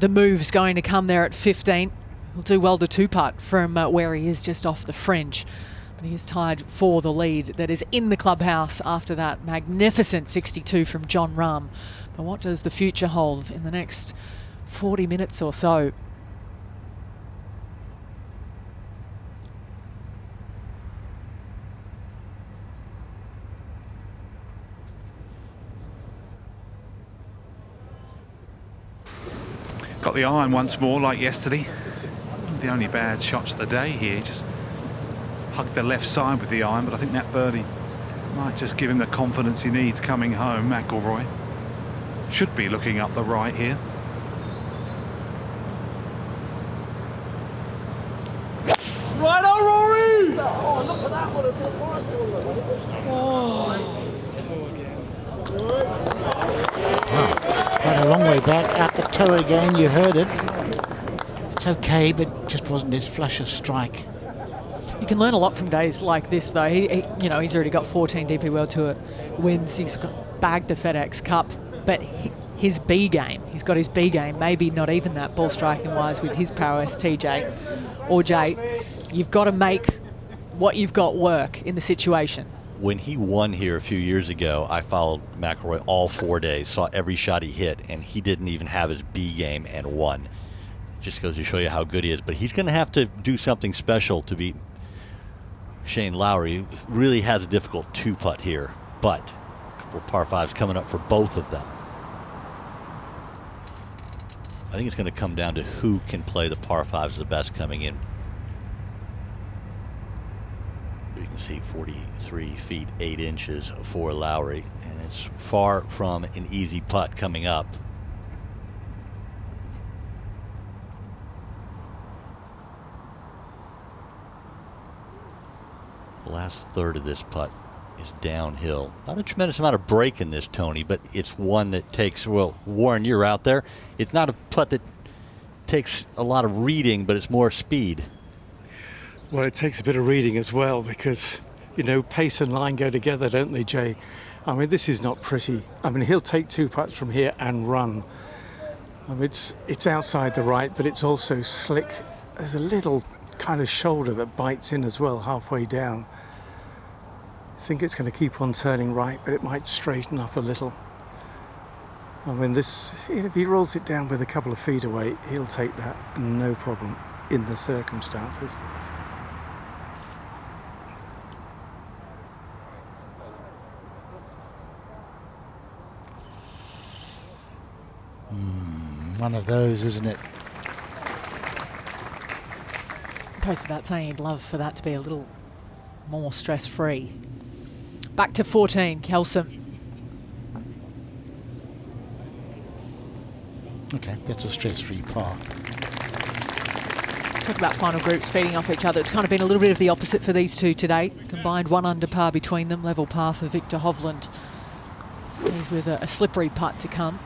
move's going to come there at 15. He'll do well to 2-putt from where he is just off the fringe. But he is tied for the lead that is in the clubhouse after that magnificent 62 from Jon Rahm. But what does the future hold in the next 40 minutes or so? Got the iron once more like yesterday. The only bad shots of the day here. Just hugged the left side with the iron, but I think that birdie might just give him the confidence he needs coming home. McIlroy should be looking up the right here. Right on, Rory! Oh, look at that one. Wow, quite a long way back, out the toe again, you heard it. It's okay, but just wasn't his flush of strike. You can learn a lot from days like this, though. He's already got 14 DP World Tour wins. He's bagged the FedEx Cup, but his B game, he's got his B game. Maybe not even that ball striking wise with his prowess, TJ or Jay. You've got to make what you've got work in the situation. When he won here a few years ago, I followed McIlroy all 4 days, saw every shot he hit, and he didn't even have his B game and won. Just goes to show you how good he is. But he's going to have to do something special to beat Shane Lowry. He really has a difficult 2-putt here, but a couple of par 5s coming up for both of them. I think it's going to come down to who can play the par 5s the best coming in. You can see 43 feet 8 inches for Lowry, and it's far from an easy putt coming up. The last third of this putt is downhill. Not a tremendous amount of break in this, Tony, but it's one that takes, well, Warren, you're out there. It's not a putt that takes a lot of reading, but it's more speed. Well, it takes a bit of reading as well because, you know, pace and line go together, don't they, Jay? I mean, this is not pretty. I mean, he'll take 2 putts from here and run. I mean, it's outside the right, but it's also slick. There's a little kind of shoulder that bites in as well halfway down. I think it's going to keep on turning right, but it might straighten up a little. I mean, this, if he rolls it down with a couple of feet away, he'll take that no problem in the circumstances. One of those, isn't it? Goes without saying he'd love for that to be a little more stress-free. Back to 14, Kelsom. Okay, that's a stress-free par. Talk about final groups feeding off each other. It's kind of been a little bit of the opposite for these two today. Combined 1 under par between them, level par for Viktor Hovland. He's with a slippery putt to come.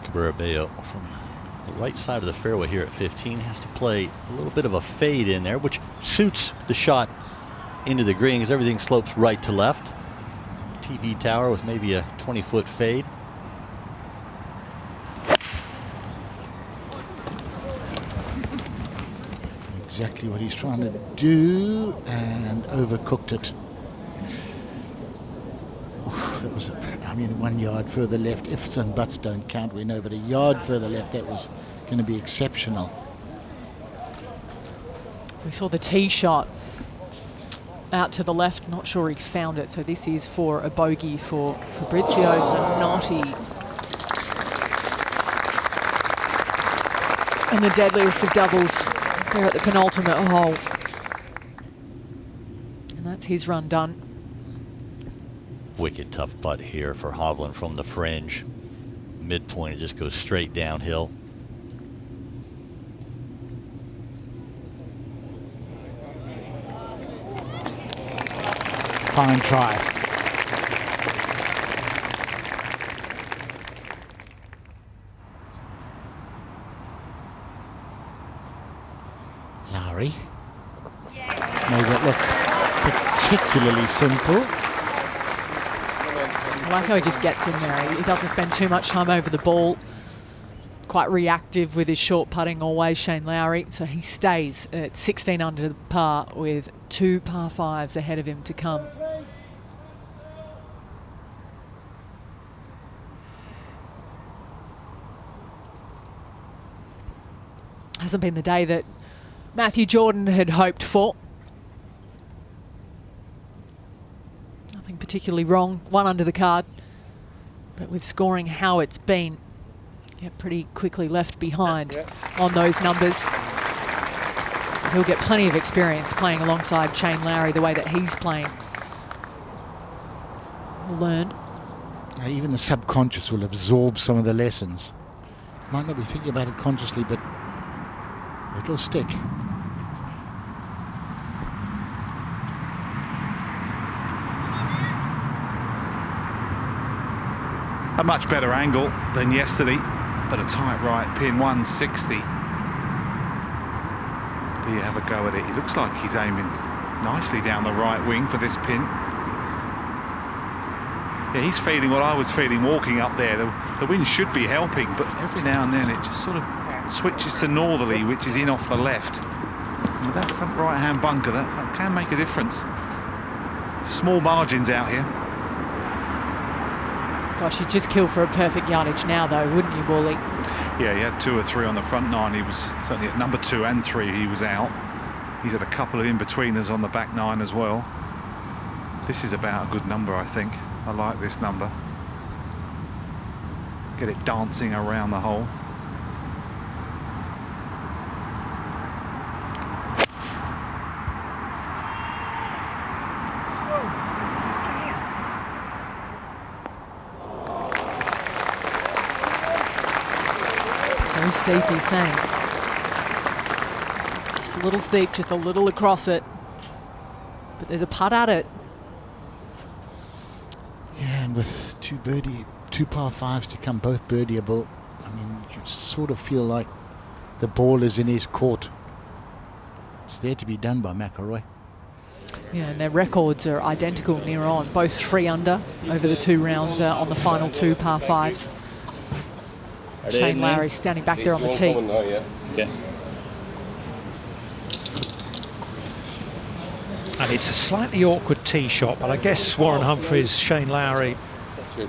Cabrera Bello from the right side of the fairway here at 15 has to play a little bit of a fade in there, which suits the shot into the green because everything slopes right to left. TV tower with maybe a 20-foot fade. Exactly what he's trying to do, and overcooked it. Oof, that was, I mean, 1 yard further left. Ifs and buts don't count, we know, but a yard further left, that was going to be exceptional. We saw the tee shot out to the left, not sure he found it, so this is for a bogey for Fabrizio Zanotti. And the deadliest of doubles there at the penultimate hole. And that's his run done. Wicked tough putt here for Hovland from the fringe. Midpoint, it just goes straight downhill. Fine try. Lowry made it look particularly simple. I like how he just gets in there. He doesn't spend too much time over the ball. Quite reactive with his short putting always, Shane Lowry. So he stays at 16 under the par with 2 par 5s ahead of him to come. Hasn't been the day that Matthew Jordan had hoped for. Nothing particularly wrong, 1 under the card, but with scoring how it's been, get pretty quickly left behind on those numbers. He'll get plenty of experience playing alongside Shane Lowry the way that he's playing. He'll learn. Even the subconscious will absorb some of the lessons. Might not be thinking about it consciously, but it'll stick. A much better angle than yesterday, but a tight right pin, 160. Do you have a go at it? It looks like he's aiming nicely down the right wing for this pin. Yeah, he's feeling what I was feeling walking up there. The wind should be helping, but every now and then it just sort of switches to northerly, which is in off the left. With that front right-hand bunker, that can make a difference. Small margins out here. Gosh, you'd just kill for a perfect yardage now, though, wouldn't you, Wally? Yeah, he had 2 or 3 on the front 9. He was certainly at number 2 and 3. He was out. He's had a couple of in-betweeners on the back 9 as well. This is about a good number, I think. I like this number. Get it dancing around the hole. So steep, he's saying. Just a little steep, just a little across it. But there's a putt at it. Yeah, and with 2 par 5s to come, both birdieable, I mean, you sort of feel like the ball is in his court. It's there to be done by McIlroy. Yeah, and their records are identical near on, both 3 under over the 2 rounds on the final 2 par 5s. Shane Lowry standing back there on the tee. Okay. And it's a slightly awkward tee shot, but I guess Warren Humphreys, Shane Lowry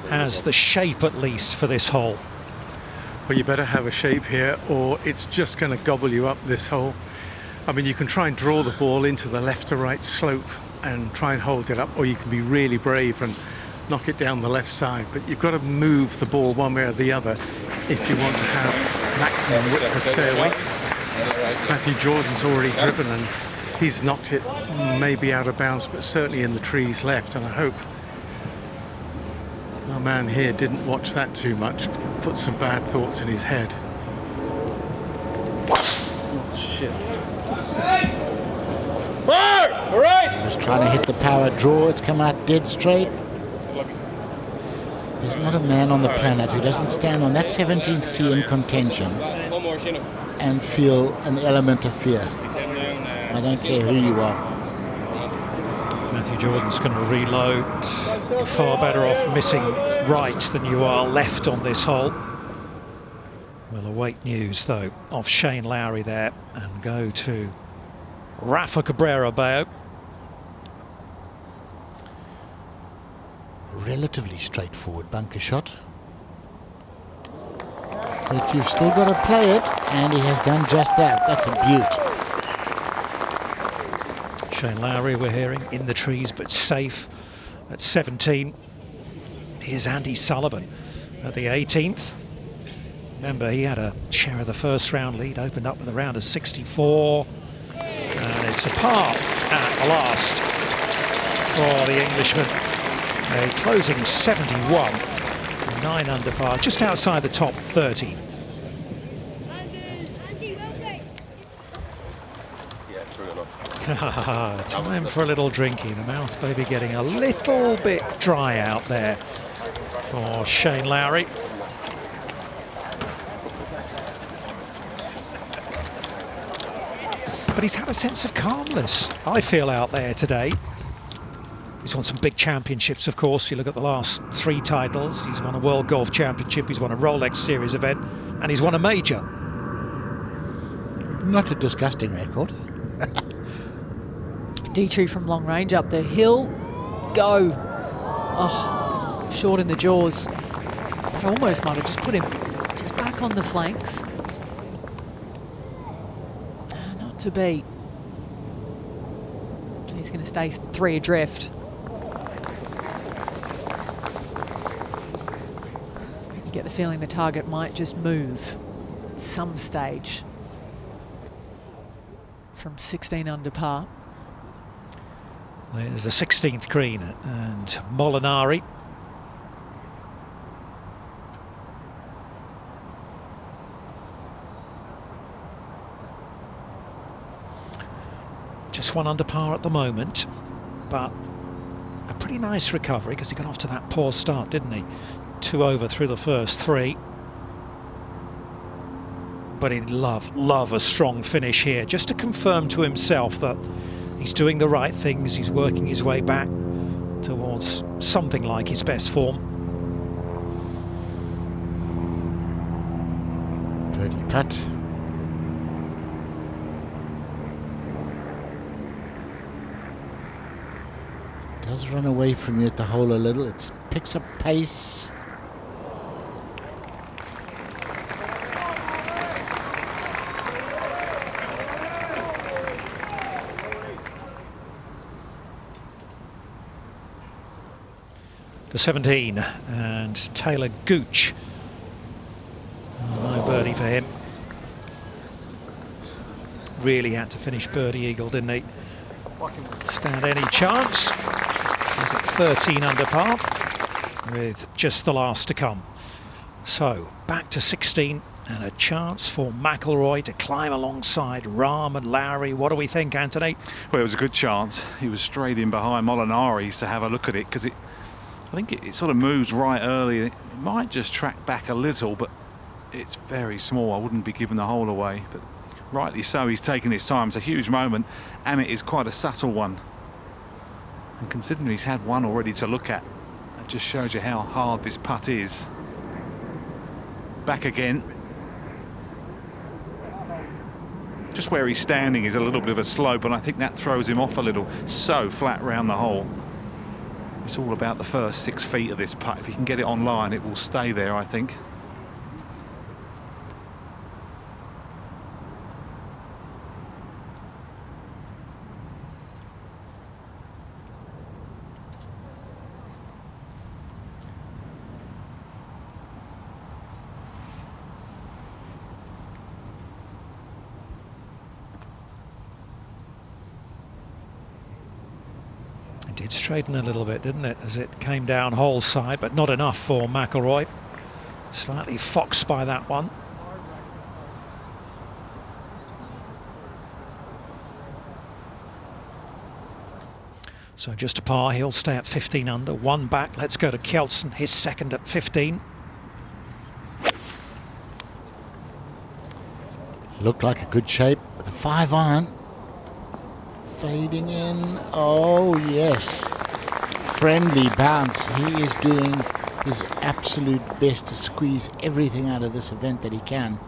has the shape at least for this hole. Well, you better have a shape here or it's just going to gobble you up, this hole. I mean, you can try and draw the ball into the left to right slope and try and hold it up, or you can be really brave and knock it down the left side, but you've got to move the ball one way or the other if you want to have maximum width of fairway. Matthew Jordan's already driven and he's knocked it maybe out of bounds, but certainly in the trees left, and I hope our man here didn't watch that too much, put some bad thoughts in his head. All right. Just trying to hit the power draw. It's come out dead straight. There's not a man on the planet who doesn't stand on that 17th tee in contention and feel an element of fear. I don't care who you are. Matthew Jordan's going to reload. You're far better off missing right than you are left on this hole. We'll await news, though, of Shane Lowry there and go to Rafa Cabrera Bao. Relatively straightforward bunker shot. But you've still got to play it, and he has done just that. That's a beaut. Shane Lowry, we're hearing, in the trees but safe at 17. Here's Andy Sullivan at the 18th. Remember, he had a share of the first round lead, opened up with a round of 64. And it's a par at the last for the Englishman. A closing 71, 9 under par, just outside the top 30. Time for a little drinky. The mouth maybe getting a little bit dry out there for Shane Lowry. But he's had a sense of calmness, I feel, out there today. He's won some big championships, of course. You look at the last 3 titles. He's won a World Golf Championship, he's won a Rolex Series event, and he's won a major. Not a disgusting record. Dietrich from long range up the hill. Go. Oh, short in the jaws. I almost might have just put him just back on the flanks. Not to beat. So he's going to stay 3 adrift. You get the feeling the target might just move at some stage from 16 under par. There's the 16th green and Molinari. Just 1 under par at the moment, but a pretty nice recovery because he got off to that poor start, didn't he? 2 over through the first 3. But he'd love a strong finish here, just to confirm to himself that he's doing the right things, he's working his way back towards something like his best form. Birdie putt. Does run away from you at the hole a little. It picks up pace. To 17, and Taylor Gooch. Oh, no birdie for him. Really had to finish birdie eagle, didn't he? Stand any chance. He's at 13 under par with just the last to come. So back to 16 and a chance for McIlroy to climb alongside Rahm and Lowry. What do we think, Anthony? Well, it was a good chance. He was straight in behind Molinari's to have a look at it, because I think it sort of moves right early. It might just track back a little, but it's very small. I wouldn't be giving the hole away, but rightly so, he's taking his time. It's a huge moment, and it is quite a subtle one. And considering he's had one already to look at, it just shows you how hard this putt is. Back again. Just where he's standing is a little bit of a slope, and I think that throws him off a little. So flat round the hole. It's all about the first 6 feet of this putt. If he can get it on line, it will stay there, I think. It did straighten a little bit, didn't it, as it came down hole side, but not enough for McIlroy. Slightly foxed by that one. So just a par, he'll stay at 15 under, one back. Let's go to Kjeldsen, his second at 15. Looked like a good shape with a 5 iron. Fading in. Oh, yes. Friendly bounce. He is doing his absolute best to squeeze everything out of this event that he can.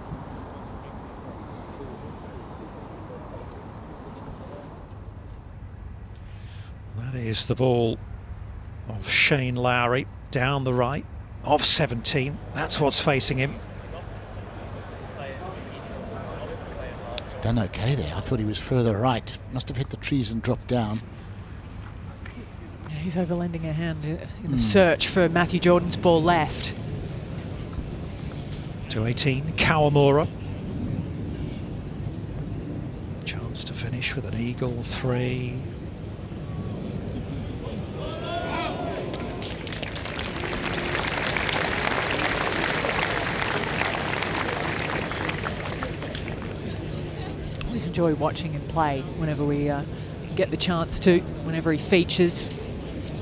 That is the ball of Shane Lowry down the right of 17. That's what's facing him. Done okay there. I thought he was further right. Must have hit the trees and dropped down. Yeah, he's overlending a hand in the search for Matthew Jordan's ball left. To 18, Kawamura. Chance to finish with an eagle, 3. Enjoy watching him play whenever we get the chance to, whenever he features.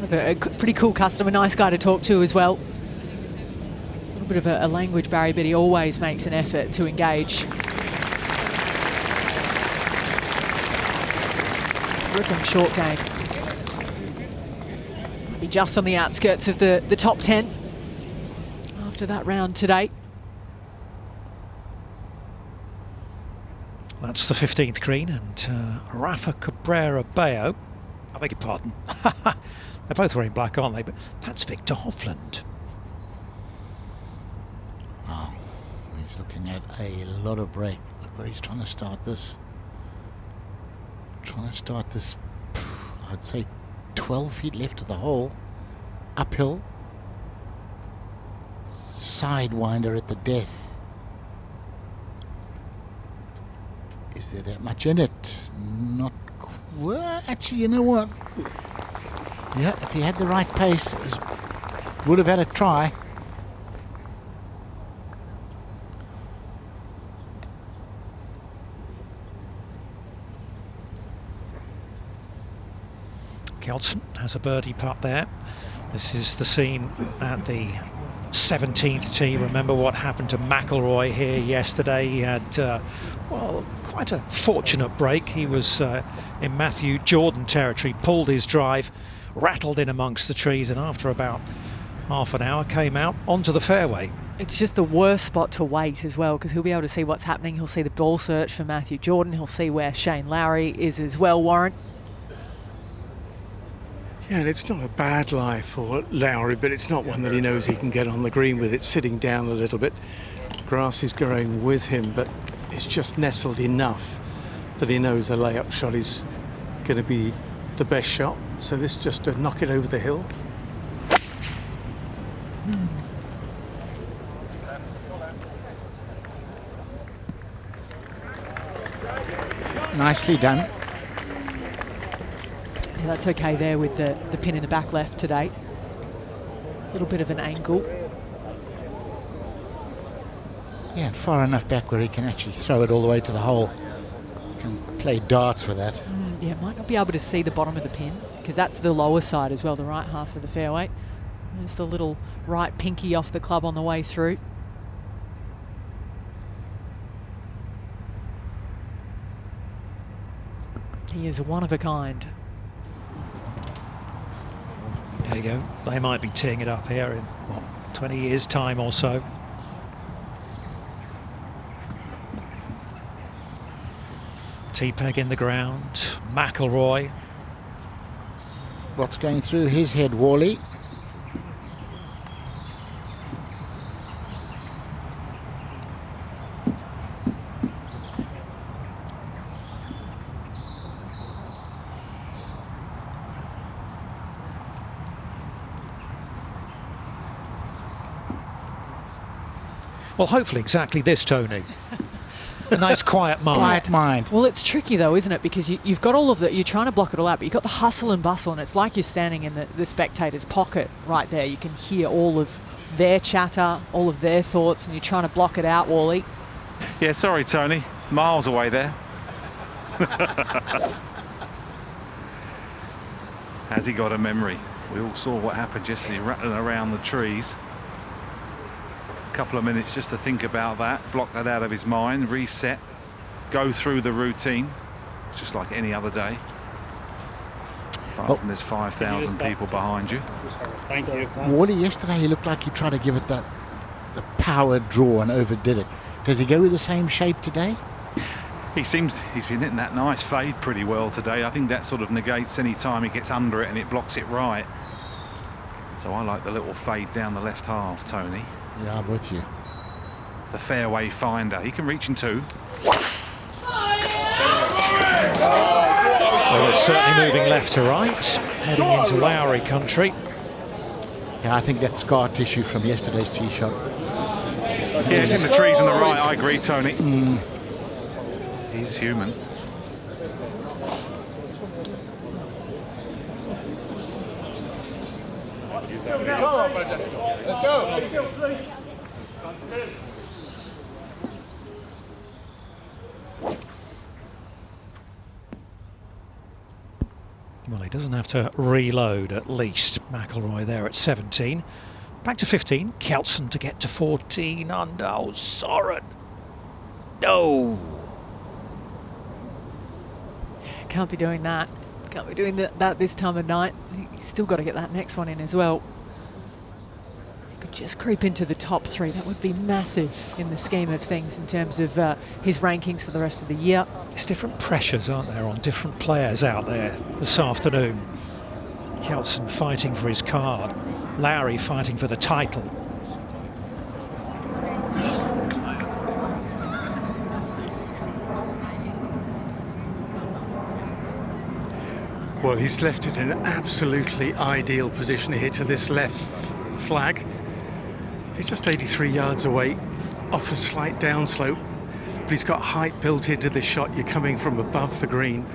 A pretty cool customer, nice guy to talk to as well. A little bit of a language barrier, but he always makes an effort to engage. Ripping short game. Be just on the outskirts of the top 10 after that round today. That's the 15th green, and Rafa Cabrera Bello, I beg your pardon, they're both wearing black, aren't they? But that's Viktor Hovland. Oh, he's looking at a lot of break. Look where he's trying to start this. I'd say 12 feet left of the hole. Uphill. Sidewinder at the death. Is there that much in it? Not well, actually, you know what? Yeah, if he had the right pace, he would have had a try. Kjeldsen has a birdie putt there. This is the scene at the 17th tee. Remember what happened to McIlroy here yesterday. He had, well, quite a fortunate break. He was in Matthew Jordan territory, pulled his drive, rattled in amongst the trees, and after about half an hour came out onto the fairway. It's just the worst spot to wait as well, because he'll be able to see what's happening. He'll see the ball search for Matthew Jordan. He'll see where Shane Lowry is as well, Warren. Yeah, and it's not a bad lie for Lowry, but it's not one that he knows he can get on the green with. It's sitting down a little bit. Grass is going with him, but it's just nestled enough that he knows a layup shot is going to be the best shot. So this is just to knock it over the hill. Nicely done. Yeah, that's okay there with the pin in the back left today. A little bit of an angle. Yeah, and far enough back where he can actually throw it all the way to the hole. Can play darts with that. Yeah, might not be able to see the bottom of the pin because that's the lower side as well, the right half of the fairway. There's the little right pinky off the club on the way through. He is one of a kind. There you go. They might be teeing it up here in, what, 20 years' time or so. T-peg in the ground. McIlroy. What's going through his head, Wally? Well, hopefully exactly this, Tony. A nice quiet mind. Quiet mind. Well, it's tricky though, isn't it? Because you've got all of that, you're trying to block it all out, but you've got the hustle and bustle, and it's like you're standing in the spectator's pocket right there. You can hear all of their chatter, all of their thoughts, and you're trying to block it out, Wally. Yeah, sorry, Tony. Miles away there. Has he got a memory? We all saw what happened yesterday, rattling around the trees. A couple of minutes just to think about that, block that out of his mind, reset, go through the routine. It's just like any other day. Apart from there's 5,000 people behind you. Thank you. Wally, yesterday he looked like he tried to give it the power draw and overdid it. Does he go with the same shape today? He seems he's been hitting that nice fade pretty well today. I think that sort of negates any time he gets under it and it blocks it right. So I like the little fade down the left half, Tony. Yeah, I'm with you. The fairway finder. He can reach in two. Well, it's certainly moving left to right, heading into Lowry country. Yeah, I think that's scar tissue from yesterday's tee shot. Yeah, it's in the trees on the right. I agree, Tony. He's human. Come on, Francesco. Let's go. Well, he doesn't have to reload at least. McIlroy there at 17. Back to 15. Kelson to get to 14 under. Oh, Soren. No. Can't be doing that. Can't be doing that this time of night. He's still got to get that next one in as well. He could just creep into the top three. That would be massive in the scheme of things in terms of his rankings for the rest of the year. There's different pressures, aren't there, on different players out there this afternoon. Kelson fighting for his card. Lowry fighting for the title. Well, he's left it in an absolutely ideal position here to this left flag. He's just 83 yards away, off a slight downslope, but he's got height built into this shot. You're coming from above the green,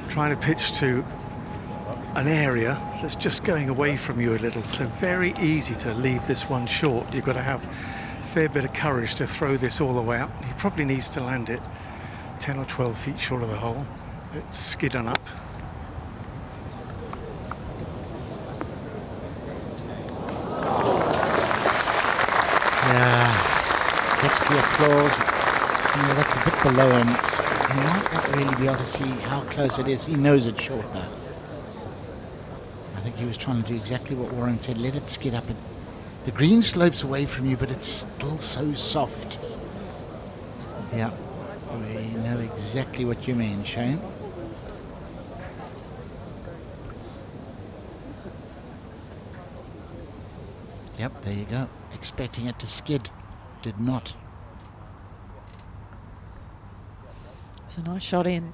trying to pitch to an area that's just going away from you a little, so very easy to leave this one short. You've got to have a fair bit of courage to throw this all the way up. He probably needs to land it 10 or 12 feet short of the hole. It's skidding up. Yeah, gets the applause. You know, that's a bit below him. So he might not really be able to see how close it is. He knows it's short though. I think he was trying to do exactly what Warren said. Let it skid up. The green slopes away from you, but it's still so soft. Yeah, we know exactly what you mean, Shane. Yep, there you go. Expecting it to skid. Did not. It's a nice shot in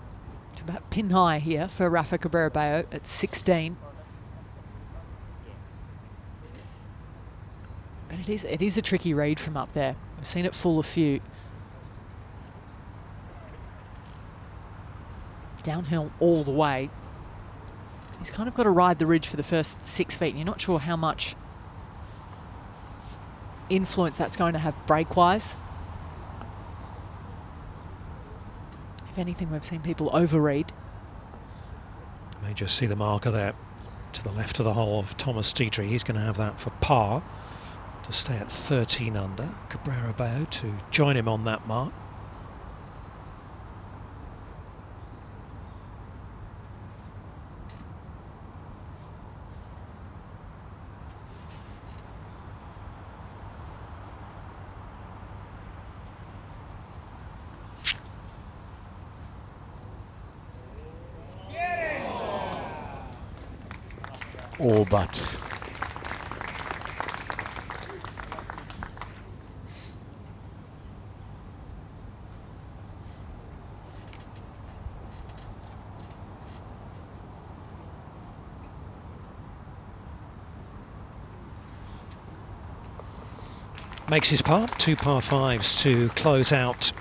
to about pin high here for Rafa Cabrera-Bello at 16. But it is a tricky read from up there. I've seen it fool a few. Downhill all the way. He's kind of got to ride the ridge for the first 6 feet. You're not sure how much influence that's going to have break-wise. If anything, we've seen people overread. You may just see the marker there to the left of the hole of Thomas Dietrich. He's going to have that for par to stay at 13 under. Cabrera-Bello to join him on that mark. All but. Makes his part, 2 par 5s to close out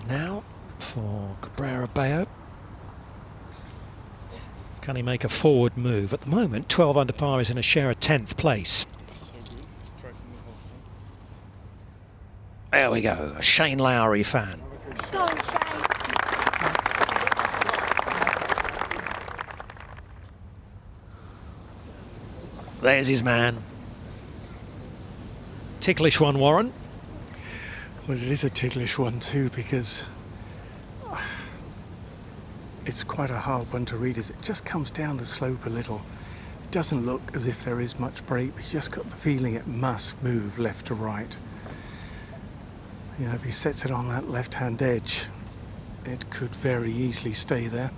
now for Cabrera-Bello. Can he make a forward move? At the moment, 12 under par is in a share of 10th place. There we go, a Shane Lowry fan. Go on, Shane. There's his man. Ticklish one, Warren. Well, it is a ticklish one too, because it's quite a hard one to read as it just comes down the slope a little. It doesn't look as if there is much break, but you just got the feeling it must move left to right. You know, if he sets it on that left-hand edge, it could very easily stay there.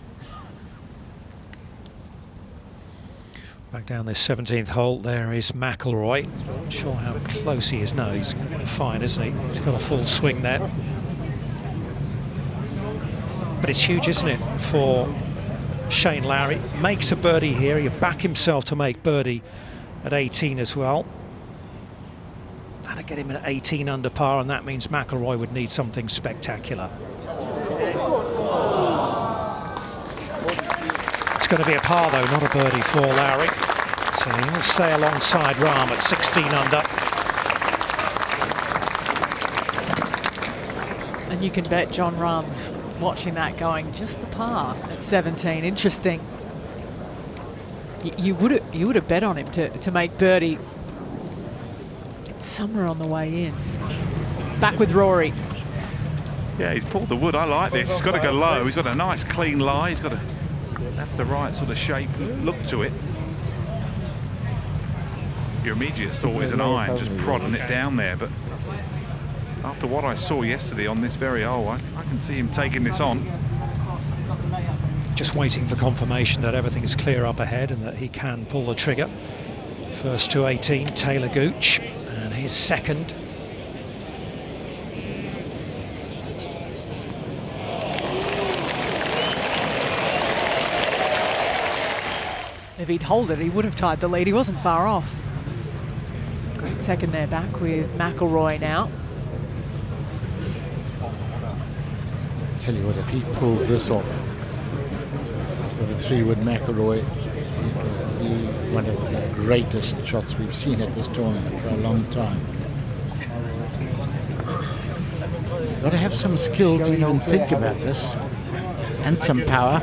Back down this 17th hole, there is McIlroy. Not sure how close he is. No, he's fine, isn't he? He's got a full swing there. But it's huge, isn't it, for Shane Lowry. Makes a birdie here. He'll back himself to make birdie at 18 as well. That'll get him at 18 under par, and that means McIlroy would need something spectacular. It's going to be a par, though, not a birdie for Lowry. So he'll stay alongside Rahm at 16 under. And you can bet John Rahm's watching that going just the par at 17. Interesting. You would have bet on him to make birdie somewhere on the way in. Back with Rory. Yeah, he's pulled the wood. I like this. He's got to go low. He's got a nice clean lie. He's got a left to right sort of shape look to it. Your immediate thought is an iron, just prodding it down there, but after what I saw yesterday on this very hole, I can see him taking this on. Just waiting for confirmation that everything is clear up ahead and that he can pull the trigger. First to 18, Taylor Gooch, and his second. If he'd hold it, he would have tied the lead. He wasn't far off. Great second there, back with McIlroy now. Tell you what, if he pulls this off with a 3-wood McIlroy, it'll be one of the greatest shots we've seen at this tournament for a long time. Got to have some skill to even think about this, and some power.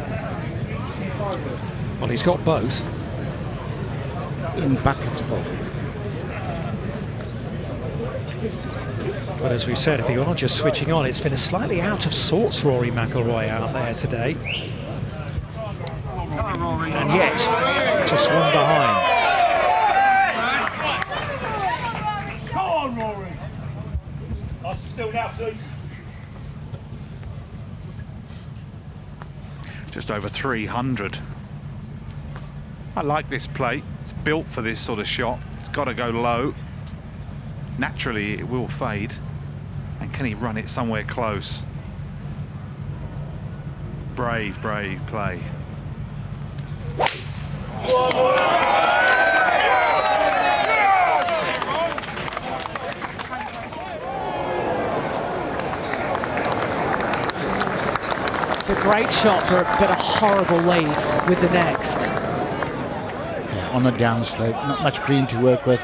Well, he's got both. In buckets full. But as we said, if you are just switching on, it's been a slightly out of sorts Rory McIlroy out there today. And yet, just one behind. Come on, Rory. Nice and still now, please. Just over 300. I like this plate. It's built for this sort of shot. It's got to go low. naturally it will fade. And can he run it somewhere close? Brave, brave play. It's a great shot, but a horrible lead with the next. Yeah, on a downslope, not much green to work with.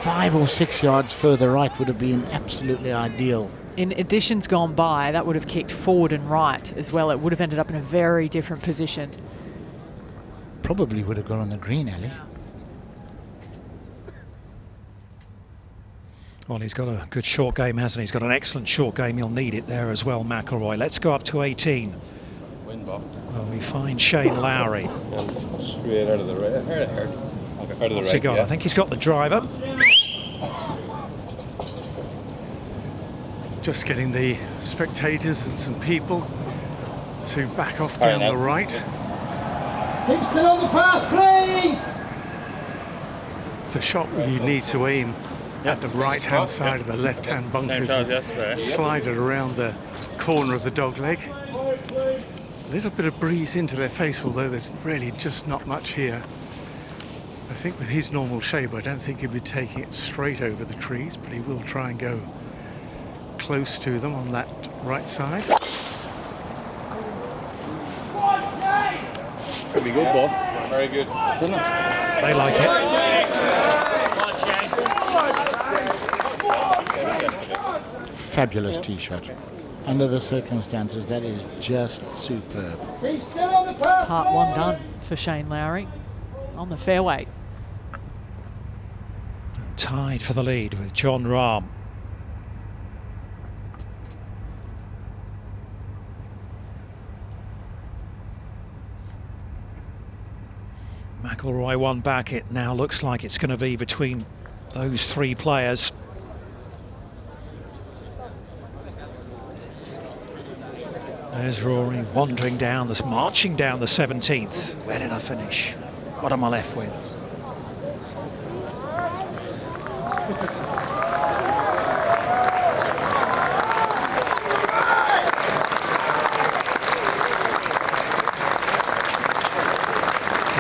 5 or 6 yards further right would have been absolutely ideal. In editions gone by, that would have kicked forward and right as well. It would have ended up in a very different position. Probably would have gone on the green, Ali. Well, he's got a good short game, hasn't he? He's got an excellent short game. He'll need it there as well, McIlroy. Let's go up to 18. Well, we find Shane Lowry. Straight out of the right. What's he got? Yeah. I think he's got the driver. Just getting the spectators and some people to back off down the right. Keep still on the path, please! It's a shot where you need to aim at the right-hand side of the left-hand bunkers. Slide it around the corner of the dog leg. A little bit of breeze into their face, although there's really just not much here. I think with his normal shape, I don't think he'll be taking it straight over the trees, but he will try and go close to them on that right side. Pretty good, Bob. Very good. They like it. Fabulous tee shot. Under the circumstances, that is just superb. Keep still on the path, Part one done for Shane Lowry on the fairway. And tied for the lead with Jon Rahm. McIlroy one back. It now looks like it's going to be between those three players. There's Rory wandering down this, marching down the 17th. Where did I finish? What am I left with?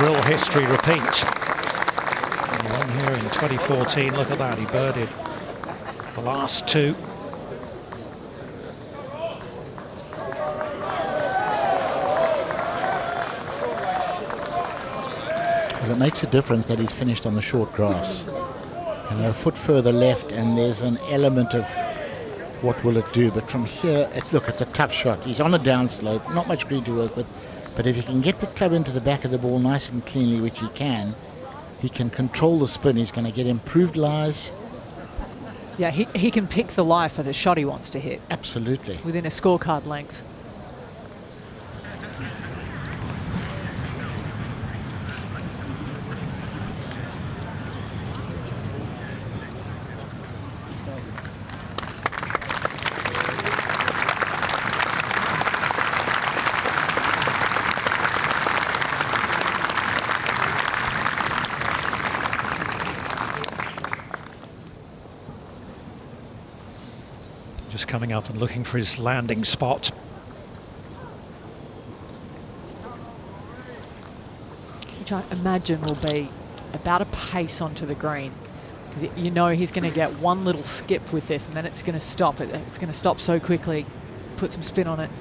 Will history repeat? He won here in 2014. Look at that, he birdied the last two. Well, it makes a difference that he's finished on the short grass. And a foot further left, and there's an element of what will it do. But from here, look, it's a tough shot. He's on a downslope, not much green to work with. But if he can get the club into the back of the ball nice and cleanly, which he can control the spin. He's going to get improved lies. Yeah, he can pick the lie for the shot he wants to hit. Absolutely. Within a scorecard length. Just coming up and looking for his landing spot. Which I imagine will be about a pace onto the green. Because you know he's going to get one little skip with this and then it's going to stop. It's going to stop so quickly. Put some spin on it.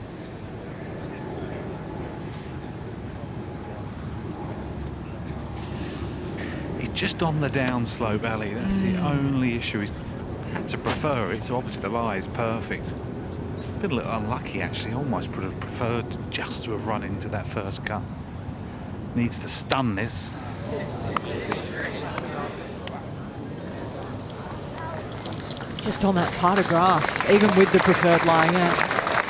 It's just on the downslope, Ali. That's the only issue. He's had to prefer it, so obviously the lie is perfect. Been a little unlucky, actually. Almost would have preferred just to have run into that first cut. Needs to stun this. Just on that tighter grass, even with the preferred lie, yeah.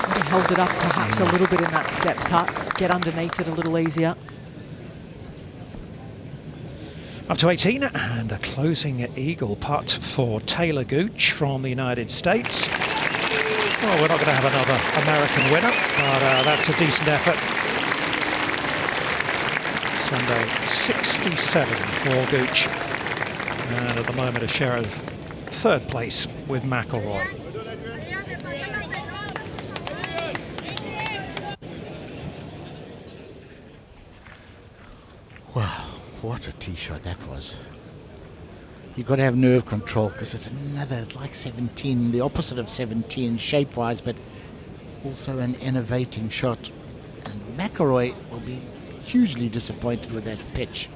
Would have held it up perhaps a little bit in that step cut. Get underneath it a little easier. Up to 18, and a closing eagle putt for Taylor Gooch from the United States. Well, we're not going to have another American winner, but that's a decent effort. Sunday, 67 for Gooch. And at the moment, a share of third place with McIlroy. Wow, what a tee shot that was. You've got to have nerve control because it's another, like 17, the opposite of 17 shape-wise, but also an innovating shot. And McIlroy will be hugely disappointed with that pitch.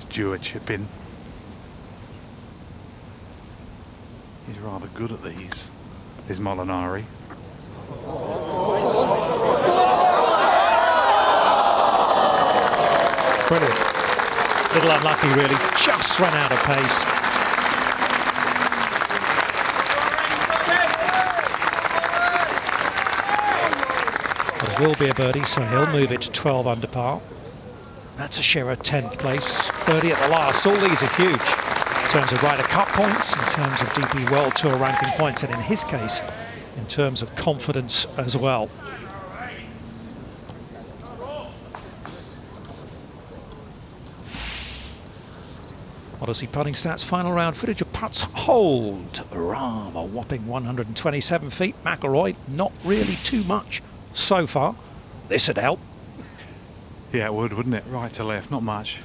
Due a chip in. He's rather good at these, is Molinari. Brilliant. Little unlucky, really. Just ran out of pace. But it will be a birdie, so he'll move it to 12 under par. That's a share of 10th place. Birdie at the last. All these are huge in terms of Ryder Cup points, in terms of DP World Tour ranking points, and in his case, in terms of confidence as well. Odyssey putting stats, final round footage of putts hold. Rahm a whopping 127 feet. McIlroy not really too much so far. This would help. Yeah, it would, wouldn't it? Right to left, not much.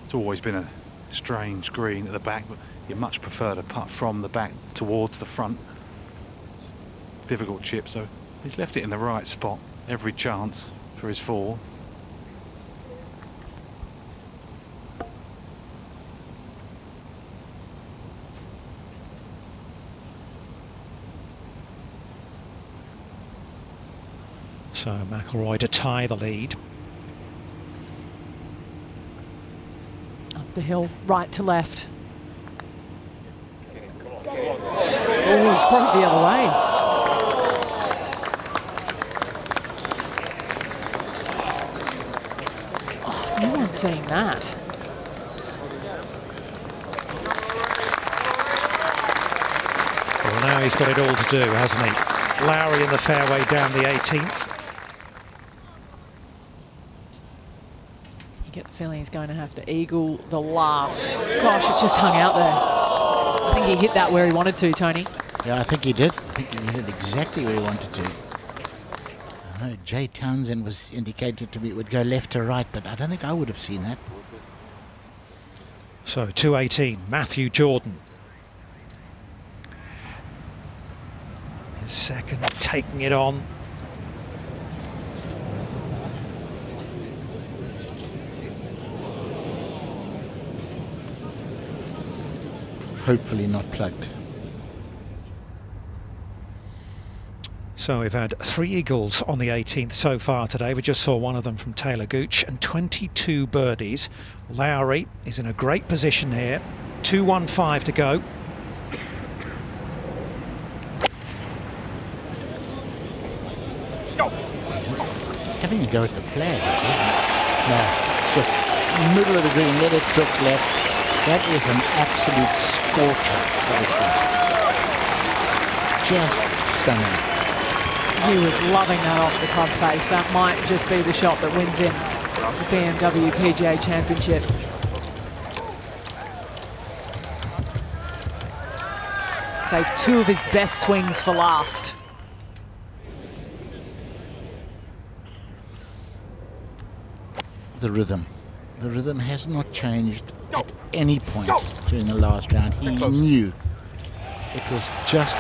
It's always been a strange green at the back, but you much prefer to putt from the back towards the front. Difficult chip, so he's left it in the right spot. Every chance for his four. So McIlroy to tie the lead. Up the hill, right to left. Oh, broke the other way. Oh, no one's seeing that. Well, now he's got it all to do, hasn't he? Lowry in the fairway down the 18th. You get the feeling he's going to have to eagle the last. Gosh, it just hung out there. I think he hit that where he wanted to, Tony. Yeah, I think he did. I think he hit it exactly where he wanted to. I know Jay Townsend was indicated to me it would go left to right, but I don't think I would have seen that. So 218, Matthew Jordan. His second, taking it on. Hopefully not plugged. So we've had 3 eagles on the 18th so far today. We just saw one of them from Taylor Gooch, and 22 birdies. Lowry is in a great position here. 2:15 to go. Having a go at the flag, is he? No, just middle of the green, let it drift left. That is an absolute scorcher of a shot. Just stunning. He was loving that off the club face. That might just be the shot that wins him the BMW PGA Championship. Saved 2 of his best swings for last. The rhythm has not changed at any point during the last round. He knew it was just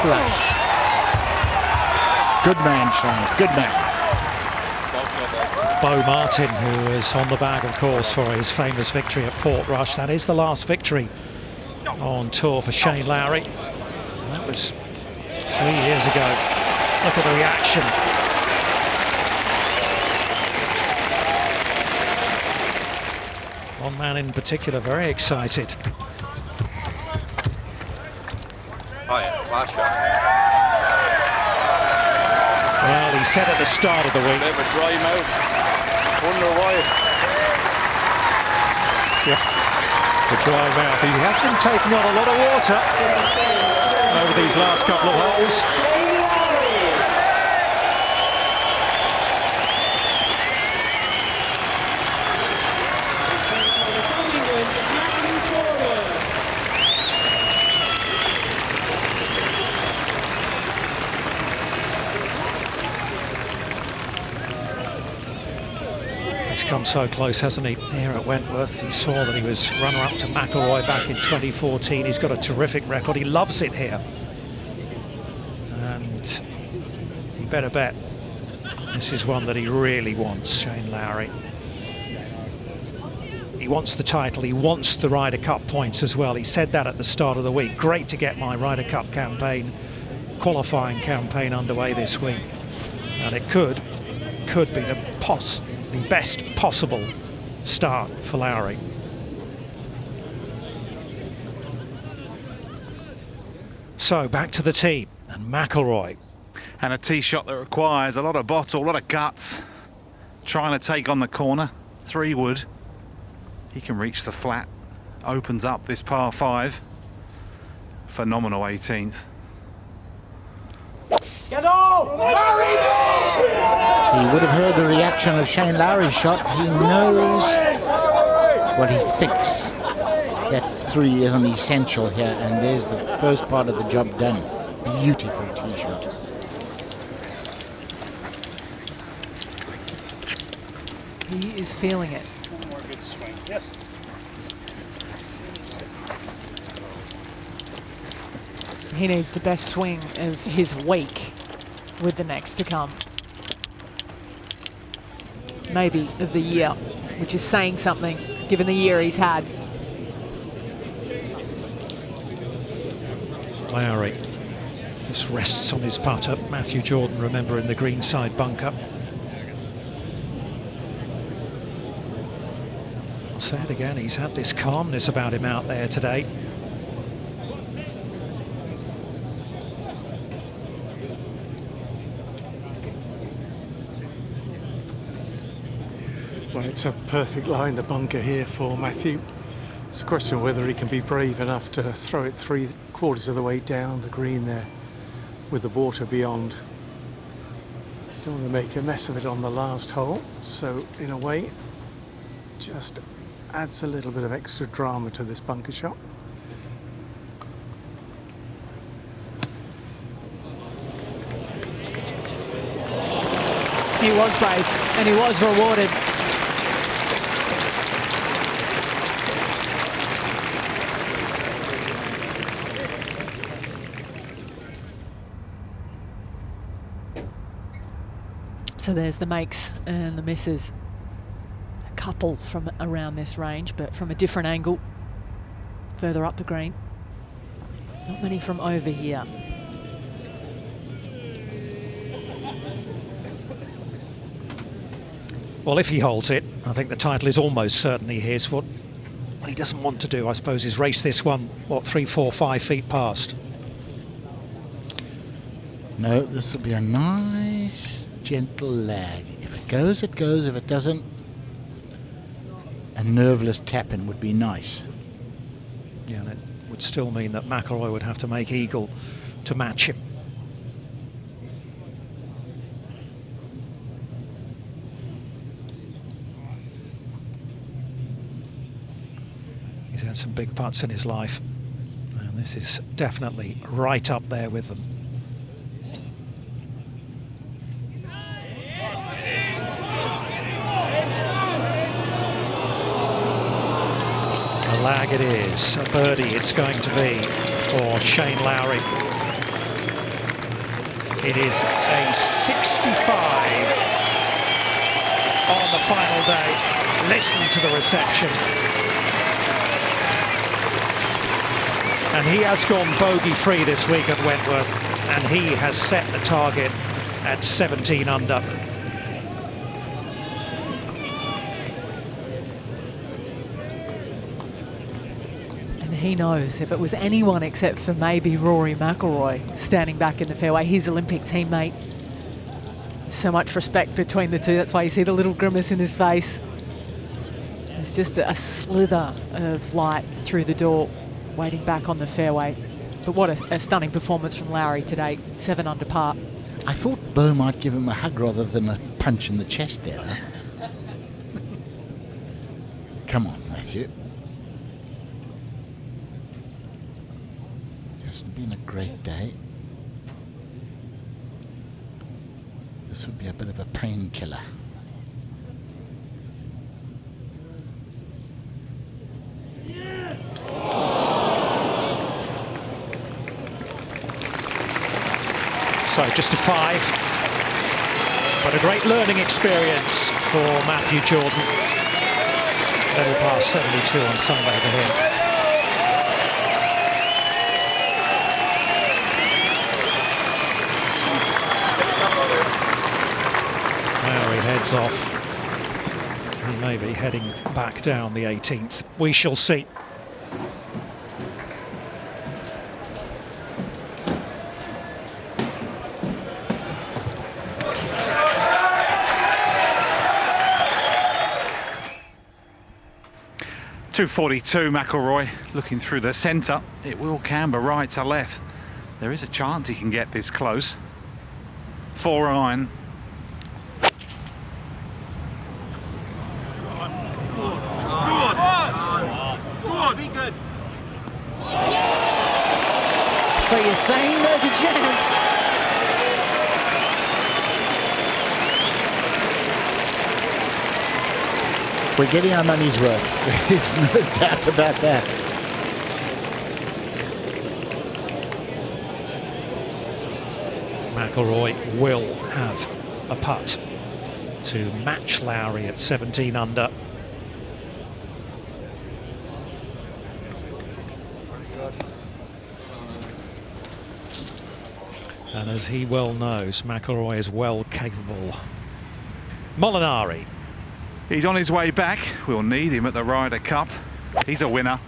flush. Good man, Shane, good man. Bo Martin, who was on the bag, of course, for his famous victory at Portrush. That is the last victory on tour for Shane Lowry. And that was 3 years ago. Look at the reaction. One man in particular very excited. Oh yeah, last shot. Well, he said at the start of the week. Bit of a dry mouth. Wonder why. Yeah, the dry mouth. He has been taking on a lot of water over these last couple of holes. He's come so close, hasn't he, here at Wentworth. You saw that he was runner-up to McIlroy back in 2014. He's got a terrific record. He loves it here. And you better bet this is one that he really wants, Shane Lowry. He wants the title, he wants the Ryder Cup points as well. He said that at the start of the week. Great to get my Ryder Cup campaign, qualifying campaign underway this week. And it could be the best possible start for Lowry. So back to the tee, and McIlroy. And a tee shot that requires a lot of bottle, a lot of guts. Trying to take on the corner, 3-wood. He can reach the flat, opens up this par 5. Phenomenal 18th. Get on! He would have heard the reaction of Shane Lowry's shot. He knows what he thinks. That 3 is an essential here, and there's the first part of the job done. Beautiful tee shot. He is feeling it. One more good swing. Yes. He needs the best swing of his week with the next to come. Maybe of the year, which is saying something given the year he's had. Lowry just rests on his putter. Matthew Jordan, remember, in the greenside bunker. I'll say it again, he's had this calmness about him out there today. Well, it's a perfect lie in the bunker here for Matthew. It's a question of whether he can be brave enough to throw it 3/4 of the way down the green there with the water beyond. Don't want to make a mess of it on the last hole, so in a way just adds a little bit of extra drama to this bunker shot. He was brave and he was rewarded. So there's the makes and the misses. A couple from around this range, but from a different angle, further up the green. Not many from over here. Well, if he holds it, I think the title is almost certainly his. What he doesn't want to do, I suppose, is race this one, what, 3, 4, 5 feet past. No, this will be a nice gentle lag. If it goes, it goes. If it doesn't, a nerveless tap-in would be nice. Yeah, and it would still mean that McIlroy would have to make eagle to match him. He's had some big putts in his life, and this is definitely right up there with them. A lag it is, a birdie it's going to be for Shane Lowry. It is a 65 on the final day. Listen to the reception. And he has gone bogey-free this week at Wentworth, and he has set the target at 17 under. And he knows if it was anyone except for maybe Rory McIlroy standing back in the fairway, his Olympic teammate. So much respect between the two. That's why you see the little grimace in his face. There's just a slither of light through the door, waiting back on the fairway. But what a stunning performance from Lowry today, 7 under par. I thought Bo might give him a hug rather than a punch in the chest there. Come on, Matthew. Hasn't been a great day. This would be a bit of a painkiller. So just a 5. But a great learning experience for Matthew Jordan. Little past 72 on Sunday for him. Now he heads off. He may be heading back down the 18th. We shall see. .242 McIlroy looking through the centre. It will camber right to left. There is a chance he can get this close. 4 iron. So you're saying there's a chance? We're getting our money's worth. There's no doubt about that. McIlroy will have a putt to match Lowry at 17 under. And as he well knows, McIlroy is well capable. Molinari. He's on his way back. We'll need him at the Ryder Cup. He's a winner.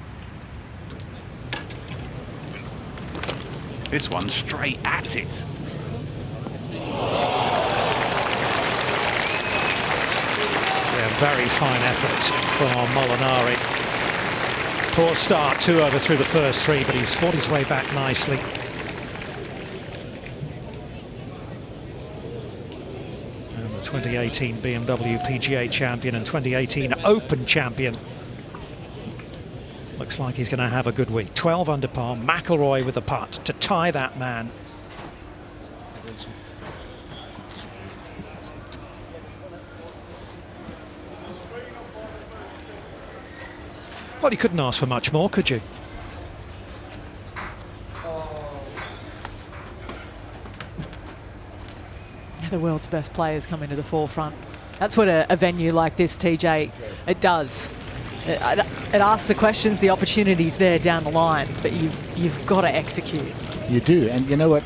This one straight at it. Yeah, very fine effort from Molinari. Poor start, 2 over through the first 3, but he's fought his way back nicely. And the 2018 BMW PGA champion and 2018 Open champion. Looks like he's going to have a good week. 12 under par, McIlroy with a putt to tie that man. Well, you couldn't ask for much more, could you? The world's best players coming to the forefront. That's what a venue like this, TJ, it does. It asks the questions, the opportunities there down the line, but you've got to execute. You do, and you know what?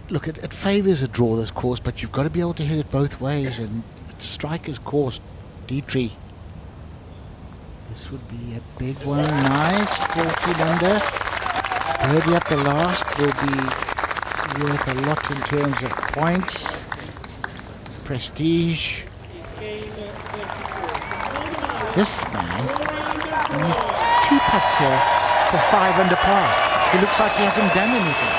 Look, it favours a draw, this course, but you've got to be able to hit it both ways, and it's striker's course, Dietrich. This would be a big one. Nice, 14 under. Birdie up the last will be worth a lot in terms of points, prestige. This man, and he's 2 putts here for 5 under par. He looks like he hasn't done anything.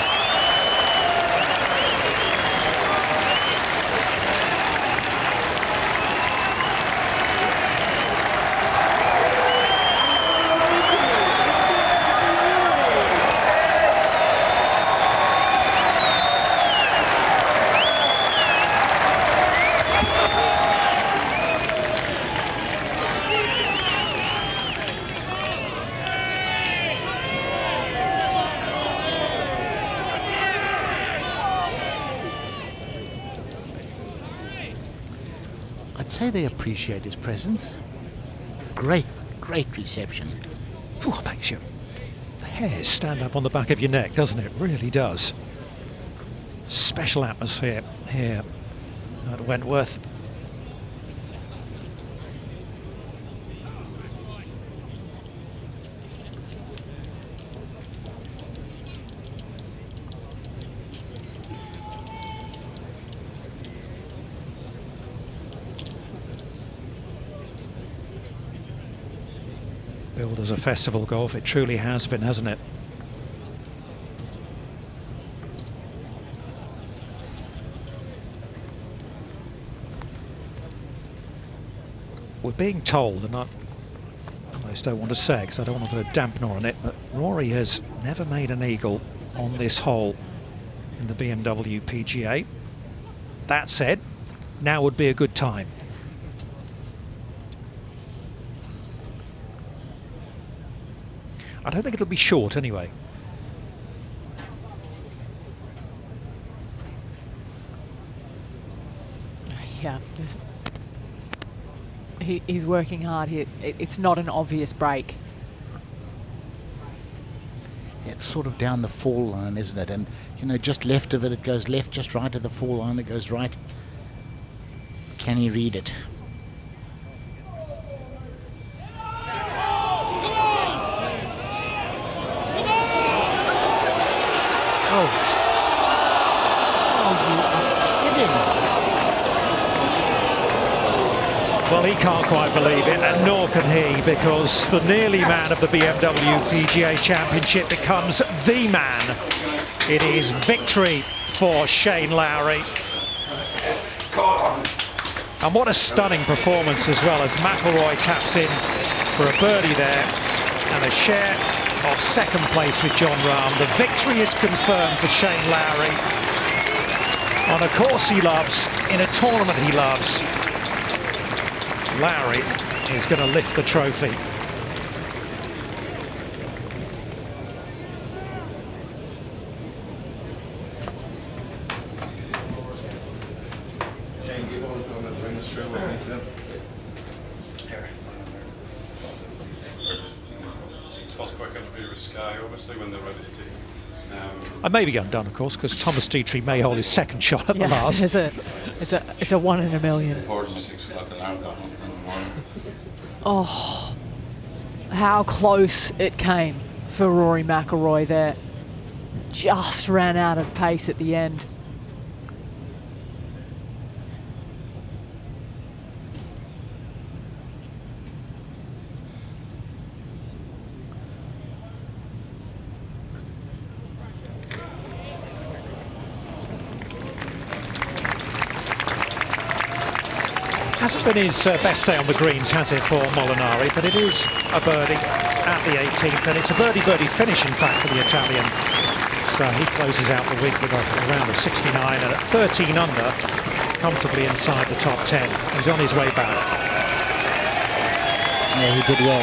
I'd say they appreciate his presence. Great reception. Ooh, it makes your hairs stand up on the back of your neck, doesn't it? Really does. Special atmosphere here at Wentworth. Billed as a festival golf, it truly has been, hasn't it? We're being told, and I almost don't want to say because I don't want to put a dampener on it, but Rory has never made an eagle on this hole in the BMW PGA. That said, now would be a good time. I don't think it'll be short anyway. Yeah. He's working hard here. It's not an obvious break. It's sort of down the fall line, isn't it? And, you know, just left of it, it goes left, just right of the fall line, it goes right. Can he read it? Oh, you are kidding. Well, he can't quite believe it, and nor can he, because the nearly man of the BMW PGA Championship becomes the man. It is victory for Shane Lowry. And what a stunning performance as well, as McIlroy taps in for a birdie there, and a share of second place with Jon Rahm. The victory is confirmed for Shane Lowry on a course he loves, in a tournament he loves. Lowry is going to lift the trophy. I may be undone, of course, because Thomas Dietrich may hold his second shot at the last. It's a 1 in a million. Oh, how close it came for Rory McIlroy there. Just ran out of pace at the end. Hasn't been his best day on the greens, has it, for Molinari, but it is a birdie at the 18th, and it's a birdie finish, in fact, for the Italian. So he closes out the week with a round of 69, and at 13 under, comfortably inside the top 10. He's on his way back. Yeah, he did well.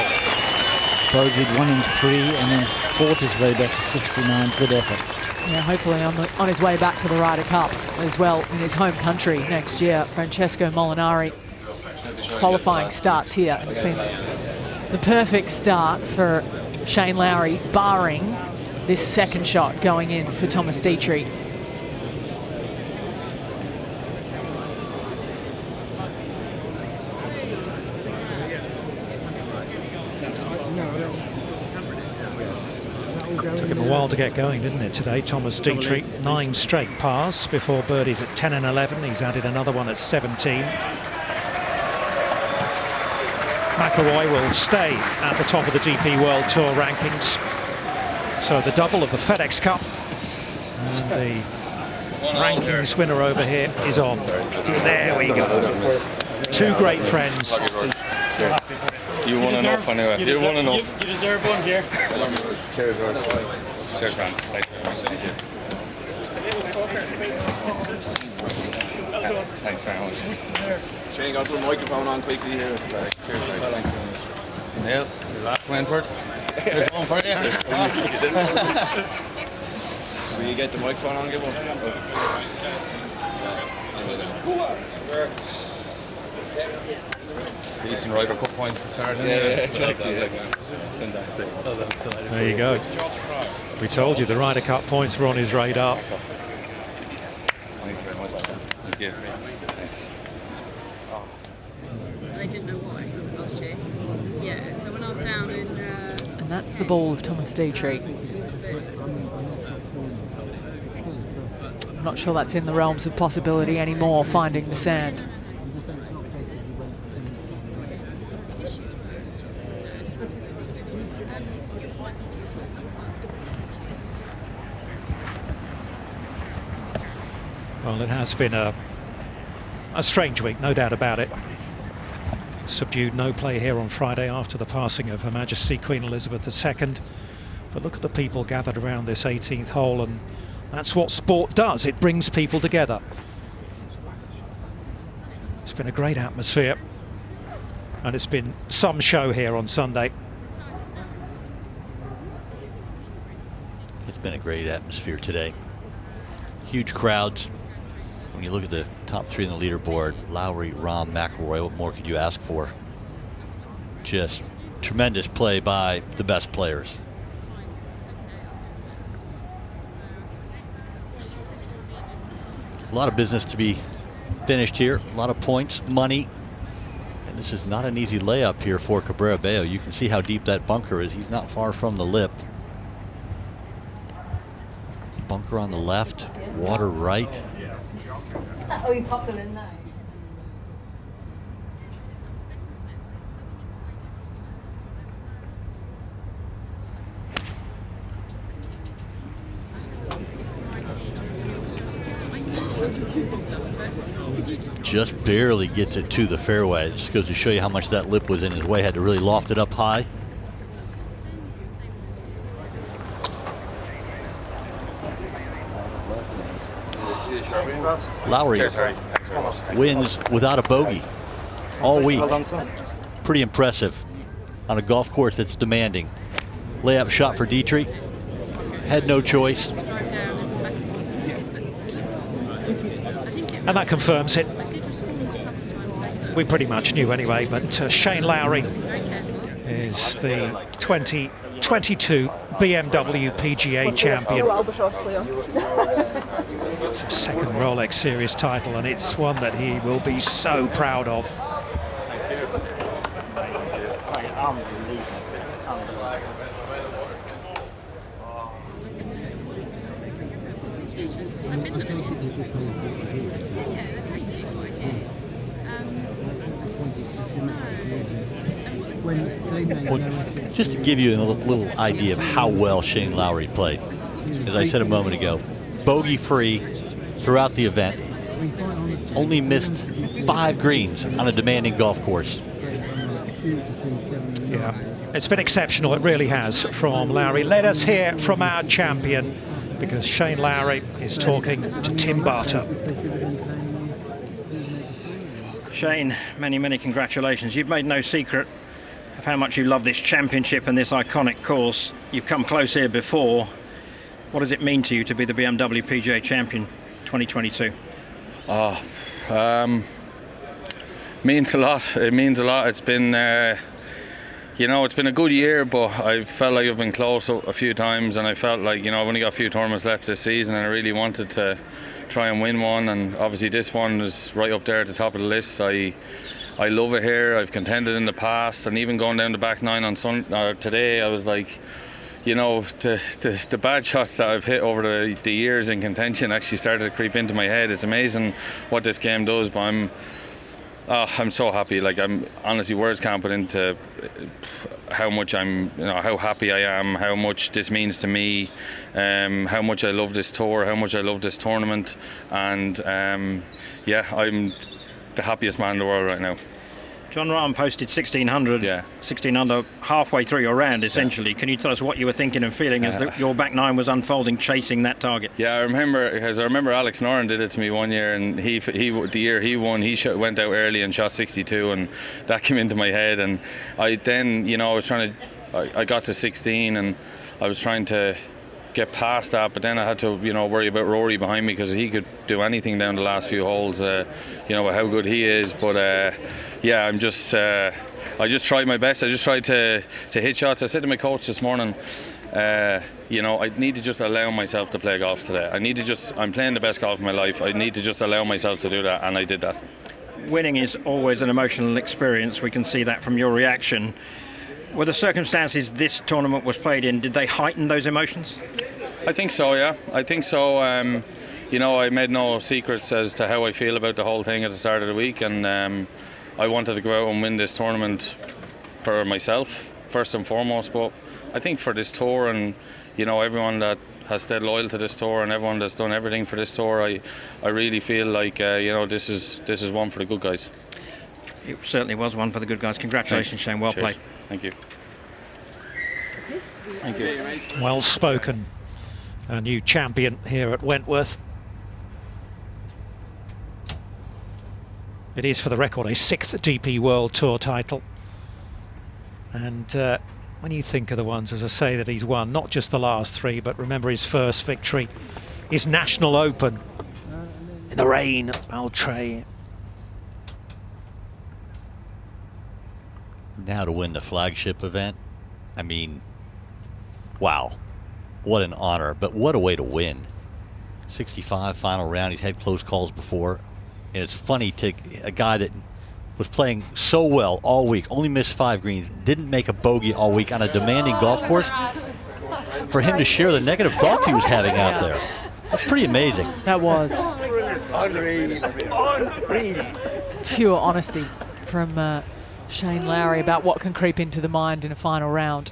Bogeyed 1 in 3 and then fought his way back to 69. Good effort. Yeah, hopefully on his way back to the Ryder Cup as well in his home country next year. Francesco Molinari qualifying starts here. It's been the perfect start for Shane Lowry, barring this second shot going in for Thomas Dietrich. Took him a while to get going, didn't it, today? Thomas Dietrich, 9 straight pars before birdies at 10 and 11. He's added another one at 17. McIlroy will stay at the top of the DP World Tour rankings. So the double of the FedEx Cup. And the rankings winner over here is on. There we go. 2 great friends. You won enough anyway. You won enough. You deserve one here. Cheers, man. Thanks very much. Shane, got to put the microphone on quickly here. Cheers, mate. Neil, your last Wentworth. There's one for you. Will you get the microphone on, give one? It's decent Ryder Cup points to start. Yeah, exactly. There you go. We told you the Ryder Cup points were on his radar. Thanks very much. Thank you. Thanks. I didn't know why last year. Yeah, so when I was down in... And that's the ball of Thomas Dietrich. I'm not sure that's in the realms of possibility anymore, finding the sand. Well, it has been a strange week, no doubt about it. Subdued, no play here on Friday after the passing of Her Majesty Queen Elizabeth II. But look at the people gathered around this 18th hole, and that's what sport does. It brings people together. It's been a great atmosphere, and it's been some show here on Sunday. It's been a great atmosphere today. Huge crowds when you look at the top three on the leaderboard, Lowry, Rahm, McIlroy, what more could you ask for? Just tremendous play by the best players. A lot of business to be finished here. A lot of points, money. And this is not an easy layup here for Cabrera Bello. You can see how deep that bunker is. He's not far from the lip. Bunker on the left, water right. Oh, you popped them in there. Just barely gets it to the fairway. It just goes to show you how much that lip was in his way. Had to really loft it up high. Lowry wins without a bogey all week. Pretty impressive on a golf course that's demanding. Layup shot for Dietrich. Had no choice. And that confirms it. We pretty much knew anyway, but Shane Lowry is the 2022 BMW PGA champion. It's his second Rolex Series title, and it's one that he will be so proud of. Well, just to give you a little idea of how well Shane Lowry played, as I said a moment ago, bogey-free throughout the event, only missed 5 greens on a demanding golf course. Yeah, it's been exceptional, it really has, from Lowry. Let us hear from our champion, because Shane Lowry is talking to Tim Barter. Shane, many congratulations. You've made no secret of how much you love this championship and this iconic course. You've come close here before. What does it mean to you to be the BMW PGA champion 2022? Means a lot. It means a lot. It's been, it's been a good year, but I felt like I've been close a few times, and I felt like, I've only got a few tournaments left this season, and I really wanted to try and win one, and obviously this one is right up there at the top of the list. I love it here. I've contended in the past, and even going down the back nine on today, I was like, the bad shots that I've hit over the years in contention actually started to creep into my head. It's amazing what this game does, but I'm so happy. Like, I'm honestly, words can't put into how much how happy I am, how much this means to me, how much I love this tour, how much I love this tournament, and I'm the happiest man in the world right now. John Rahm posted 1600, 16 under halfway through your round, essentially. Can you tell us what you were thinking and feeling as your back nine was unfolding, chasing that target? Yeah, I remember Alex Noren did it to me one year, and the year he won, went out early and shot 62, and that came into my head. And I got to 16, and I was trying to get past that, but then I had to worry about Rory behind me, because he could do anything down the last few holes, with how good he is. But I just tried my best. I just tried to hit shots. I said to my coach this morning, I need to just allow myself to play golf today. I'm playing the best golf of my life. I need to just allow myself to do that, and I did that. Winning is always an emotional experience. We can see that from your reaction. Were the circumstances this tournament was played in, did they heighten those emotions? I think so, yeah. I think so. I made no secrets as to how I feel about the whole thing at the start of the week, and I wanted to go out and win this tournament for myself, first and foremost, but I think for this tour, and everyone that has stayed loyal to this tour, and everyone that's done everything for this tour, I really feel like this is one for the good guys. It certainly was one for the good guys. Congratulations, Shane. Well played. Thank you. Thank you. Well spoken. A new champion here at Wentworth. It is, for the record, a 6th DP World Tour title. And when you think of the ones, as I say, that he's won, not just the last 3, but remember his first victory, his National Open in the rain, Baltre. Now to win the flagship event, I mean, wow, what an honor, but what a way to win. 65 final round. He's had close calls before, and it's funny to a guy that was playing so well all week, only missed 5 greens, didn't make a bogey all week on a demanding golf course, for him to share the negative thoughts he was having out there. That's pretty amazing. That was Unreal. pure honesty from Shane Lowry about what can creep into the mind in a final round.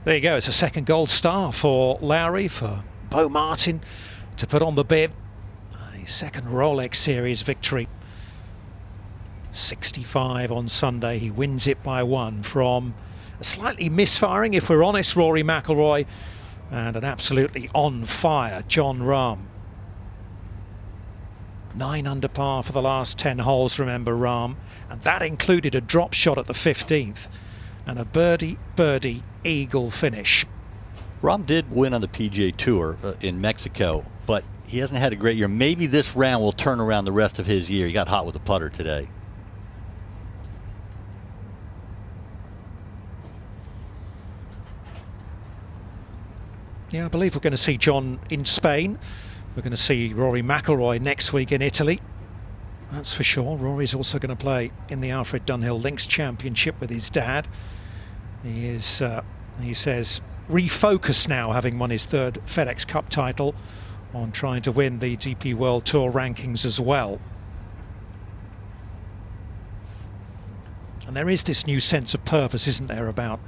There you go. It's a second gold star for Lowry, for Bo Martin to put on the bib. A second Rolex Series victory. 65 on Sunday. He wins it by 1 from a slightly misfiring, if we're honest, Rory McIlroy, and an absolutely on fire Jon Rahm. 9 under par for the last 10 holes, remember, Rahm, and that included a drop shot at the 15th and a birdie eagle finish. Rahm did win on the PGA Tour in Mexico, but he hasn't had a great year. Maybe this round will turn around the rest of his year. He got hot with the putter today. Yeah, I believe we're going to see John in Spain. We're going to see Rory McIlroy next week in Italy. That's for sure. Rory's also going to play in the Alfred Dunhill Links Championship with his dad. He is, he says, refocused now, having won his 3rd FedEx Cup title, on trying to win the DP World Tour rankings as well. And there is this new sense of purpose, isn't there, about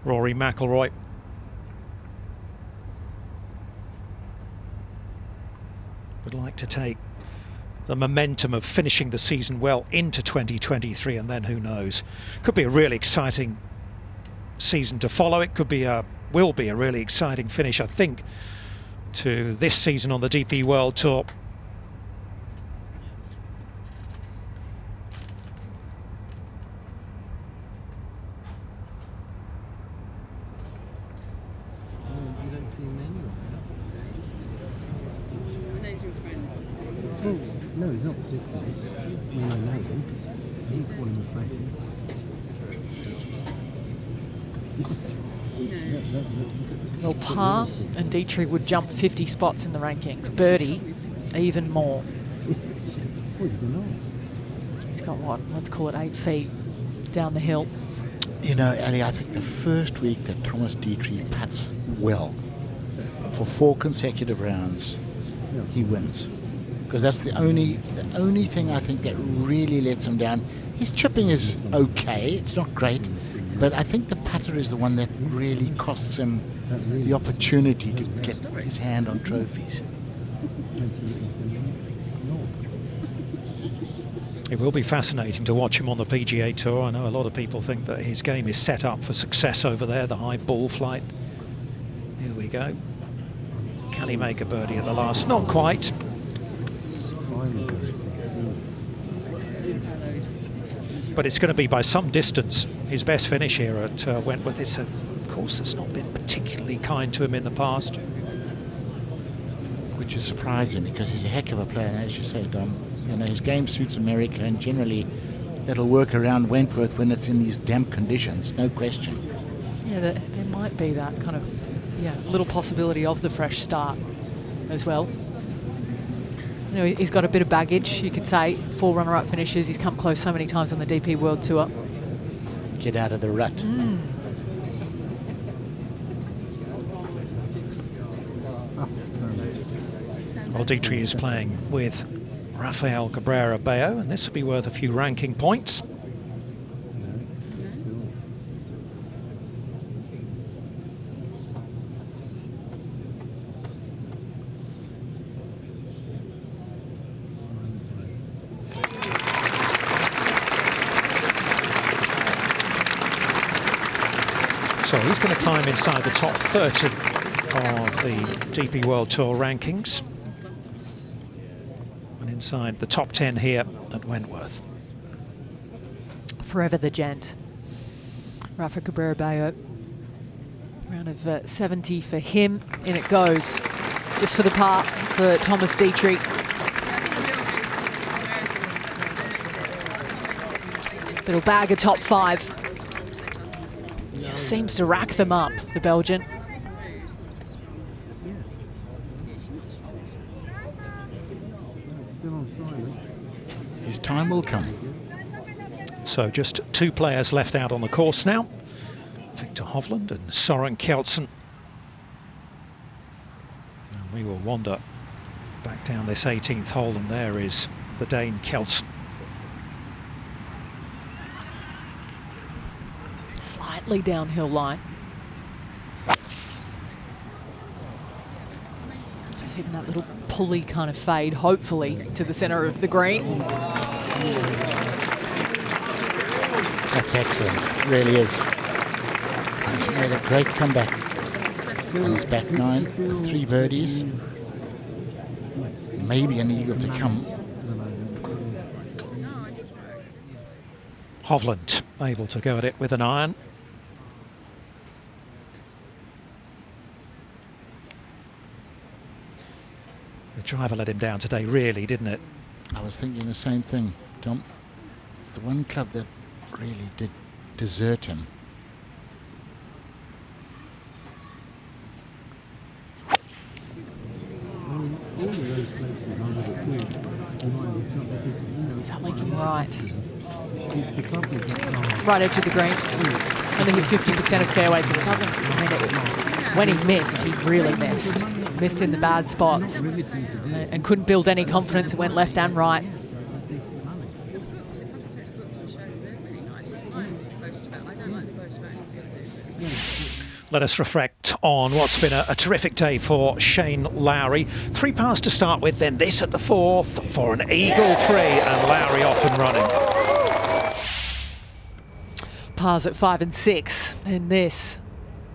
Rory McIlroy. Would like to take the momentum of finishing the season well into 2023, and then who knows, could be a really exciting season to follow. It could be will be a really exciting finish, I think, to this season on the DP World Tour. No, he's not particularly. We know him. He didn't call him a friend. Well, Par and Dietrich would jump 50 spots in the rankings. Birdie, even more. He's got what? Let's call it 8 feet down the hill. You know, Ali, I think the first week that Thomas Dietrich putts well for 4 consecutive rounds, he wins. Because that's the only thing I think that really lets him down. His chipping is okay, it's not great, but I think the putter is the one that really costs him the opportunity to get his hand on trophies. It will be fascinating to watch him on the PGA Tour. I know a lot of people think that his game is set up for success over there, the high ball flight. Here we go. Can he make a birdie at the last? Not quite. But it's going to be by some distance his best finish here at Wentworth. It's a course that's not been particularly kind to him in the past. Which is surprising because he's a heck of a player, and as you say, Dom, you know, his game suits America, and generally that'll work around Wentworth when it's in these damp conditions, no question. Yeah, there might be that kind of, little possibility of the fresh start as well. You know, he's got a bit of baggage, you could say. 4 runner-up finishes. He's come close so many times on the DP World Tour. Get out of the rut. Well, Dietrich is playing with Rafael Cabrera Bello, and this will be worth a few ranking points. So he's going to climb inside the top 30 of the DP World Tour rankings, and inside the top 10 here at Wentworth. Forever the gent. Rafa Cabrera Bello. Round of 70 for him. In it goes. Just for the par for Thomas Dietrich. But he'll bag a top 5. Just seems to rack them up, the Belgian. His time will come. So just 2 players left out on the course now. Viktor Hovland and Søren Kjeldsen. And we will wander back down this 18th hole, and there is the Dane Kjeldsen. Slightly downhill line. Just hitting that little pulley kind of fade, hopefully, to the centre of the green. That's excellent, it really is. He's made a great comeback on his back 9 with 3 birdies. Maybe an eagle to come. Hovland able to go at it with an iron. The driver let him down today, really, didn't it? I was thinking the same thing, Tom. It's the one club that really did desert him. Is that making right? Right edge of the green. Only hit 50% of fairways, but it doesn't. I mean, when he missed, he really missed. Missed in the bad spots and couldn't build any confidence. It went left and right. Let us reflect on what's been a terrific day for Shane Lowry. 3 pars to start with, then this at the 4th for an eagle 3, and Lowry off and running. Pars at 5 and 6, and this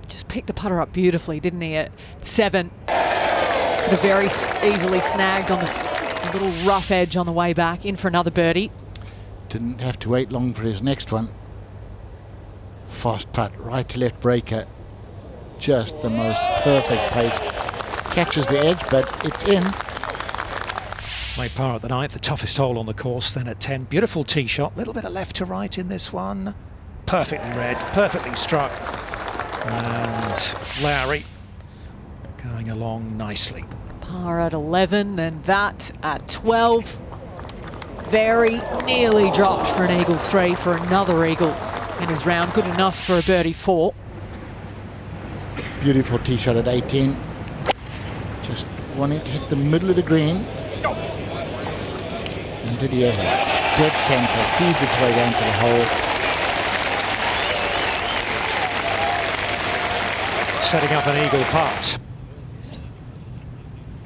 just picked the putter up beautifully, didn't he? At 7, could have very easily snagged on the little rough edge on the way back, in for another birdie. Didn't have to wait long for his next one. Fast putt, right to left breaker. Just the most perfect pace. Catches the edge, but it's in. Made par at the 9th, the toughest hole on the course. Then at 10, beautiful tee shot. A little bit of left to right in this one. Perfectly read, perfectly struck. And Lowry going along nicely. Par at 11, and that at 12. Very nearly dropped for an eagle 3 for another eagle in his round. Good enough for a birdie 4. Beautiful tee shot at 18. Just wanted to hit the middle of the green. And did he ever? Dead centre, feeds its way down to the hole. Setting up an eagle putt.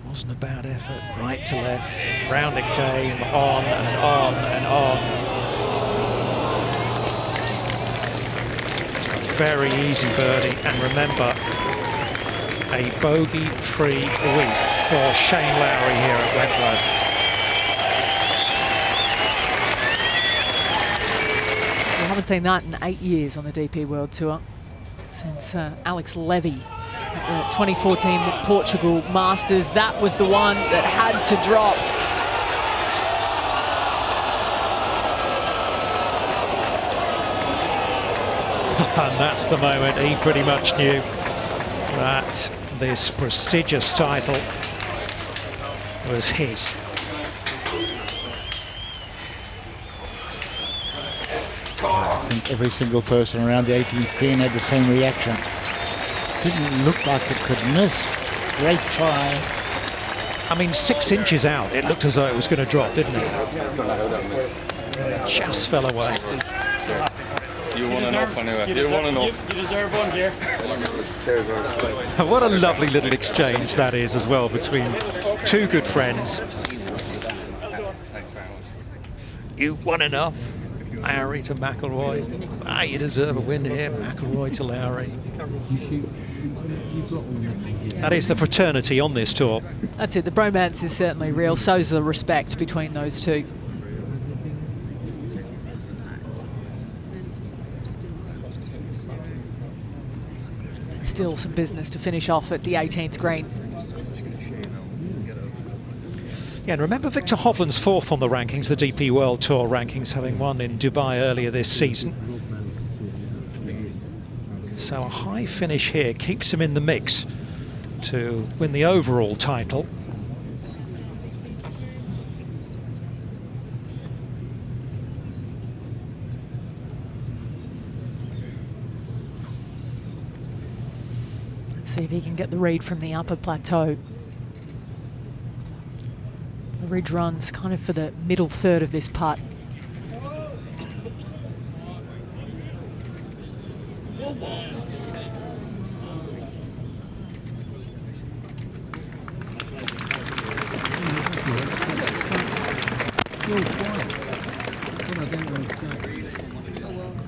Wasn't a bad effort. Right to left. Round it came, on and on and on. Very easy birdie, and remember, a bogey-free week for Shane Lowry here at Wentworth. We haven't seen that in 8 years on the DP World Tour, since Alex Levy at the 2014 Portugal Masters. That was the one that had to drop. And that's the moment he pretty much knew that this prestigious title was his. I think every single person around the 18th green had the same reaction. Didn't look like it could miss. Great try. I mean, 6 inches out, it looked as though it was going to drop, didn't it? Just fell away. You want to know, anyway. You want to know. You deserve one here. What a lovely little exchange that is as well between 2 good friends. You won enough. Lowry to McIlroy. You deserve a win here. McIlroy to Lowry. That is the fraternity on this tour. That's it. The bromance is certainly real. So's the respect between those 2. Still some business to finish off at the 18th green. Yeah, and remember Viktor Hovland's fourth on the rankings, the DP World Tour rankings, having won in Dubai earlier this season. So a high finish here keeps him in the mix to win the overall title. Let's see if he can get the read from the upper plateau. The ridge runs kind of for the middle third of this putt.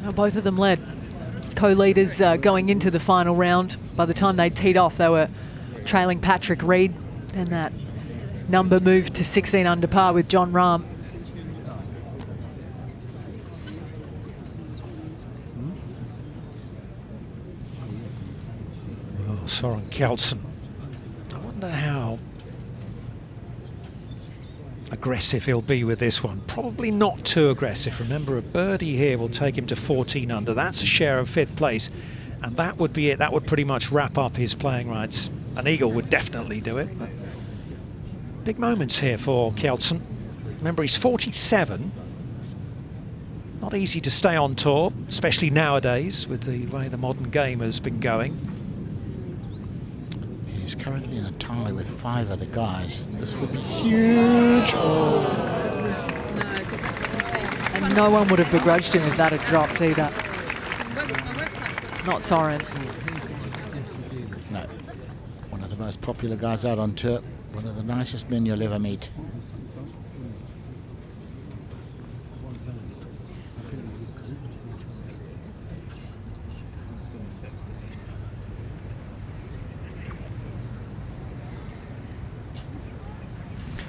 Now both of them led. Co-leaders going into the final round. By the time they teed off, they were trailing Patrick Reed. Then that number moved to 16 under par with Jon Rahm. Oh, Soren Kjeldsen. I wonder how aggressive he'll be with this one. Probably not too aggressive. Remember, a birdie here will take him to 14 under. That's a share of 5th place, and that would be it. That would pretty much wrap up his playing rights. An eagle would definitely do it. But big moments here for Kjeldsen. Remember, he's 47. Not easy to stay on tour, especially nowadays with the way the modern game has been going. He's currently in a tie with 5 other guys. This would be huge. Oh. And no one would have begrudged him if that had dropped either. Not Soren. No. One of the most popular guys out on tour. One of the nicest men you'll ever meet.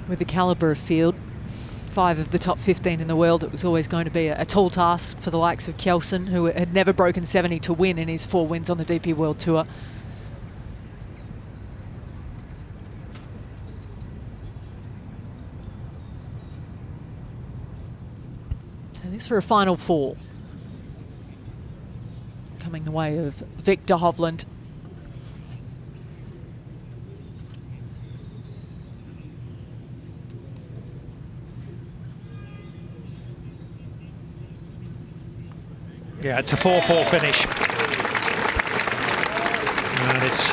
With the calibre of field, 5 of the top 15 in the world, it was always going to be a tall task for the likes of Kjeldsen, who had never broken 70 to win in his 4 wins on the DP World Tour. So this for a final 4. Coming the way of Viktor Hovland. Yeah, it's a 4-4 finish. And it's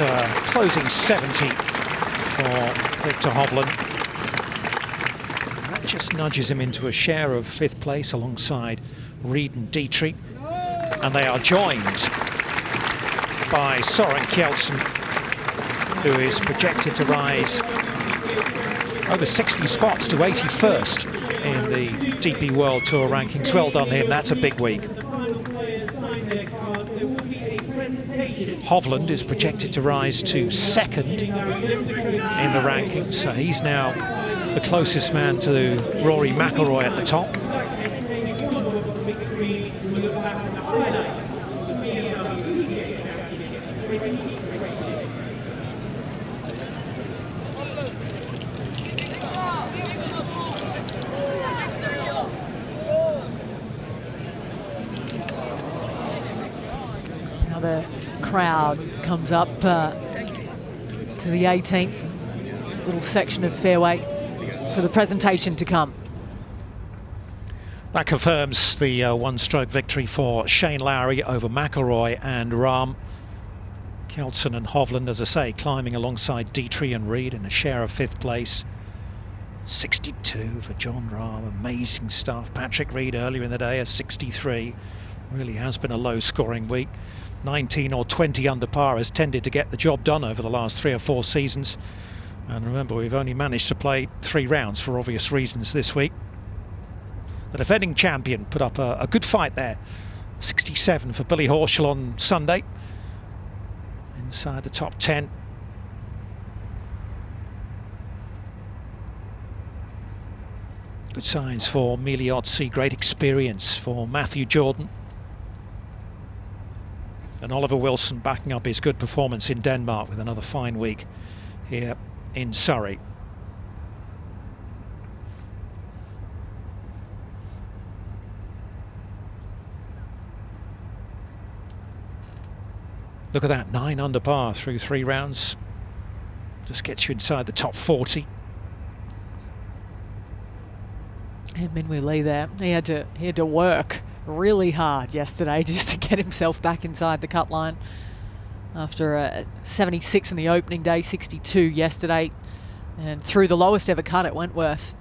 closing 70 for Viktor Hovland. That just nudges him into a share of 5th place alongside Reed and Dietrich. And they are joined by Soren Kjeldsen, who is projected to rise over 60 spots to 81st in the DP World Tour rankings. Well done him, that's a big week. Hovland is projected to rise to 2nd in the rankings, so he's now the closest man to Rory McIlroy at the top. The crowd comes up to the 18th little section of fairway for the presentation to come. That confirms the one-stroke victory for Shane Lowry over McIlroy and Rahm. Kjeldsen and Hovland, as I say, climbing alongside Dietrich and Reed in a share of 5th place. 62 for Jon Rahm, amazing stuff. Patrick Reed earlier in the day, a 63. Really has been a low-scoring week. 19 or 20 under par has tended to get the job done over the last 3 or 4 seasons. And remember, we've only managed to play 3 rounds for obvious reasons this week. The defending champion put up a good fight there. 67 for Billy Horschel on Sunday. Inside the top 10. Good signs for Miliozzi, great experience for Matthew Jordan. And Oliver Wilson backing up his good performance in Denmark with another fine week here in Surrey. Look at that, 9 under par through 3 rounds. Just gets you inside the top 40. And Minwoo Lee there, he had to work really hard yesterday just to get himself back inside the cut line. After a 76 in the opening day, 62 yesterday, and through the lowest ever cut at Wentworth.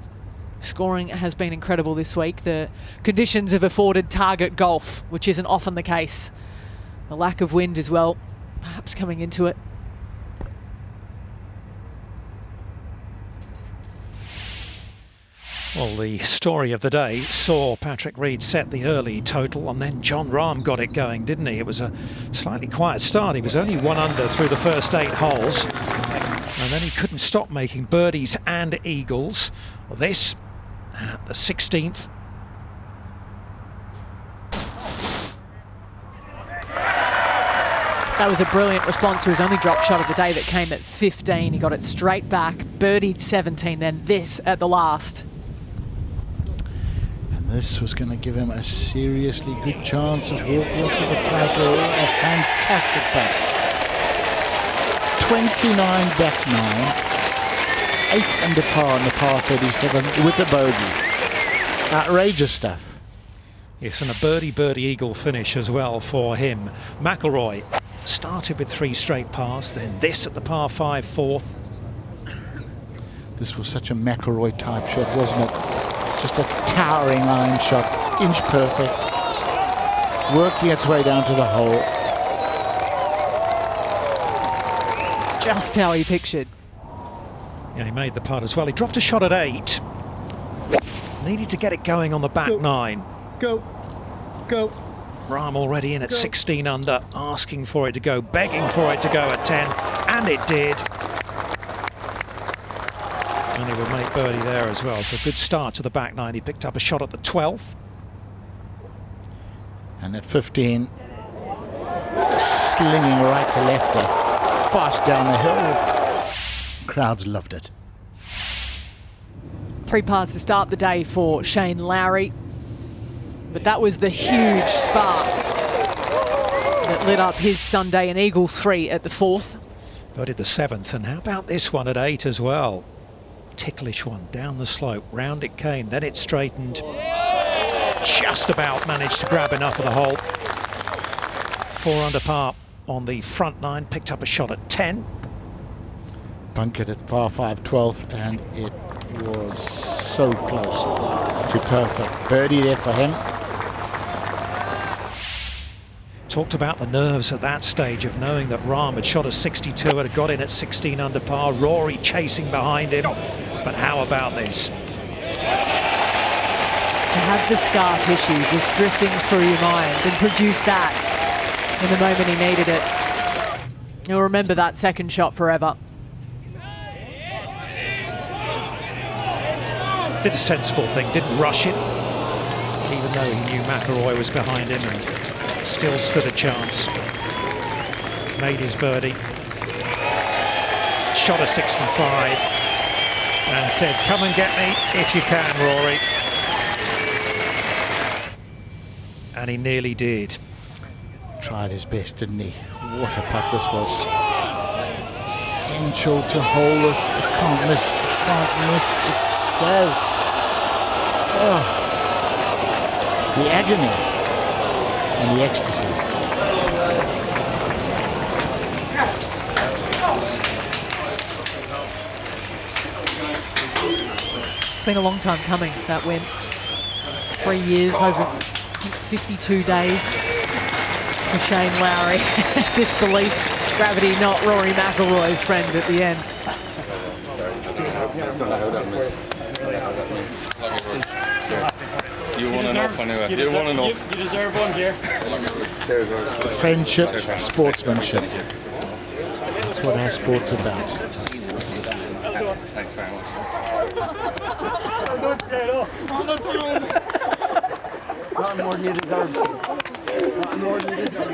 Scoring has been incredible this week. The conditions have afforded target golf, which isn't often the case. The lack of wind as well, perhaps coming into it. Well, the story of the day saw Patrick Reed set the early total, and then Jon Rahm got it going, didn't he? It was a slightly quiet start. He was only 1 under through the first 8 holes, and then he couldn't stop making birdies and eagles. Well, this at the 16th. That was a brilliant response to his only drop shot of the day that came at 15. He got it straight back, birdied 17, then this at the last. This was going to give him a seriously good chance of walking off with the title. A fantastic putt. 29 back 9. 8 under par on the par 37 with a bogey. Outrageous stuff. Yes, and a birdie eagle finish as well for him. McIlroy started with 3 straight pars, then this at the par 5 fourth. This was such a McIlroy type shot, wasn't it? Just a towering iron shot, inch perfect, working its way down to the hole. Just how he pictured. Yeah, he made the putt as well. He dropped a shot at 8. Needed to get it going on the back 9. Go. Rahm already in at 16 under, asking for it to go, begging for it to go at 10, and it did. And he would make birdie there as well. So good start to the back 9. He picked up a shot at the 12th. And at 15, slinging right to lefty, fast down the hill. Crowds loved it. 3 pars to start the day for Shane Lowry. But that was the huge spark that lit up his Sunday, an eagle 3 at the 4th. Birdied the 7th, and how about this one at 8 as well? Ticklish one down the slope, round it came, then it straightened. Just about managed to grab enough of the hole. 4 under par on the front 9, picked up a shot at 10. Bunkered at par 5 12th, and it was so close to perfect. Birdie there for him. Talked about the nerves at that stage of knowing that Rahm had shot a 62 and had got in at 16 under par. Rory chasing behind him. But how about this? To have the scar tissue just drifting through your mind and produce that in the moment he needed it. He'll remember that second shot forever. Did a sensible thing, didn't rush it, even though he knew McIlroy was behind him, and still stood a chance. Made his birdie. Shot a 65 and said, come and get me if you can, Rory. And he nearly did. Tried his best, didn't he? What a putt this was. Essential to hold this. It can't miss. It can't miss. It does. Oh. The agony and the ecstasy. It's been a long time coming, that win. 3 years, over 52 days for Shane Lowry. Disbelief, gravity not Rory McIlroy's friend at the end. You won enough anyway. You won enough. You deserve one here. Friendship, sportsmanship. That's what our sport's about. Thanks very much. Not more than you deserve. Not more than you deserve.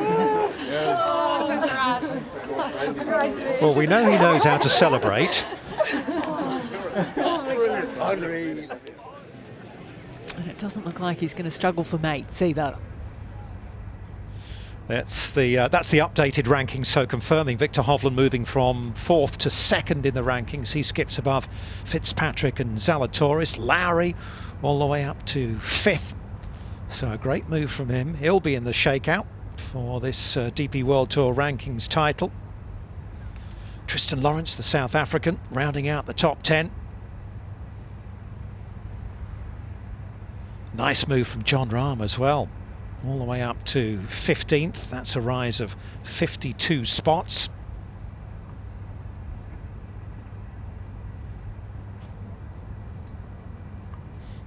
Well, we know he knows how to celebrate. And it doesn't look like he's going to struggle for mates either. That's the updated ranking, so confirming Viktor Hovland moving from 4th to 2nd in the rankings. He skips above Fitzpatrick and Zalatoris. Lowry all the way up to 5th. So a great move from him. He'll be in the shakeout for this DP World Tour rankings title. Tristan Lawrence, the South African, rounding out the top 10. Nice move from Jon Rahm as well. All the way up to 15th. That's a rise of 52 spots.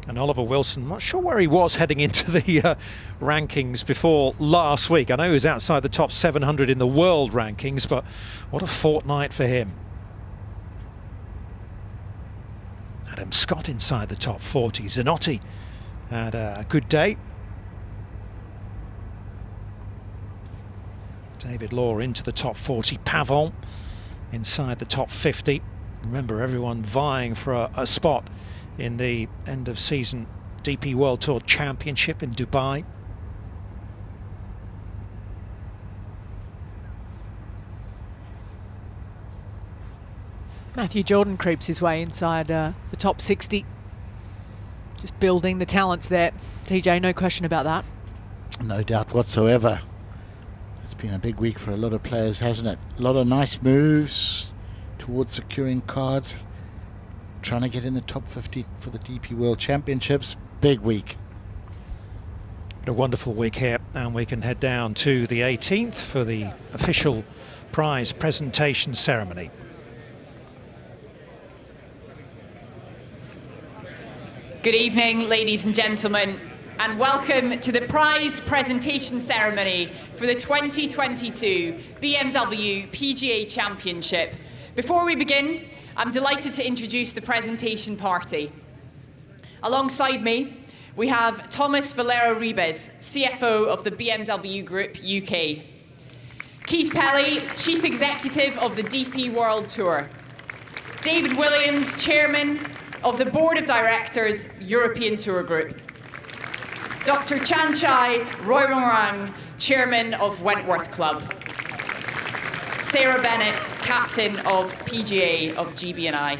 And Oliver Wilson, not sure where he was heading into the rankings before last week. I know he was outside the top 700 in the world rankings, but what a fortnight for him. Adam Scott inside the top 40. Zanotti had a good day. David Law into the top 40. Pavon inside the top 50. Remember, everyone vying for a spot in the end of season DP World Tour Championship in Dubai. Matthew Jordan creeps his way inside the top 60. Just building the talents there. TJ, no question about that. No doubt whatsoever. It's been a big week for a lot of players, hasn't it? A lot of nice moves towards securing cards. Trying to get in the top 50 for the DP World Championships. Big week. A wonderful week here, and we can head down to the 18th for the official prize presentation ceremony. Good evening, ladies and gentlemen, and welcome to the prize presentation ceremony for the 2022 BMW PGA Championship. Before we begin, I'm delighted to introduce the presentation party. Alongside me, we have Thomas Valero-Ribes, CFO of the BMW Group UK. Keith Pelly, Chief Executive of the DP World Tour. David Williams, Chairman of the Board of Directors, European Tour Group. Dr. Chanchai Royrong, Chairman of Wentworth Club. Sarah Bennett, Captain of PGA of GB&I.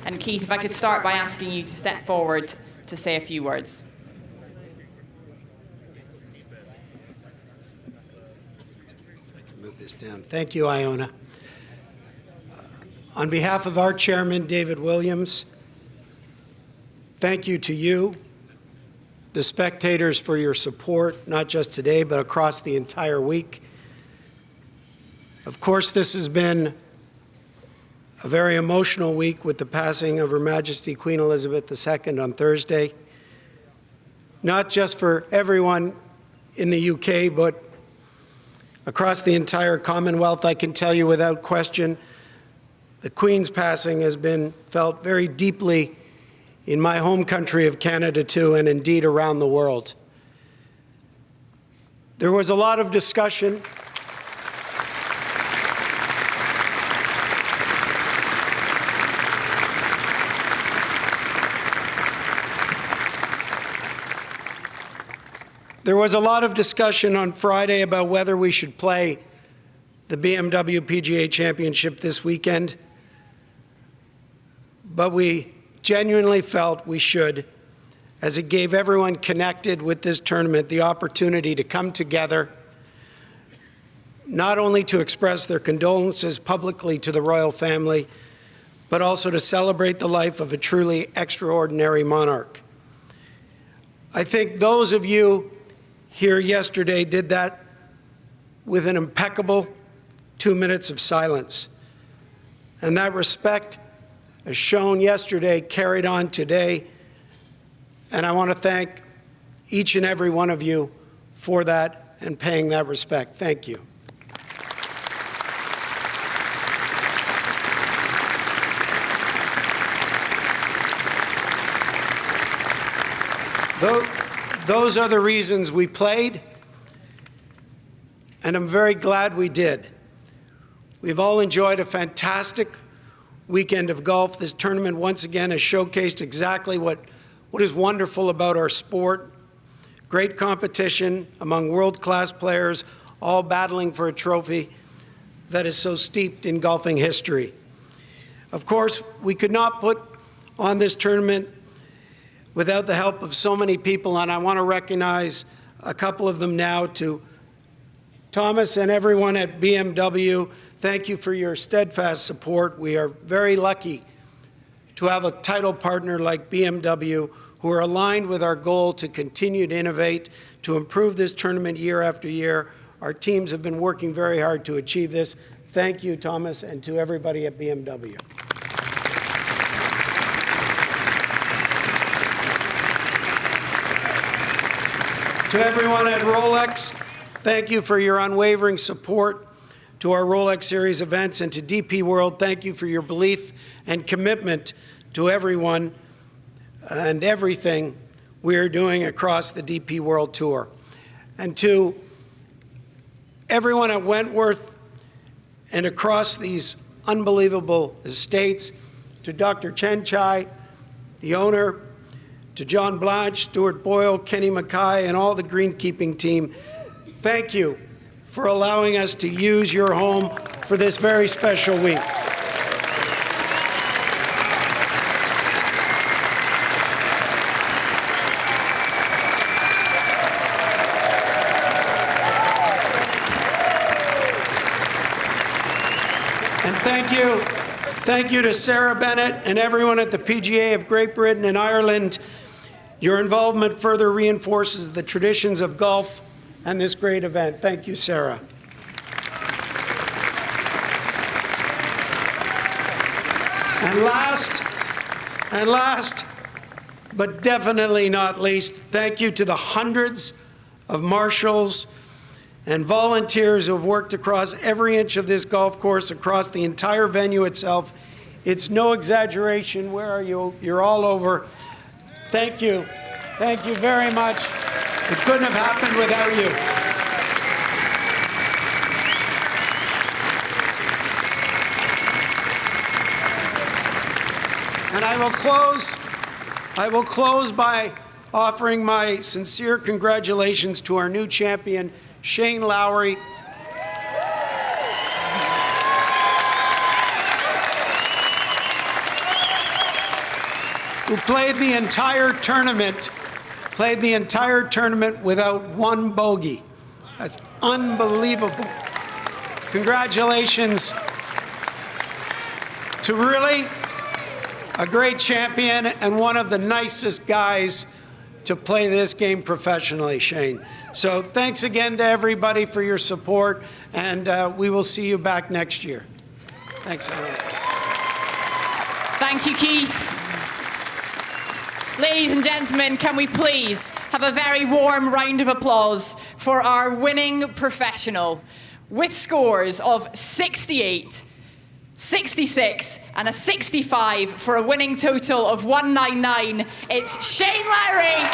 And Keith, if I could start by asking you to step forward to say a few words. If I can move this down. Thank you, Iona. On behalf of our chairman, David Williams, thank you to you, the spectators, for your support, not just today, but across the entire week. Of course, this has been a very emotional week with the passing of Her Majesty Queen Elizabeth II on Thursday, not just for everyone in the UK, but across the entire Commonwealth. I can tell you without question, the Queen's passing has been felt very deeply in my home country of Canada too, and indeed around the world. There was a lot of discussion on Friday about whether we should play the BMW PGA Championship this weekend, but we genuinely felt we should, as it gave everyone connected with this tournament the opportunity to come together, not only to express their condolences publicly to the royal family, but also to celebrate the life of a truly extraordinary monarch. I think those of you here yesterday did that with an impeccable 2 minutes of silence. And that respect, as shown yesterday, carried on today. And I want to thank each and every one of you for that and paying that respect. Thank you. Those are the reasons we played, and I'm very glad we did. We've all enjoyed a fantastic weekend of golf. This tournament once again has showcased exactly what is wonderful about our sport, great competition among world-class players, all battling for a trophy that is so steeped in golfing history. Of course, we could not put on this tournament without the help of so many people, and I want to recognize a couple of them now. To Thomas and everyone at BMW, thank you for your steadfast support. We are very lucky to have a title partner like BMW who are aligned with our goal to continue to innovate, to improve this tournament year after year. Our teams have been working very hard to achieve this. Thank you, Thomas, and to everybody at BMW. To everyone at Rolex, thank you for your unwavering support to our Rolex Series events, and to DP World, thank you for your belief and commitment to everyone and everything we are doing across the DP World Tour. And to everyone at Wentworth and across these unbelievable estates, to Dr. Chen Chai, the owner, to John Blanche, Stuart Boyle, Kenny Mackay, and all the greenkeeping team, thank you for allowing us to use your home for this very special week. And thank you to Sarah Bennett and everyone at the PGA of Great Britain and Ireland. Your involvement further reinforces the traditions of golf and this great event. Thank you, Sarah. And last, but definitely not least, thank you to the hundreds of marshals and volunteers who have worked across every inch of this golf course, across the entire venue itself. It's no exaggeration. Where are you? You're all over. Thank you. Thank you very much. It couldn't have happened without you. And I will close by offering my sincere congratulations to our new champion, Shane Lowry. Who played the entire tournament without one bogey. That's unbelievable. Congratulations to really a great champion and one of the nicest guys to play this game professionally, Shane. So thanks again to everybody for your support, and we will see you back next year. Thanks, everyone. Thank you, Keith. Ladies and gentlemen, can we please have a very warm round of applause for our winning professional with scores of 68, 66 and a 65 for a winning total of 199. It's Shane Lowry.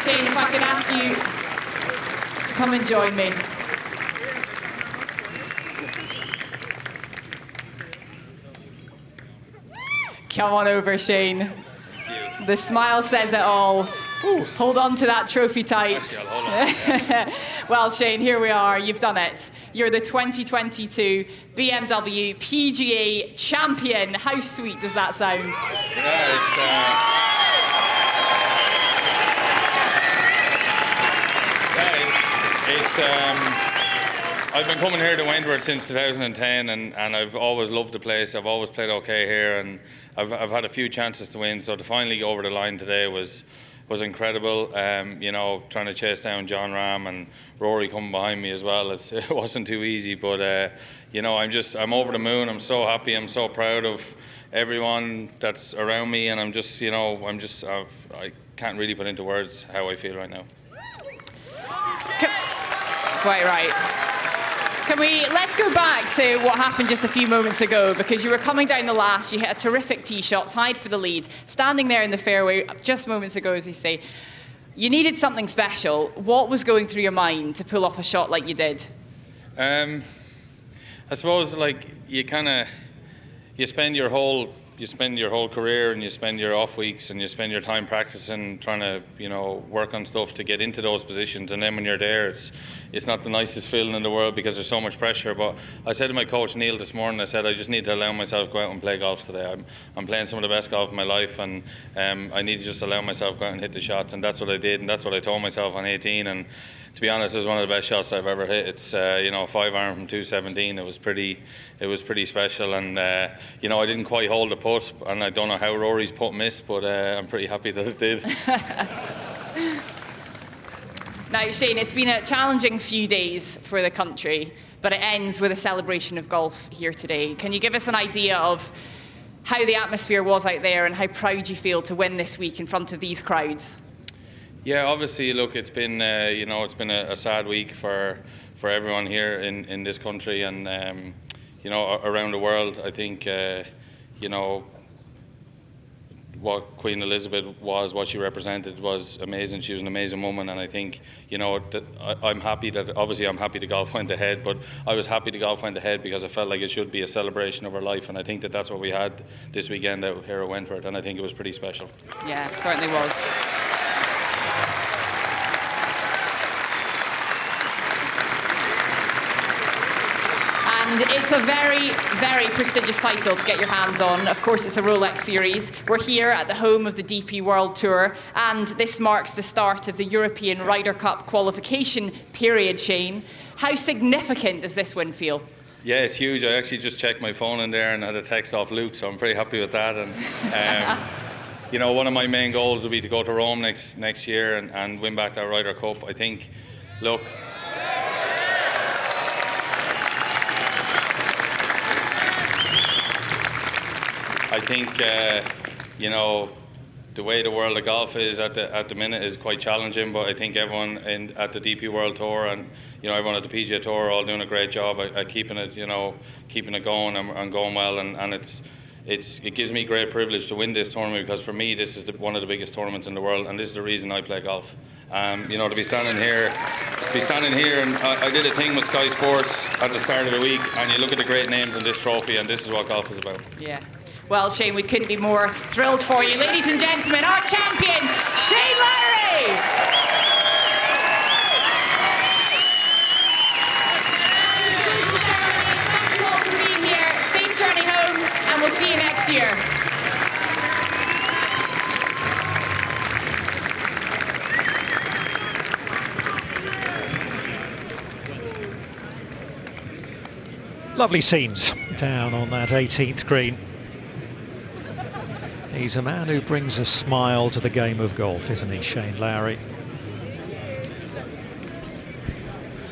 Shane, if I could ask you to come and join me. Come on over, Shane. The smile says it all. Ooh. Hold on to that trophy tight. Actually, I'll hold on. Well, Shane, here we are. You've done it. You're the 2022 BMW PGA Champion. How sweet does that sound? Yeah, I've been coming here to Wentworth since 2010, and I've always loved the place. I've always played okay here, and I've had a few chances to win. So to finally go over the line today was was incredible. You know, trying to chase down John Rahm and Rory coming behind me as well. It wasn't too easy, but you know, I'm over the moon. I'm so happy. I'm so proud of everyone that's around me, and I'm just, you know, I can't really put into words how I feel right now. Quite right. Let's go back to what happened just a few moments ago, because you were coming down the last, you hit a terrific tee shot, tied for the lead, standing there in the fairway just moments ago, as you say. You needed something special. What was going through your mind to pull off a shot like you did? I suppose, like, you spend your whole career, and you spend your off weeks, and you spend your time practicing, trying to, you know, work on stuff to get into those positions, and then when you're there, it's not the nicest feeling in the world because there's so much pressure. But I said to my coach Neil this morning, I said I just need to allow myself to go out and play golf today. I'm playing some of the best golf of my life, and I need to just allow myself to go out and hit the shots, and that's what I did, and that's what I told myself on 18. And to be honest, it was one of the best shots I've ever hit. It's you know, 5-iron from 217. It was pretty special, and you know, I didn't quite hold the putt, and I don't know how Rory's putt missed, but I'm pretty happy that it did. Now, Shane, it's been a challenging few days for the country, but it ends with a celebration of golf here today. Can you give us an idea of how the atmosphere was out there and how proud you feel to win this week in front of these crowds? Yeah, obviously, look, it's been you know, it's been a sad week for everyone here in this country, and you know, around the world. I think you know, what Queen Elizabeth was, what she represented, was amazing. She was an amazing woman, and I think, you know, I'm happy that, obviously I'm happy the golf went ahead, but I was happy the golf went ahead because I felt like it should be a celebration of her life, and I think that's what we had this weekend out here at Wentworth, and I think it was pretty special. Yeah, it certainly was. And it's a very, very prestigious title to get your hands on. Of course, it's a Rolex Series. We're here at the home of the DP World Tour, and this marks the start of the European Ryder Cup qualification period, Shane. How significant does this win feel? Yeah, it's huge. I actually just checked my phone in there and had a text off Luke, so I'm pretty happy with that. And you know, one of my main goals will be to go to Rome next year and win back that Ryder Cup. I think, look, I think, you know, the way the world of golf is at the minute is quite challenging, but I think everyone at the DP World Tour and, you know, everyone at the PGA Tour are all doing a great job at keeping it, you know, keeping it going and going well, and it gives me great privilege to win this tournament, because for me this is one of the biggest tournaments in the world, and this is the reason I play golf. You know, to be standing here, and I did a thing with Sky Sports at the start of the week, and you look at the great names in this trophy, and this is what golf is about. Yeah. Well, Shane, we couldn't be more thrilled for you. Ladies and gentlemen, our champion, Shane Lowry! Thank you all for being here. Safe journey home, and we'll see you next year. Lovely scenes down on that 18th green. He's a man who brings a smile to the game of golf, isn't he, Shane Lowry?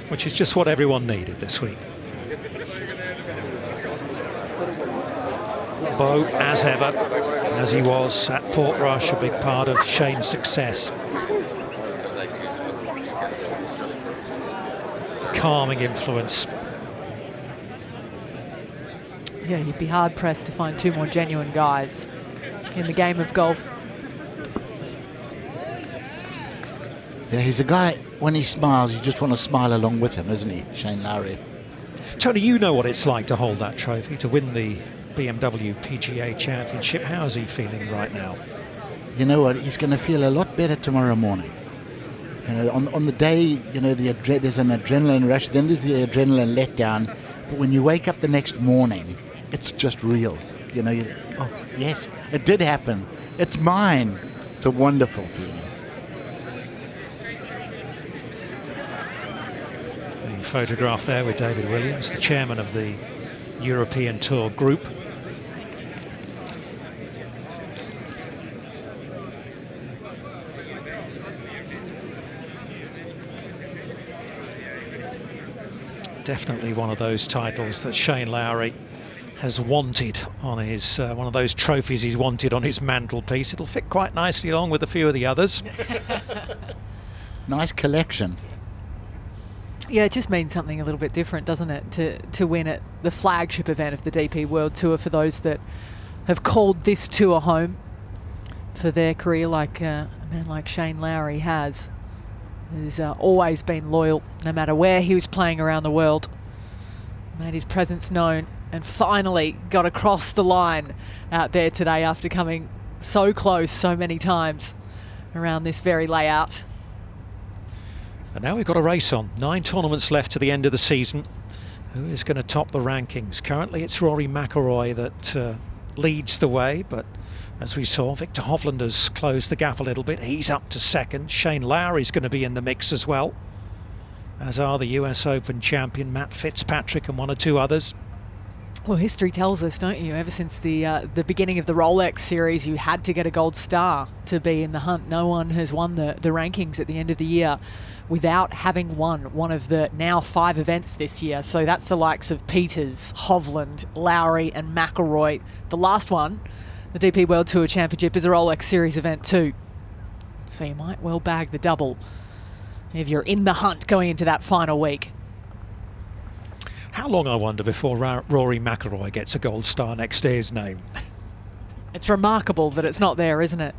Which is just what everyone needed this week. Bo, as ever, as he was at Portrush, a big part of Shane's success. Calming influence. Yeah, you'd be hard-pressed to find two more genuine guys in the game of golf. Yeah, he's a guy, when he smiles, you just want to smile along with him, isn't he, Shane Lowry? Tony, you know what it's like to hold that trophy, to win the BMW PGA Championship. How is he feeling right now? You know what, he's going to feel a lot better tomorrow morning. You know, on the day, you know, there's an adrenaline rush, then there's the adrenaline letdown, but when you wake up the next morning, it's just real. You know, oh, yes, it did happen. It's mine. It's a wonderful feeling. The photograph there with David Williams, the chairman of the European Tour Group. definitely one of those titles that Shane Lowry has wanted on his, one of those trophies he's wanted on his mantelpiece. It'll fit quite nicely along with a few of the others. Nice collection. Yeah, it just means something a little bit different, doesn't it, to win at the flagship event of the DP World Tour for those that have called this tour home for their career, like a man like Shane Lowry has. He's always been loyal, no matter where he was playing around the world. Made his presence known and finally got across the line out there today after coming so close so many times around this very layout. And now we've got a race on. 9 tournaments left to the end of the season. Who is going to top the rankings? Currently it's Rory McIlroy that leads the way, but as we saw, Viktor Hovland has closed the gap a little bit. He's up to second. Shane Lowry's going to be in the mix as well, as are the US Open champion Matt Fitzpatrick and one or two others. Well, history tells us, don't you, ever since the beginning of the Rolex series, you had to get a gold star to be in the hunt. No one has won the rankings at the end of the year without having won one of the now 5 events this year. So that's the likes of Peters, Hovland, Lowry and McIlroy. The last one, the DP World Tour Championship, is a Rolex Series event too. So you might well bag the double if you're in the hunt going into that final week. How long, I wonder, before Rory McIlroy gets a gold star next to his name? It's remarkable that it's not there, isn't it?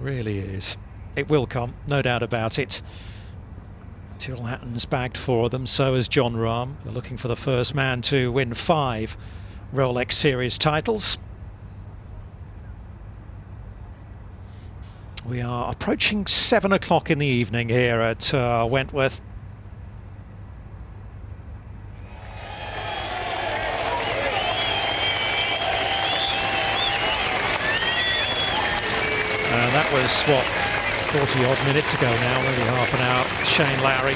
Really is. It will come, no doubt about it. Tyrrell Hatton's bagged 4 of them, so has John Rahm. We're looking for the first man to win 5 Rolex Series titles. We are approaching 7 o'clock in the evening here at Wentworth. And that was, what, 40 odd minutes ago now, maybe half an hour. Shane Lowry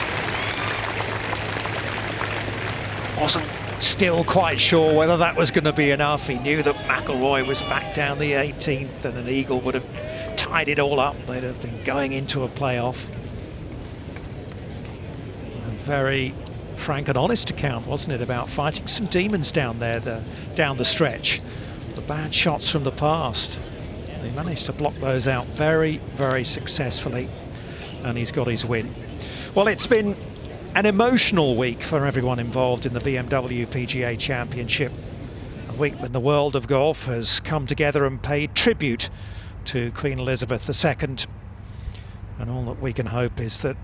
wasn't still quite sure whether that was going to be enough. He knew that McIlroy was back down the 18th and an eagle would have tied it all up. They'd have been going into a playoff. A very frank and honest account, wasn't it, about fighting some demons down there, down the stretch. The bad shots from the past. He managed to block those out very, very successfully, and he's got his win. Well, it's been an emotional week for everyone involved in the BMW PGA Championship. A week when the world of golf has come together and paid tribute to Queen Elizabeth II. And all that we can hope is that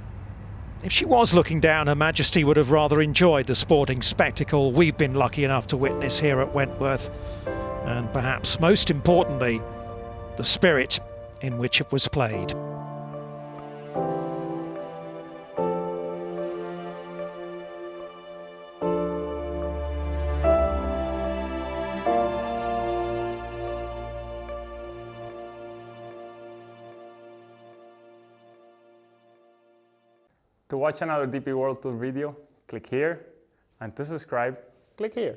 if she was looking down, Her Majesty would have rather enjoyed the sporting spectacle we've been lucky enough to witness here at Wentworth. And perhaps most importantly, the spirit in which it was played. To watch another DP World Tour video, click here, and to subscribe, click here.